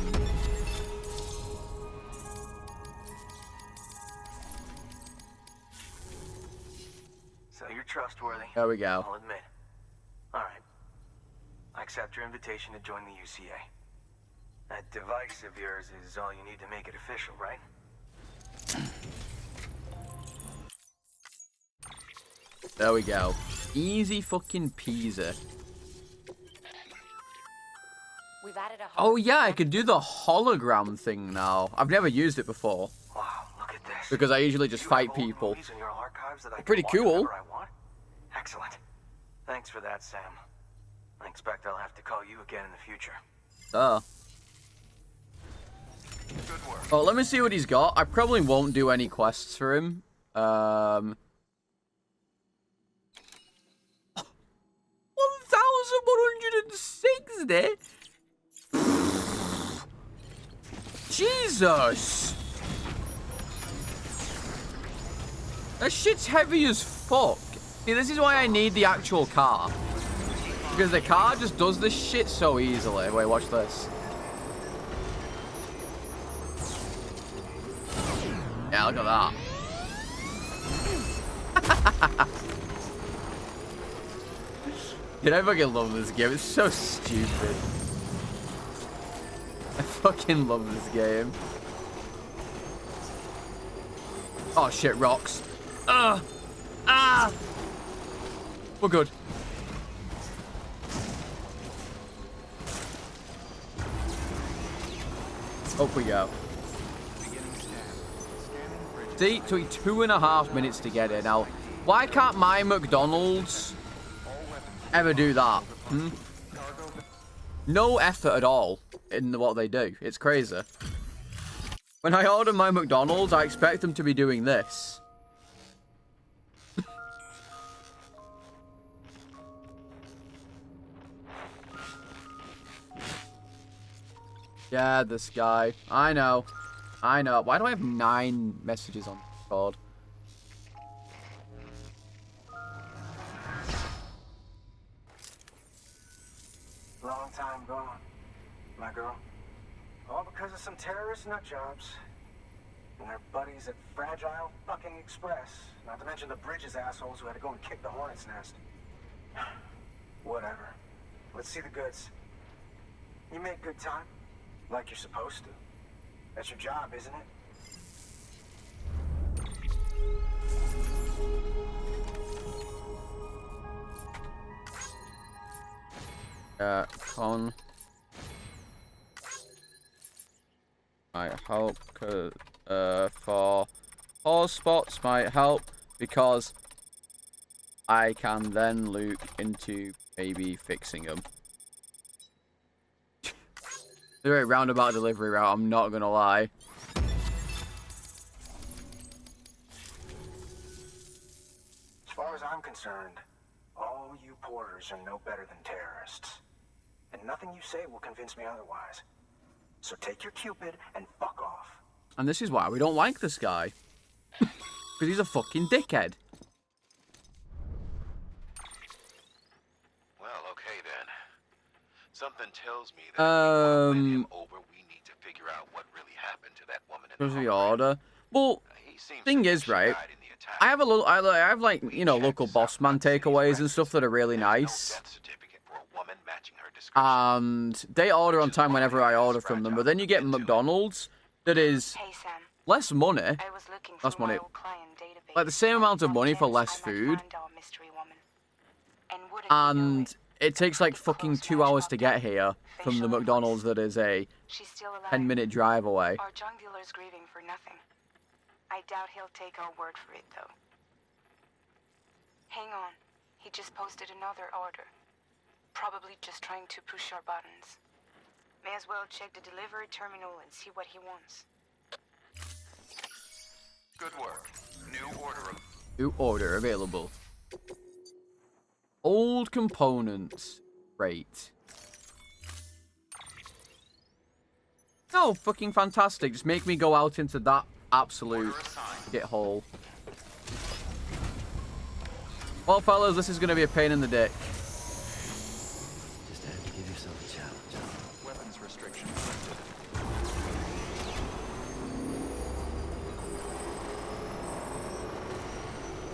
So you're trustworthy. There we go. I'll admit. All right. I accept your invitation to join the UCA. That device of yours is all you need to make it official, right? There we go. Easy fucking peasy. We've added a Oh yeah, I can do the hologram thing now. I've never used it before. Wow, look at this. Because I usually just fight people. In your archives that I can Pretty watch cool. whenever I want? Excellent. Thanks for that, Sam. I expect I'll have to call you again in the future. Good work. Oh, let me see what he's got. I probably won't do any quests for him. 1,160? Jesus! That shit's heavy as fuck. See, this is why I need the actual car. Because the car just does this shit so easily. Wait, watch this. Yeah, look at that. Dude, I fucking love this game. It's so stupid. I fucking love this game. Oh shit, rocks. Ah! We're good. Up we go. See, it took me 2.5 minutes to get it. Now, why can't my McDonald's ever do that? Hmm? No effort at all in what they do. It's crazy. When I order my McDonald's, I expect them to be doing this. Yeah, this guy. I know. I know. Why do I have 9 messages on board? Long time gone, my girl. All because of some terrorist nutjobs. And their buddies at Fragile fucking Express. Not to mention the Bridges assholes who had to go and kick the hornet's nest. Whatever. Let's see the goods. You make good time. Like you're supposed to. That's your job, isn't it? Con might help for pause spots might help because I can then look into maybe fixing them. A very roundabout delivery route, I'm not gonna lie. As far as I'm concerned, all you porters are no better than terrorists. And nothing you say will convince me otherwise. So take your Cupid and fuck off. And this is why we don't like this guy. Because he's a fucking dickhead. Well, okay then. Something tells me that if we want to win him over, we need to figure out what really happened to that woman in the order. Well, thing is, right? I have a little, I have like, you know, local boss man takeaways and stuff that are really nice. And they order on time whenever I order from them. But then you get McDonald's that is less money. Less money. Like the same amount of money for less food. And it takes like fucking 2 hours to get here from the McDonald's that is a 10-minute drive away. Our junk dealer's grieving for nothing. I doubt he'll take our word for it, though. Hang on. He just posted another order. Probably just trying to push our buttons. May as well check the delivery terminal and see what he wants. Good work. New order. New order available. Old components. Great. Oh, fucking fantastic. Just make me go out into that absolute shithole. Well, fellas, this is going to be a pain in the dick. Just had to give yourself a challenge. Weapons restriction lifted.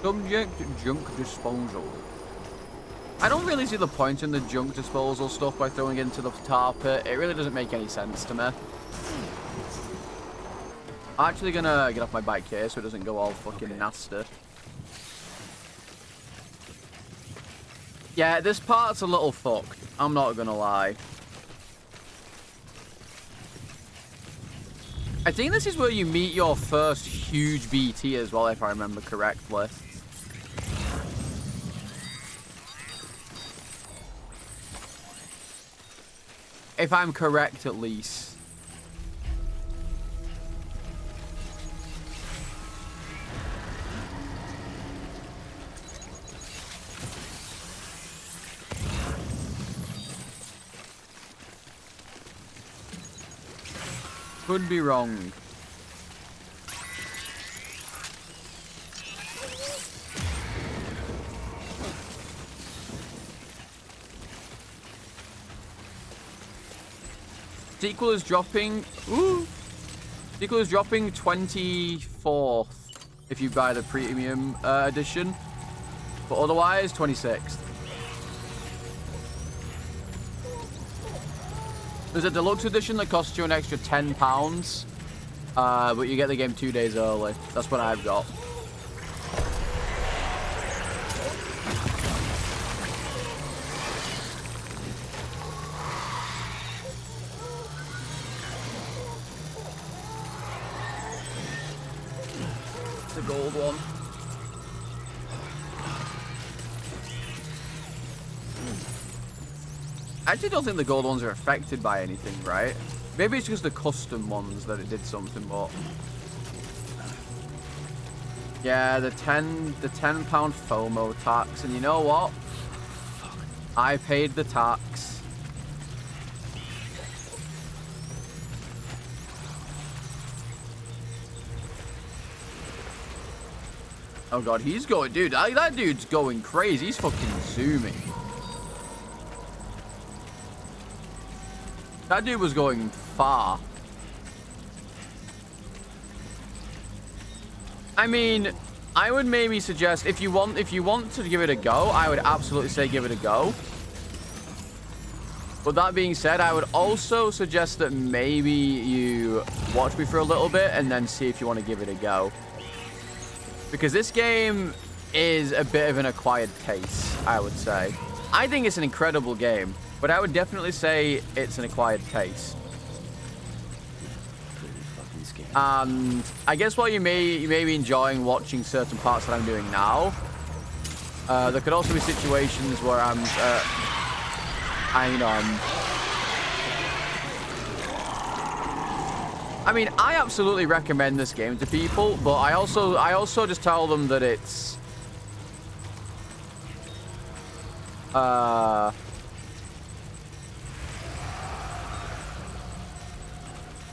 Subject junk disposal. I don't really see the point in the junk disposal stuff by throwing it into the tar pit. It really doesn't make any sense to me. I'm actually gonna get off my bike here so it doesn't go all fucking nasty. Yeah, this part's a little fucked. I'm not gonna lie. I think this is where you meet your first huge BT as well, if I remember correctly. If I'm correct, at least. Could be wrong. Sequel is dropping. Ooh. Sequel is dropping 24th if you buy the premium edition. But otherwise, 26th. There's a deluxe edition that costs you an extra £10, but you get the game 2 days early. That's what I've got. The gold one. I actually don't think the gold ones are affected by anything, right? Maybe it's just the custom ones that it did something, but... Yeah, the £10 FOMO tax, and you know what? I paid the tax. Oh god, he's going, dude, that dude's going crazy. He's fucking zooming. That dude was going far. I mean, I would maybe suggest if you want to give it a go, I would absolutely say give it a go. But that being said, I would also suggest that maybe you watch me for a little bit and then see if you want to give it a go. Because this game is a bit of an acquired taste, I would say. I think it's an incredible game, but I would definitely say it's an acquired taste. And I guess while you may be enjoying watching certain parts that I'm doing now, there could also be situations where I mean, I absolutely recommend this game to people, but I also just tell them that it's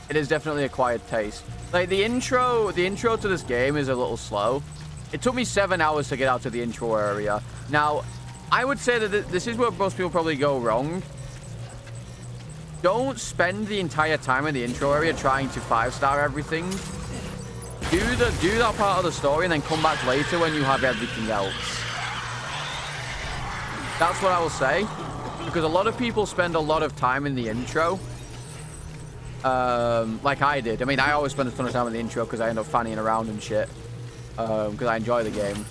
it is definitely acquired taste. Like the intro to this game is a little slow. It took me 7 hours to get out to the intro area. Now, I would say that this is where most people probably go wrong. Don't spend the entire time in the intro area trying to 5-star everything. Do that part of the story and then come back later when you have everything else. That's what I will say. Because a lot of people spend a lot of time in the intro. Like I did. I mean, I always spend a ton of time in the intro because I end up fanning around and shit. Because I enjoy the game.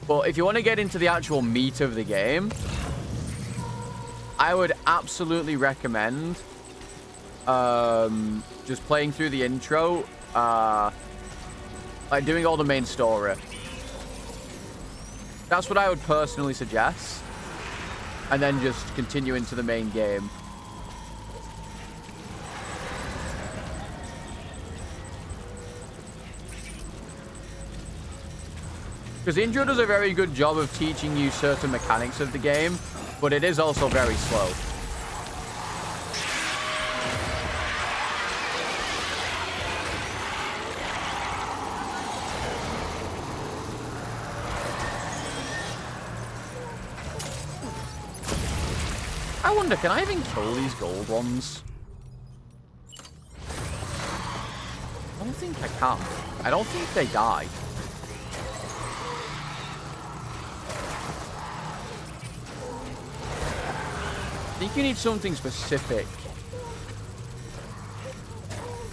But if you want to get into the actual meat of the game, I would absolutely recommend just playing through the intro, like doing all the main story. That's what I would personally suggest. And then just continue into the main game. Because the intro does a very good job of teaching you certain mechanics of the game, but it is also very slow. I wonder, can I even kill these gold ones? I don't think I can. I don't think they die. I think you need something specific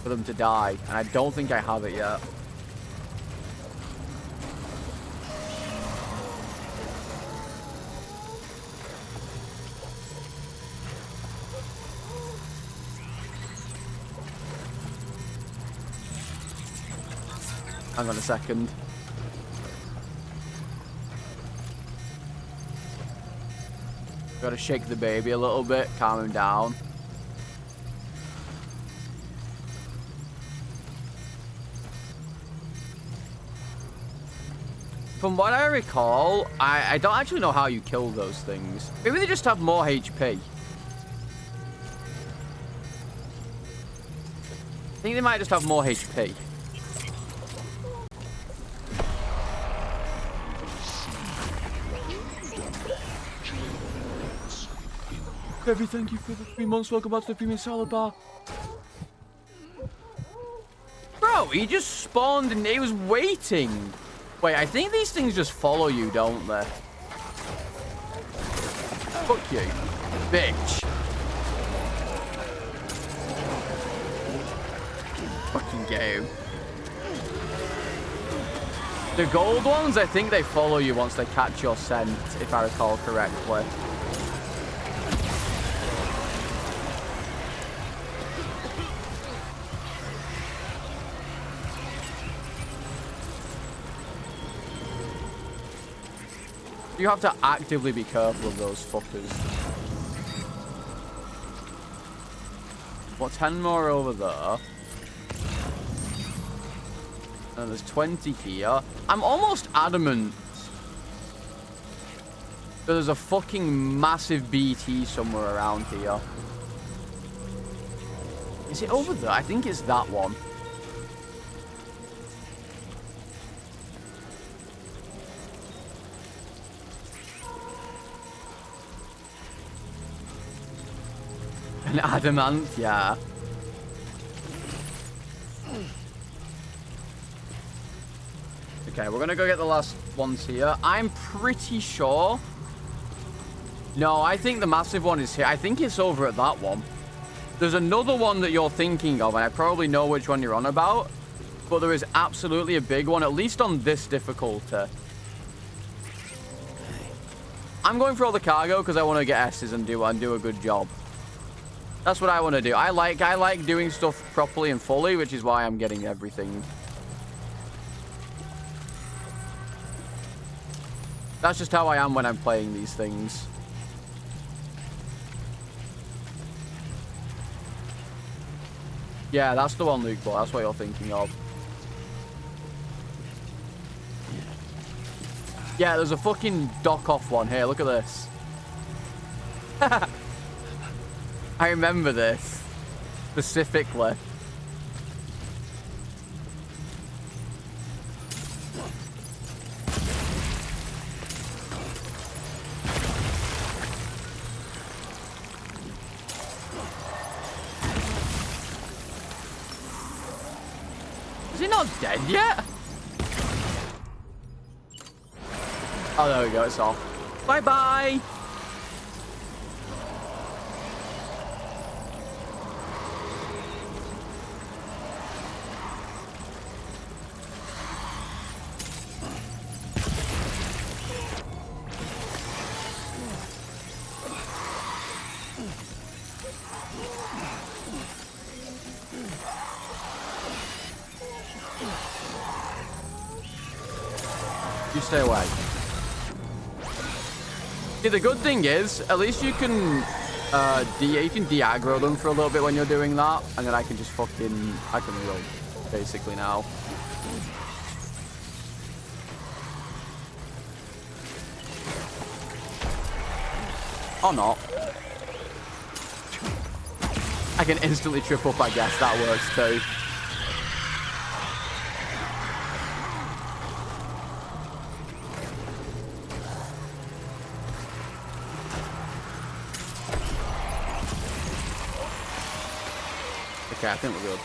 for them to die, and I don't think I have it yet. Hang on a second. Gotta shake the baby a little bit, calm him down. From what I recall, I don't actually know how you kill those things. Maybe they just have more HP. I think they might just have more HP. Debbie, thank you for the 3 months. Welcome back to the premium salad bar. Bro, he just spawned and he was waiting. Wait, I think these things just follow you, don't they? Fuck you, bitch. Fucking game. The gold ones, I think they follow you once they catch your scent, if I recall correctly. You have to actively be careful of those fuckers. What, 10 more over there? And there's 20 here. I'm almost adamant that there's a fucking massive BT somewhere around here. Is it over there? I think it's that one. An adamant, yeah. Okay, we're gonna go get the last ones here. I'm pretty sure. No, I think the massive one is here. I think it's over at that one. There's another one that you're thinking of, and I probably know which one you're on about. But there is absolutely a big one, at least on this difficulty. I'm going for all the cargo because I want to get S's and do a good job. That's what I want to do. I like doing stuff properly and fully, which is why I'm getting everything. That's just how I am when I'm playing these things. Yeah, that's the one, Luke, but that's what you're thinking of. Yeah, there's a fucking dock-off one here. Look at this. I remember this specifically. Is he not dead yet? Oh, there we go. It's off. Bye-bye. You stay away. See, the good thing is, at least you can you can de-aggro them for a little bit when you're doing that, and then I can just fucking reload basically now. Or not. I can instantly trip up, I guess. That works too. Okay, I think we're good.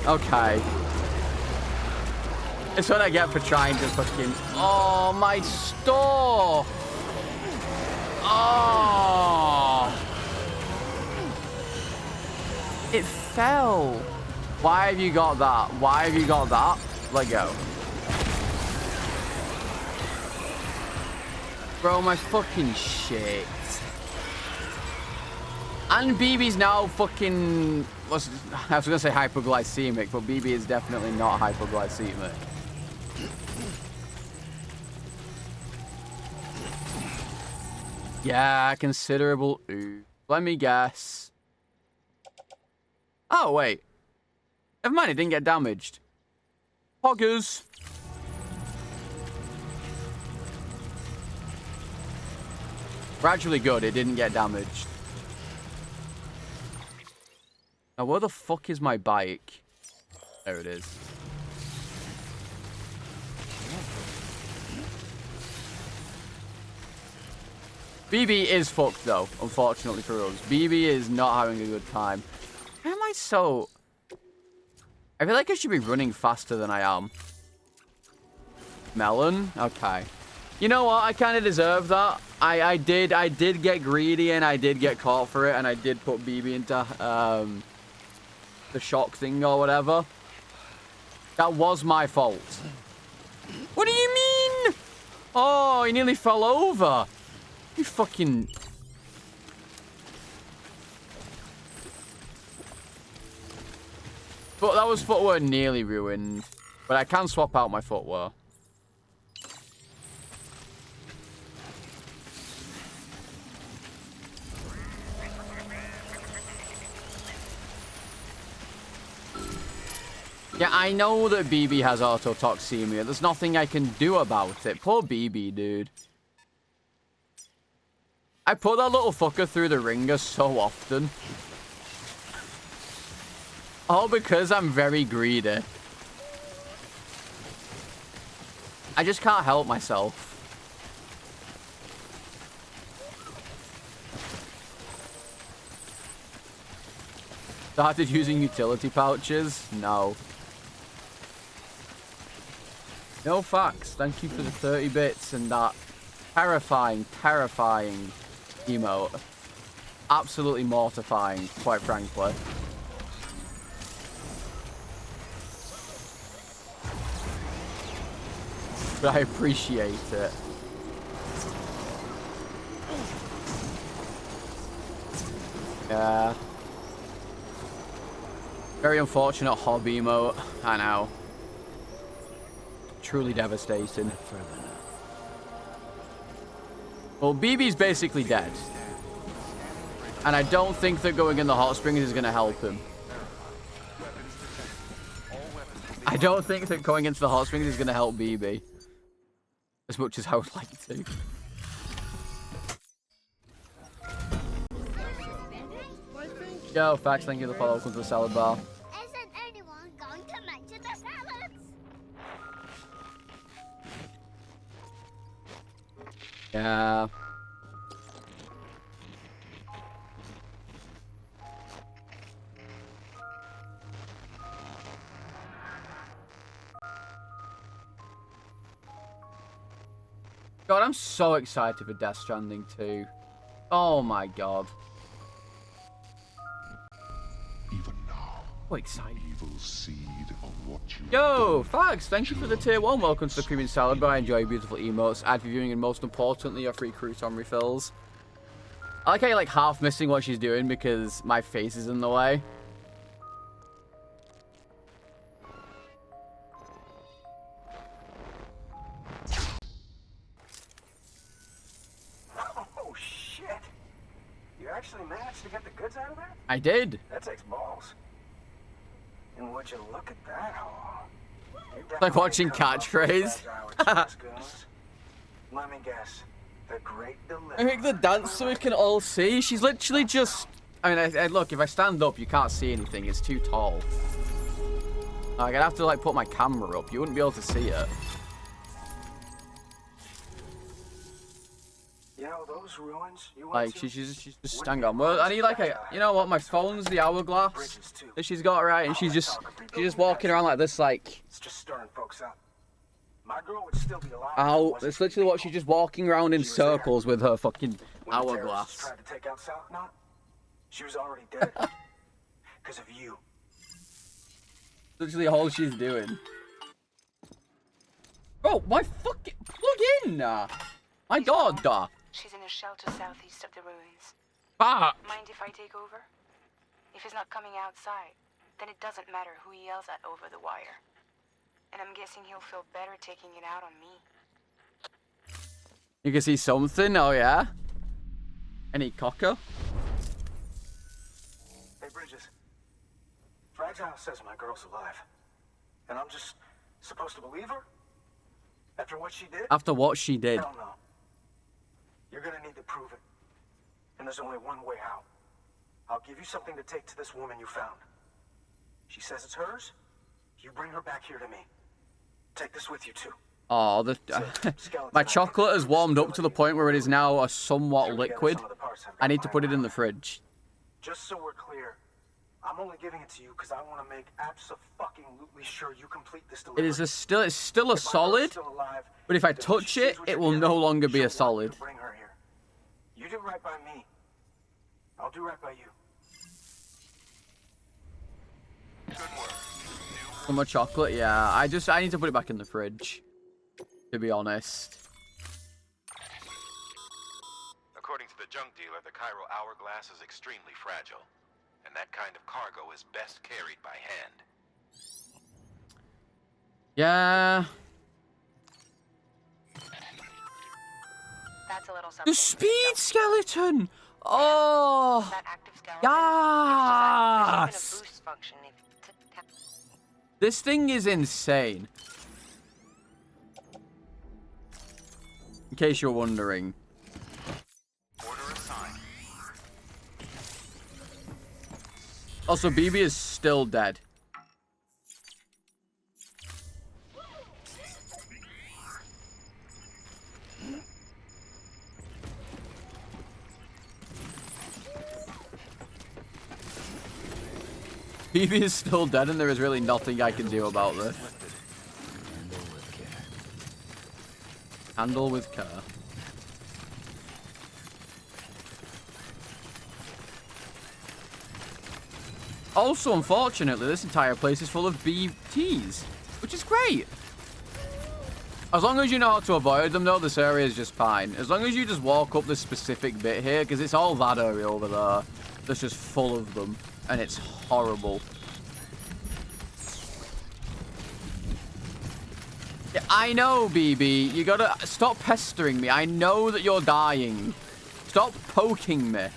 Okay. It's what I get for trying to fucking... Oh, my store! Oh! It fell. Why have you got that? Why have you got that? Let go. Bro, my fucking shit. And BB's now fucking... I was going to say hypoglycemic, but BB is definitely not hypoglycemic. Yeah, considerable. Ooh. Let me guess. Oh, wait. Never mind, it didn't get damaged. Poggers. We're actually good, it didn't get damaged. Now, where the fuck is my bike? There it is. BB is fucked, though, unfortunately for us. BB is not having a good time. Why am I so... I feel like I should be running faster than I am. Melon? Okay. You know what? I kind of deserve that. I did get greedy and I did get caught for it and I did put BB into the shock thing or whatever. That was my fault. What do you mean? Oh, he nearly fell over. You fucking... But that was footwear nearly ruined. But I can swap out my footwear. Yeah, I know that BB has autotoxemia. There's nothing I can do about it. Poor BB, dude. I put that little fucker through the ringer so often. All because I'm very greedy. I just can't help myself. Started using utility pouches? No. No facts. Thank you for the 30 bits and that terrifying, terrifying emote. Absolutely mortifying, quite frankly. But I appreciate it. Yeah. Very unfortunate hobby emote. I know. Truly devastating. Well, BB's basically dead. And I don't think that going in the hot springs is going to help him. I don't think that going into the hot springs is going to help BB. As much as I would like to. Yo, Fax, thank you for the follow. Welcome to the salad bar. Isn't anyone going to mention the salads? Yeah. God, I'm so excited for Death Stranding 2. Oh my god. Even now, so excited. Evil seed of what you Yo, Fags, thank you for the tier 1. Welcome to the Premium Salad Bar. I enjoy your beautiful emotes, ad viewing, and most importantly, your free crouton refills. I like how you're like half missing what she's doing because my face is in the way. Oh, shit. You actually managed to get the goods out of there? I did. That takes balls. And would you look at that haul? Like watching Catchphrase. Let me guess. The great delivery. I make the dance so we can all see. She's literally just... I mean, look, if I stand up, you can't see anything. It's too tall. Like, I'd have to, like, put my camera up. You wouldn't be able to see it. You know, those ruins you Like, she's just... Hang on. Well, I need, like, a... You know what? My phone's the hourglass that she's got, right? And she's just walking around like this, like... It's just stirring folks up. My girl would still be alive. Ow, that's literally what she's just walking around in circles with her fucking hourglass. Tried to take out South Knot. She was already dead. because of you. Literally all she's doing. Bro, my fucking plug in! My god! She's in a shelter southeast of the ruins. Fuck! Mind if I take over? If he's not coming outside, then it doesn't matter who he yells at over the wire. And I'm guessing he'll feel better taking it out on me. You can see something, oh yeah? Any cocker? Hey, Bridges. Fragile says my girl's alive. And I'm just supposed to believe her? After what she did? After what she did. Hell no. You're gonna need to prove it. And there's only one way out. I'll give you something to take to this woman you found. She says it's hers. You bring her back here to me. Take this with you too. Oh, my chocolate has warmed up to the point where it is now a somewhat liquid. I need to put it in the fridge. Just so we're clear, I'm only giving it to you because I want to make abso-fucking-lutely sure you complete this delivery. It's still a solid, but if I touch it, it will no longer be a solid. Bring her here. You do right by me. I'll do right by you. Some more chocolate, yeah. I need to put it back in the fridge, to be honest. According to the junk dealer, the Chiral hourglass is extremely fragile, and that kind of cargo is best carried by hand. Yeah. That's a little The speed skeleton! Oh! Yes! This thing is insane. In case you're wondering. Also, BB is still dead. BB is still dead, and there is really nothing I can do about this. Handle with care. Also, unfortunately, this entire place is full of BTs, which is great. As long as you know how to avoid them, though, this area is just fine. As long as you just walk up this specific bit here, because it's all that area over there that's just full of them, and it's horrible. Yeah, I know, BB. You gotta stop pestering me. I know that you're dying. Stop poking me.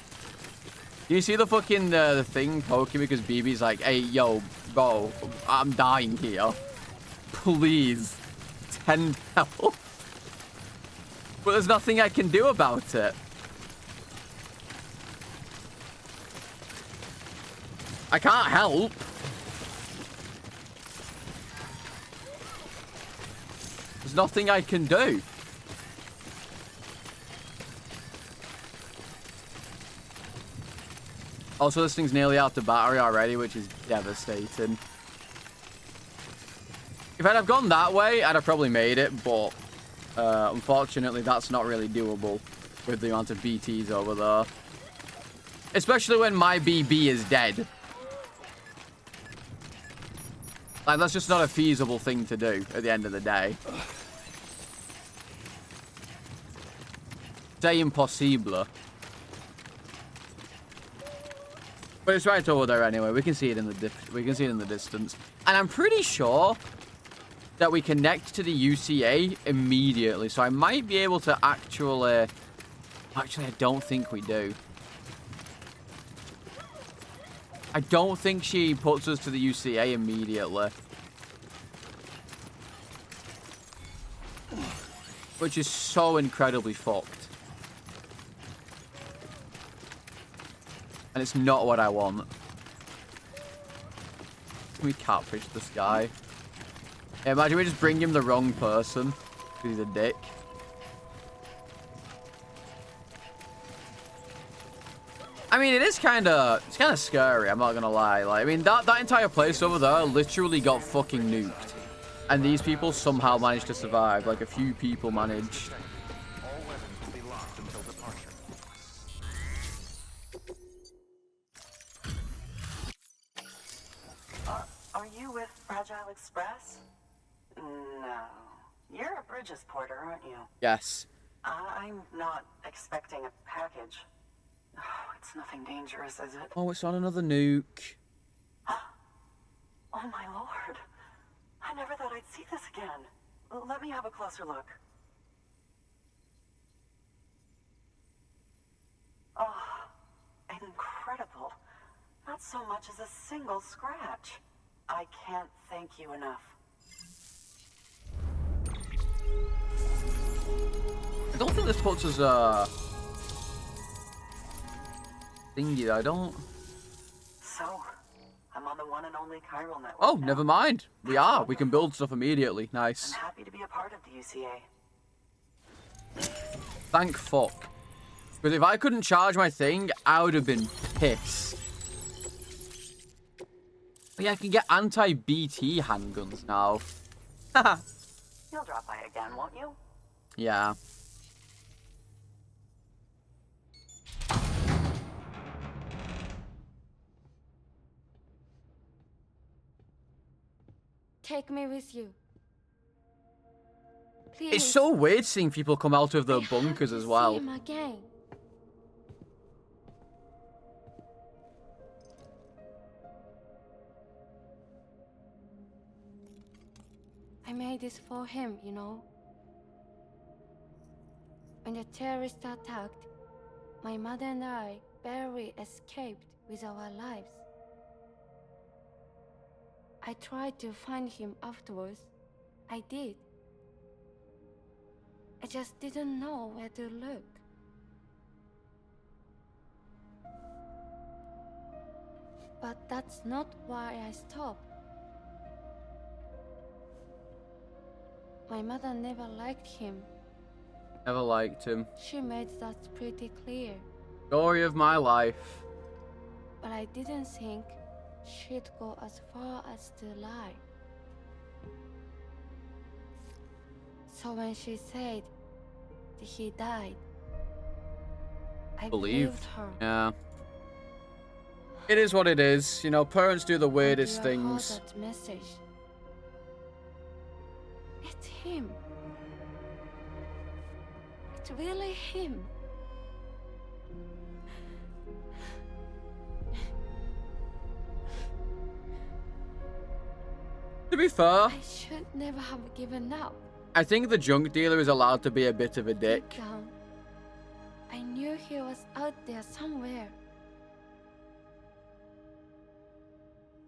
You see the fucking the thing poking me because BB's like, hey, yo, bro, I'm dying here. Please. 10 health. But there's nothing I can do about it. I can't help. There's nothing I can do. Also, this thing's nearly out of battery already, which is devastating. If I'd have gone that way, I'd have probably made it, but unfortunately, that's not really doable with the amount of BTs over there. Especially when my BB is dead. Like, that's just not a feasible thing to do at the end of the day. C'est impossible. But it's right over there anyway. We can see it in the distance. And I'm pretty sure that we connect to the UCA immediately. So I might be able to actually... Actually, I don't think we do. I don't think she puts us to the UCA immediately. Which is so incredibly fucked. And it's not what I want. Can we catfish this guy? Yeah, imagine we just bring him the wrong person. Because he's a dick. I mean, it's kind of scary, I'm not gonna lie. Like, I mean, that entire place over there literally got fucking nuked. And these people somehow managed to survive. Like, a few people managed. All weapons will be locked until departure. Express? No. You're a Bridges porter, aren't you? Yes. I'm not expecting a package. Oh, it's nothing dangerous, is it? Oh, it's on another nuke. Oh my lord. I never thought I'd see this again. Let me have a closer look. Oh, incredible. Not so much as a single scratch. I can't thank you enough. I don't think this puts us thingy. I don't. So, I'm on the one and only chiral network. Oh, now. never mind. We are. We can build stuff immediately. Nice. I'm happy to be a part of the UCA. Thank fuck. Because if I couldn't charge my thing, I would have been pissed. But yeah, I can get anti-BT handguns now. Haha. You'll drop by again, won't you? Yeah. Take me with you. Please. It's so weird seeing people come out of the bunkers as well. See him again. I made this for him, you know. When the terrorists attacked, my mother and I barely escaped with our lives. I tried to find him afterwards. I did. I just didn't know where to look. But that's not why I stopped. My mother never liked him. Never liked him. She made that pretty clear. Story of my life. But I didn't think she'd go as far as to lie. So when she said that he died, I believed her. Yeah. It is what it is. You know, parents do the weirdest Until I heard things. that message. It's him. It's really him. To be fair, I should never have given up. I think the junk dealer is allowed to be a bit of a dick. Deep down, I knew he was out there somewhere.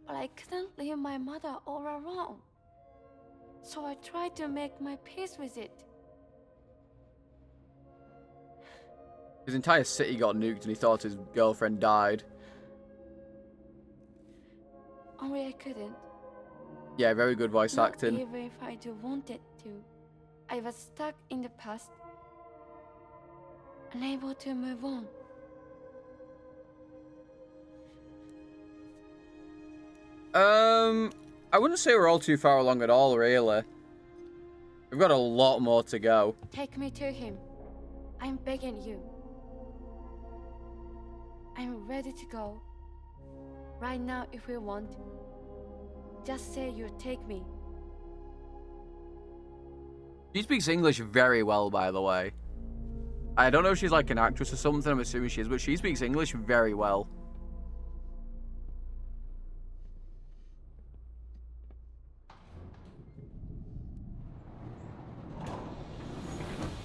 But I couldn't leave my mother all alone. So I tried to make my peace with it. His entire city got nuked and he thought his girlfriend died. Only I couldn't. Yeah, very good voice Not acting. even if I do wanted to. I was stuck in the past. Unable to move on. I wouldn't say we're all too far along at all, really. We've got a lot more to go. Take me to him. I'm begging you. I'm ready to go. Right now, if you want. Just say you'll take me. She speaks English very well, by the way. I don't know if she's like an actress or something, I'm assuming she is, but she speaks English very well.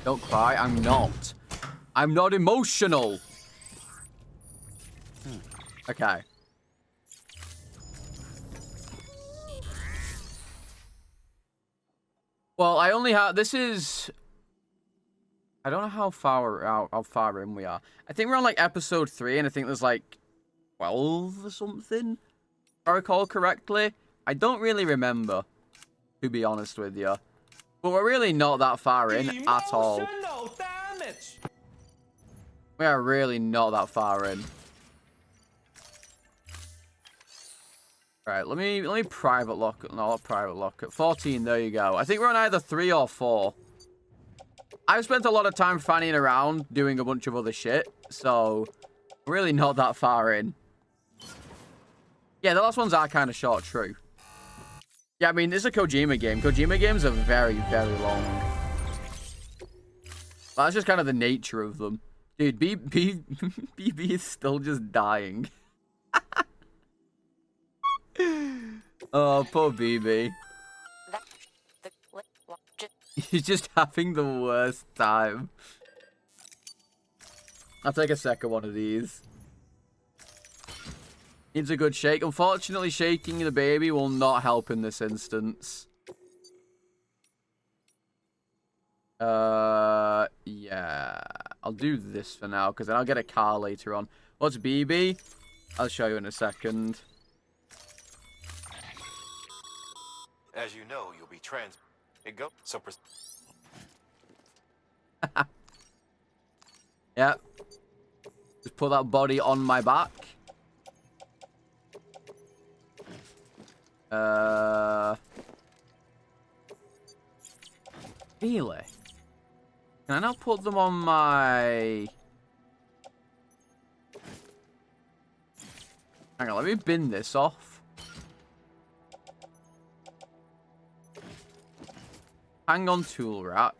Don't cry, I'm not. I'm not emotional. Okay. Well, I only have... This is... I don't know how far in we are. I think we're on, like, episode 3, and I think there's, like, 12 or something, if I recall correctly. I don't really remember, to be honest with you. But we're really not that far in at all. Damage. We are really not that far in. Right, let me private lock it. No, not private lock it. 14, there you go. I think we're on either 3 or 4. I've spent a lot of time fanning around doing a bunch of other shit, so really not that far in. Yeah, the last ones are kind of short, true. Yeah, I mean, it's a Kojima game. Kojima games are very, very long. That's just kind of the nature of them. Dude, BB is still just dying. Oh, poor BB. He's just having the worst time. I'll take a second one of these. Needs a good shake. Unfortunately, shaking the baby will not help in this instance. Yeah. I'll do this for now, because then I'll get a car later on. What's BB? I'll show you in a second. As you know, you'll be trans. It go so. Yeah. Just put that body on my back. Really? Can I now put them on my... Hang on, let me bin this off. Hang on, tool rack.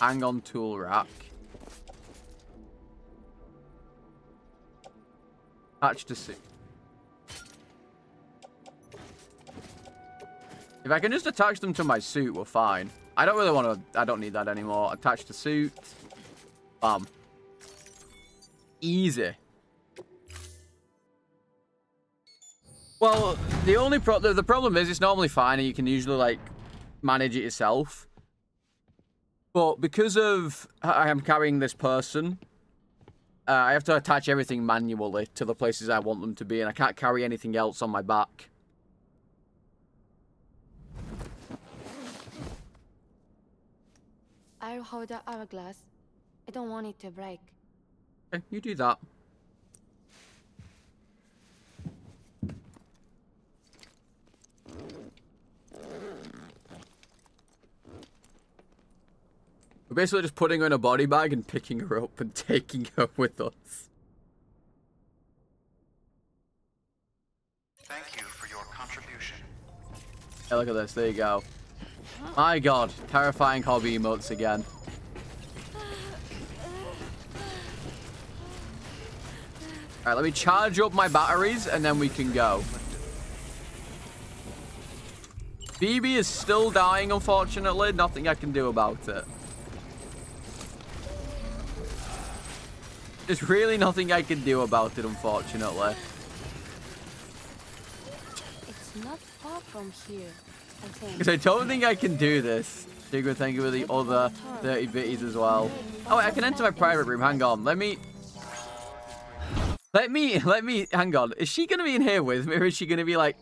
Hang on, tool rack. Attach to suit. If I can just attach them to my suit, we're fine. I don't really want to... I don't need that anymore. Attach to suit. Bam. Easy. Well, the problem is it's normally fine and you can usually, like, manage it yourself. But because of I am carrying this person, I have to attach everything manually to the places I want them to be, and I can't carry anything else on my back. I'll hold the hourglass. I don't want it to break. Okay, you do that. We're basically just putting her in a body bag and picking her up and taking her with us. Thank you for your contribution. Yeah, look at this. There you go. My god. Terrifying hobby emotes again. Alright, let me charge up my batteries and then we can go. BB is still dying, unfortunately. Nothing I can do about it. There's really nothing I can do about it, unfortunately. It's not far from here, I think. Because I don't think I can do this. Secret, thank you for the other 30 bitties as well. Oh, wait, I can enter my private room. Hang on. Let me, hang on. Is she going to be in here with me, or is she going to be like,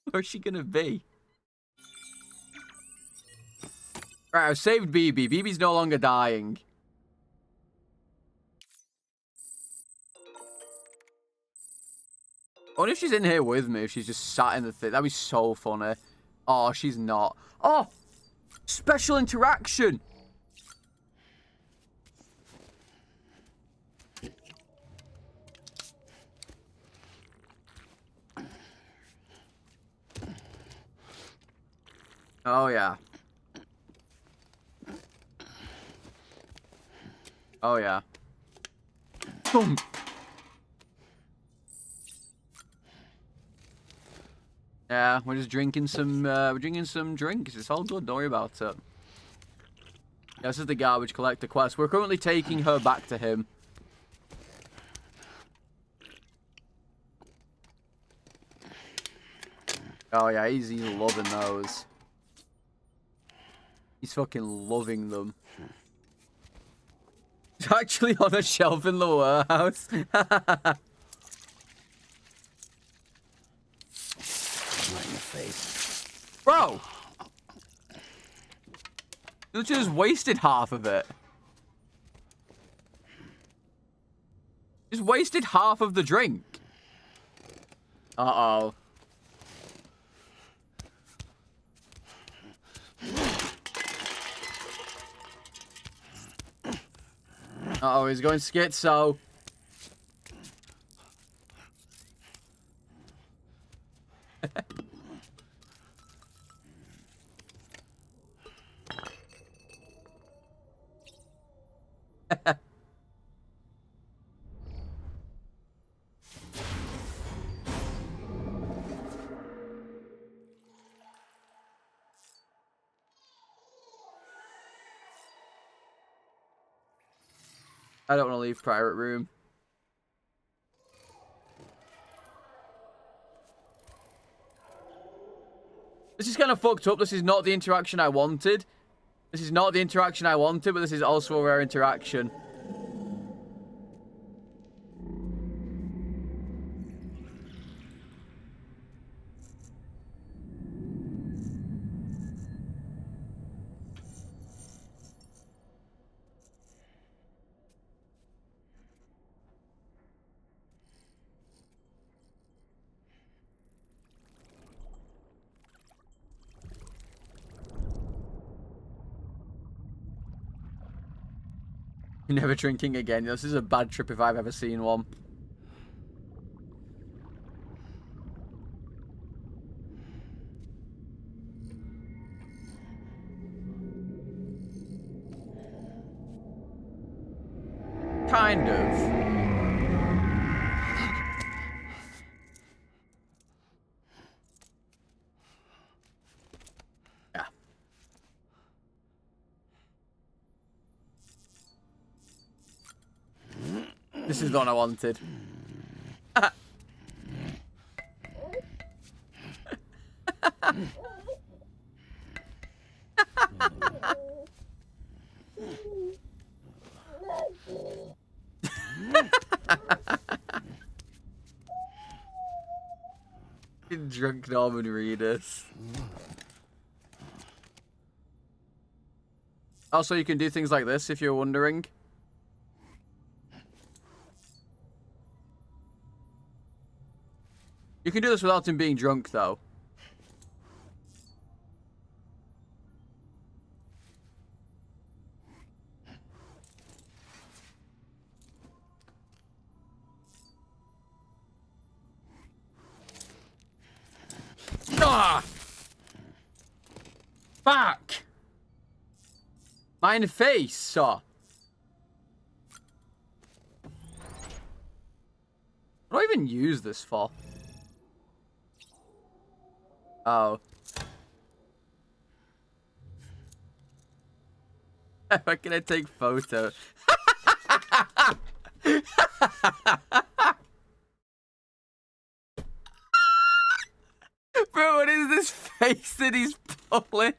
where's she going to be? Right, I've saved BB. BB's no longer dying. I wonder if she's in here with me, if she's just sat in the thing. That'd be so funny. Oh, she's not. Oh! Special interaction! Oh, yeah. Oh, yeah. Boom! Yeah, we're just drinking some, drinks. It's all good, don't worry about it. Yeah, this is the garbage collector quest. We're currently taking her back to him. Oh yeah, he's loving those. He's fucking loving them. It's actually on a shelf in the warehouse. Right in the face. Bro! You just wasted half of it. Just wasted half of the drink. Uh-oh. Uh-oh, he's going schizo. I don't want to leave private room. This is kind of fucked up. This is not the interaction I wanted. This is not the interaction I wanted, but this is also a rare interaction. You're never drinking again. This is a bad trip if I've ever seen one. Kind of. Yeah. This is the one I wanted. Drunk Norman Reedus. Also, you can do things like this if you're wondering. You can do this without him being drunk, though. Ah! Fuck! Mine face, saw. What do I even use this for? Oh. How can I take photo? Bro, what is this face that he's pulling?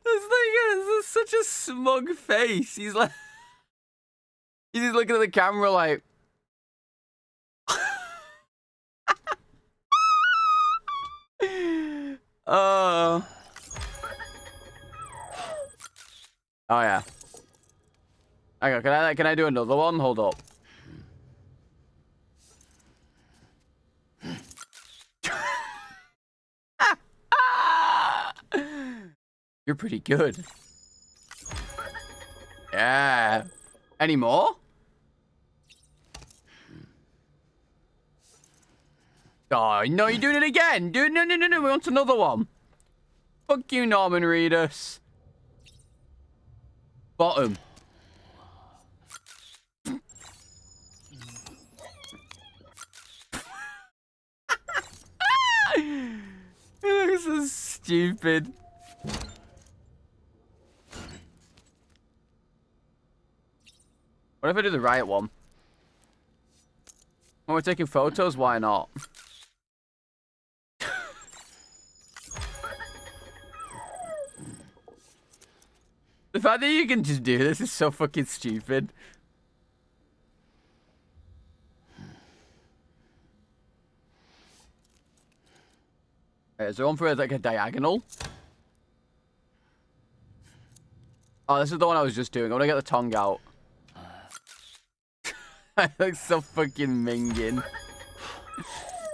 This is such a smug face. He's like, he's just looking at the camera like. Oh. Oh yeah. Okay, can I do another one? Hold up. You're pretty good. Yeah. Any more? Oh, no, you're doing it again. Dude, no. We want another one. Fuck you, Norman Reedus. Bottom. This is stupid. What if I do the right one? When we're taking photos, why not? The fact that you can just do this is so fucking stupid. Is there one for like a diagonal? Oh, this is the one I was just doing. I want to get the tongue out. I look so fucking minging.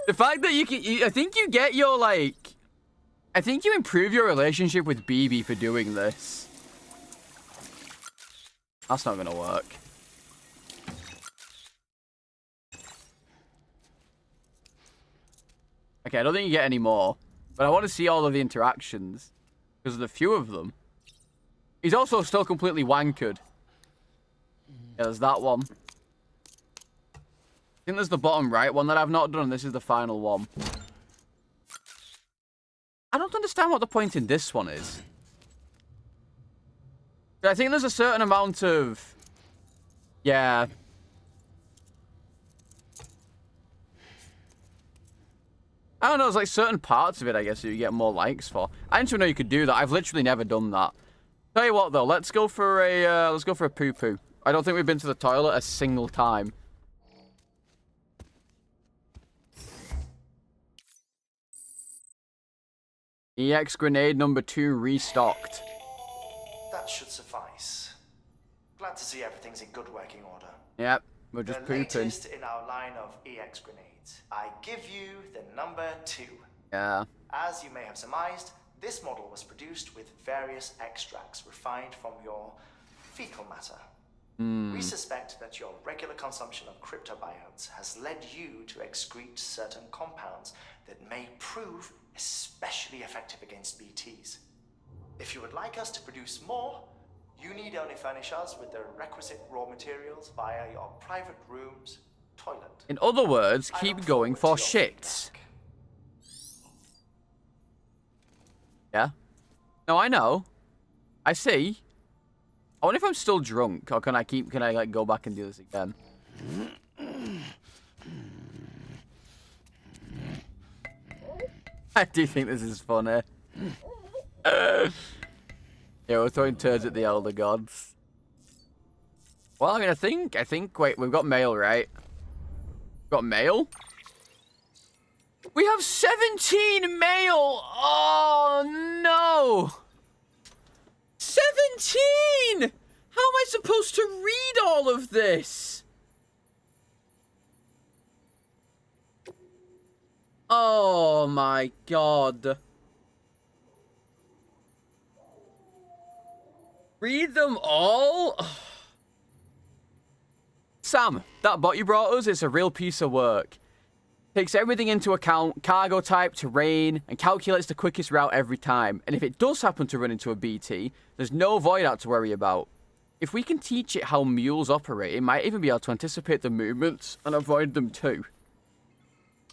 The fact that you can... I think you get your, like... I think you improve your relationship with BB for doing this. That's not going to work. Okay, I don't think you get any more. But I want to see all of the interactions. Because there's a few of them. He's also still completely wankered. Yeah, there's that one. I think there's the bottom right one that I've not done, and this is the final one. I don't understand what the point in this one is. But I think there's a certain amount of... Yeah. I don't know, there's like certain parts of it, I guess, that you get more likes for. I didn't even know you could do that. I've literally never done that. Tell you what, though, let's go for a poo-poo. I don't think we've been to the toilet a single time. EX grenade number 2 restocked. That should suffice. Glad to see everything's in good working order. Yep, we're just the pooping. Latest in our line of EX grenades. I give you the number 2. Yeah. As you may have surmised, this model was produced with various extracts refined from your fecal matter. We suspect that your regular consumption of cryptobiotes has led you to excrete certain compounds that may prove especially effective against BTs. If you would like us to produce more, you need only furnish us with the requisite raw materials via your private room's toilet. In other words, keep going for shits. Yeah. No, I know. I see. I wonder if I'm still drunk, or can I like go back and do this again? I do think this is funny. Yeah, we're throwing turds at the elder gods. Well, I mean, I think, wait, we've got mail, right? We've got mail? We have 17 mail! Oh, no! 17! How am I supposed to read all of this? Oh, my God. Read them all? Sam, that bot you brought us is a real piece of work. Takes everything into account, cargo type, terrain, and calculates the quickest route every time. And if it does happen to run into a BT, there's no void out to worry about. If we can teach it how mules operate, it might even be able to anticipate the movements and avoid them too.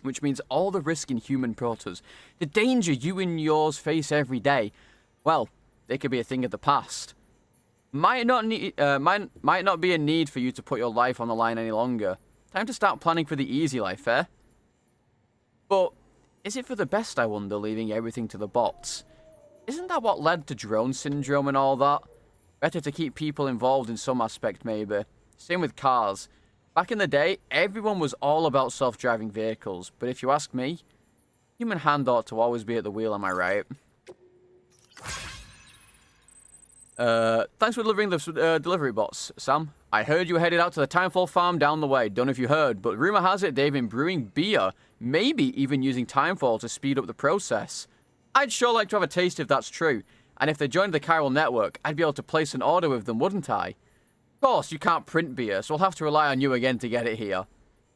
Which means all the risk in human protos, the danger you and yours face every day, well, they could be a thing of the past. Might not be a need for you to put your life on the line any longer. Time to start planning for the easy life, eh? But is it for the best, I wonder, leaving everything to the bots? Isn't that what led to drone syndrome and all that? Better to keep people involved in some aspect, maybe. Same with cars. Back in the day, everyone was all about self-driving vehicles, but if you ask me, human hand ought to always be at the wheel, am I right? Thanks for delivering the delivery bots, Sam. I heard you were headed out to the Timefall farm down the way. Don't know if you heard, but rumor has it they've been brewing beer, maybe even using Timefall to speed up the process. I'd sure like to have a taste if that's true, and if they joined the chiral network, I'd be able to place an order with them, wouldn't I? Of course, you can't print beer, so I'll have to rely on you again to get it here.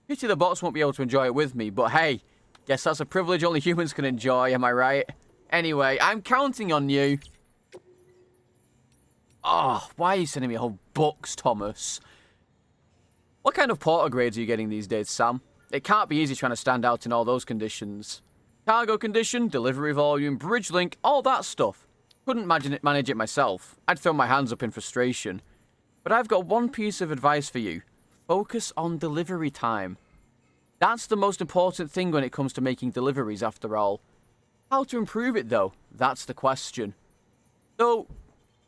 Pity the bots won't be able to enjoy it with me, but hey, guess that's a privilege only humans can enjoy, am I right? Anyway, I'm counting on you. Oh, why are you sending me whole books, Thomas? What kind of porter grades are you getting these days, Sam? It can't be easy trying to stand out in all those conditions. Cargo condition, delivery volume, bridge link, all that stuff. Couldn't manage it myself. I'd throw my hands up in frustration. But I've got one piece of advice for you. Focus on delivery time. That's the most important thing when it comes to making deliveries, after all. How to improve it, though? That's the question. So,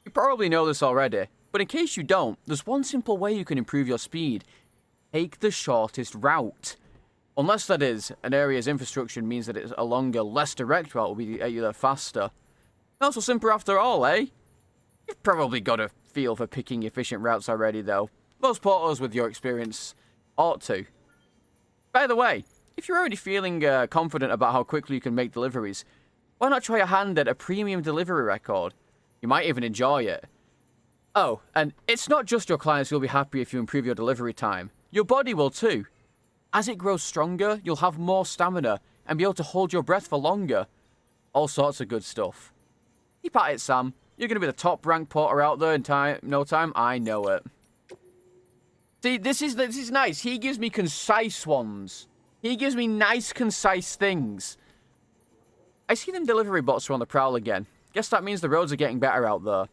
you probably know this already, but in case you don't, there's one simple way you can improve your speed. Take the shortest route. Unless, that is, an area's infrastructure means that it's a longer, less direct route will get you there faster. Not so simple after all, eh? You've probably got a feel for picking efficient routes already, though. Most portals with your experience ought to. By the way, if you're already feeling confident about how quickly you can make deliveries, why not try a hand at a premium delivery record? You might even enjoy it. Oh, and it's not just your clients who'll be happy if you improve your delivery time. Your body will too. As it grows stronger, you'll have more stamina and be able to hold your breath for longer. All sorts of good stuff. Keep at it, Sam. You're going to be the top-ranked porter out there in no time. I know it. See, this is nice. He gives me concise ones. He gives me nice, concise things. I see them delivery bots are on the prowl again. Guess that means the roads are getting better out there.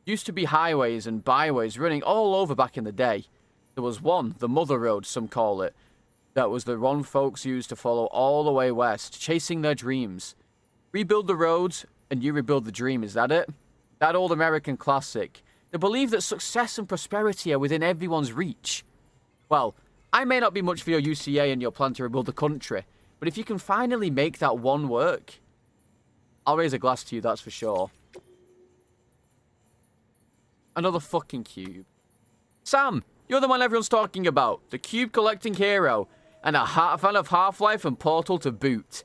Used to be highways and byways running all over back in the day. There was one, the Mother Road, some call it. That was the one folks used to follow all the way west, chasing their dreams. Rebuild the roads, and you rebuild the dream, is that it? That old American classic. The belief that success and prosperity are within everyone's reach. Well, I may not be much for your UCA and your plan to rebuild the country, but if you can finally make that one work, I'll raise a glass to you, that's for sure. Another fucking cube. Sam, you're the one everyone's talking about. The cube collecting hero. And a fan of Half-Life and Portal to boot.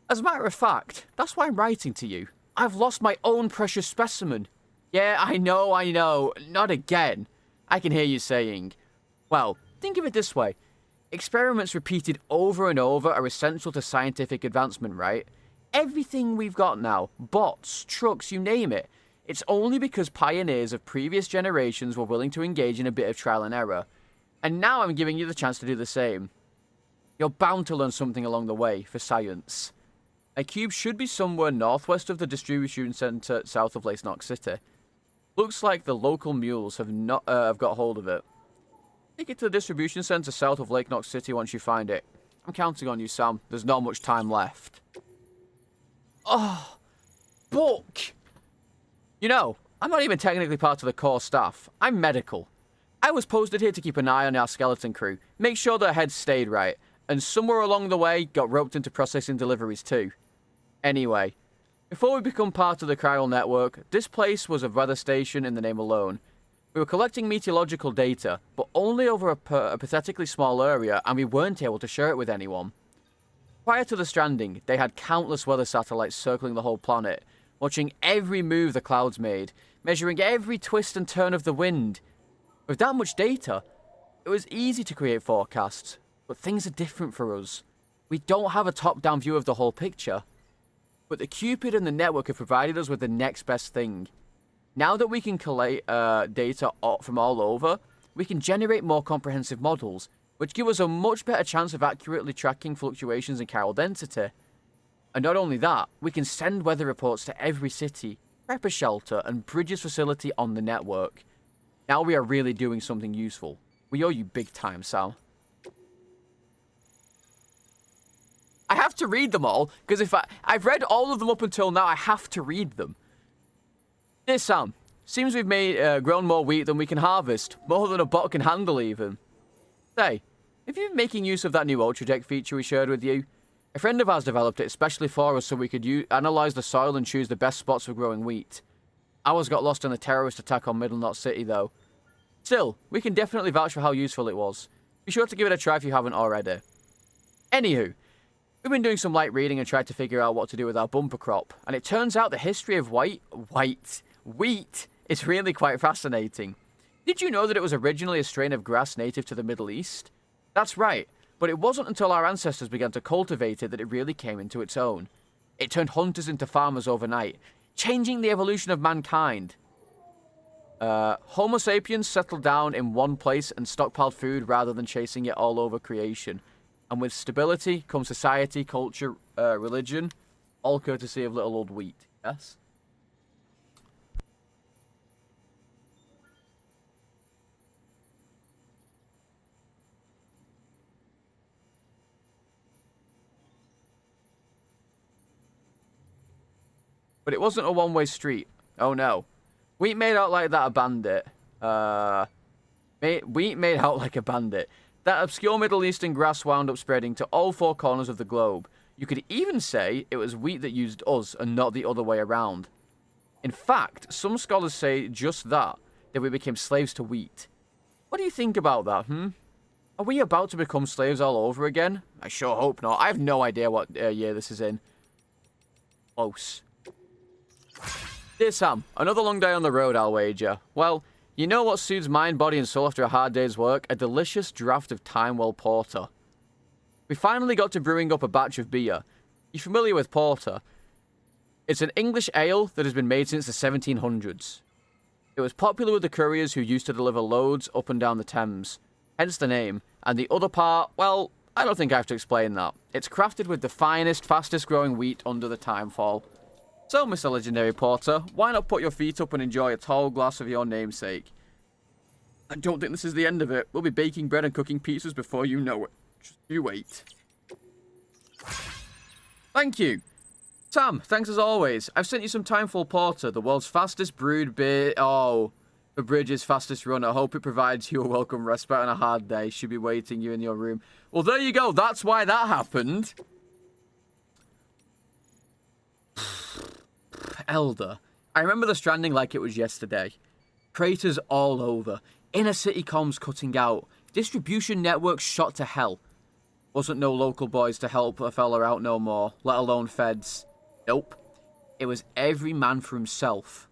As a matter of fact, that's why I'm writing to you. I've lost my own precious specimen. Yeah, I know. Not again. I can hear you saying. Well, think of it this way. Experiments repeated over and over are essential to scientific advancement, right? Everything we've got now, bots, trucks, you name it, it's only because pioneers of previous generations were willing to engage in a bit of trial and error. And now I'm giving you the chance to do the same. You're bound to learn something along the way, for science. A cube should be somewhere northwest of the distribution centre south of Lake Knox City. Looks like the local mules have got hold of it. Take it to the distribution centre south of Lake Knox City once you find it. I'm counting on you, Sam. There's not much time left. Oh, book! You know, I'm not even technically part of the core staff. I'm medical. I was posted here to keep an eye on our skeleton crew, make sure their heads stayed right, and somewhere along the way got roped into processing deliveries too. Anyway, before we become part of the chiral network, this place was a weather station in the name alone. We were collecting meteorological data, but only over a pathetically small area, and we weren't able to share it with anyone. Prior to the Stranding, they had countless weather satellites circling the whole planet, watching every move the clouds made, measuring every twist and turn of the wind. With that much data, it was easy to create forecasts, but things are different for us. We don't have a top-down view of the whole picture. But the Cupid and the network have provided us with the next best thing. Now that we can collate data from all over, we can generate more comprehensive models, which give us a much better chance of accurately tracking fluctuations in chiral density. And not only that, we can send weather reports to every city, prepper shelter, and bridges facility on the network. Now we are really doing something useful. We owe you big time, Sam. I have to read them all, because if I've read all of them up until now, I have to read them. Dear Sam, seems we've grown more wheat than we can harvest, more than a bot can handle even. Say, have you been making use of that new Ultra Deck feature we shared with you? A friend of ours developed it especially for us so we could analyze the soil and choose the best spots for growing wheat. Ours got lost in a terrorist attack on Middle Knot City though. Still, we can definitely vouch for how useful it was. Be sure to give it a try if you haven't already. Anywho, we've been doing some light reading and tried to figure out what to do with our bumper crop, and it turns out the history of wheat is really quite fascinating. Did you know that it was originally a strain of grass native to the Middle East? That's right, but it wasn't until our ancestors began to cultivate it that it really came into its own. It turned hunters into farmers overnight, changing the evolution of mankind. Homo sapiens settled down in one place and stockpiled food rather than chasing it all over creation. And with stability comes society, culture, religion, all courtesy of little old wheat. Yes? But it wasn't a one-way street. Oh no. Wheat made out like that a bandit. Wheat made out like a bandit. That obscure Middle Eastern grass wound up spreading to all four corners of the globe. You could even say it was wheat that used us and not the other way around. In fact, some scholars say just that we became slaves to wheat. What do you think about that, Are we about to become slaves all over again? I sure hope not. I have no idea what year this is in. Close. Dear Sam, another long day on the road, I'll wager. Well, you know what soothes mind, body, and soul after a hard day's work? A delicious draught of Timewell Porter. We finally got to brewing up a batch of beer. You familiar with porter? It's an English ale that has been made since the 1700s. It was popular with the couriers who used to deliver loads up and down the Thames, hence the name. And the other part, well, I don't think I have to explain that. It's crafted with the finest, fastest growing wheat under the timefall. So, Mr. Legendary Porter, why not put your feet up and enjoy a tall glass of your namesake? I don't think this is the end of it. We'll be baking bread and cooking pizzas before you know it. Just you wait. Thank you. Sam, thanks as always. I've sent you some Timefall Porter, the world's fastest brewed beer. Oh, the Bridge's fastest run. I hope it provides you a welcome respite on a hard day. Should be waiting you in your room. Well, there you go. That's why that happened. Elder. I remember the Stranding like it was yesterday. Craters all over. Inner city comms cutting out. Distribution networks shot to hell. Wasn't no local boys to help a fella out no more, let alone feds. Nope. It was every man for himself.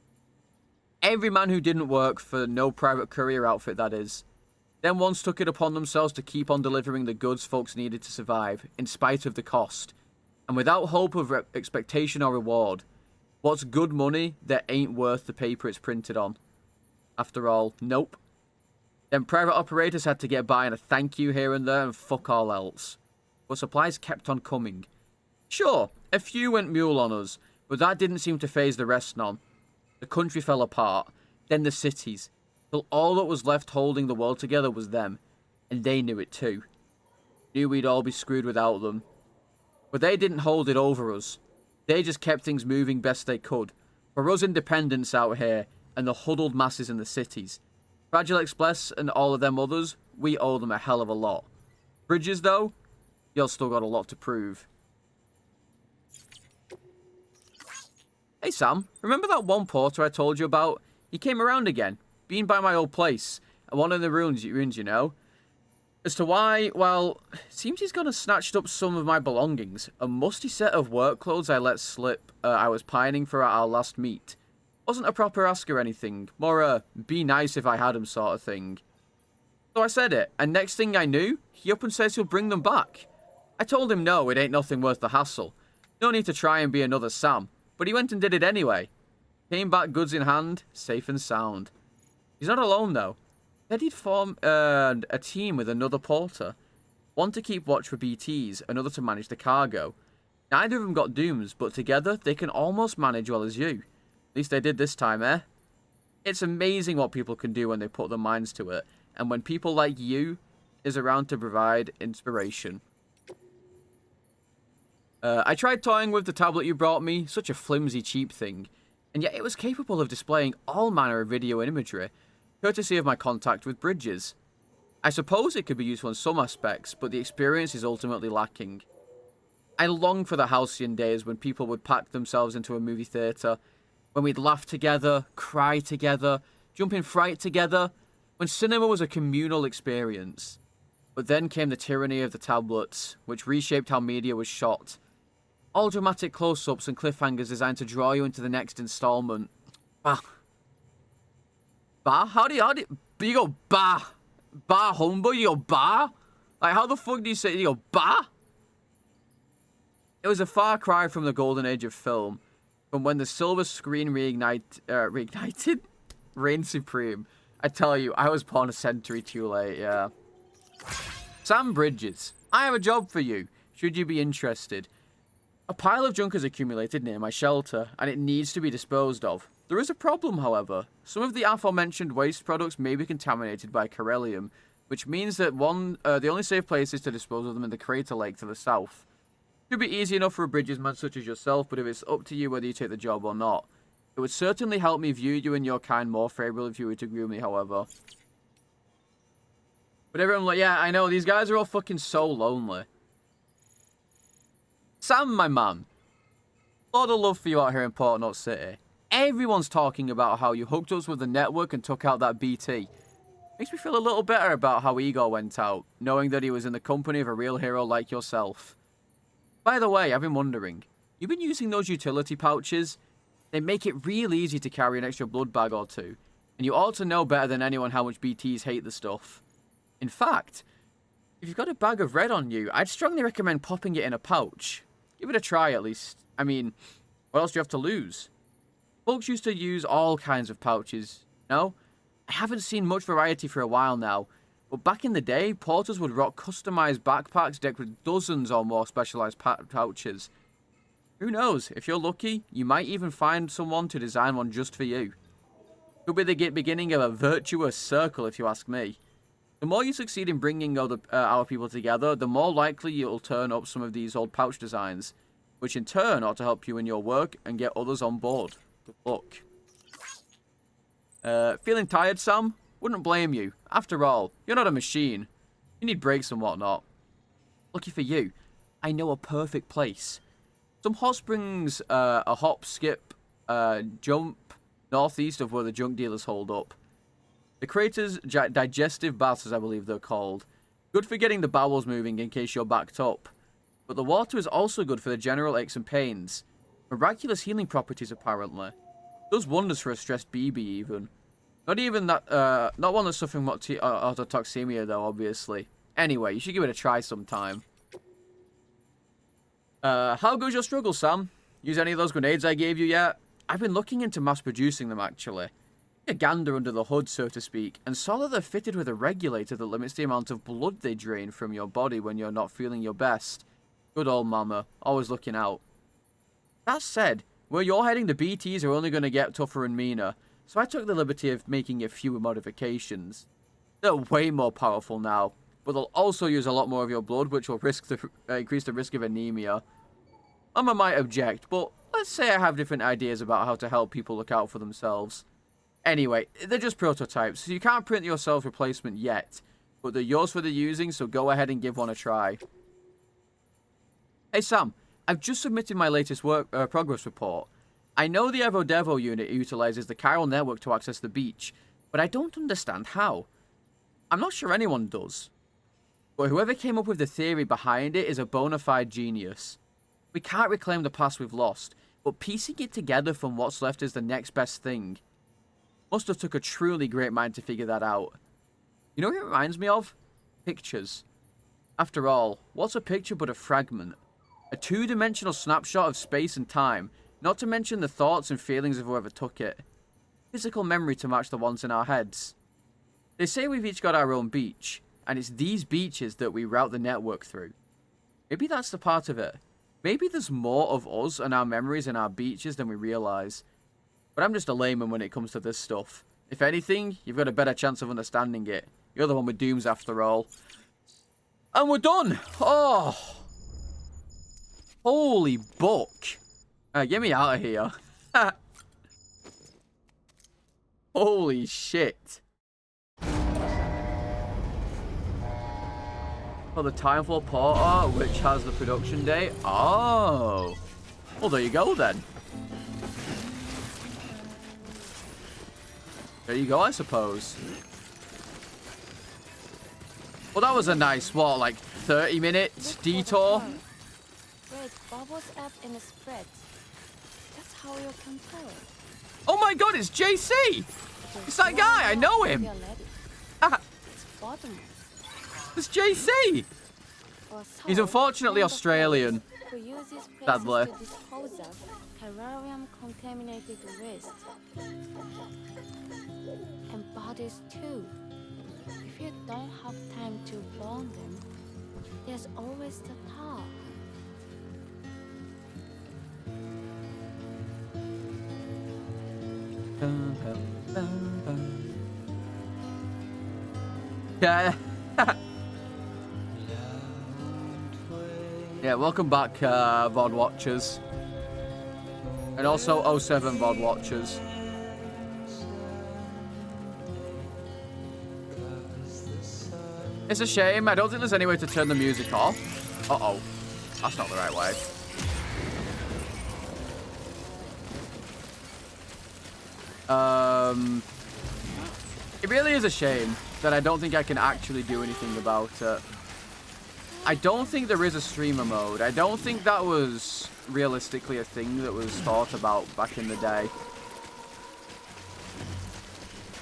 Every man who didn't work for no private courier outfit, that is. Them ones took it upon themselves to keep on delivering the goods folks needed to survive, in spite of the cost. And without hope of expectation or reward. What's good money that ain't worth the paper it's printed on? After all, nope. Then private operators had to get by on a thank you here and there and fuck all else. But supplies kept on coming. Sure, a few went mule on us, but that didn't seem to faze the rest none. The country fell apart, then the cities, till all that was left holding the world together was them, and they knew it too. Knew we'd all be screwed without them. But they didn't hold it over us. They just kept things moving best they could. For us independents out here, and the huddled masses in the cities. Fragile Express and all of them others, we owe them a hell of a lot. Bridges, though, you've still got a lot to prove. Hey Sam, remember that one porter I told you about? He came around again, been by my old place, and one of the ruins, you know. As to why, well, it seems he's gone and snatched up some of my belongings. A musty set of work clothes I let slip I was pining for at our last meet. Wasn't a proper ask or anything, more a be nice if I had 'em sort of thing. So I said it, and next thing I knew, he up and says he'll bring them back. I told him no, it ain't nothing worth the hassle. No need to try and be another Sam. But he went and did it anyway. Came back goods in hand, safe and sound. He's not alone though. Said he'd form a team with another porter. One to keep watch for BTs, another to manage the cargo. Neither of them got dooms, but together they can almost manage well as you. At least they did this time, eh? It's amazing what people can do when they put their minds to it, and when people like you is around to provide inspiration. I tried toying with the tablet you brought me, such a flimsy, cheap thing, and yet it was capable of displaying all manner of video and imagery, courtesy of my contact with Bridges. I suppose it could be useful in some aspects, but the experience is ultimately lacking. I long for the halcyon days when people would pack themselves into a movie theatre, when we'd laugh together, cry together, jump in fright together, when cinema was a communal experience. But then came the tyranny of the tablets, which reshaped how media was shot. All dramatic close-ups and cliffhangers designed to draw you into the next installment. Bah. Bah? How do you go bah? Bah humbug? You go bah? Like, how the fuck do you say, you go bah? It was a far cry from the golden age of film, from when the silver screen reignited? Reigned supreme. I tell you, I was born a century too late, yeah. Sam Bridges, I have a job for you, should you be interested. A pile of junk has accumulated near my shelter, and it needs to be disposed of. There is a problem, however. Some of the aforementioned waste products may be contaminated by Corellium, which means that the only safe place is to dispose of them in the crater lake to the south. It could be easy enough for a Bridges man such as yourself, but if it's up to you whether you take the job or not. It would certainly help me view you and your kind more favourably if you were to agree with me, however. But everyone like, yeah, I know, these guys are all fucking so lonely. Sam, my man. A lot of love for you out here in Port Knot City. Everyone's talking about how you hooked us with the network and took out that BT. Makes me feel a little better about how Igor went out, knowing that he was in the company of a real hero like yourself. By the way, I've been wondering, you've been using those utility pouches? They make it real easy to carry an extra blood bag or two, and you ought to know better than anyone how much BTs hate the stuff. In fact, if you've got a bag of red on you, I'd strongly recommend popping it in a pouch. Give it a try at least. I mean, What else do you have to lose? Folks used to use all kinds of pouches, no? I haven't seen much variety for a while now, but back in the day, porters would rock customized backpacks decked with dozens or more specialized pouches. Who knows, if you're lucky, you might even find someone to design one just for you. Could be the beginning of a virtuous circle, if you ask me. The more you succeed in bringing our people together, the more likely you'll turn up some of these old pouch designs, which in turn ought to help you in your work and get others on board. Good luck. Feeling tired, Sam? Wouldn't blame you. After all, you're not a machine. You need breaks and whatnot. Lucky for you, I know a perfect place. Some hot springs, a hop, skip, jump northeast of where the junk dealers hold up. The crater's digestive baths, as I believe they're called. Good for getting the bowels moving in case you're backed up. But the water is also good for the general aches and pains. Miraculous healing properties, apparently. Does wonders for a stressed BB, even. Not even that, not one that's suffering autotoxemia, though, obviously. Anyway, you should give it a try sometime. How goes your struggle, Sam? Use any of those grenades I gave you yet? I've been looking into mass producing them, actually. A gander under the hood, so to speak, and saw that they're fitted with a regulator that limits the amount of blood they drain from your body when you're not feeling your best. Good old mama, always looking out. That said, where you're heading, the BTs are only going to get tougher and meaner, so I took the liberty of making a few modifications. They're way more powerful now, but they'll also use a lot more of your blood, which will increase the risk of anemia. Mama might object, but let's say I have different ideas about how to help people look out for themselves. Anyway, they're just prototypes, so you can't print yourself replacement yet, but they're yours for the using, so go ahead and give one a try. Hey Sam, I've just submitted my latest progress report. I know the Evo unit utilizes the chiral network to access the beach, but I don't understand how. I'm not sure anyone does. But whoever came up with the theory behind it is a bona fide genius. We can't reclaim the past we've lost, but piecing it together from what's left is the next best thing. Must have took a truly great mind to figure that out. You know what it reminds me of? Pictures. After all, what's a picture but a fragment? A two-dimensional snapshot of space and time, not to mention the thoughts and feelings of whoever took it. Physical memory to match the ones in our heads. They say we've each got our own beach, and it's these beaches that we route the network through. Maybe that's the part of it. Maybe there's more of us and our memories in our beaches than we realise. But I'm just a layman when it comes to this stuff. If anything, you've got a better chance of understanding it. You're the one with dooms after all. And we're done! Oh! Holy buck! Get me out of here. Holy shit. For the Timefall Porter, which has the production date. Oh! Well, there you go then. There you go, I suppose. Well, that was a nice, what, like 30-minute detour? Wait, bubbles up in the spread. That's how you can tell. Oh my god, it's JC! It's that guy, I know him! It's JC! He's unfortunately Australian. Sadly. Contaminated waste. And bodies too. If you don't have time to burn them, there's always the tar. Yeah. Yeah, welcome back, VOD watchers. And also 07 VOD watchers. It's a shame. I don't think there's any way to turn the music off. Uh-oh. That's not the right way. It really is a shame that I don't think I can actually do anything about it. I don't think there is a streamer mode. I don't think that was realistically a thing that was thought about back in the day.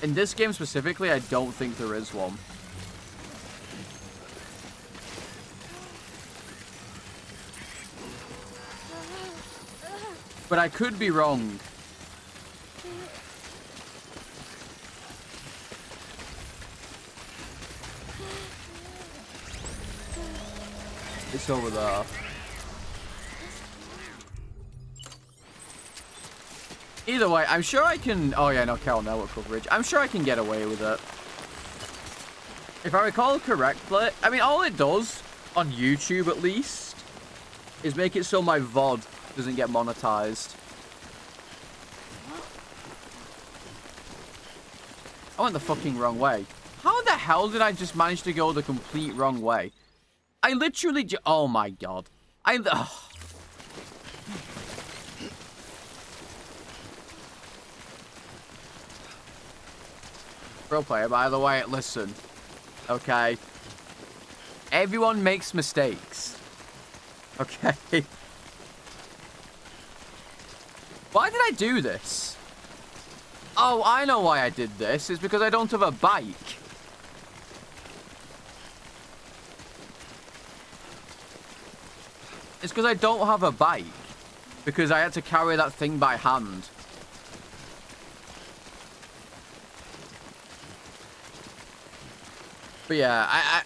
In this game specifically, I don't think there is one. But I could be wrong. It's over there. Either way, I'm sure I can... Oh yeah, no, Carol Network coverage. I'm sure I can get away with it. If I recall correctly, I mean, all it does, on YouTube at least, is make it so my VOD doesn't get monetized. I went the fucking wrong way. How the hell did I just manage to go the complete wrong way? I literally oh my god. Pro player, by the way, listen. Okay. Everyone makes mistakes. Okay. Why did I do this? Oh, I know why I did this. It's because I don't have a bike. It's because I don't have a bike. Because I had to carry that thing by hand. But yeah,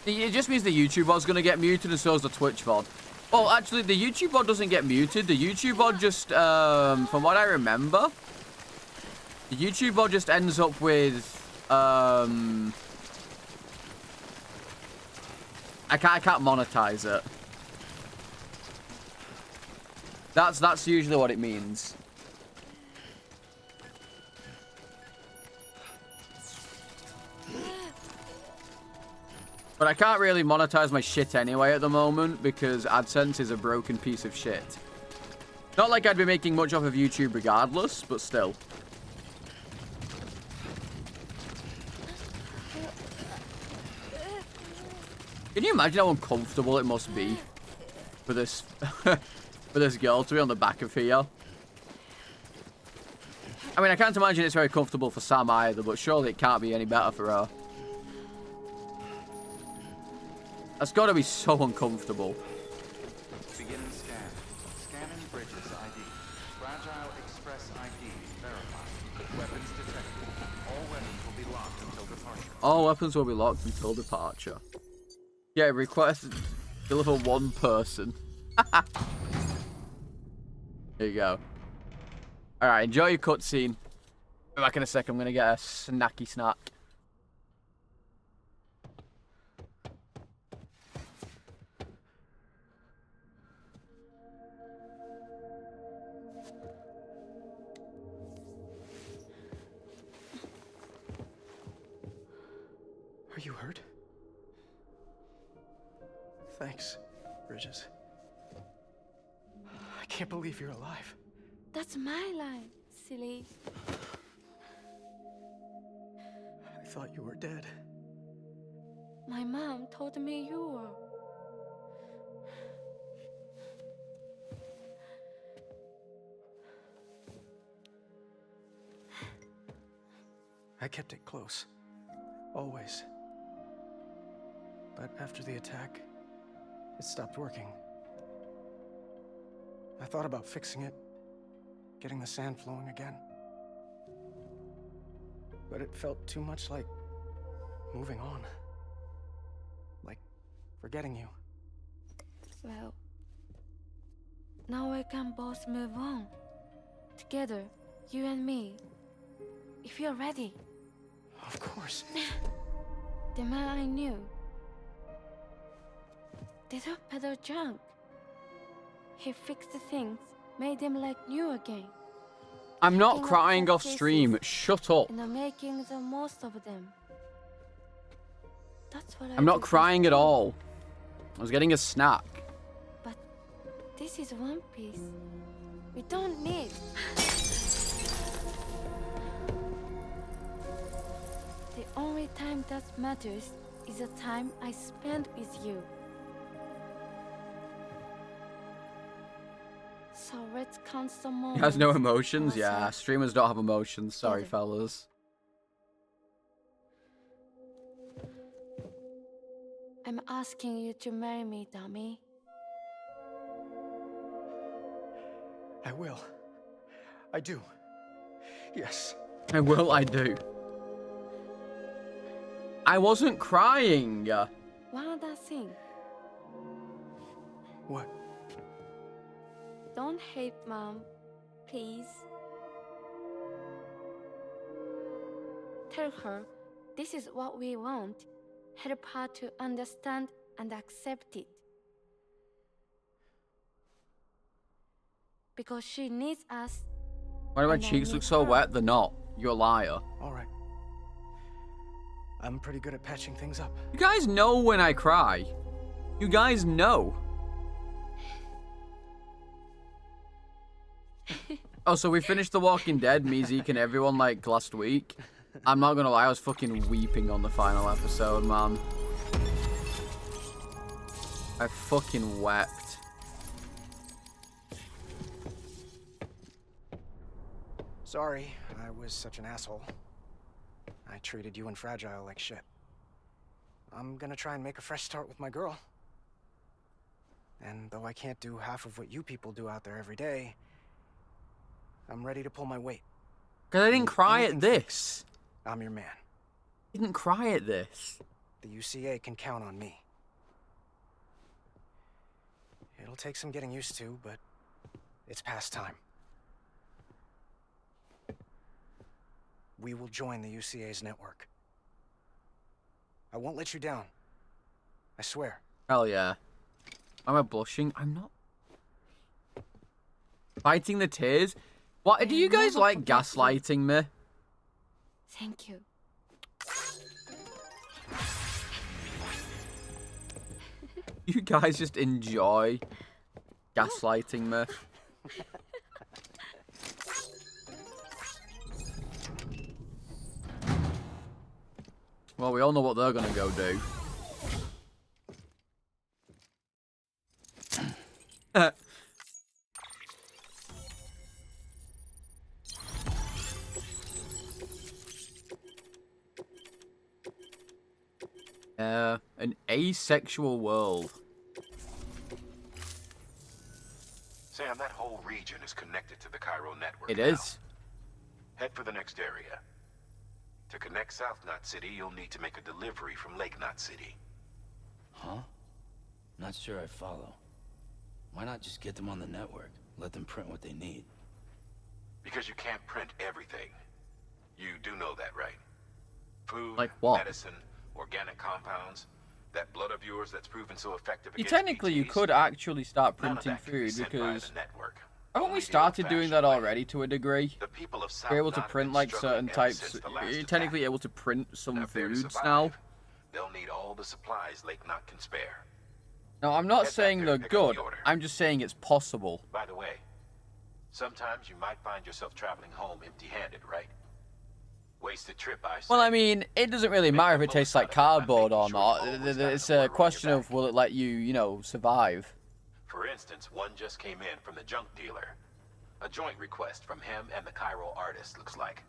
it just means the YouTube VOD's going to get muted and so is the Twitch VOD. Well, actually, the YouTube VOD doesn't get muted. The YouTube VOD just, from what I remember, the YouTube VOD just ends up with, I can't monetize it. That's usually what it means. But I can't really monetize my shit anyway at the moment because AdSense is a broken piece of shit. Not like I'd be making much off of YouTube regardless, but still. Can you imagine how uncomfortable it must be for this for this girl to be on the back of here? I mean, I can't imagine it's very comfortable for Sam either, but surely it can't be any better for her. That's got to be so uncomfortable. Beginning scan. Scanning bridges ID. Fragile Express ID verified. Weapons detected. All weapons will be locked until departure. All weapons will be locked until departure. Yeah, request deliver one person. There you go. Alright, enjoy your cutscene. Be back in a sec, I'm gonna get a snacky snack. Are you hurt? Thanks, Bridges. I can't believe you're alive. That's my line, silly. I thought you were dead. My mom told me you were. I kept it close. Always. But after the attack, it stopped working. I thought about fixing it, getting the sand flowing again. But it felt too much like moving on. Like forgetting you. Well, now we can both move on. Together, you and me. If you're ready. Of course. The man I knew. They took Peter junk. He fixed the things, made them like new again. I'm not Picking up crying the off stream. Shut up. And making the most of them. That's what I'm not crying at all. I was getting a snack. But this is One Piece. We don't need. The only time that matters is the time I spend with you. So let's count some moments. He has no emotions? Yeah, streamers don't have emotions. Sorry, fellas. I'm asking you to marry me, dummy. I will. I do. Yes. I will, I do. I wasn't crying. One other thing. What? Don't hate Mom, please. Tell her this is what we want. Help her to understand and accept it. Because she needs us. Why do my and I cheeks look need so her. wet? They're not. You're a liar. All right. I'm pretty good at patching things up. You guys know when I cry. You guys know. Oh, so we finished The Walking Dead, me, Zeke, and everyone, like, last week. I'm not gonna lie, I was fucking weeping on the final episode, man. I fucking wept. Sorry, I was such an asshole. I treated you and Fragile like shit. I'm gonna try and make a fresh start with my girl. And though I can't do half of what you people do out there every day, I'm ready to pull my weight. Because I didn't cry at this. I'm your man. I didn't cry at this. The UCA can count on me. It'll take some getting used to, but it's past time. We will join the UCA's network. I won't let you down. I swear. Hell yeah. Am I blushing? I'm not. Fighting the tears? What? Do you guys like gaslighting me? Thank you. You guys just enjoy gaslighting me. Well, we all know what they're gonna go do. An asexual world. Sam, that whole region is connected to the Cairo network. It is. Head for the next area. To connect South Knot City, you'll need to make a delivery from Lake Knot City. Huh? Not sure I follow. Why not just get them on the network? Let them print what they need. Because you can't print everything. You do know that, right? Food, like what? medicine, organic compounds, that blood of yours that's proven so effective You against technically, you BTs, could actually start none of printing that can be food sent via because the network. haven't we Only the started doing that old-fashioned way. already to a degree? The people of South You're able to Knot have print been like struggling certain ever types. since the last You're attack. technically able to print some If they're to foods survive, now. They'll need all the supplies Lake Knot can spare. No, I'm not Head saying back they're there and pick up good. the order. I'm just saying it's possible. By the way, sometimes you might find yourself traveling home empty-handed, right? Wasted trip, I say. Well, I mean, it doesn't really matter if it tastes like cardboard or not. It's a question of will it let you, you know, survive. For instance, one just came in from the junk dealer. A joint request from him and the Cairo artist, looks like.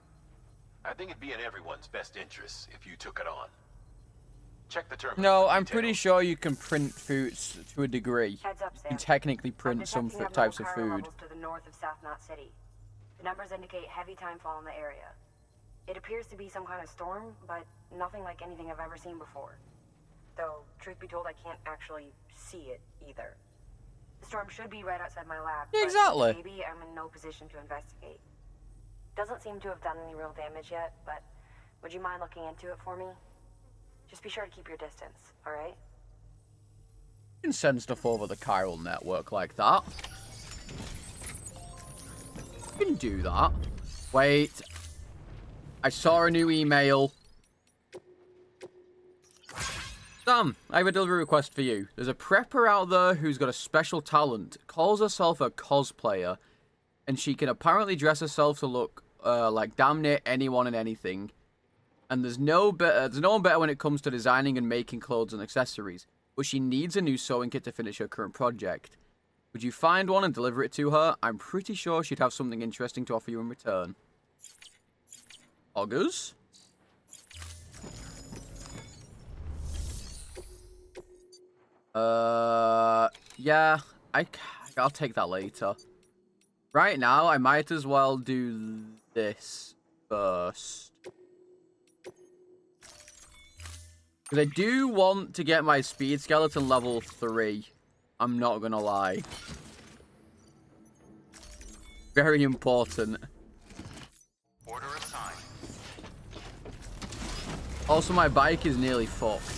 I think it'd be in everyone's best interest if you took it on. Check the terminal. No, for I'm details. pretty sure you can print foods to a degree. Heads up, You Sam. can technically I'm print some detecting types of abnormal food. Cairo levels to the north of South Knot City. The numbers indicate heavy timefall in the area. It appears to be some kind of storm, but nothing like anything I've ever seen before. Though, truth be told, I can't actually see it either. The storm should be right outside my lab, Yeah, but exactly. maybe I'm in no position to investigate. Doesn't seem to have done any real damage yet, but would you mind looking into it for me? Just be sure to keep your distance, alright? You can send stuff over the chiral network like that. You can do that. Wait. I saw a new email. Sam, I have a delivery request for you. There's a prepper out there who's got a special talent. Calls herself a cosplayer. And she can apparently dress herself to look like damn near anyone and anything. And there's no one better when it comes to designing and making clothes and accessories. But she needs a new sewing kit to finish her current project. Would you find one and deliver it to her? I'm pretty sure she'd have something interesting to offer you in return. Augurs? Yeah, I'll take that later. Right now, I might as well do this first. Because I do want to get my speed skeleton level 3. I'm not gonna lie. Very important. Order assigned. Also, my bike is nearly fucked.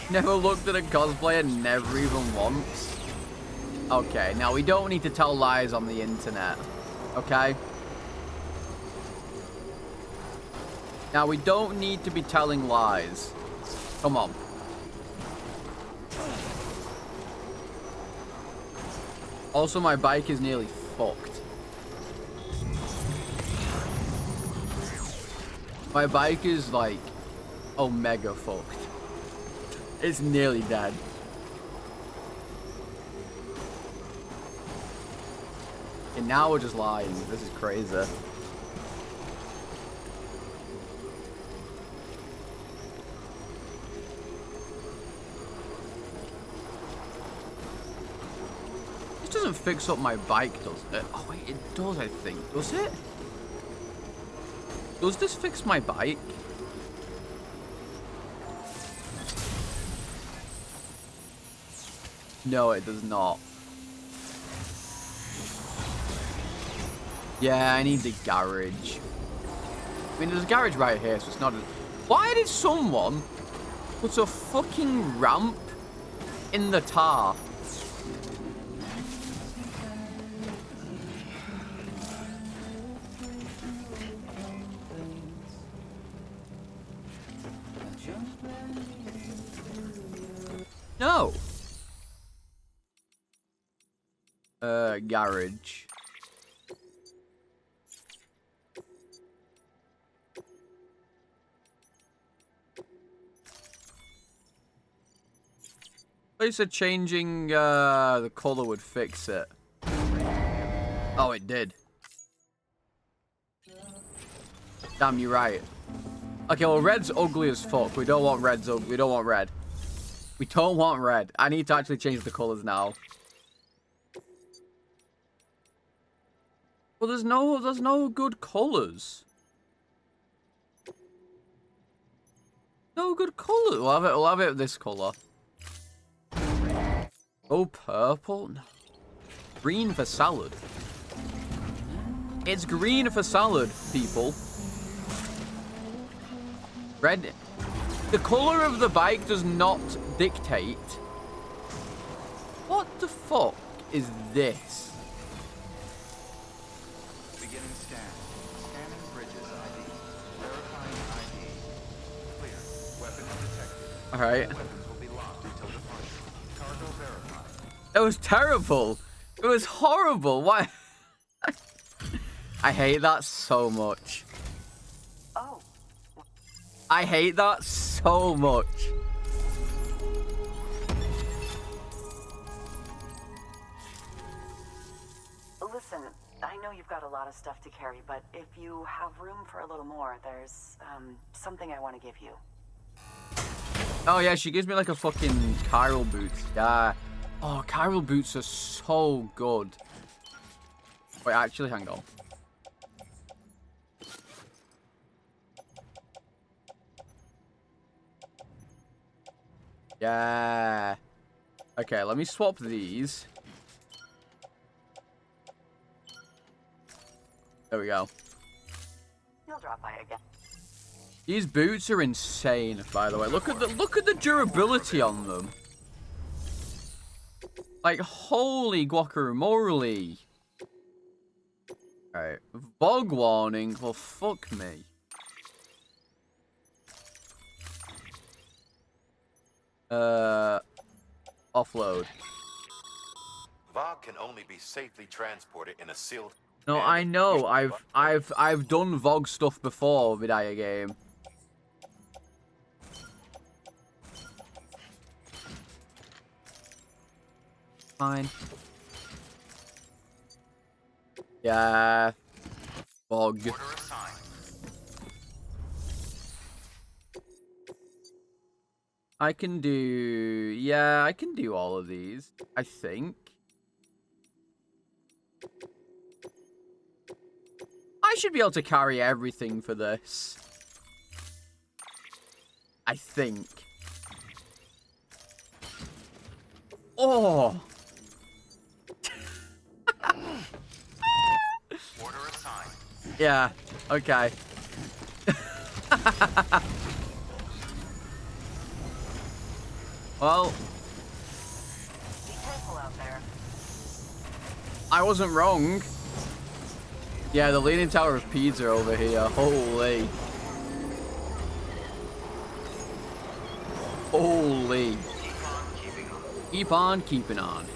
Never looked at a cosplayer, never even once. Okay, now we don't need to tell lies on the internet. Okay? Now we don't need to be telling lies. Come on. Also, my bike is nearly fucked. My bike is like omega fucked. It's nearly dead. And now we're just lying. This is crazy. This doesn't fix up my bike, does it? Oh wait, it does, I think. Does it? Does this fix my bike? No, it does not. Yeah, I need the garage. I mean, there's a garage right here, so it's not a... Why did someone put a fucking ramp in the tar? No. Garage. They said changing the color would fix it. Oh, it did. Damn, you're right. Okay, well, red's ugly as fuck. We don't want red's ugly. We don't want red. We don't want red. I need to actually change the colors now. Well, there's no good colors. No good color. We'll have it this color. Oh, purple? No. Green for salad. It's green for salad, people. Red. The color of the bike does not dictate. What the fuck is this? Beginning scan. Scanning bridges ID. Verifying ID. Clear. Weapons detected. Alright. Weapons will be locked until departure. Cargo verified. It was terrible. It was horrible. Why? I hate that so much. Oh. I hate that so much. Listen, I know you've got a lot of stuff to carry, but if you have room for a little more, there's something I want to give you. Oh yeah, she gives me like a fucking chiral boots. Yeah. Oh, chiral boots are so good. Wait, actually, hang on. Yeah. Okay, let me swap these. There we go. You'll drop by again. These boots are insane, by the way. Look at the durability on them. Like, holy guacamole. Alright. Bog warning. Well, fuck me. Offload. VOG can only be safely transported in a sealed... No, I know. I've done VOG stuff before with Vidaya game. Fine. Yeah. VOG. Order assigned. I can do... Yeah, I can do all of these, I think. I should be able to carry everything for this. I think. Oh! Order assigned. Yeah, okay. Well... Be careful out there. I wasn't wrong. Yeah, the Leaning Tower of Pisa over here. Holy. Holy. Keep on keeping on.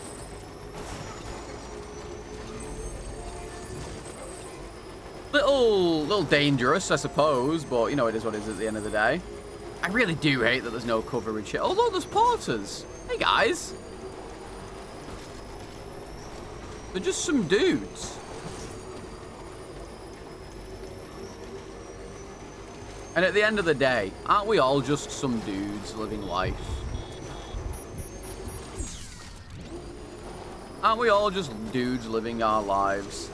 Little dangerous, I suppose, but you know, it is what it is at the end of the day. I really do hate that there's no coverage here. Although there's porters. Hey guys. They're just some dudes. And at the end of the day, aren't we all just some dudes living life? Aren't we all just dudes living our lives?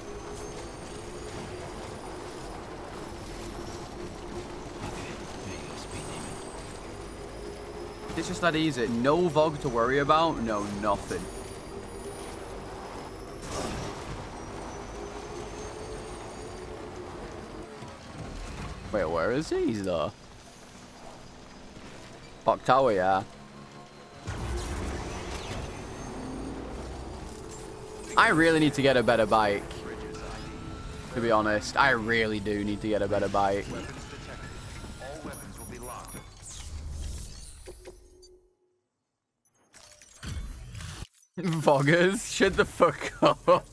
It's just that easy. No VOG to worry about, no nothing. Wait, where is he? He's there. Clock Tower, yeah. I really need to get a better bike. To be honest, I really do need to get a better bike. All weapons will be locked. Voggers, shut the fuck up.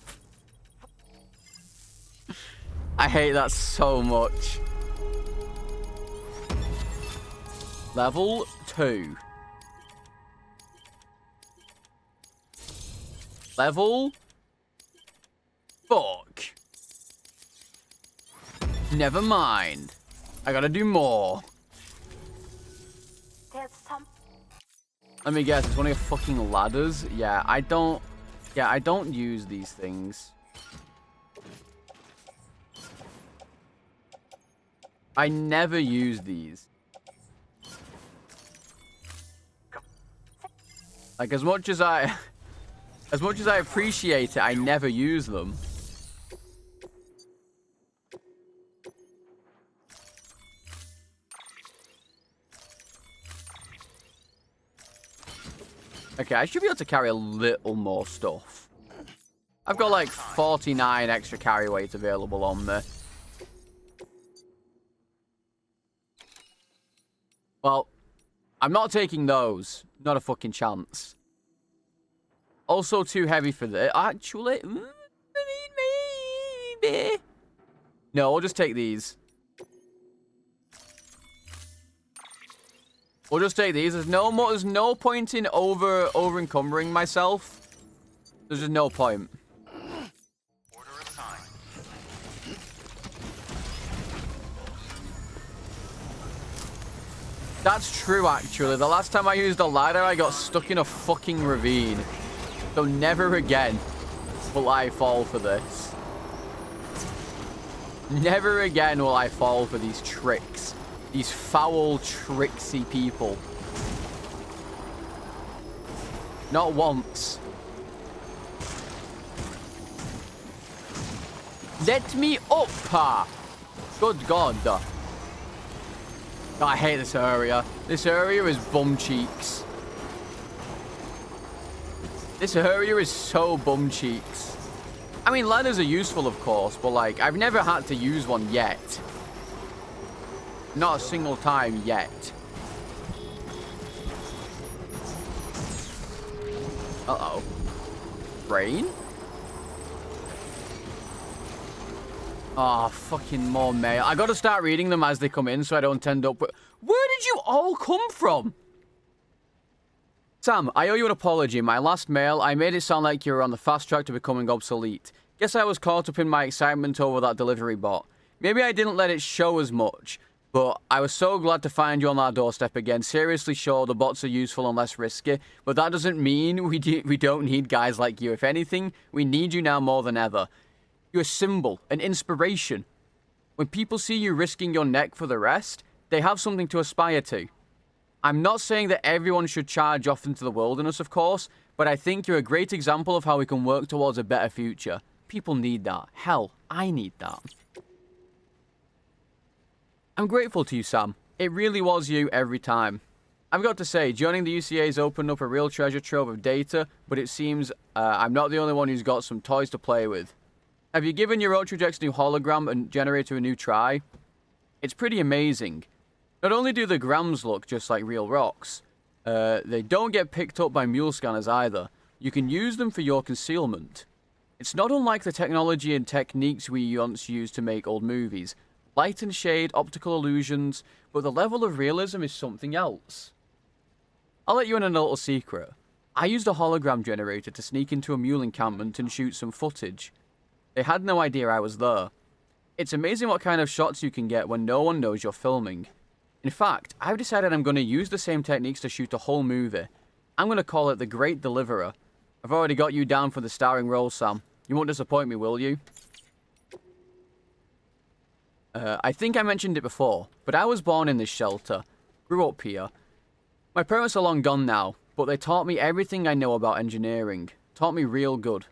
I hate that so much. Level 2. Level... Fuck. Never mind. I gotta do more. Let me guess, it's one of your fucking ladders? Yeah, I don't use these things. I never use these. Like, as much as I appreciate it, I never use them. Okay, I should be able to carry a little more stuff. I've got like 49 extra carry weight available on me. Well, I'm not taking those. Not a fucking chance. Also too heavy for this. Actually, maybe. No, I'll just take these. We'll just take these. There's no point in over encumbering myself. There's just no point. Order assigned. That's true, actually. The last time I used a ladder, I got stuck in a fucking ravine. So never again will I fall for this. Never again will I fall for these tricks. These foul, tricksy people. Not once. Let me up! Good God. I hate this area. This area is bum cheeks. This area is so bum cheeks. I mean, ladders are useful, of course, but like, I've never had to use one yet. Not a single time yet. Uh-oh. Rain? Oh, fucking more mail. I gotta start reading them as they come in so I don't end up with... Where did you all come from? Sam, I owe you an apology. My last mail, I made it sound like you were on the fast track to becoming obsolete. Guess I was caught up in my excitement over that delivery bot. Maybe I didn't let it show as much. But I was so glad to find you on our doorstep again. Seriously, sure, the bots are useful and less risky, but that doesn't mean we don't need guys like you. If anything, we need you now more than ever. You're a symbol, an inspiration. When people see you risking your neck for the rest, they have something to aspire to. I'm not saying that everyone should charge off into the wilderness, of course, but I think you're a great example of how we can work towards a better future. People need that. Hell, I need that. I'm grateful to you, Sam. It really was you every time. I've got to say, joining the UCA's opened up a real treasure trove of data, but it seems I'm not the only one who's got some toys to play with. Have you given your Ultrajex new hologram and generator a new try? It's pretty amazing. Not only do the grams look just like real rocks, they don't get picked up by mule scanners either. You can use them for your concealment. It's not unlike the technology and techniques we once used to make old movies. Light and shade, optical illusions, but the level of realism is something else. I'll let you in on a little secret. I used a hologram generator to sneak into a mule encampment and shoot some footage. They had no idea I was there. It's amazing what kind of shots you can get when no one knows you're filming. In fact, I've decided I'm going to use the same techniques to shoot a whole movie. I'm going to call it The Great Deliverer. I've already got you down for the starring role, Sam. You won't disappoint me, will you? I think I mentioned it before, but I was born in this shelter. Grew up here. My parents are long gone now, but they taught me everything I know about engineering. Taught me real good.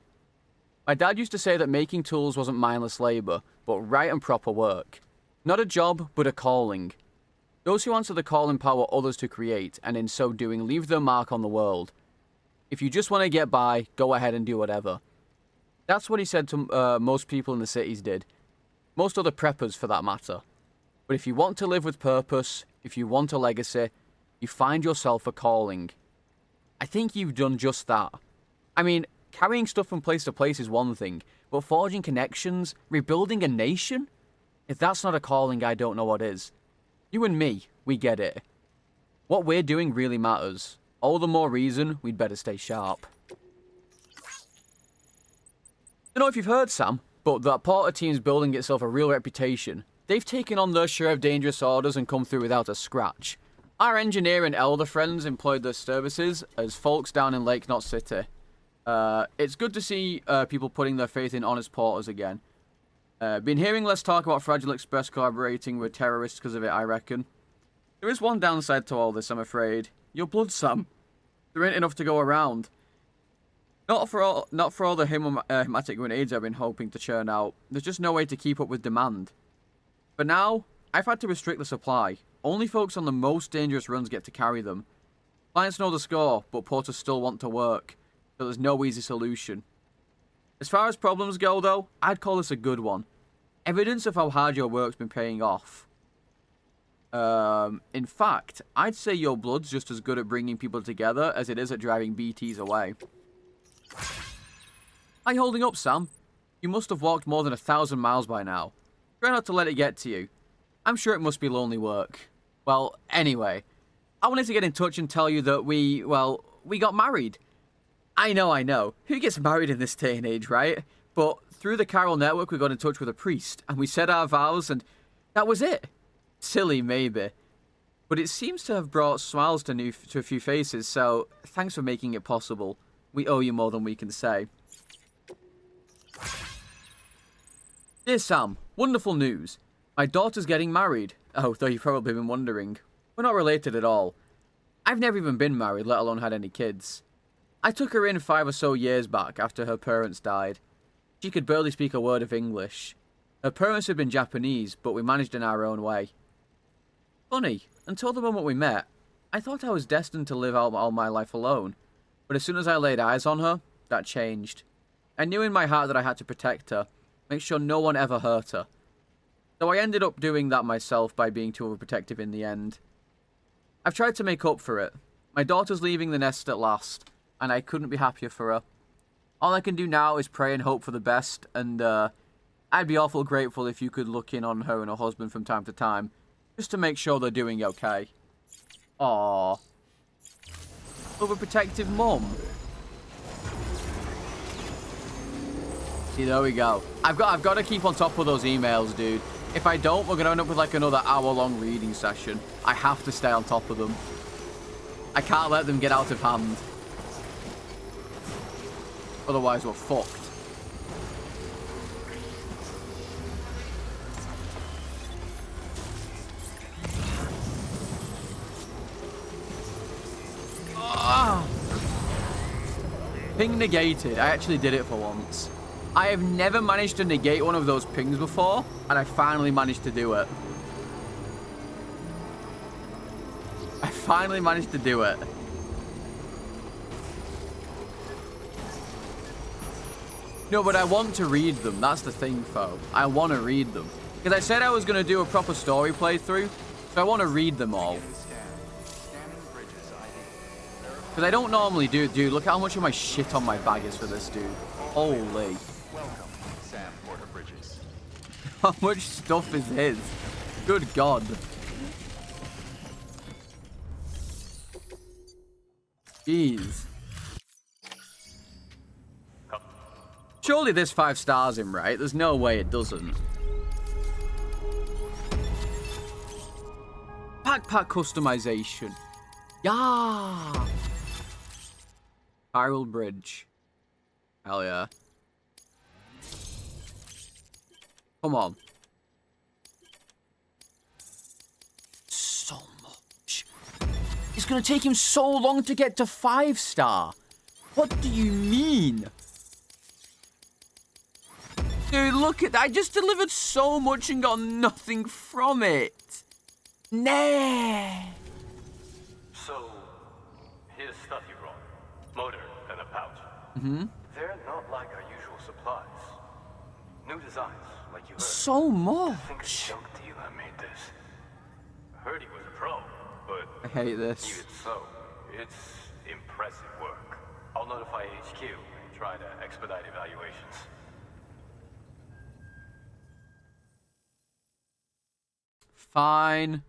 My dad used to say that making tools wasn't mindless labour, but right and proper work. Not a job, but a calling. Those who answer the call empower others to create, and in so doing leave their mark on the world. If you just want to get by, go ahead and do whatever. That's what he said to most people in the cities did. Most other preppers, for that matter. But if you want to live with purpose, if you want a legacy, you find yourself a calling. I think you've done just that. I mean, carrying stuff from place to place is one thing, but forging connections, rebuilding a nation? If that's not a calling, I don't know what is. You and me, we get it. What we're doing really matters. All the more reason we'd better stay sharp. Don't know if you've heard, Sam, but that Porter team's building itself a real reputation. They've taken on their share of dangerous orders and come through without a scratch. Our engineer and elder friends employed their services as folks down in Lake Knot City. It's good to see people putting their faith in honest porters again. Been hearing less talk about Fragile Express collaborating with terrorists because of it, I reckon. There is one downside to all this, I'm afraid. Your blood, Sam. There ain't enough to go around. Not for all the hematic grenades I've been hoping to churn out. There's just no way to keep up with demand. For now, I've had to restrict the supply. Only folks on the most dangerous runs get to carry them. Clients know the score, but porters still want to work, so there's no easy solution. As far as problems go, though, I'd call this a good one. Evidence of how hard your work's been paying off. In fact, I'd say your blood's just as good at bringing people together as it is at driving BTs away. How you holding up, Sam? You must have walked more than 1,000 miles by now. Try not to let it get to you. I'm sure it must be lonely work. Well, anyway, I wanted to get in touch and tell you that we got married. I know. Who gets married in this day and age, right? But through the Chiral network, we got in touch with a priest, and we said our vows, and that was it. Silly, maybe. But it seems to have brought smiles to a few faces, so thanks for making it possible. We owe you more than we can say. Dear Sam, wonderful news. My daughter's getting married. Oh, though you've probably been wondering. We're not related at all. I've never even been married, let alone had any kids. I took her in 5 or so years back after her parents died. She could barely speak a word of English. Her parents had been Japanese, but we managed in our own way. Funny, until the moment we met, I thought I was destined to live out all my life alone. But as soon as I laid eyes on her, that changed. I knew in my heart that I had to protect her, make sure no one ever hurt her. So I ended up doing that myself by being too overprotective in the end. I've tried to make up for it. My daughter's leaving the nest at last, and I couldn't be happier for her. All I can do now is pray and hope for the best, and I'd be awful grateful if you could look in on her and her husband from time to time, just to make sure they're doing okay. Aww. Overprotective mum. See, there we go. I've got to keep on top of those emails, dude. If I don't, we're going to end up with like another hour-long reading session. I have to stay on top of them. I can't let them get out of hand. Otherwise, we're fucked. Ah! Ping negated. I actually did it for once. I have never managed to negate one of those pings before, and I finally managed to do it. I finally managed to do it. No, but I want to read them. That's the thing, Fo. I want to read them. Because I said I was going to do a proper story playthrough, so I want to read them all. Because I don't normally do it, dude. Look at how much of my shit on my bag is for this, dude. Holy. Welcome, Sam Porter Bridges. How much stuff is his? Good God. Jeez. Surely this 5 stars him, right? There's no way it doesn't. Backpack customization. Yeah. Spiral bridge. Hell yeah. Come on. So much. It's gonna take him so long to get to 5 star. What do you mean? Dude, look at that. I just delivered so much and got nothing from it. Nah. So, here's stuff you brought. Motor and a pouch. Mm-hmm. They're not like our usual supplies. New designs, like you heard. So much. I think a junk dealer made this. I heard he was a pro, but I hate this. even so, it's impressive work. I'll notify HQ and try to expedite evaluations. Fine.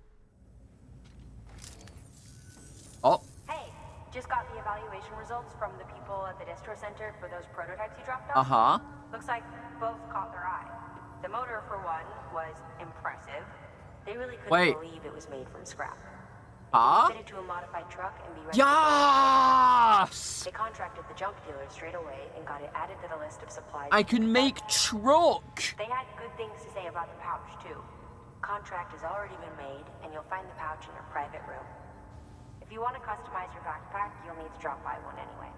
Oh. Hey, just got the evaluation results from the people at the distro center for those prototypes you dropped off. Uh-huh. Looks like both caught their eye. The motor, for one, was impressive. They really couldn't believe it was made from scrap. Huh? Fit it to a modified truck and be ready. Yes! They contracted the junk dealer straight away and got it added to the list of supplies. I can make truck. They had good things to say about the pouch, too. Contract has already been made, and you'll find the pouch in your private room. If you want to customize your backpack, you'll need to drop by one anyway.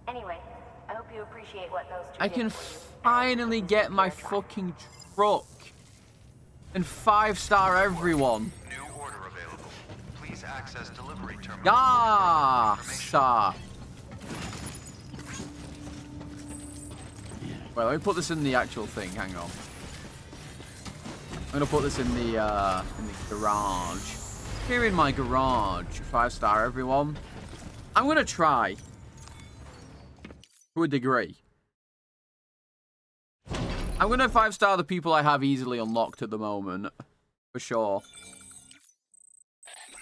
Anyway, I hope you appreciate what those two I did can for you. finally get my fucking truck. And 5 star everyone. New order available. Please access delivery terminal. Yes! Well, let me put this in the actual thing. Hang on. I'm gonna put this in the garage. Here in my garage. 5 star everyone. I'm gonna try. To a degree. I'm gonna 5 star the people I have easily unlocked at the moment. For sure.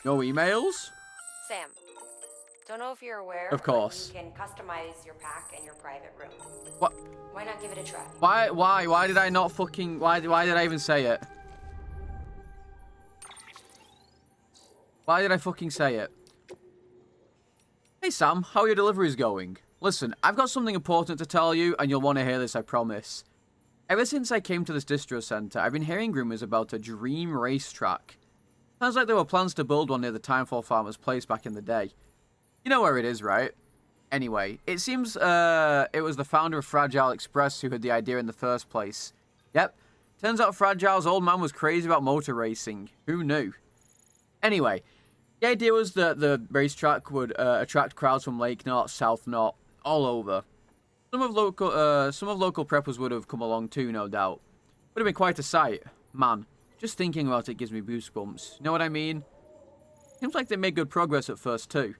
No emails? Sam, don't know if you're aware. Of course. But you can customize your pack in your private room. What? Why not give it a try? Why did I not fucking... Why did I even say it? Why did I fucking say it? Hey Sam, how are your deliveries going? Listen, I've got something important to tell you, and you'll want to hear this, I promise. Ever since I came to this distro center, I've been hearing rumors about a dream racetrack. Sounds like there were plans to build one near the Timefall Farmer's place back in the day. You know where it is, right? Anyway, it seems it was the founder of Fragile Express who had the idea in the first place. Yep, turns out Fragile's old man was crazy about motor racing. Who knew? Anyway, the idea was that the racetrack would attract crowds from Lake North, South North, all over. Some of local preppers would have come along too, no doubt. Would have been quite a sight. Man, just thinking about it gives me goosebumps. You know what I mean? Seems like they made good progress at first too.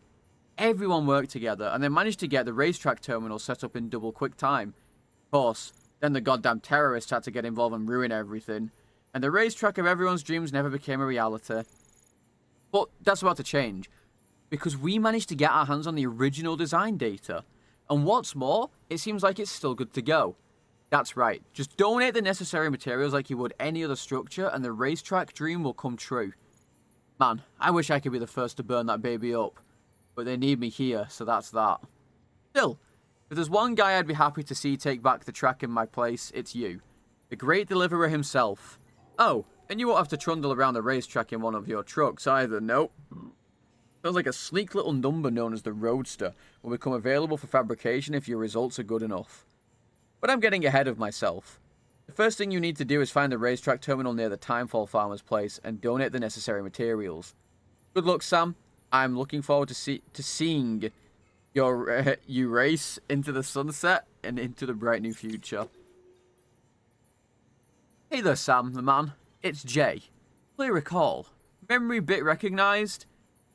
Everyone worked together, and they managed to get the racetrack terminal set up in double quick time. Of course, then the goddamn terrorists had to get involved and ruin everything, and the racetrack of everyone's dreams never became a reality. But that's about to change, because we managed to get our hands on the original design data. And what's more, it seems like it's still good to go. That's right. Just donate the necessary materials like you would any other structure, and the racetrack dream will come true. Man, I wish I could be the first to burn that baby up. But they need me here, so that's that. Still, if there's one guy I'd be happy to see take back the track in my place, it's you. The great deliverer himself. Oh, and you won't have to trundle around the racetrack in one of your trucks either, nope. Sounds like a sleek little number known as the Roadster will become available for fabrication if your results are good enough. But I'm getting ahead of myself. The first thing you need to do is find the racetrack terminal near the Timefall Farmer's place and donate the necessary materials. Good luck, Sam. I'm looking forward to seeing you race into the sunset and into the bright new future. Hey there, Sam, the man. It's Jay. Clear recall. Memory bit recognized?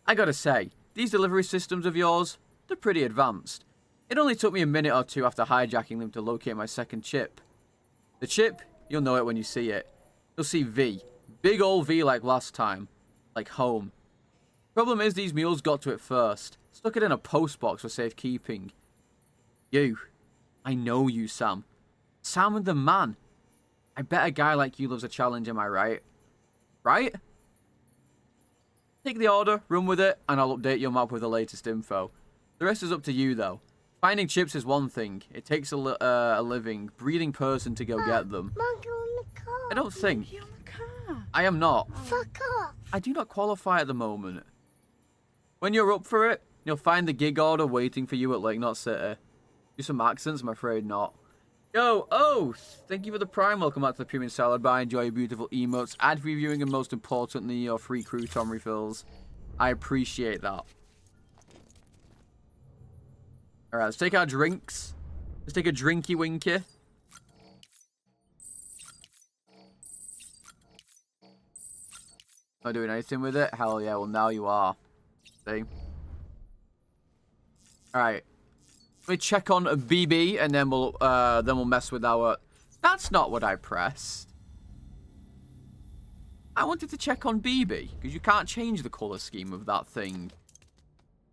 I gotta say, these delivery systems of yours, they're pretty advanced. It only took me a minute or two after hijacking them to locate my second chip. The chip, you'll know it when you see it. You'll see V. Big ol' V like last time. Like home. Problem is these mules got to it first. Stuck it in a postbox for safekeeping. You. I know you, Sam. Sam the man. I bet a guy like you loves a challenge, am I right? Right? Take the order, run with it, and I'll update your map with the latest info. The rest is up to you, though. Finding chips is one thing. It takes a living, breathing person to go get them. I don't think. I am not. Fuck off. I do not qualify at the moment. When you're up for it, you'll find the gig order waiting for you at Lake Knot City. Do some accents? I'm afraid not. Yo, Oath! Thank you for the Prime. Welcome back to the Premium Salad Bar. Enjoy your beautiful emotes, ad reviewing, and most importantly, your free crouton refills. I appreciate that. Alright, let's take our drinks. Let's take a drinky winky. Not doing anything with it? Hell yeah, well now you are. See? Alright. Let me check on a BB and then we'll mess with our... That's not what I pressed. I wanted to check on BB, because you can't change the colour scheme of that thing.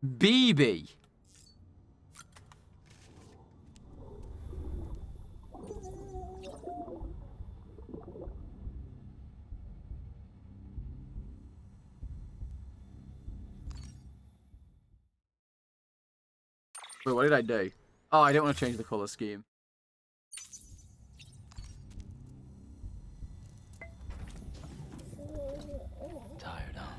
BB. Wait, what did I do? Oh, I didn't want to change the colour scheme. Tired, huh?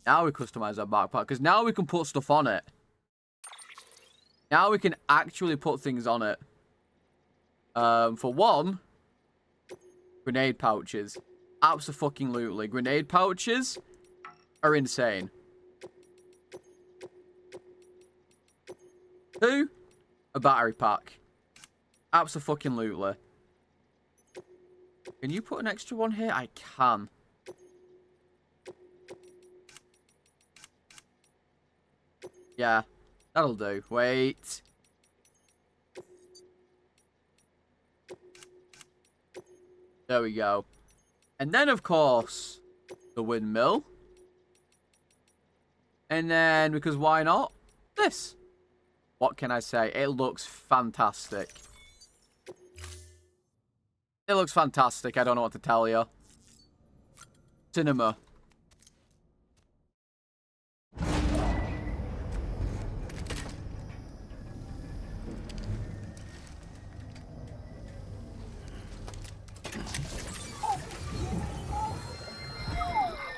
Now we customize our backpack, because now we can put stuff on it. Now we can actually put things on it. For one, grenade pouches. Abso-fucking-lutely. Grenade pouches are insane. 2, a battery pack. Abso-fucking-lutely. Can you put an extra one here? I can. Yeah, that'll do. Wait. There we go. And then, of course, the windmill. And then, because why not? This. What can I say? It looks fantastic. It looks fantastic. I don't know what to tell you. Cinema.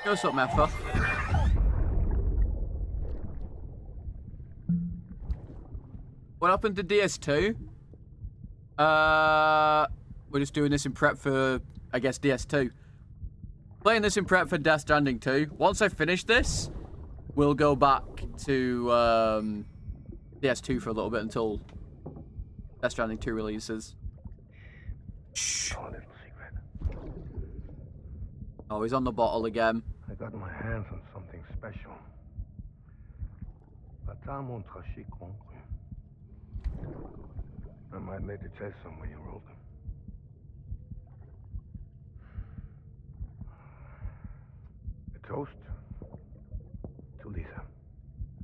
What's up, Mepha? What happened to DS2? We're just doing this in prep for, I guess, DS2. Playing this in prep for Death Stranding 2. Once I finish this, we'll go back to DS2 for a little bit until Death Stranding 2 releases. Shh. Oh, he's on the bottle again. I got my hands on something special. I might lay the test somewhere you rolled them. A toast to Lisa.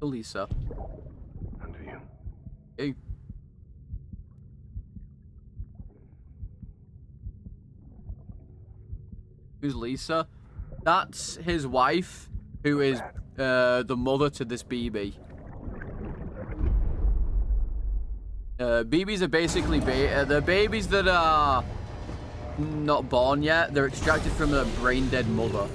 Lisa. Under you. Hey. Who's Lisa? That's his wife, who is the mother to this BB. BBs are basically they're babies that are not born yet. They're extracted from a brain-dead mother.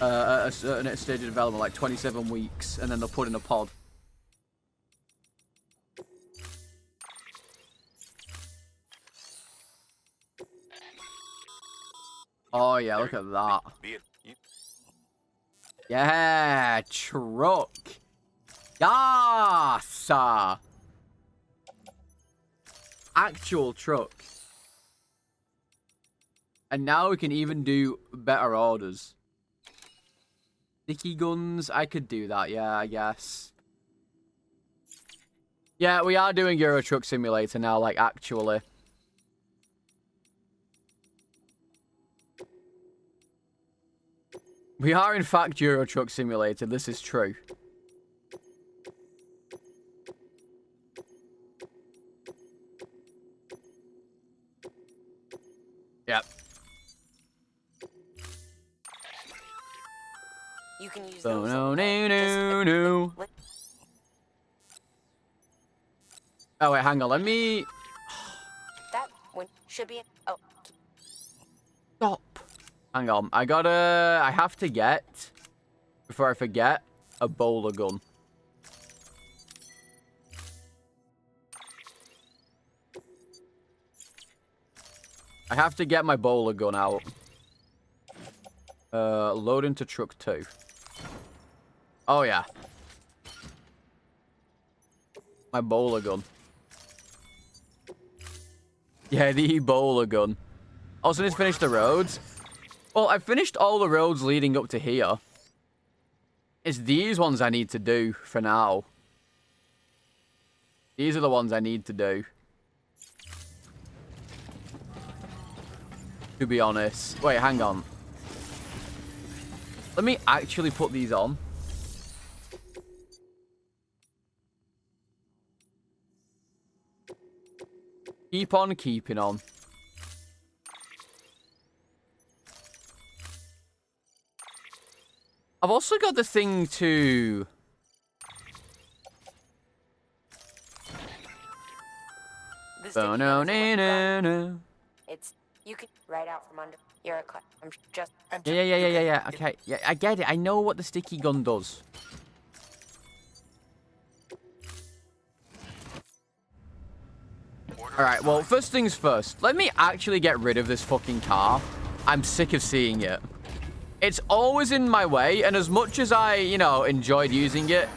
At a certain stage of development, like 27 weeks, and then they're put in a pod. Oh yeah, look at that. Yeah, truck. Yes! Actual truck. And now we can even do better orders. Sticky guns, I could do that, yeah, I guess. Yeah, we are doing Euro Truck Simulator now, like, actually. We are, in fact, Euro Truck Simulator. This is true. Yep. You can use Oh, those. no. Oh, wait, hang on. Let me... That one should be... Oh. Stop. Hang on. I have to get, before I forget, a bowler gun. I have to get my bowler gun out. Load into truck 2. Oh, yeah. My bowler gun. Yeah, the bowler gun. Also, need to finish the roads. Well, I've finished all the roads leading up to here. It's these ones I need to do for now. These are the ones I need to do. To be honest. Wait, hang on. Let me actually put these on. Keep on keeping on. I've also got the thing to... Oh, no. It's... You can write out from under... You're a class. I'm just... Yeah. Okay, yeah, I get it. I know what the sticky gun does. Alright, well, first things first. Let me actually get rid of this fucking car. I'm sick of seeing it. It's always in my way, and as much as I, enjoyed using it,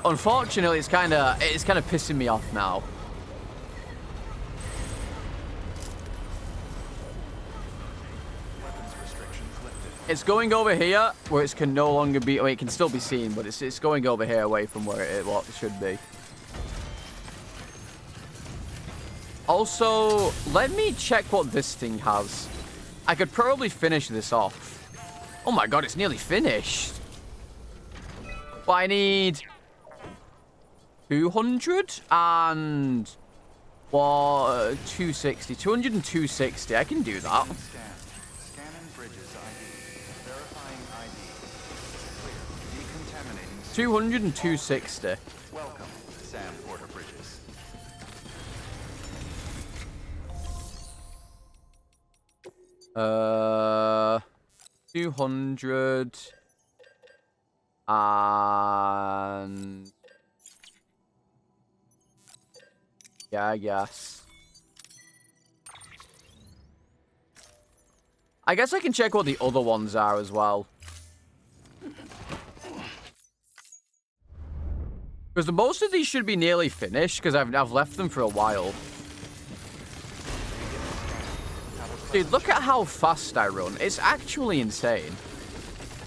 unfortunately, it's kind of pissing me off now. It's going over here, where it can no longer be... I mean, it can still be seen, but it's going over here away from where it should be. Also, let me check what this thing has. I could probably finish this off. Oh my god, it's nearly finished. But I need 200 and 260. 200 and 260. I can do that. Scanning bridges ID. Verifying ID. Clear. Decontaminating. 200 and 260. Welcome, Sam Porter Bridges. 200 and yeah, I guess. I guess I can check what the other ones are as well. Because most of these should be nearly finished, because I've left them for a while. Dude, look at how fast I run. It's actually insane.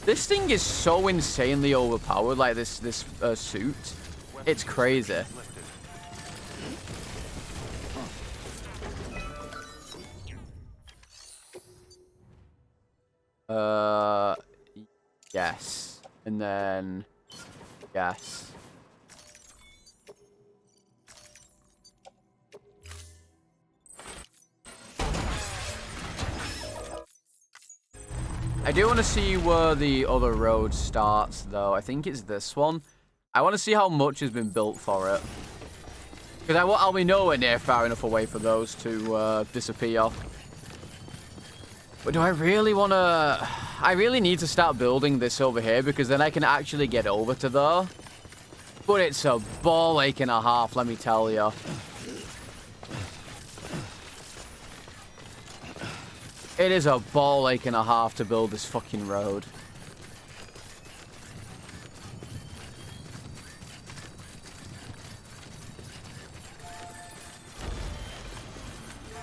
This thing is so insanely overpowered, like this suit. It's crazy. Yes. And then... Yes. I do want to see where the other road starts, though. I think it's this one. I want to see how much has been built for it. Because I'll be nowhere near far enough away for those to disappear. But do I really want to... I really need to start building this over here, because then I can actually get over to there. But it's a ball ache and a half, let me tell you. It is a ball ache and a half to build this fucking road.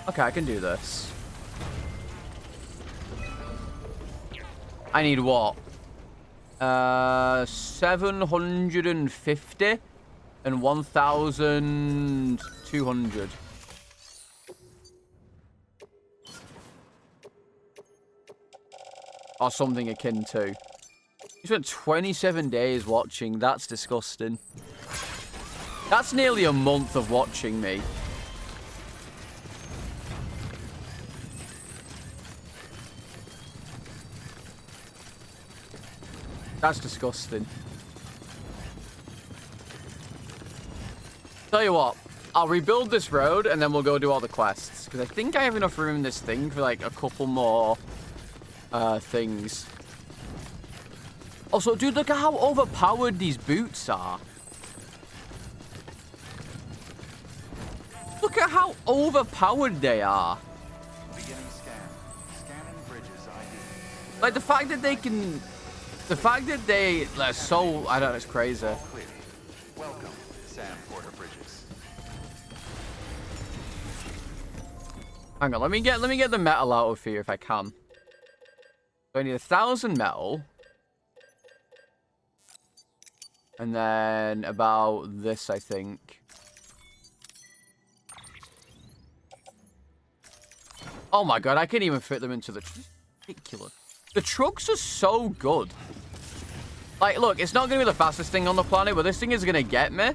Okay, I can do this. I need what? 750 and 1,200. Or something akin to. You spent 27 days watching. That's disgusting. That's nearly a month of watching me. That's disgusting. Tell you what, I'll rebuild this road and then we'll go do all the quests. Because I think I have enough room in this thing for like a couple more things. Also, dude, look at how overpowered these boots are. Look at how overpowered they are. Beginning scan. Scanning bridges ID. Like the fact that they can... The fact that they're so... I don't know, it's crazy. Welcome, Sam Porter Bridges. Hang on, let me get the metal out of here if I can. So I need 1,000 metal. And then about this, I think. Oh my god, I can't even fit them into the... Ridiculous. The trucks are so good. Like, look, it's not going to be the fastest thing on the planet, but this thing is going to get me.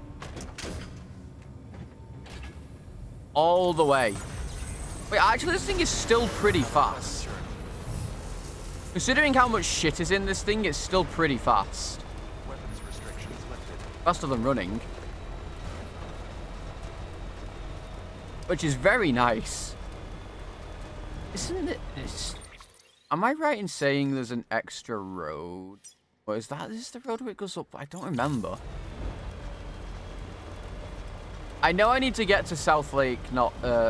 All the way. Wait, actually, this thing is still pretty fast. Considering how much shit is in this thing, it's still pretty fast. Weapons restrictions lifted. Faster than running. Which is very nice. Isn't it... Am I right in saying there's an extra road? Or is this the road where it goes up? I don't remember. I know I need to get to South Lake,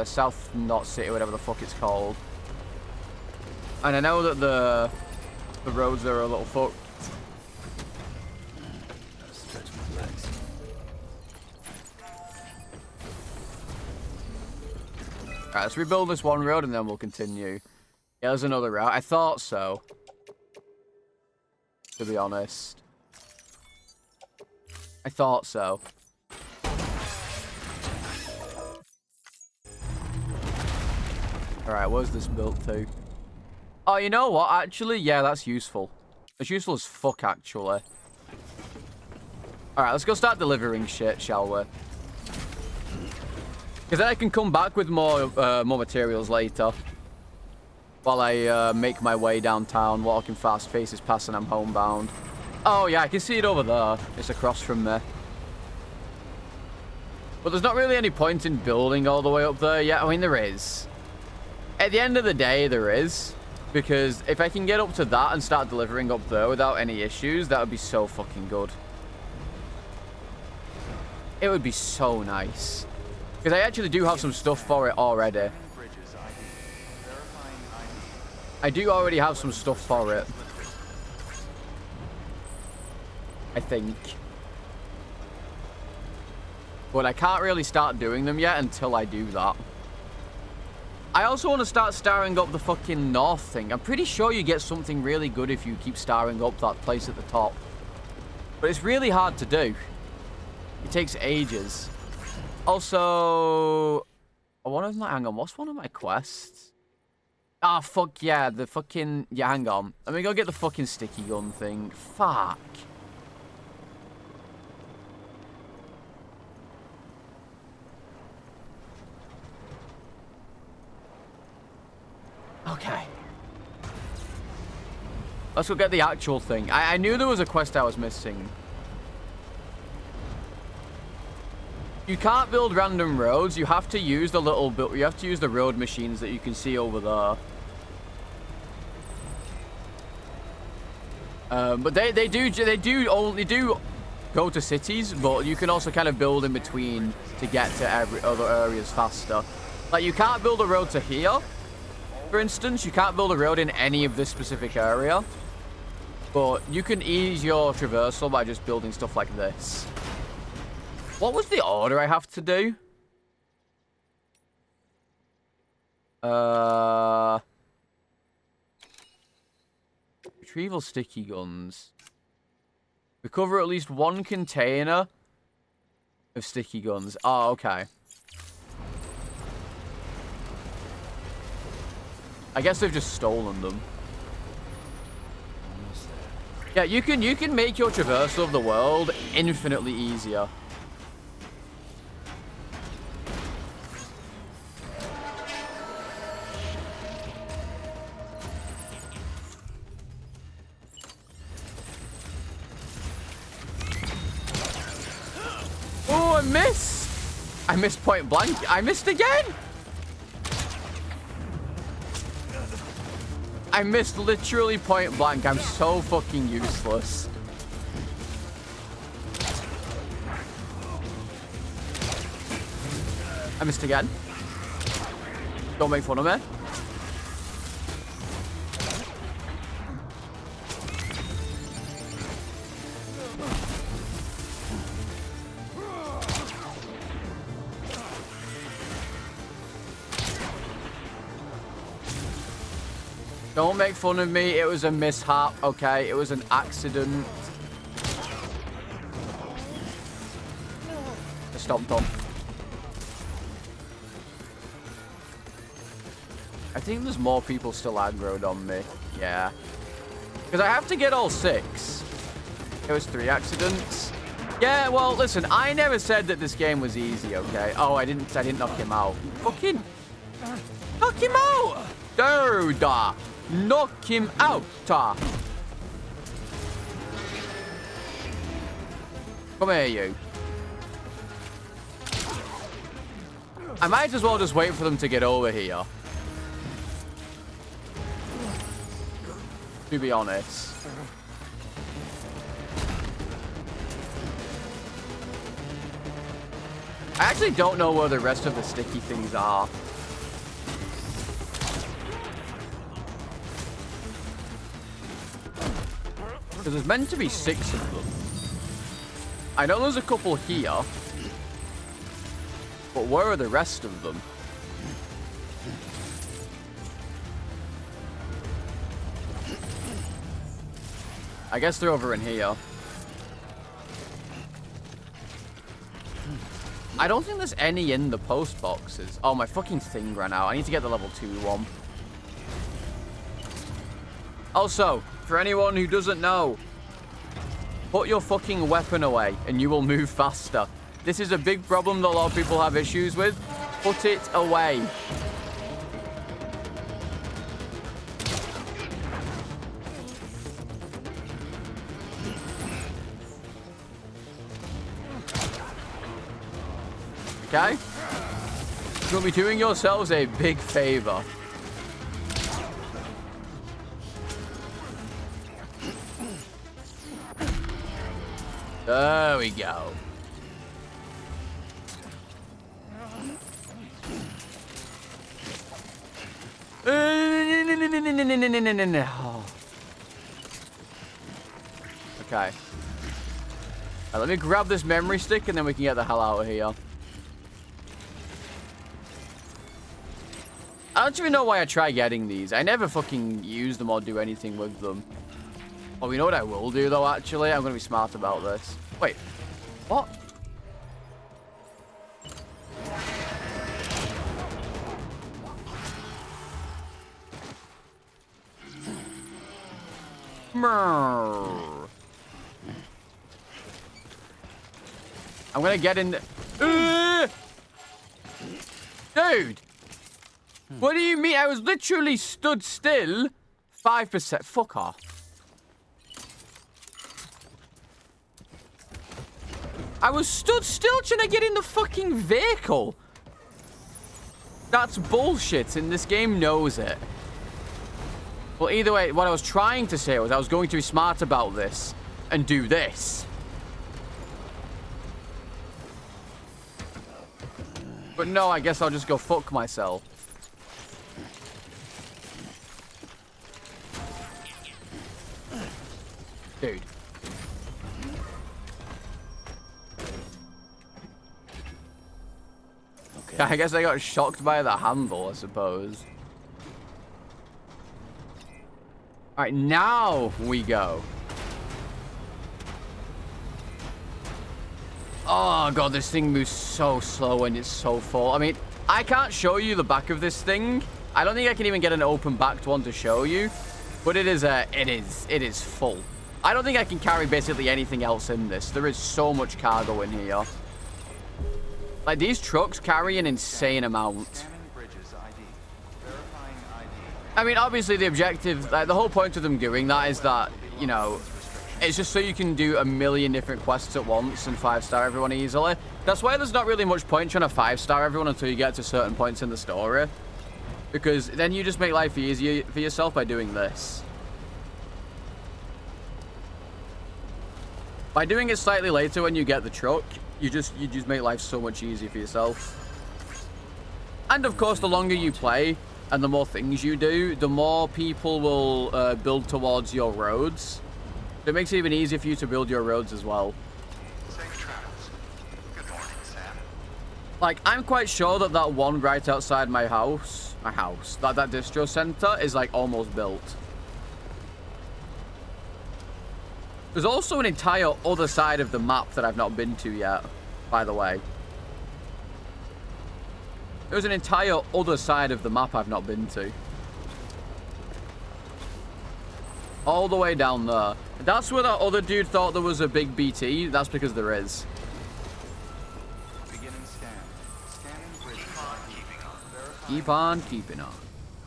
South Knot City, whatever the fuck it's called. And I know that the roads there are a little fucked. Alright, let's rebuild this one road and then we'll continue. Yeah, there's another route. I thought so. To be honest. I thought so. Alright, where's this built to? Oh, you know what? Actually, yeah, that's useful. It's useful as fuck, actually. Alright, let's go start delivering shit, shall we? Because then I can come back with more materials later. While I make my way downtown, walking fast, faces past, and I'm homebound. Oh, yeah, I can see it over there. It's across from me. But there's not really any point in building all the way up there yet. I mean, there is. At the end of the day, there is. Because if I can get up to that and start delivering up there without any issues, that would be so fucking good. It would be so nice. Because I actually do have some stuff for it already. I do already have some stuff for it. I think. But I can't really start doing them yet until I do that. I also want to start starring up the fucking north thing. I'm pretty sure you get something really good if you keep starring up that place at the top. But it's really hard to do. It takes ages. Also, hang on, what's one of my quests? Ah, fuck yeah, the fucking... Yeah, hang on. Let me go get the fucking sticky gun thing. Fuck. Okay. Let's go get the actual thing. I knew there was a quest I was missing. You can't build random roads. You have to use the little... You have to use the road machines that you can see over there. But they do only go to cities, but you can also kind of build in between to get to every other areas faster. Like, you can't build a road to here, for instance. You can't build a road in any of this specific area, but you can ease your traversal by just building stuff like this. What was the order I have to do? Retrieval sticky guns. Recover at least one container of sticky guns. Oh, okay. I guess they've just stolen them. Yeah, you can make your traversal of the world infinitely easier. Oh, I missed! I missed point blank. I missed again! I missed literally point blank. I'm so fucking useless. I missed again. Don't make fun of me. Don't make fun of me. It was a mishap, okay? It was an accident. I stomped on. I think there's more people still aggroed on me. Yeah. Because I have to get all 6. It was 3 accidents. Yeah, well, listen. I never said that this game was easy, okay? Oh, I didn't knock him out. Fucking... knock him out! Dude! Knock him out! Come here, you. I might as well just wait for them to get over here. To be honest. I actually don't know where the rest of the sticky things are. Because there's meant to be 6 of them. I know there's a couple here. But where are the rest of them? I guess they're over in here. I don't think there's any in the post boxes. Oh, my fucking thing ran out. I need to get the level 2 one. Also, for anyone who doesn't know, put your fucking weapon away and you will move faster. This is a big problem that a lot of people have issues with. Put it away. Okay? You'll be doing yourselves a big favor. There we go. Okay. Let me grab this memory stick and then we can get the hell out of here. I don't even know why I try getting these. I never fucking use them or do anything with them. Oh, you know what I will do, though, actually? I'm going to be smart about this. Wait. What? I'm gonna get in. Dude! What do you mean? I was literally stood still. 5%. Fuck off. I was stood still trying to get in the fucking vehicle. That's bullshit, and this game knows it. Well, either way, what I was trying to say was I was going to be smart about this and do this. But no, I guess I'll just go fuck myself. Dude. Okay. I guess I got shocked by the handle, I suppose. Alright, now we go. Oh god, this thing moves so slow and it's so full. I mean, I can't show you the back of this thing. I don't think I can even get an open backed one to show you. But it is full. I don't think I can carry basically anything else in this. There is so much cargo in here. Like, these trucks carry an insane amount. I mean, obviously the objective, like, the whole point of them doing that is that, you know, it's just so you can do a million different quests at once and 5-star everyone easily. That's why there's not really much point trying to 5-star everyone until you get to certain points in the story. Because then you just make life easier for yourself by doing this. By doing it slightly later when you get the truck, you just make life so much easier for yourself. And of course, the longer you play and the more things you do, the more people will build towards your roads. So it makes it even easier for you to build your roads as well. Safe travels. Good morning, Sam. Like, I'm quite sure that that one right outside my house, that distro center is like almost built. There's also an entire other side of the map that I've not been to yet, by the way. There's an entire other side of the map I've not been to. All the way down there. That's where that other dude thought there was a big BT. That's because there is. Beginning scan. Scanning bridge. Keeping on. Keep on keeping on.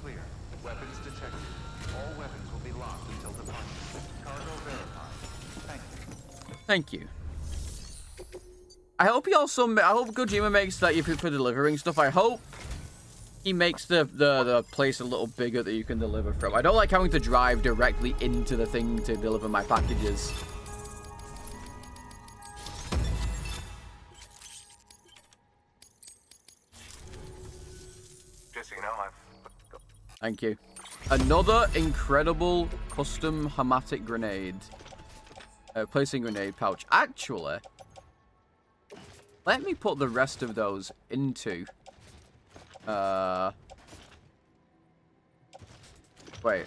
Clear. Weapons detected. All weapons will be locked until departure. Cargo verified. Thank you. Thank you. I hope he also... I hope Kojima makes that for delivering stuff. I hope he makes the place a little bigger that you can deliver from. I don't like having to drive directly into the thing to deliver my packages. Just so you know, Thank you. Another incredible custom hematic grenade. Placing grenade pouch. Actually, let me put the rest of those into... Wait.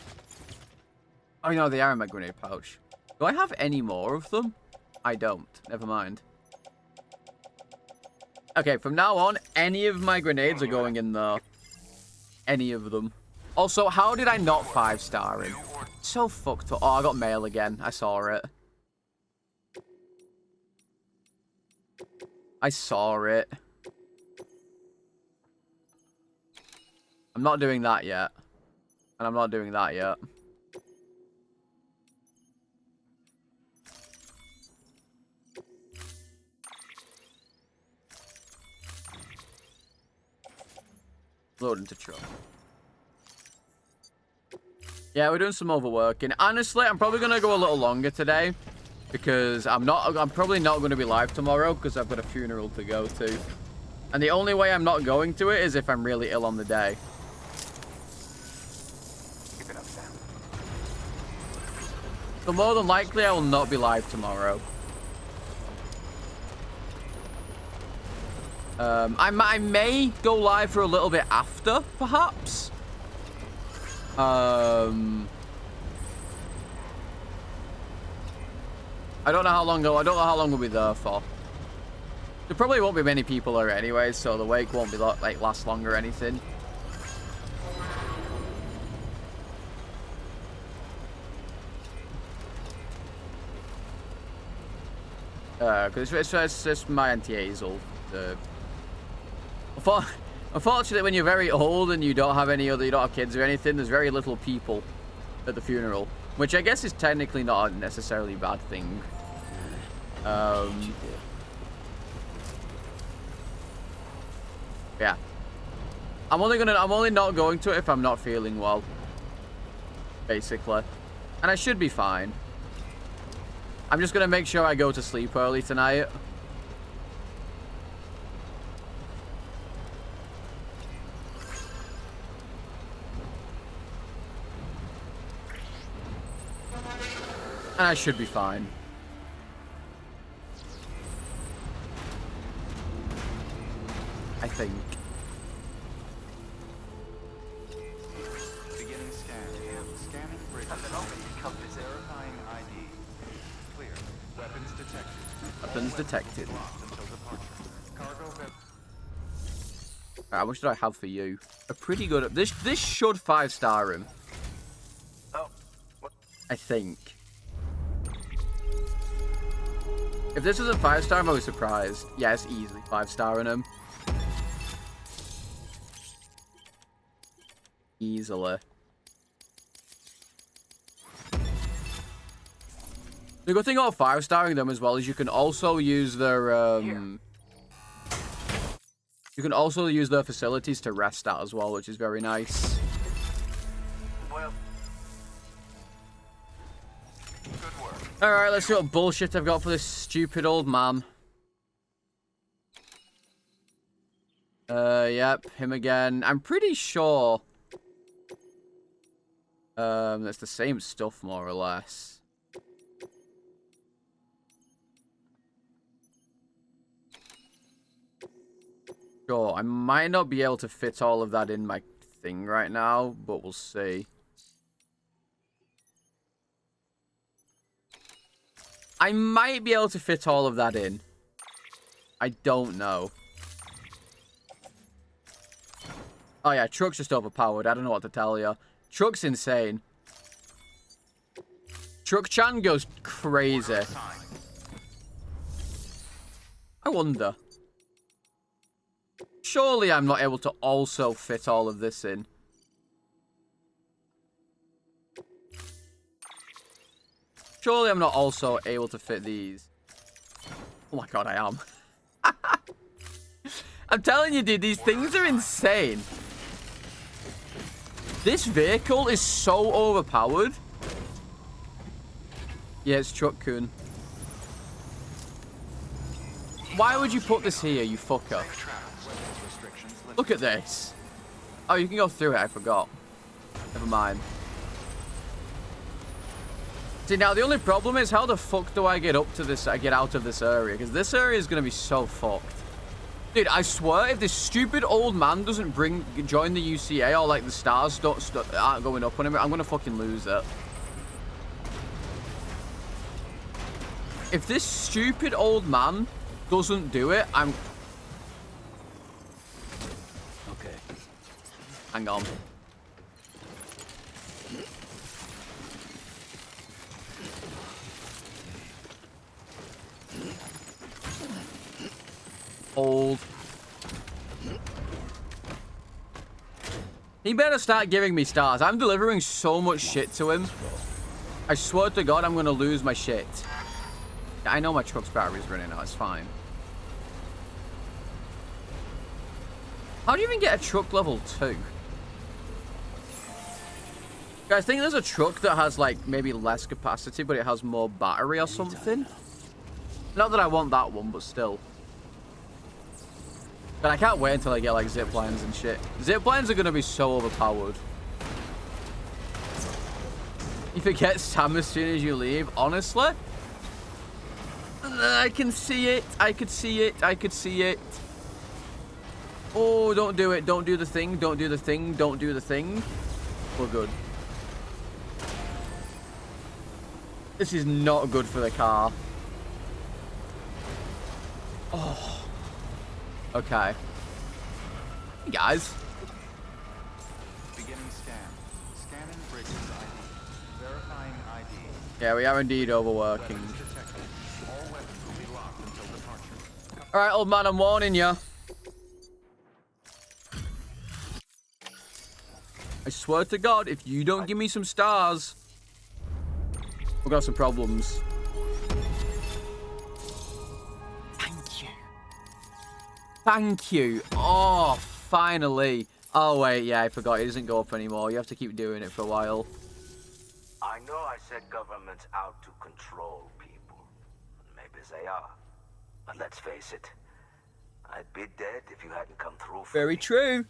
Oh, no, they are in my grenade pouch. Do I have any more of them? I don't. Never mind. Okay, from now on, any of my grenades are going in there. Any of them. Also, how did I not 5-star it? So fucked up. Oh, I got mail again. I saw it. I saw it. I'm not doing that yet. And I'm not doing that yet. Load into truck. Yeah, we're doing some overworking. Honestly, I'm probably going to go a little longer today. Because I'm probably not going to be live tomorrow because I've got a funeral to go to. And the only way I'm not going to it is if I'm really ill on the day. keep it up, Sam. So more than likely, I will not be live tomorrow. I may go live for a little bit after, perhaps. I don't know how long we'll be there for. There probably won't be many people there anyway, so the wake won't be last long or anything. Because it's just my Auntie Hazel. Unfortunately, when you're very old and you don't have kids or anything, there's very little people at the funeral, which I guess is technically not a necessarily bad thing. Yeah. I'm only not going to it if I'm not feeling well. Basically. And I should be fine. I'm just gonna make sure I go to sleep early tonight. And I should be fine. I think. Beginning scan. Scanning bridges. Verifying ID. Clear. Weapons detected. Weapons detected. Locked until departure. Cargo. Alright, how much did I have for you? A pretty good. This should 5-star him. Oh. What? I think. If this isn't 5-star, I'm always surprised. Yeah, it's easily 5-starring him. Easily. The good thing about 5-starring them as well is you can also use their you can also use their facilities to rest at as well, which is very nice. Well, good work. Alright, let's see what bullshit I've got for this stupid old man. Yep, him again. I'm pretty sure that's the same stuff, more or less. Sure, I might not be able to fit all of that in my thing right now, but we'll see. I might be able to fit all of that in. I don't know. Oh yeah, Truck's just overpowered. I don't know what to tell you. Truck's insane. Truck-chan goes crazy. I wonder. Surely I'm not able to also fit all of this in. Surely I'm not also able to fit these. Oh my god, I am. I'm telling you, dude, these things are insane. This vehicle is so overpowered. Yeah, it's Truck-kun. Why would you put this here, you fucker? Look at this. Oh, you can go through it, I forgot. Never mind. See, now the only problem is how the fuck do I get up to this, I get out of this area? Because this area is going to be so fucked. Dude, I swear, if this stupid old man doesn't join the UCA, or like the stars aren't going up on him, I'm going to fucking lose it. If this stupid old man doesn't do it, I'm... Okay. Hang on. Hold. He better start giving me stars. I'm delivering so much shit to him. I swear to God, I'm going to lose my shit. I know my truck's battery's running out. It's fine. How do you even get a truck level 2? Guys, I think there's a truck that has, like, maybe less capacity, but it has more battery or something. Not that I want that one, but still. But I can't wait until I get, like, zip lines and shit. Zip lines are going to be so overpowered. You forget Sam as soon as you leave. Honestly? I can see it. I could see it. I could see it. Oh, don't do it. Don't do the thing. Don't do the thing. Don't do the thing. We're good. This is not good for the car. Oh. Okay. Hey, guys. Beginning scan. Scanning bridges ID. Verifying ID. Yeah, we are indeed overworking. All weapons will be locked Alright, old man, I'm warning you. I swear to God, if you don't give me some stars, we've got some problems. Thank you. Thank you. Oh, finally. Oh, wait, yeah, I forgot. It doesn't go up anymore. You have to keep doing it for a while. I know I said government's out to control people. Maybe they are. But let's face it. I'd be dead if you hadn't come through for Very me. true.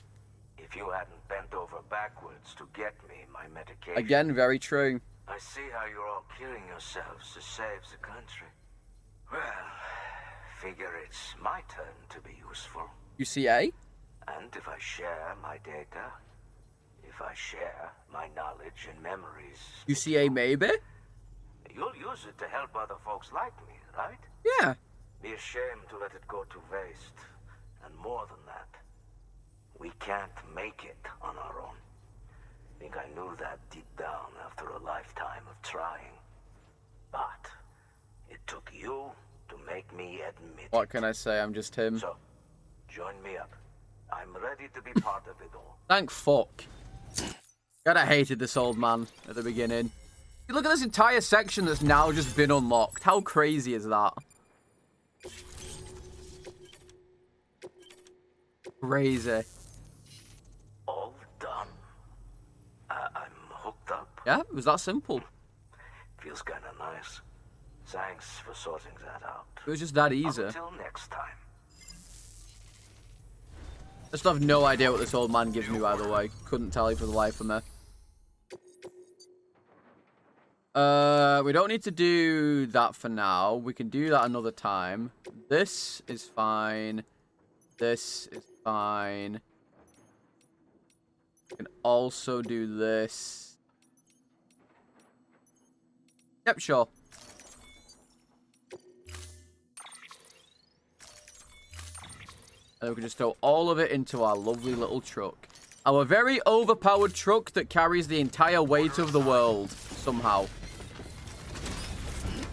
If you hadn't bent over backwards to get me my medication. Again, very true. I see how you're all killing yourselves to save the country. Well, figure it's my turn to be useful. UCA? And if I share my data, if I share my knowledge and memories, UCA maybe? you'll use it to help other folks like me, right? Yeah. Be ashamed to let it go to waste. And more than that, we can't make it on our own. Think I knew that deep down after a lifetime of trying. But it took you to make me admit What can I say? I'm just him. So, join me up. I'm ready to be part of it all. Thank fuck. God, I hated this old man at the beginning. You look at this entire section that's now just been unlocked. How crazy is that? Crazy. All done. I'm hooked up. Yeah, it was that simple. Feels kind of nice. Thanks for sorting that out. It was just that easy. Until next time. I still have no idea what this old man gives me, by the way. Couldn't tell you for the life of me. We don't need to do that for now. We can do that another time. This is fine. This is fine. We can also do this. Yep, sure. And we can just throw all of it into our lovely little truck. Our very overpowered truck that carries the entire weight of the world, somehow.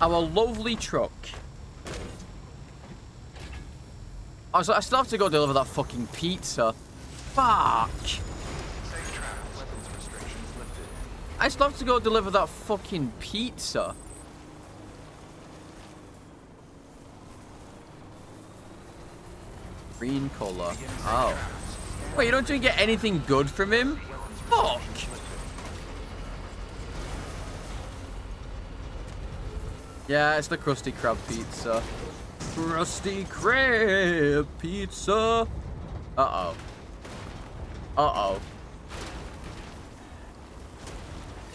Our lovely truck. Oh, so I still have to go deliver that fucking pizza. Fuck. I still have to go deliver that fucking pizza. Green color. Oh. Wait, you don't get anything good from him? Fuck. Yeah, it's the Krusty Krab pizza. Krusty Krab pizza. Uh-oh. Uh-oh.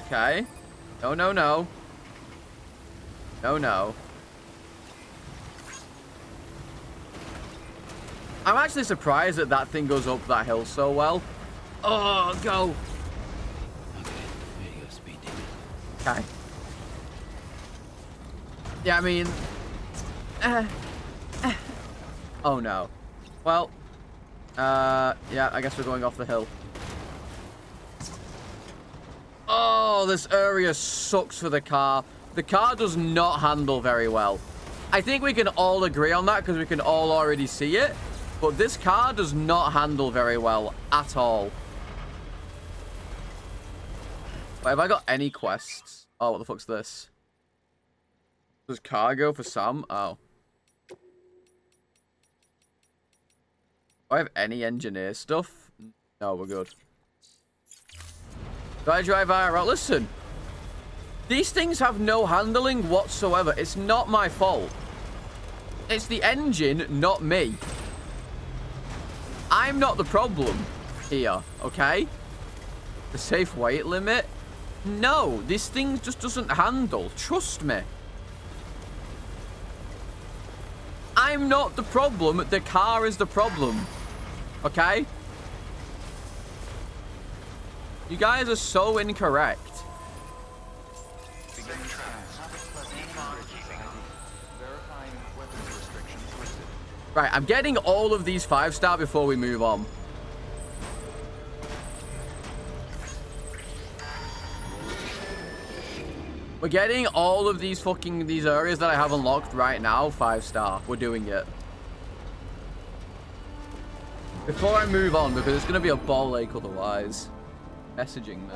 Okay. No, no, no. No, no. I'm actually surprised that that thing goes up that hill so well. Oh, go. Okay. Yeah, I mean... Oh, no. Well... yeah, I guess we're going off the hill. Oh, this area sucks for the car. The car does not handle very well. I think we can all agree on that because we can all already see it. But this car does not handle very well at all. Wait, have I got any quests? Oh, what the fuck's this? Does cargo for Sam? Oh. Do I have any engineer stuff? No, we're good. Do I drive IRL? Listen. These things have no handling whatsoever. It's not my fault. It's the engine, not me. I'm not the problem here, okay? The safe weight limit? No, this thing just doesn't handle. Trust me. I'm not the problem. The car is the problem. Okay? You guys are so incorrect. Right, I'm getting all of these 5-star before we move on. We're getting all of these areas that I have unlocked right now 5-star. We're doing it. Before I move on, because it's going to be a ball ache otherwise, messaging me.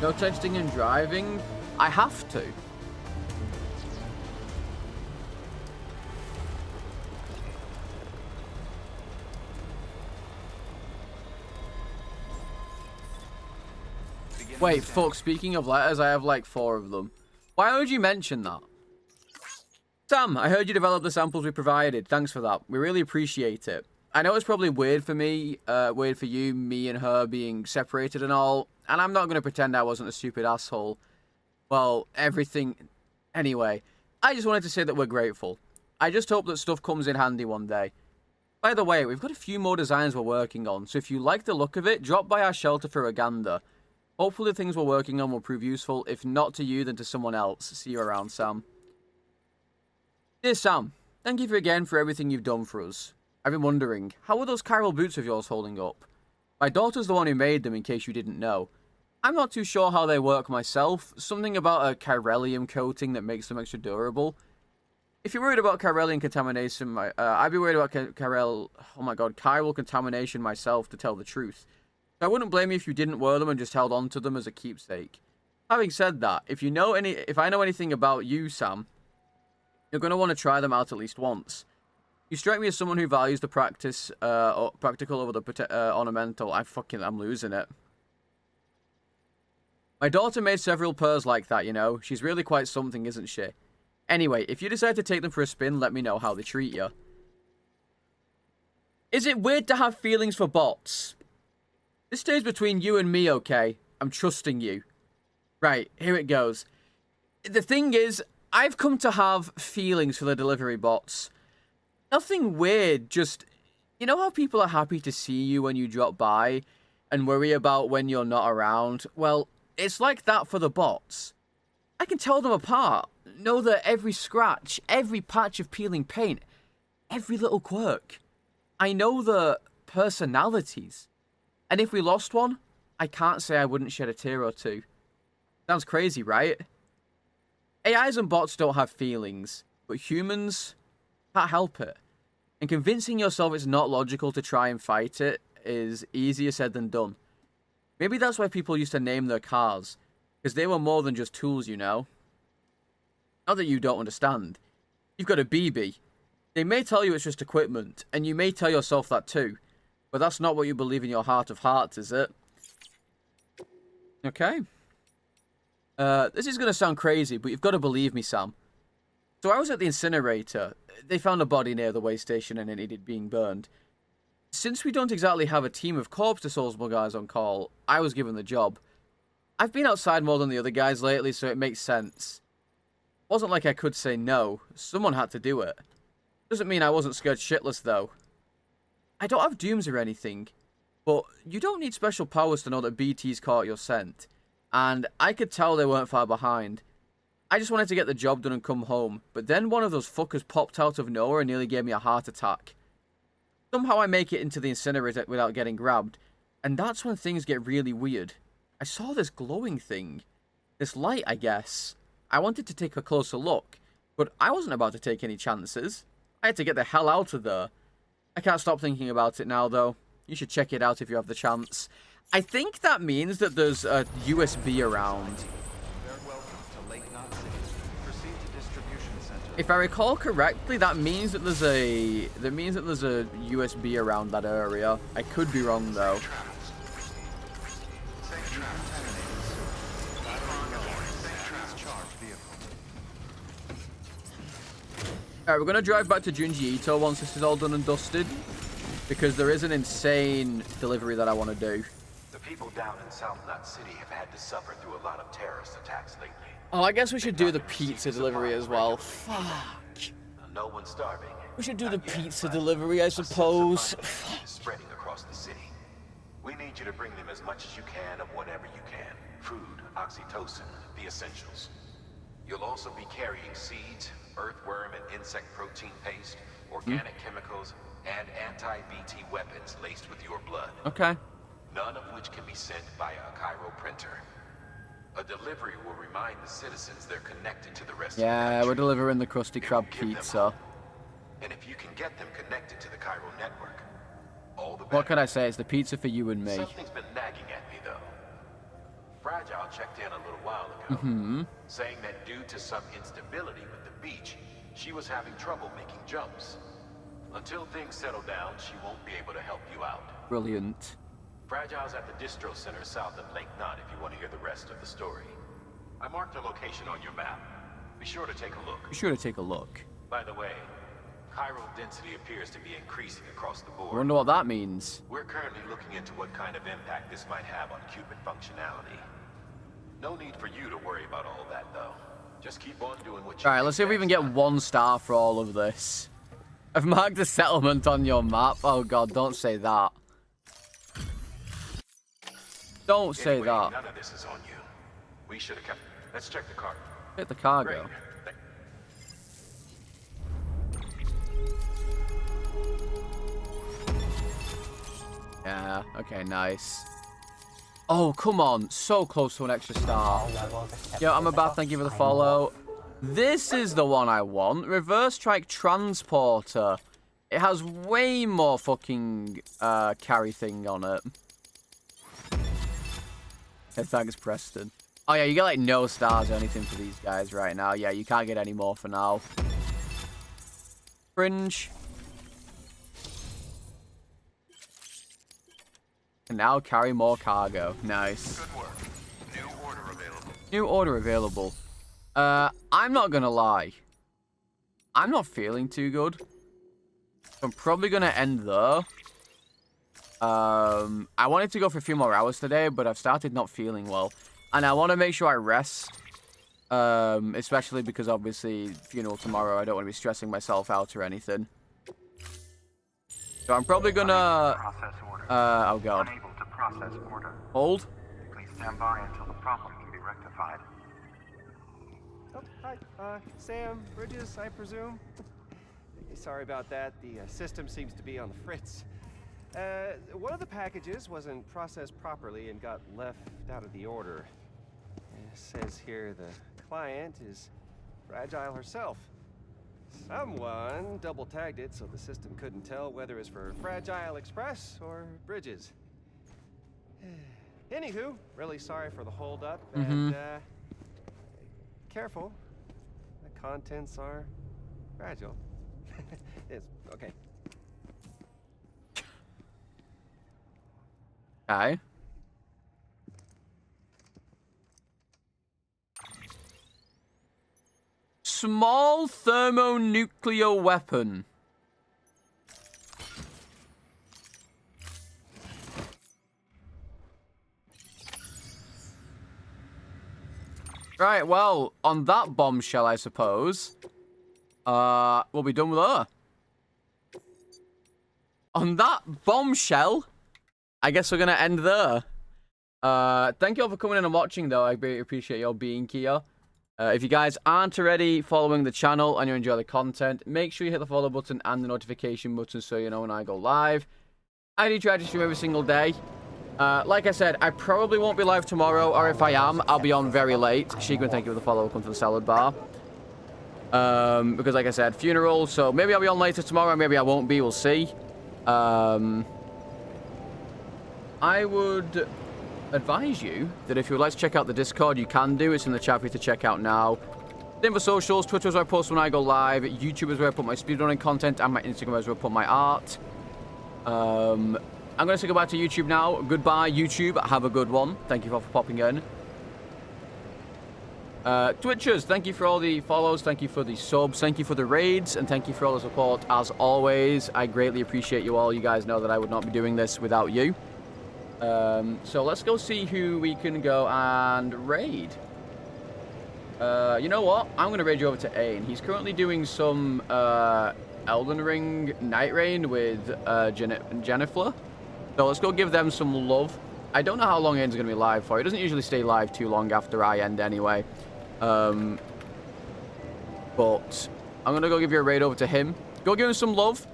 No texting and driving? I have to. Wait, fuck, speaking of letters, I have like 4 of them. Why would you mention that? Sam, I heard you developed the samples we provided. Thanks for that. We really appreciate it. I know it's probably weird for me, weird for you, me and her being separated and all, and I'm not going to pretend I wasn't a stupid asshole. Well, everything... Anyway, I just wanted to say that we're grateful. I just hope that stuff comes in handy one day. By the way, we've got a few more designs we're working on, so if you like the look of it, drop by our shelter for a gander. Hopefully the things we're working on will prove useful, if not to you, then to someone else. See you around, Sam. Dear Sam, thank you again for everything you've done for us. I've been wondering, how are those chiral boots of yours holding up? My daughter's the one who made them, in case you didn't know. I'm not too sure how they work myself. Something about a chiralium coating that makes them extra durable. If you're worried about chiralium contamination, I'd be worried about chiral contamination myself, to tell the truth. I wouldn't blame you if you didn't wear them and just held on to them as a keepsake. Having said that, if I know anything about you, Sam, you're going to want to try them out at least once. You strike me as someone who values the practical over the ornamental. I'm losing it. My daughter made several pairs like that, you know. She's really quite something, isn't she? Anyway, if you decide to take them for a spin, let me know how they treat you. Is it weird to have feelings for bots? This stays between you and me, okay? I'm trusting you. Right, here it goes. The thing is, I've come to have feelings for the delivery bots. Nothing weird, just... You know how people are happy to see you when you drop by and worry about when you're not around? Well, it's like that for the bots. I can tell them apart. Know that every scratch, every patch of peeling paint, every little quirk. I know the personalities. And if we lost one, I can't say I wouldn't shed a tear or two. Sounds crazy, right? AIs and bots don't have feelings, but humans can't help it. And convincing yourself it's not logical to try and fight it is easier said than done. Maybe that's why people used to name their cars, because they were more than just tools, you know? Not that you don't understand. You've got a BB. They may tell you it's just equipment, and you may tell yourself that too. But that's not what you believe in your heart of hearts, is it? Okay. This is going to sound crazy, but you've got to believe me, Sam. So I was at the incinerator. They found a body near the way station and it needed being burned. Since we don't exactly have a team of corpse disposable guys on call, I was given the job. I've been outside more than the other guys lately, so it makes sense. It wasn't like I could say no. Someone had to do it. Doesn't mean I wasn't scared shitless, though. I don't have dooms or anything, but you don't need special powers to know that BT's caught your scent. And I could tell they weren't far behind. I just wanted to get the job done and come home, but then one of those fuckers popped out of nowhere and nearly gave me a heart attack. Somehow I make it into the incinerator without getting grabbed, and that's when things get really weird. I saw this glowing thing. This light, I guess. I wanted to take a closer look, but I wasn't about to take any chances. I had to get the hell out of there. I can't stop thinking about it now, though. You should check it out if you have the chance. I think that means that there's a USB around. If I recall correctly, that means that there's a USB around that area. I could be wrong though. Alright, we're gonna drive back to Junji Ito once this is all done and dusted, because there is an insane delivery that I want to do. The people down in South Knot City have had to suffer through a lot of terrorist attacks lately. Oh, I guess we should do the pizza delivery as well. Fuck. No one's starving. We should do the pizza delivery, I suppose. Spreading across the city. We need you to bring them as much as you can of whatever you can. Food, oxytocin, the essentials. You'll also be carrying seeds, earthworm and insect protein paste, organic chemicals, and anti-BT weapons laced with your blood. Okay. none of which can be sent via a Cairo printer. A delivery will remind the citizens they're connected to the rest of the country. Yeah, we're delivering the Krusty Krab pizza. And if you can get them connected to the Cairo network, all the better. What can I say? It's the pizza for you and me. Something's been nagging at me, though. Fragile checked in a little while ago, saying that due to some instability with the beach, she was having trouble making jumps. Until things settle down, she won't be able to help you out. Brilliant. Fragile's at the distro center south of Lake Knot if you want to hear the rest of the story. I marked her location on your map. Be sure to take a look. Be sure to take a look. By the way, Cairo density appears to be increasing across the board. I wonder what that means. We're currently looking into what kind of impact this might have on Cupid functionality. No need for you to worry about all that, though. Just keep on doing what you do. Alright, let's see if we even get 1 star for all of this. I've marked a settlement on your map. Oh god, don't say that. Don't say anyway, that. None of this is on you. We should have kept. Let's check the cargo. Hit the cargo. Great. Yeah, okay, nice. Oh, come on. So close to an extra star. Yo, I'm about to thank you for the follow. This is the one I want. Reverse Strike Transporter. It has way more fucking carry thing on it. Hey, thanks, Preston. Oh, yeah, you get, like, no stars or anything for these guys right now. Yeah, you can't get any more for now. Fringe. Can now carry more cargo. Nice. Good work. New order available. New order available. I'm not gonna lie. I'm not feeling too good. I'm probably gonna end there. I wanted to go for a few more hours today, but I've started not feeling well. And I want to make sure I rest. Especially because, obviously, funeral tomorrow, I don't want to be stressing myself out or anything. So I'm probably gonna... oh god. Unable to process order. Hold. Please stand by until the problem can be rectified. Oh, hi. Sam, Bridges, I presume? Sorry about that. The system seems to be on the fritz. One of the packages wasn't processed properly and got left out of the order. It says here the client is Fragile herself. Someone double-tagged it so the system couldn't tell whether it's for Fragile Express or Bridges. Anywho, really sorry for the hold-up, and careful. The contents are fragile. It's okay. Okay. Small thermonuclear weapon. Right, well, on that bombshell, I suppose, we'll be done with her. On that bombshell, I guess we're going to end there. Thank you all for coming in and watching, though. I greatly appreciate your being here. If you guys aren't already following the channel and you enjoy the content, make sure you hit the follow button and the notification button so you know when I go live. I do try to stream every single day. Like I said, I probably won't be live tomorrow, or if I am, I'll be on very late. Sheikman, thank you for the follow. Welcome to the salad bar. Because like I said, funeral, so maybe I'll be on later tomorrow, maybe I won't be, we'll see. I would advise you that if you would like to check out the Discord, you can do. It's in the chat for you to check out now. Same for socials. Twitter is where I post when I go live. YouTube is where I put my speedrunning content, and my Instagram is where I put my art. I'm going to say goodbye to YouTube now. Goodbye, YouTube. Have a good one. Thank you all for popping in. Twitchers, thank you for all the follows. Thank you for the subs. Thank you for the raids. And thank you for all the support, as always. I greatly appreciate you all. You guys know that I would not be doing this without you. So let's go see who we can go and raid. You know what? I'm going to raid you over to Ain. He's currently doing some Elden Ring Night Rain with Jennifer. So let's go give them some love. I don't know how long Ain's going to be live for. He doesn't usually stay live too long after I end anyway. But I'm going to go give you a raid over to him. Go give him some love.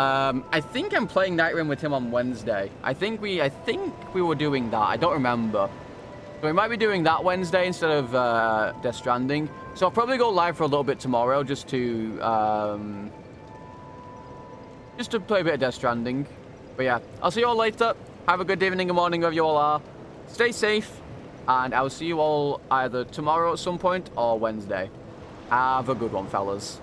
I think I'm playing Night Rain with him on Wednesday. I think we were doing that. I don't remember. So we might be doing that Wednesday instead of Death Stranding. So I'll probably go live for a little bit tomorrow just to play a bit of Death Stranding. But yeah, I'll see you all later. Have a good evening and morning wherever you all are. Stay safe, and I will see you all either tomorrow at some point or Wednesday. Have a good one, fellas.